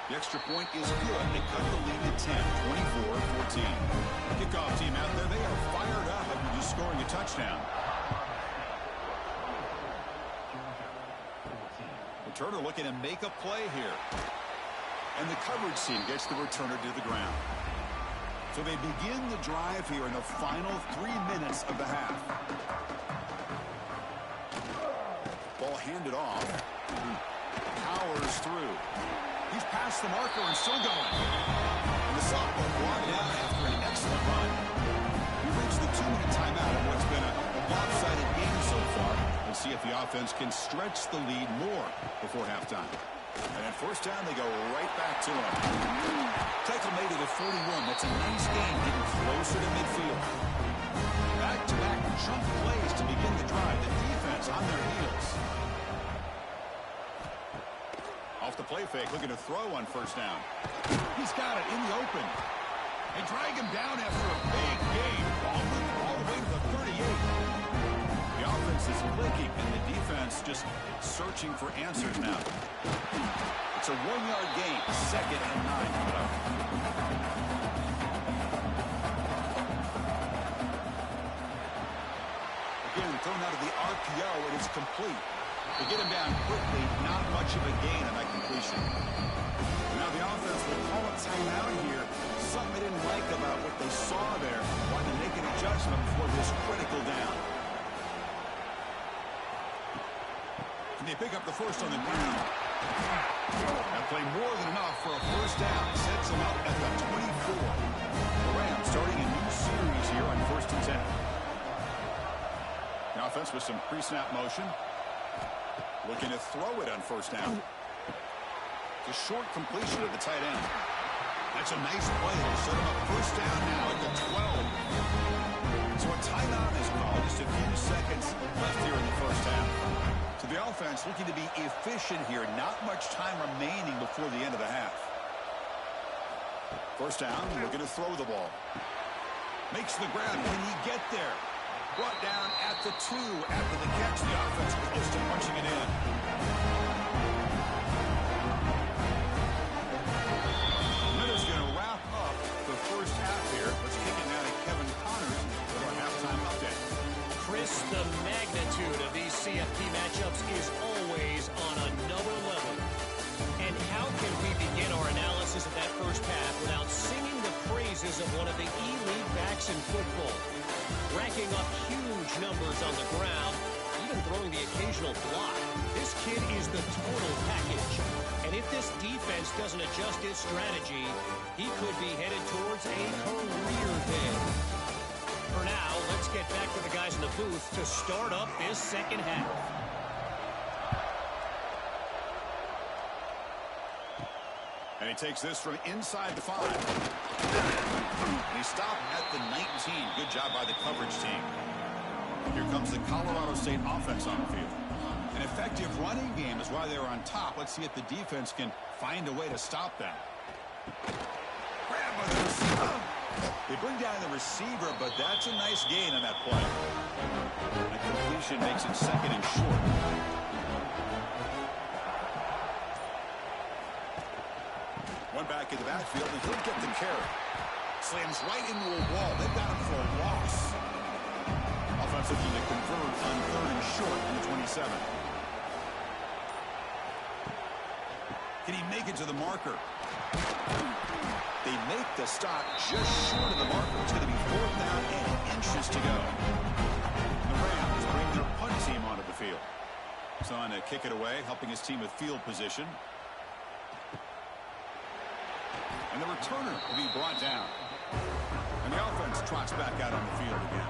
The extra point is good. They cut the lead to 10, 24-14. Kickoff team out there, they are fired up after just scoring a touchdown. Returner looking to make a play here. And the coverage team gets the returner to the ground. So they begin the drive here in the final 3 minutes of the half. Ball handed off. Powers through. He's past the marker and still going. And the sophomore brought down after an excellent run. We reached the 2-minute timeout in what's been a lopsided game so far. We'll see if the offense can stretch the lead more before halftime. And at 1st down, they go right back to him. Tackle made it at 41. That's a nice gain, getting closer to midfield. Back-to-back jump plays to begin the drive. The defense on their heels. the play fake, looking to throw on first down. He's got it in the open. They drag him down after a big gain. All the way to the 38. The offense is clicking, and the defense just searching for answers now. It's a 1-yard gain, 2nd and 9 coming up. Again, thrown out of the RPO, and it's complete. They get him down quickly, not much of a gain on that completion. Now the offense will call a timeout here. Something they didn't like about what they saw there. Wanted to make an adjustment for this critical down. Can they pick up the first on the ground? That play more than enough for a first down. Sets them up at the 24. The Rams starting a new series here on 1st and 10. The offense with some pre-snap motion. Looking to throw it on first down. It's a short completion of the tight end. That's a nice play. It'll set him up first down now at the 12. So a timeout is called. Just a few seconds left here in the first half. So the offense looking to be efficient here. Not much time remaining before the end of the half. First down, looking to throw the ball. Makes the grab. Can he get there? Brought down at the 2 after the catch. The offense close to punching it in. Miller's going to wrap up the first half here. Let's kick it now to Kevin Connors for our halftime update. Chris, the magnitude of these CFP matchups is always on another level. And how can we begin our analysis of that first half without singing the praises of one of the elite backs in football? Racking up huge numbers on the ground, even throwing the occasional block. This kid is the total package. And if this defense doesn't adjust its strategy, he could be headed towards a career day. For now, let's get back to the guys in the booth to start up this second half. And he takes this from inside the 5. And he stopped at the 19. Good job by the coverage team. Here comes the Colorado State offense on the field. An effective running game is why they're on top. Let's see if the defense can find a way to stop that. Grab by the receiver. They bring down the receiver, but that's a nice gain on that play. The completion makes it 2nd and short. One back in the backfield, and he'll get the carry. Slams right into a wall. They've got him for a loss. Offense looking to convert on 3rd and short in the 27. Can he make it to the marker? They make the stop just short of the marker. It's going to be 4th down and inches to go. The Rams bring their punt team onto the field. He's on to kick it away, helping his team with field position. And the returner will be brought down. And the offense trots back out on the field again.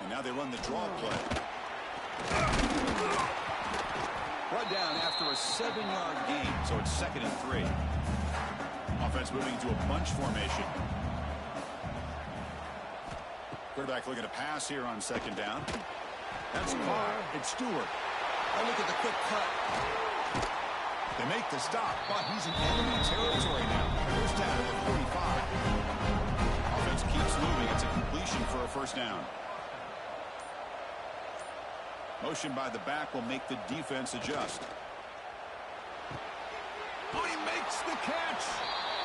And now they run the draw play. Brought down after a 7-yard gain, so it's 2nd and 3. Offense moving to a bunch formation. Quarterback looking to pass here on 2nd down. That's Carr. It's Stewart. Oh, look at the quick cut. They make the stop, but he's in enemy territory now. First down at the 45. Offense keeps moving. It's a completion for a first down. Motion by the back will make the defense adjust. Oh, he makes the catch.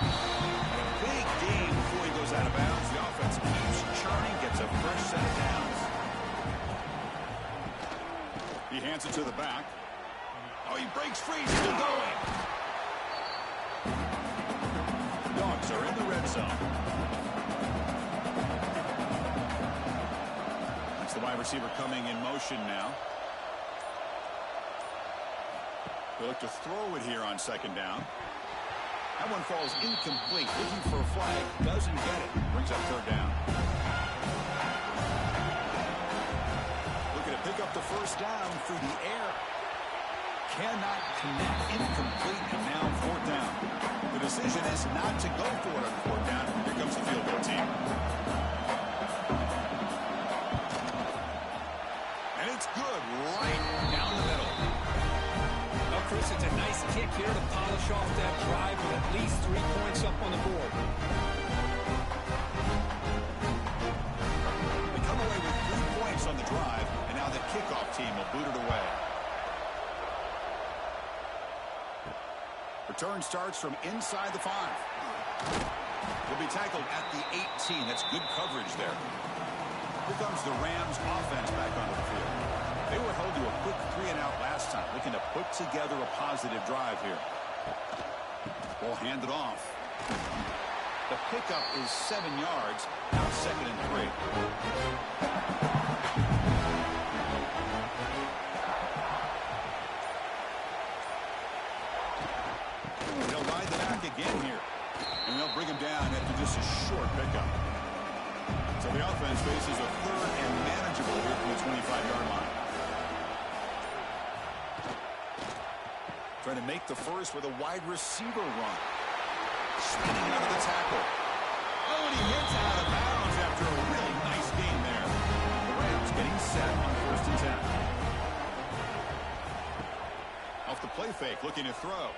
And a big gain before he goes out of bounds. The offense keeps churning, gets a fresh set of downs. He hands it to the back. Oh, he breaks free. Still going. The Dogs are in the red zone. That's the wide receiver coming in motion now. They look to throw it here on 2nd down. That one falls incomplete. Looking for a flag. Doesn't get it. Brings up 3rd down. Looking to pick up the first down through the air. Cannot connect. Incomplete. And now 4th down. The decision is not to go for it on 4th down. Here comes the field goal team. good right down the middle. Well, Chris, it's a nice kick here to polish off that drive with at least 3 points up on the board. They come away with 3 points on the drive, and now the kickoff team will boot it away. Return starts from inside the 5. He'll be tackled at the 18. That's good coverage there. Here comes the Rams offense back onto the field. They were held to a quick 3-and-out last time, looking to put together a positive drive here. Ball handed off. The pickup is 7 yards. Now 2nd and 3. They'll ride the back again here. And they'll bring him down after just a short pickup. So the offense faces a 3rd and manageable here from the 25-yard line. Trying to make the first with a wide receiver run. Spinning out of the tackle. Oh, and he hits out of bounds after a really nice game there. The Rams getting set on 1st and 10. Off the play fake, looking to throw.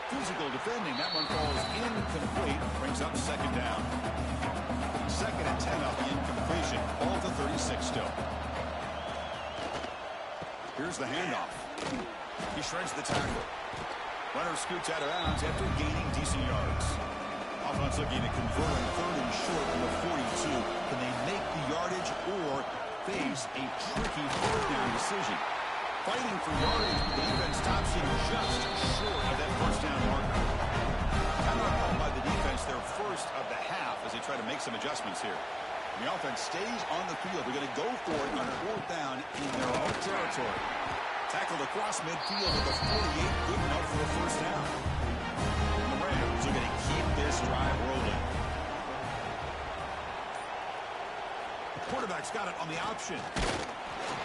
Physical defending. That one falls incomplete. Brings up 2nd down. 2nd and 10 off the incompletion. Ball to 36 still. Here's the handoff. He shreds the tackle. Runner scoots out of bounds after gaining decent yards. Offense looking to convert on 3rd and short from the 42. Can they make the yardage or face a tricky 4th down decision? Fighting for yardage, the defense stops him just short of that 1st down marker. Timeout called by the defense, their first of the half as they try to make some adjustments here. The offense stays on the field. They're going to go for it on 4th down in their own territory. Tackled across midfield at the 48, good enough for a 1st down. And the Rams are going to keep this drive rolling. The quarterback's got it on the option.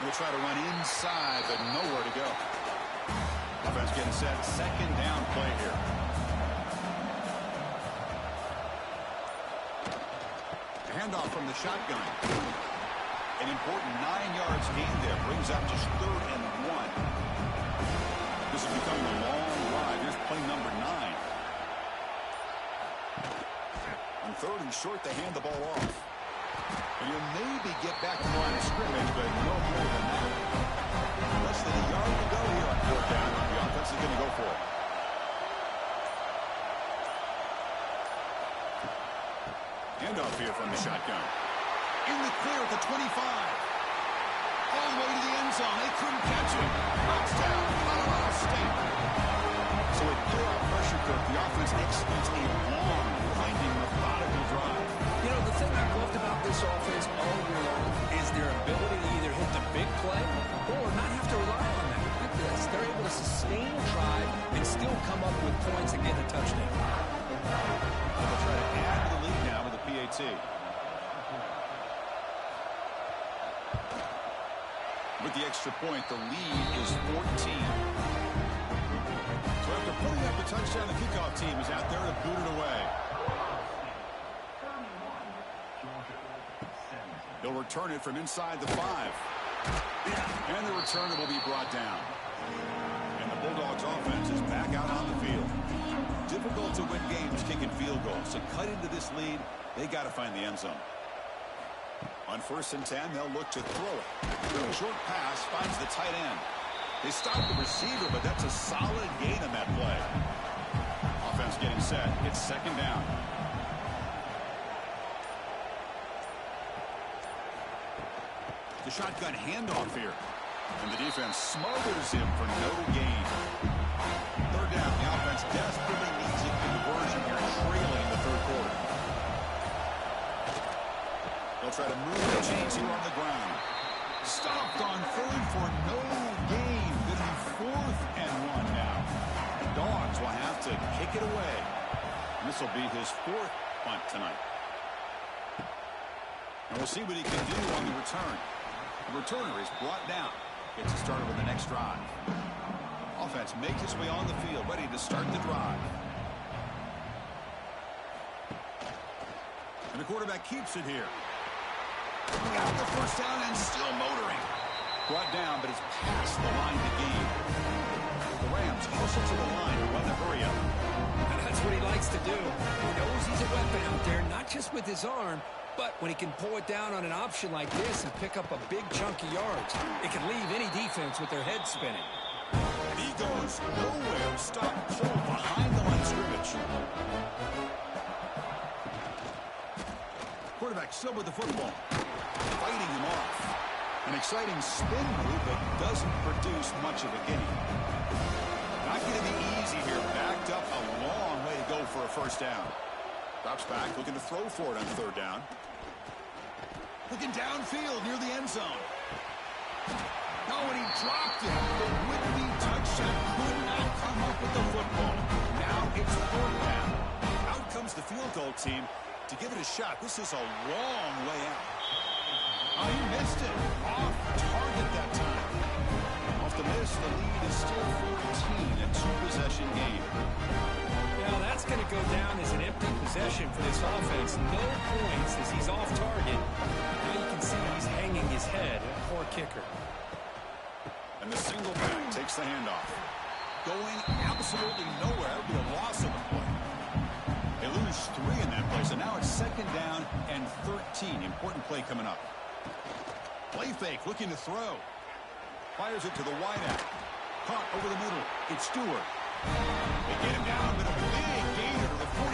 We'll try to run inside, but nowhere to go. Offense getting set. 2nd down play here. A handoff from the shotgun. An important 9 yards gain there. Brings up just 3rd and 1. This is becoming a long drive. Here's play number 9. On 3rd and short, they hand the ball off. And you'll maybe get back to the line of scrimmage, but no more than that. Less than a yard to go here on 4th down. The offense is going to go for it. Handoff here from the shotgun. In the clear at the 25. All the way to the end zone. They couldn't catch him. Touchdown, Colorado State. So with throughout pressure curve, the offense executes a long, winding, methodical drive. You know, the thing I've loved about this offense all year long is their ability to either hit the big play or not have to rely on that. Look at this. They're able to sustain a drive and still come up with points and get a touchdown. They'll try to add to the lead now with a PAT. With the extra point, the lead is 14. So after putting up a touchdown, the kickoff team is out there to boot it away. They'll return it from inside the 5. And the returner will be brought down. And the Bulldogs offense is back out on the field. Difficult to win games kicking field goals. To cut into this lead, they got to find the end zone. On 1st and 10, they'll look to throw it. A short pass finds the tight end. They stop the receiver, but that's a solid gain on that play. Offense getting set. It's 2nd down. The shotgun handoff here. And the defense smothers him for no gain. 3rd down. The offense desperately needs a conversion here, trailing in the 3rd quarter. They'll try to move the chains here on the ground. Stopped on 3rd for no gain. Going to be 4th and 1 now. The Dogs will have to kick it away. And this will be his 4th punt tonight. And we'll see what he can do on the return. The returner is brought down. Gets it started with the next drive. Offense makes its way on the field, ready to start the drive. And the quarterback keeps it here. Got the 1st down and still motoring. brought down, but it's past the line to gain. The Rams hustle to the line to run the hurry up. And that's what he likes to do. He knows he's a weapon out there, not just with his arm, but when he can pull it down on an option like this and pick up a big chunk of yards, it can leave any defense with their head spinning. And he goes nowhere. Stop cold behind the line of scrimmage. Quarterback still with the football. Fighting him off. An exciting spin move, but doesn't produce much of a gain. Not going to be easy here. Backed up a long way to go for a first down. Drops back, looking to throw for it on third down. Looking downfield near the end zone. Oh, and he dropped it. The would-be touchdown could not come up with the football. Now it's fourth down. Out comes the field goal team to give it a shot. This is a long way out. Oh, he missed it. Off target that time. Off the miss, the lead is still 14, a two-possession game. Now that's going to go down as an empty possession for this offense. No points as he's off target. Now you can see he's hanging his head. A poor kicker. And the single back takes the handoff. Going absolutely nowhere. That would be a loss of the play. They lose 3 in that play, so now it's second down and 13. Important play coming up. Play fake, looking to throw. Fires it to the wideout. Caught over the middle. It's Stewart. They get him down, but a big gainer to the 42.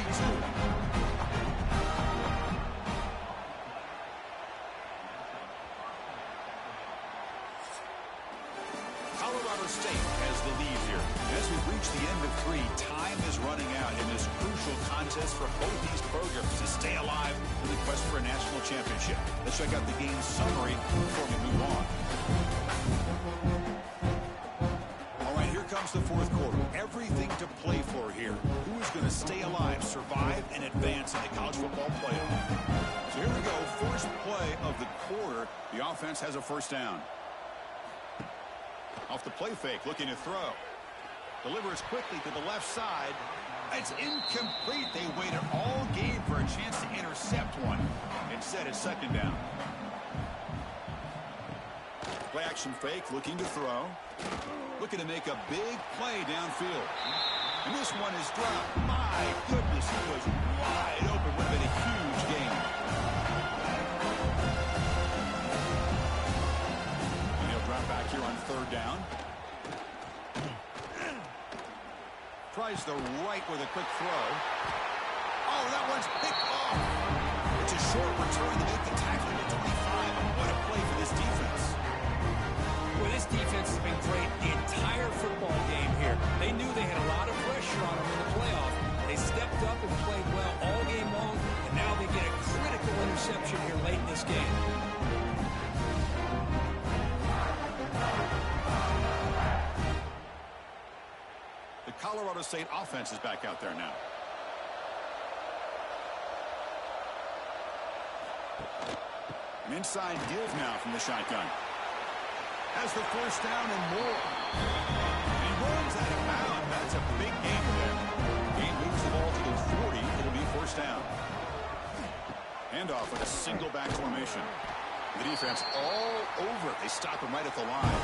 Colorado State has the lead here. As we've reached the end of 3, time is running out in this crucial contest for both these programs to stay alive in the quest for a national championship. Let's check out the game summary before we move on. All right, here comes the fourth quarter. Everything to play for here. Who is going to stay alive, survive, and advance in the college football playoff? So here we go. First play of the quarter. The offense has a first down. Off the play fake, looking to throw. Delivers quickly to the left side. It's incomplete. They waited all game for a chance to intercept one. Instead, it's second down. Play action fake, looking to throw. Looking to make a big play downfield. And this one is dropped. My goodness, he was wide open. Would have been a huge game. And he'll drop back here on third down. Tries the right with a quick throw. Oh, that one's picked off. It's a short return to make the tackle to 25. What a play for this defense. Well, this defense has been great the entire football game here. They knew they had a lot of pressure on them in the playoff. They stepped up and played well all game long, and now they get a critical interception here late in this game. The Colorado State offense is back out there now. An inside give now from the shotgun. Has the first down and more. And he runs out of bounds. That's a big gain there. Game moves the ball to the 40. It'll be first down. Handoff with a single back formation. The defense all over it. They stop him right at the line.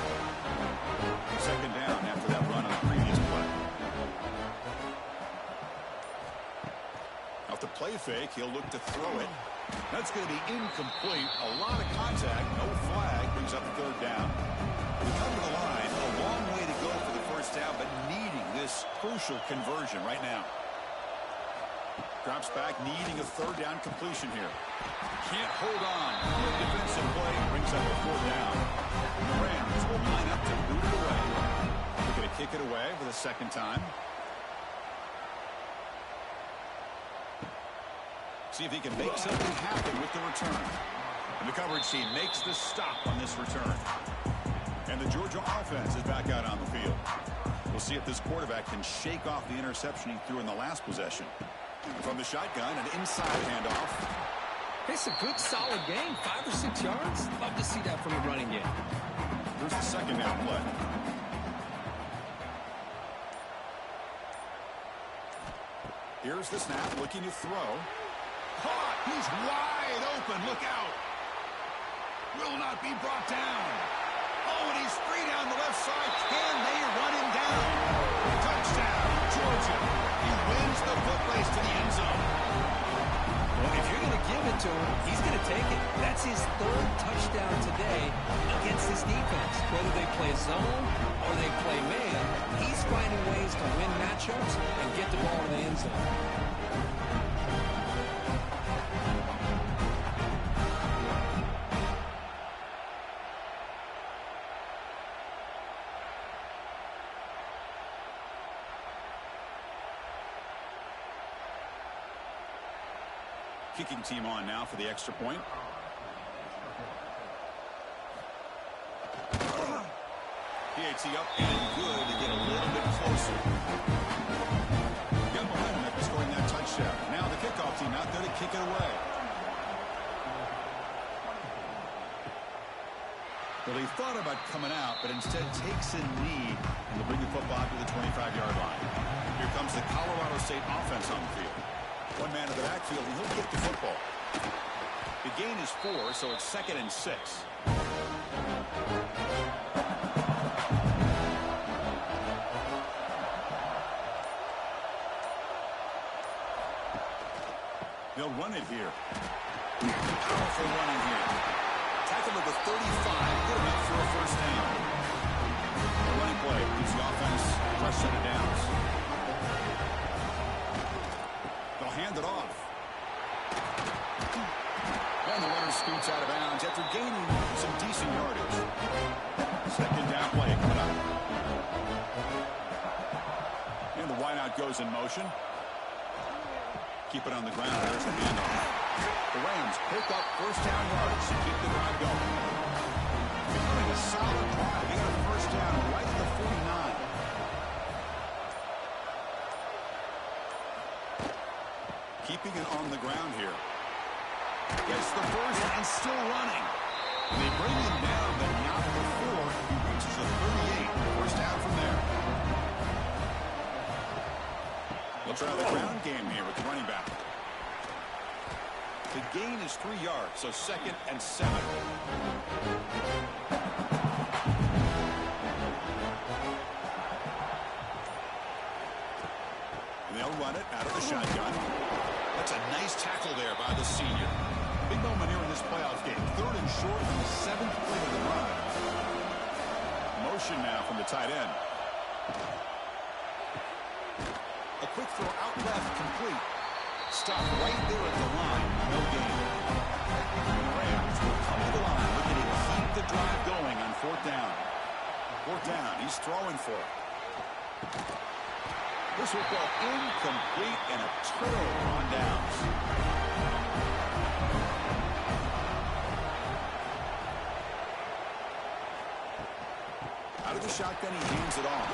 Second down after that run on the previous play. Off the play fake, he'll look to throw it. That's going to be incomplete. A lot of contact, no flag, brings up third down. We come to the line, a long way to go for the first down, but needing this crucial conversion right now. Drops back, needing a third down completion here. Can't hold on. Good defensive play, brings up a fourth down. The Rams will line up to boot it away. They're going to kick it away for the second time. See if he can make something happen with the return. And the coverage team makes the stop on this return. And the Georgia offense is back out on the field. We'll see if this quarterback can shake off the interception he threw in the last possession. From the shotgun, an inside handoff. It's a good, solid game. 5 or 6 yards. Love to see that from the running game. Here's the second down play. Here's the snap, looking to throw. Caught! He's wide open. Look out. Will not be brought down. Oh, and he's free down the left side. Can they run him down? Touchdown, Georgia. He wins the foot race to the end zone. Well, if you're going to give it to him, he's going to take it. That's his third touchdown today against this defense. Whether they play zone or they play man, he's finding ways to win matchups and get the ball in the end zone. Kicking team on now for the extra point. PAT up and good to get a little bit closer. Got momentum after scoring that touchdown. Now the kickoff team out there to kick it away. Well, he thought about coming out, but instead takes a knee and will bring the football to the 25-yard line. Here comes the Colorado State offense on the field. One man in the backfield, and he'll get the football. The gain is 4, so it's 2nd and 6. They'll run it here. Powerful running here. Tackle at the 35, good enough for a first down. The running play gives the offense a fresh set of downs. Hand it off. And the runner scoots out of bounds after gaining some decent yardage. Second down play coming up. And the wideout goes in motion. Keep it on the ground. There's the handoff. The Rams pick up first down yards to keep the drive going. Becoming a solid drive. They got a first down right at the 49. Keeping it on the ground here. Gets the first and still running. They bring him down, but not before he reaches the 38. First down from there. They'll try the ground game here with the running back. The gain is 3 yards, so 2nd and 7. And they'll run it out of the shotgun. That's a nice tackle there by the senior. Big moment here in this playoff game. 3rd and short on the 7th play of the run. Motion now from the tight end. A quick throw out left, complete. Stop right there at the line. No gain. The Rams will come to the line, looking to keep the drive going on 4th down. 4th down. He's throwing for it. This football incomplete and a turnover on downs. Out of the shotgun, he hands it off.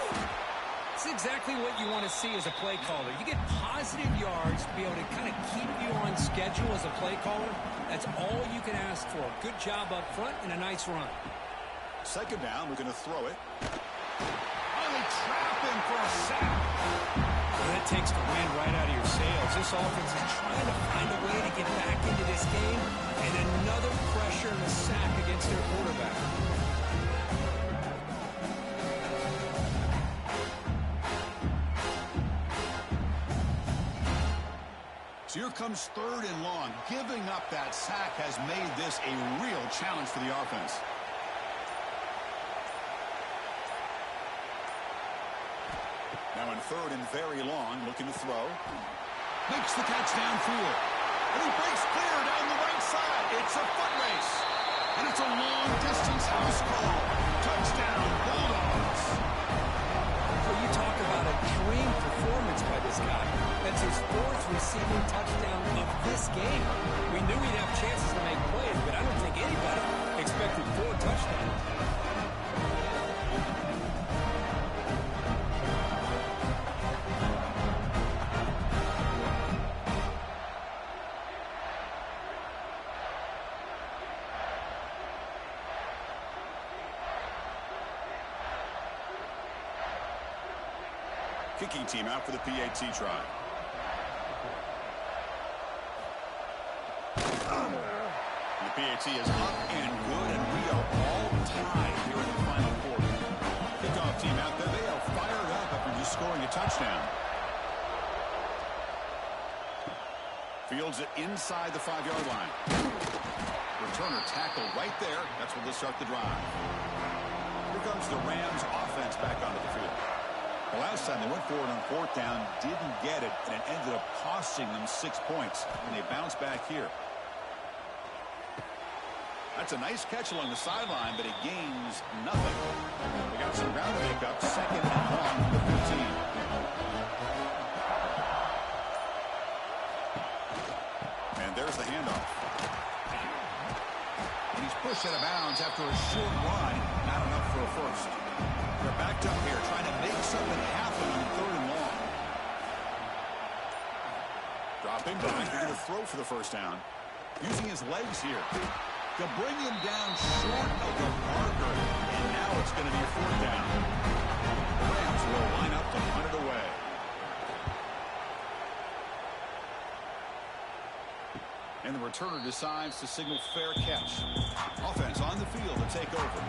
It's exactly what you want to see as a play caller. You get positive yards to be able to kind of keep you on schedule as a play caller. That's all you can ask for. Good job up front and a nice run. 2nd down, we're going to throw it. They trap him for a sack. Well, that takes the wind right out of your sails. This offense is trying to find a way to get back into this game, and another pressure and a sack against their quarterback. So here comes 3rd and long. Giving up that sack has made this a real challenge for the offense. Now in 3rd and very long, looking to throw. Makes the catch downfield. And he breaks clear down the right side. It's a foot race. And it's a long-distance house call. Touchdown, Bulldogs. So you talk about a dream performance by this guy. That's his 4th receiving touchdown of this game. We knew he'd have chances to make plays, but I don't think anybody expected 4 touchdowns. Kicking team out for the PAT try. The PAT is up and good, and we are all tied here in the Now, they are fired up after just scoring a touchdown. Fields it inside the 5-yard line. Returner tackle right there. That's where they'll start the drive. Here comes the Rams offense back onto the field. The last time they went for it on 4th down, didn't get it, and it ended up costing them 6 points. And they bounce back here. That's a nice catch along the sideline, but it gains nothing. They got some ground to make up. 2nd and long from the 15. And there's the handoff. And he's pushed out of bounds after a short run. Not enough for a first. They're backed up here trying to make something happen on 3rd and long. Dropping back. They're going to throw for the first down. Using his legs here to bring him down short of the marker. And now it's going to be a 4th down. The Rams will line up to punt it away. And the returner decides to signal fair catch. Offense on the field to take over.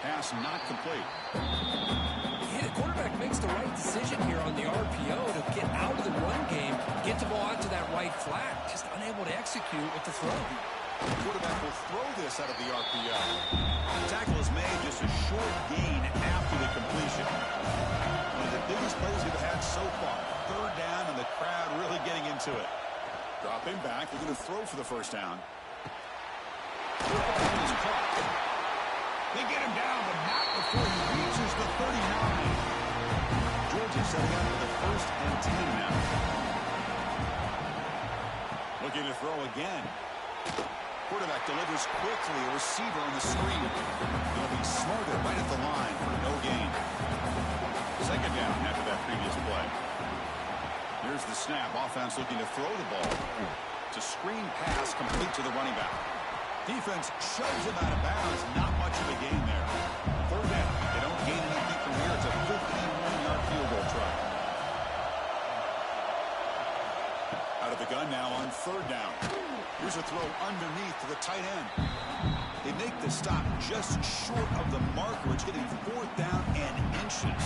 Pass not complete. Yeah, the quarterback makes the right decision here on the RPO to get out of the run game, get the ball out to that right flat. Just unable to execute with the throw. The quarterback will throw this out of the RPO. The tackle is made just a short gain after the completion. One of the biggest plays we've had so far. 3rd down and the crowd really getting into it. Dropping back. They're going to throw for the first down. He's caught. They get him down, but not before he reaches the 39. Georgia setting up for the 1st and 10 now. Looking to throw again. Quarterback delivers quickly, a receiver on the screen. He'll be smarter right at the line for no gain. 2nd down after that previous play. Here's the snap. Offense looking to throw the ball. It's a screen pass complete to the running back. Defense shoves him out of bounds. Not much of a gain there. 3rd down. They don't gain anything from here. It's a 51-yard field goal try. Out of the gun now on 3rd down. Here's a throw underneath to the tight end. They make the stop just short of the marker. It's getting 4th down and inches.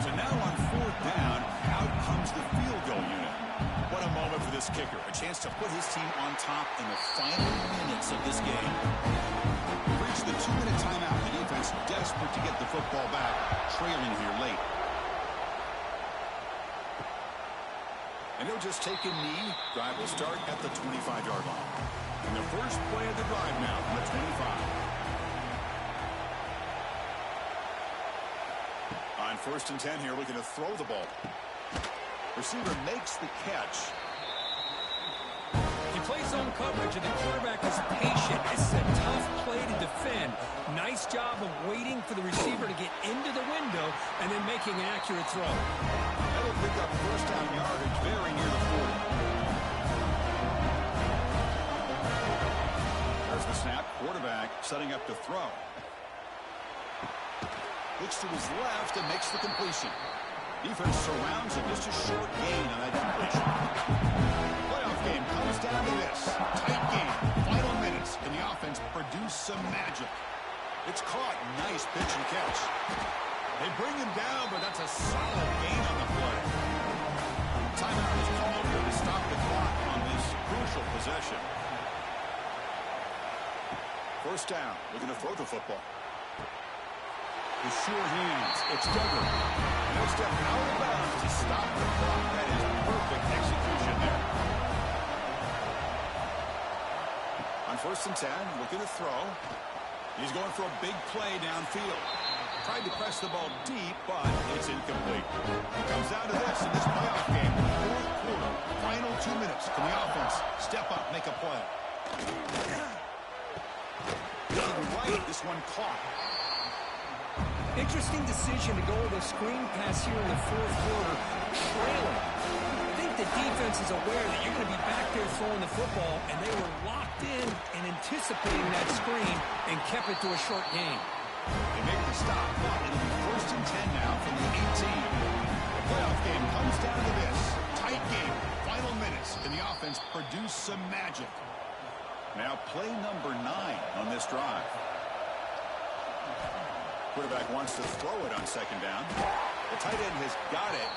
So now on 4th down, out comes the field goal unit. What a moment for this kicker. A chance to put his team on top in the final minutes of this game. We've reached the 2-minute timeout. The defense desperate to get the football back, trailing here late. And he'll just take a knee. Drive will start at the 25-yard line. And the first play of the drive now from the 25. On 1st and 10 here, looking to throw the ball. Receiver makes the catch. He plays zone coverage, and the quarterback is patient. This is a tough play to defend. Nice job of waiting for the receiver to get into the window and then making an accurate throw. That'll pick up 1st down yardage very near the 40. There's the snap. Quarterback setting up to throw. Looks to his left and makes the completion. Defense surrounds him. Just a short gain on that completion. Playoff game comes down to this. Tight game. Final minutes. Can the offense produce some magic? It's caught. Nice pitch and catch. They bring him down, but that's a solid gain on the play. Timeout is called here to stop the clock on this crucial possession. 1st down. Looking to throw the football. With sure hands, it's Duggar. No step out of bounds to stop the clock. That is perfect execution there. On 1st and 10, looking to throw. He's going for a big play downfield. Tried to press the ball deep, but it's incomplete. It comes down to this in this playoff game. 4th quarter, final 2 minutes. Can the offense step up, make a play? Looking right, this one caught. Interesting decision to go with a screen pass here in the 4th quarter, trailing. I think the defense is aware that you're going to be back there throwing the football, and they were locked in and anticipating that screen and kept it to a short gain. They make the stop, but it'll be 1st and 10 now from the 18. The playoff game comes down to this. tight game. Final minutes, and the offense produced some magic. Now play number 9 on this drive. Quarterback wants to throw it on second down. The tight end has got it.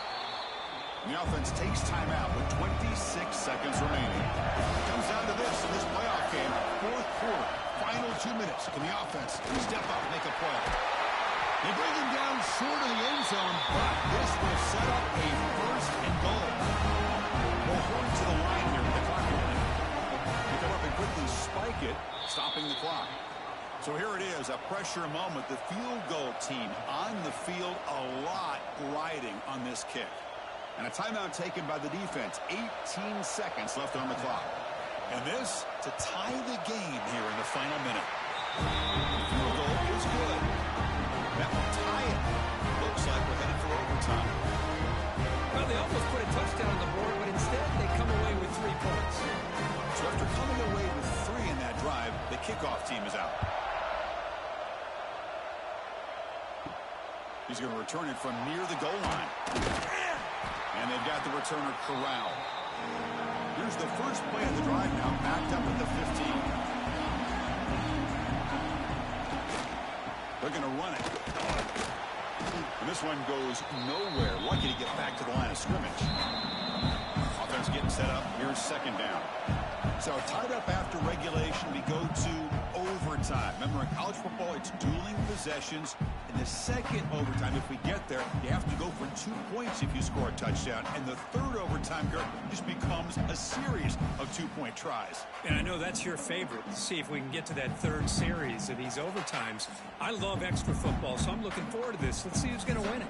And the offense takes timeout with 26 seconds remaining. It comes down to this in this playoff game. Fourth quarter, final 2 minutes. Can the offense step up and make a play? They bring him down short of the end zone, but this will set up a first and goal. We'll horn to the line here with the clock running. They come up and quickly spike it, stopping the clock. So here it is, a pressure moment. The field goal team on the field, a lot riding on this kick. And a timeout taken by the defense. 18 seconds left on the clock. And this to tie the game here in the final minute. The field goal is good. That will tie it. Looks like we're headed for overtime. Well, they almost put a touchdown on the board, but instead they come away with 3 points. So after coming away with 3 in that drive, the kickoff team is out. He's going to return it from near the goal line. And they've got the returner corralled. Here's the first play of the drive now, backed up at the 15. They're going to run it. And this one goes nowhere. Lucky to get back to the line of scrimmage. Offense getting set up. Here's second down. So tied up after regulation, we go to overtime. Remember, in college football, it's dueling possessions. In the second overtime, if we get there, you have to go for 2 points if you score a touchdown. And the third overtime, Kirk, just becomes a series of 2-point tries. And I know that's your favorite. To see if we can get to that third series of these overtimes. I love extra football, so I'm looking forward to this. Let's see who's going to win it.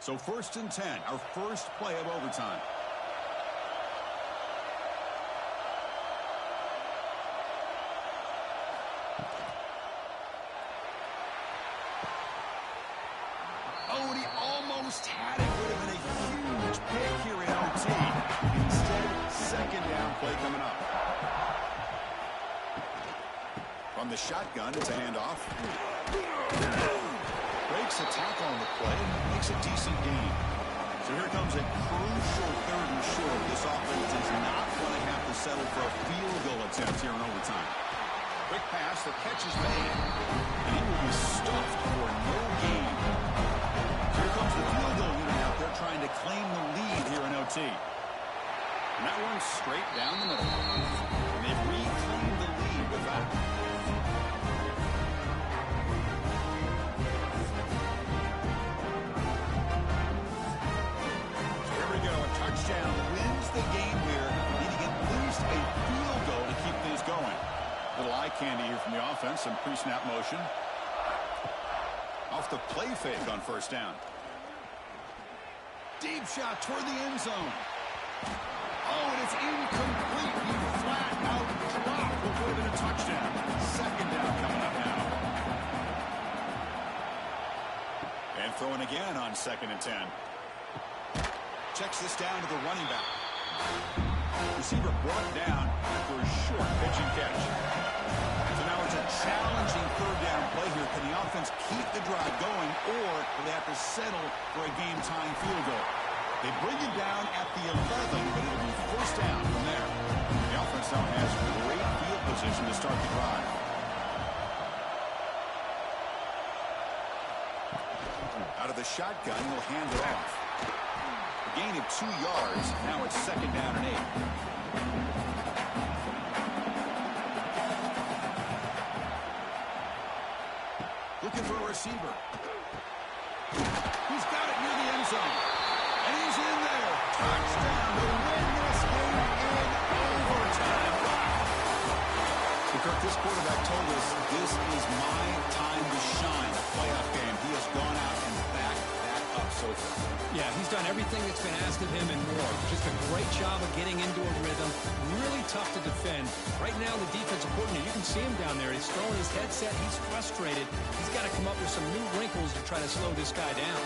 So 1st and 10, our first play of overtime. Oh, and he almost had it. Would have been a huge pick here in OT. Instead, second down play coming up. From the shotgun, it's a handoff. Breaks a tackle on the play and makes a decent gain. So here comes a crucial 3rd and short. This offense is not going to have to settle for a field goal attempt here in overtime. Quick pass, the catch is made, and he will be stuffed for no gain. So here comes the field goal unit out there trying to claim the lead here in OT. And that one's straight down the middle. And they've reclaimed the lead with that. Touchdown wins the game here, needing at least a field goal to keep things going. Little eye candy here from the offense, some pre-snap motion. Off the play fake on 1st down. Deep shot toward the end zone. Oh, and it's incomplete. He flat out dropped what would have been a touchdown. Second down coming up now. And throwing again on 2nd and 10. Checks this down to the running back. Receiver brought down after a short pitch and catch. So now it's a challenging 3rd down play here. Can the offense keep the drive going, or will they have to settle for a game-tying field goal? They bring it down at the 11, but it'll be 1st down from there. The offense now has great field position to start the drive. Out of the shotgun, he'll hand it off. Gain of 2 yards. Now it's 2nd down and 8. Looking for a receiver. He's got it near the end zone. And he's in there. Touchdown to win this game in overtime. Wow. Kirk, this quarterback told us this is my time to shine. A playoff game. He has gone out and backed that up so far. Yeah, he's done everything that's been asked of him and more. Just a great job of getting into a rhythm. Really tough to defend. Right now, the defensive coordinator, you can see him down there. He's throwing his headset. He's frustrated. He's got to come up with some new wrinkles to try to slow this guy down.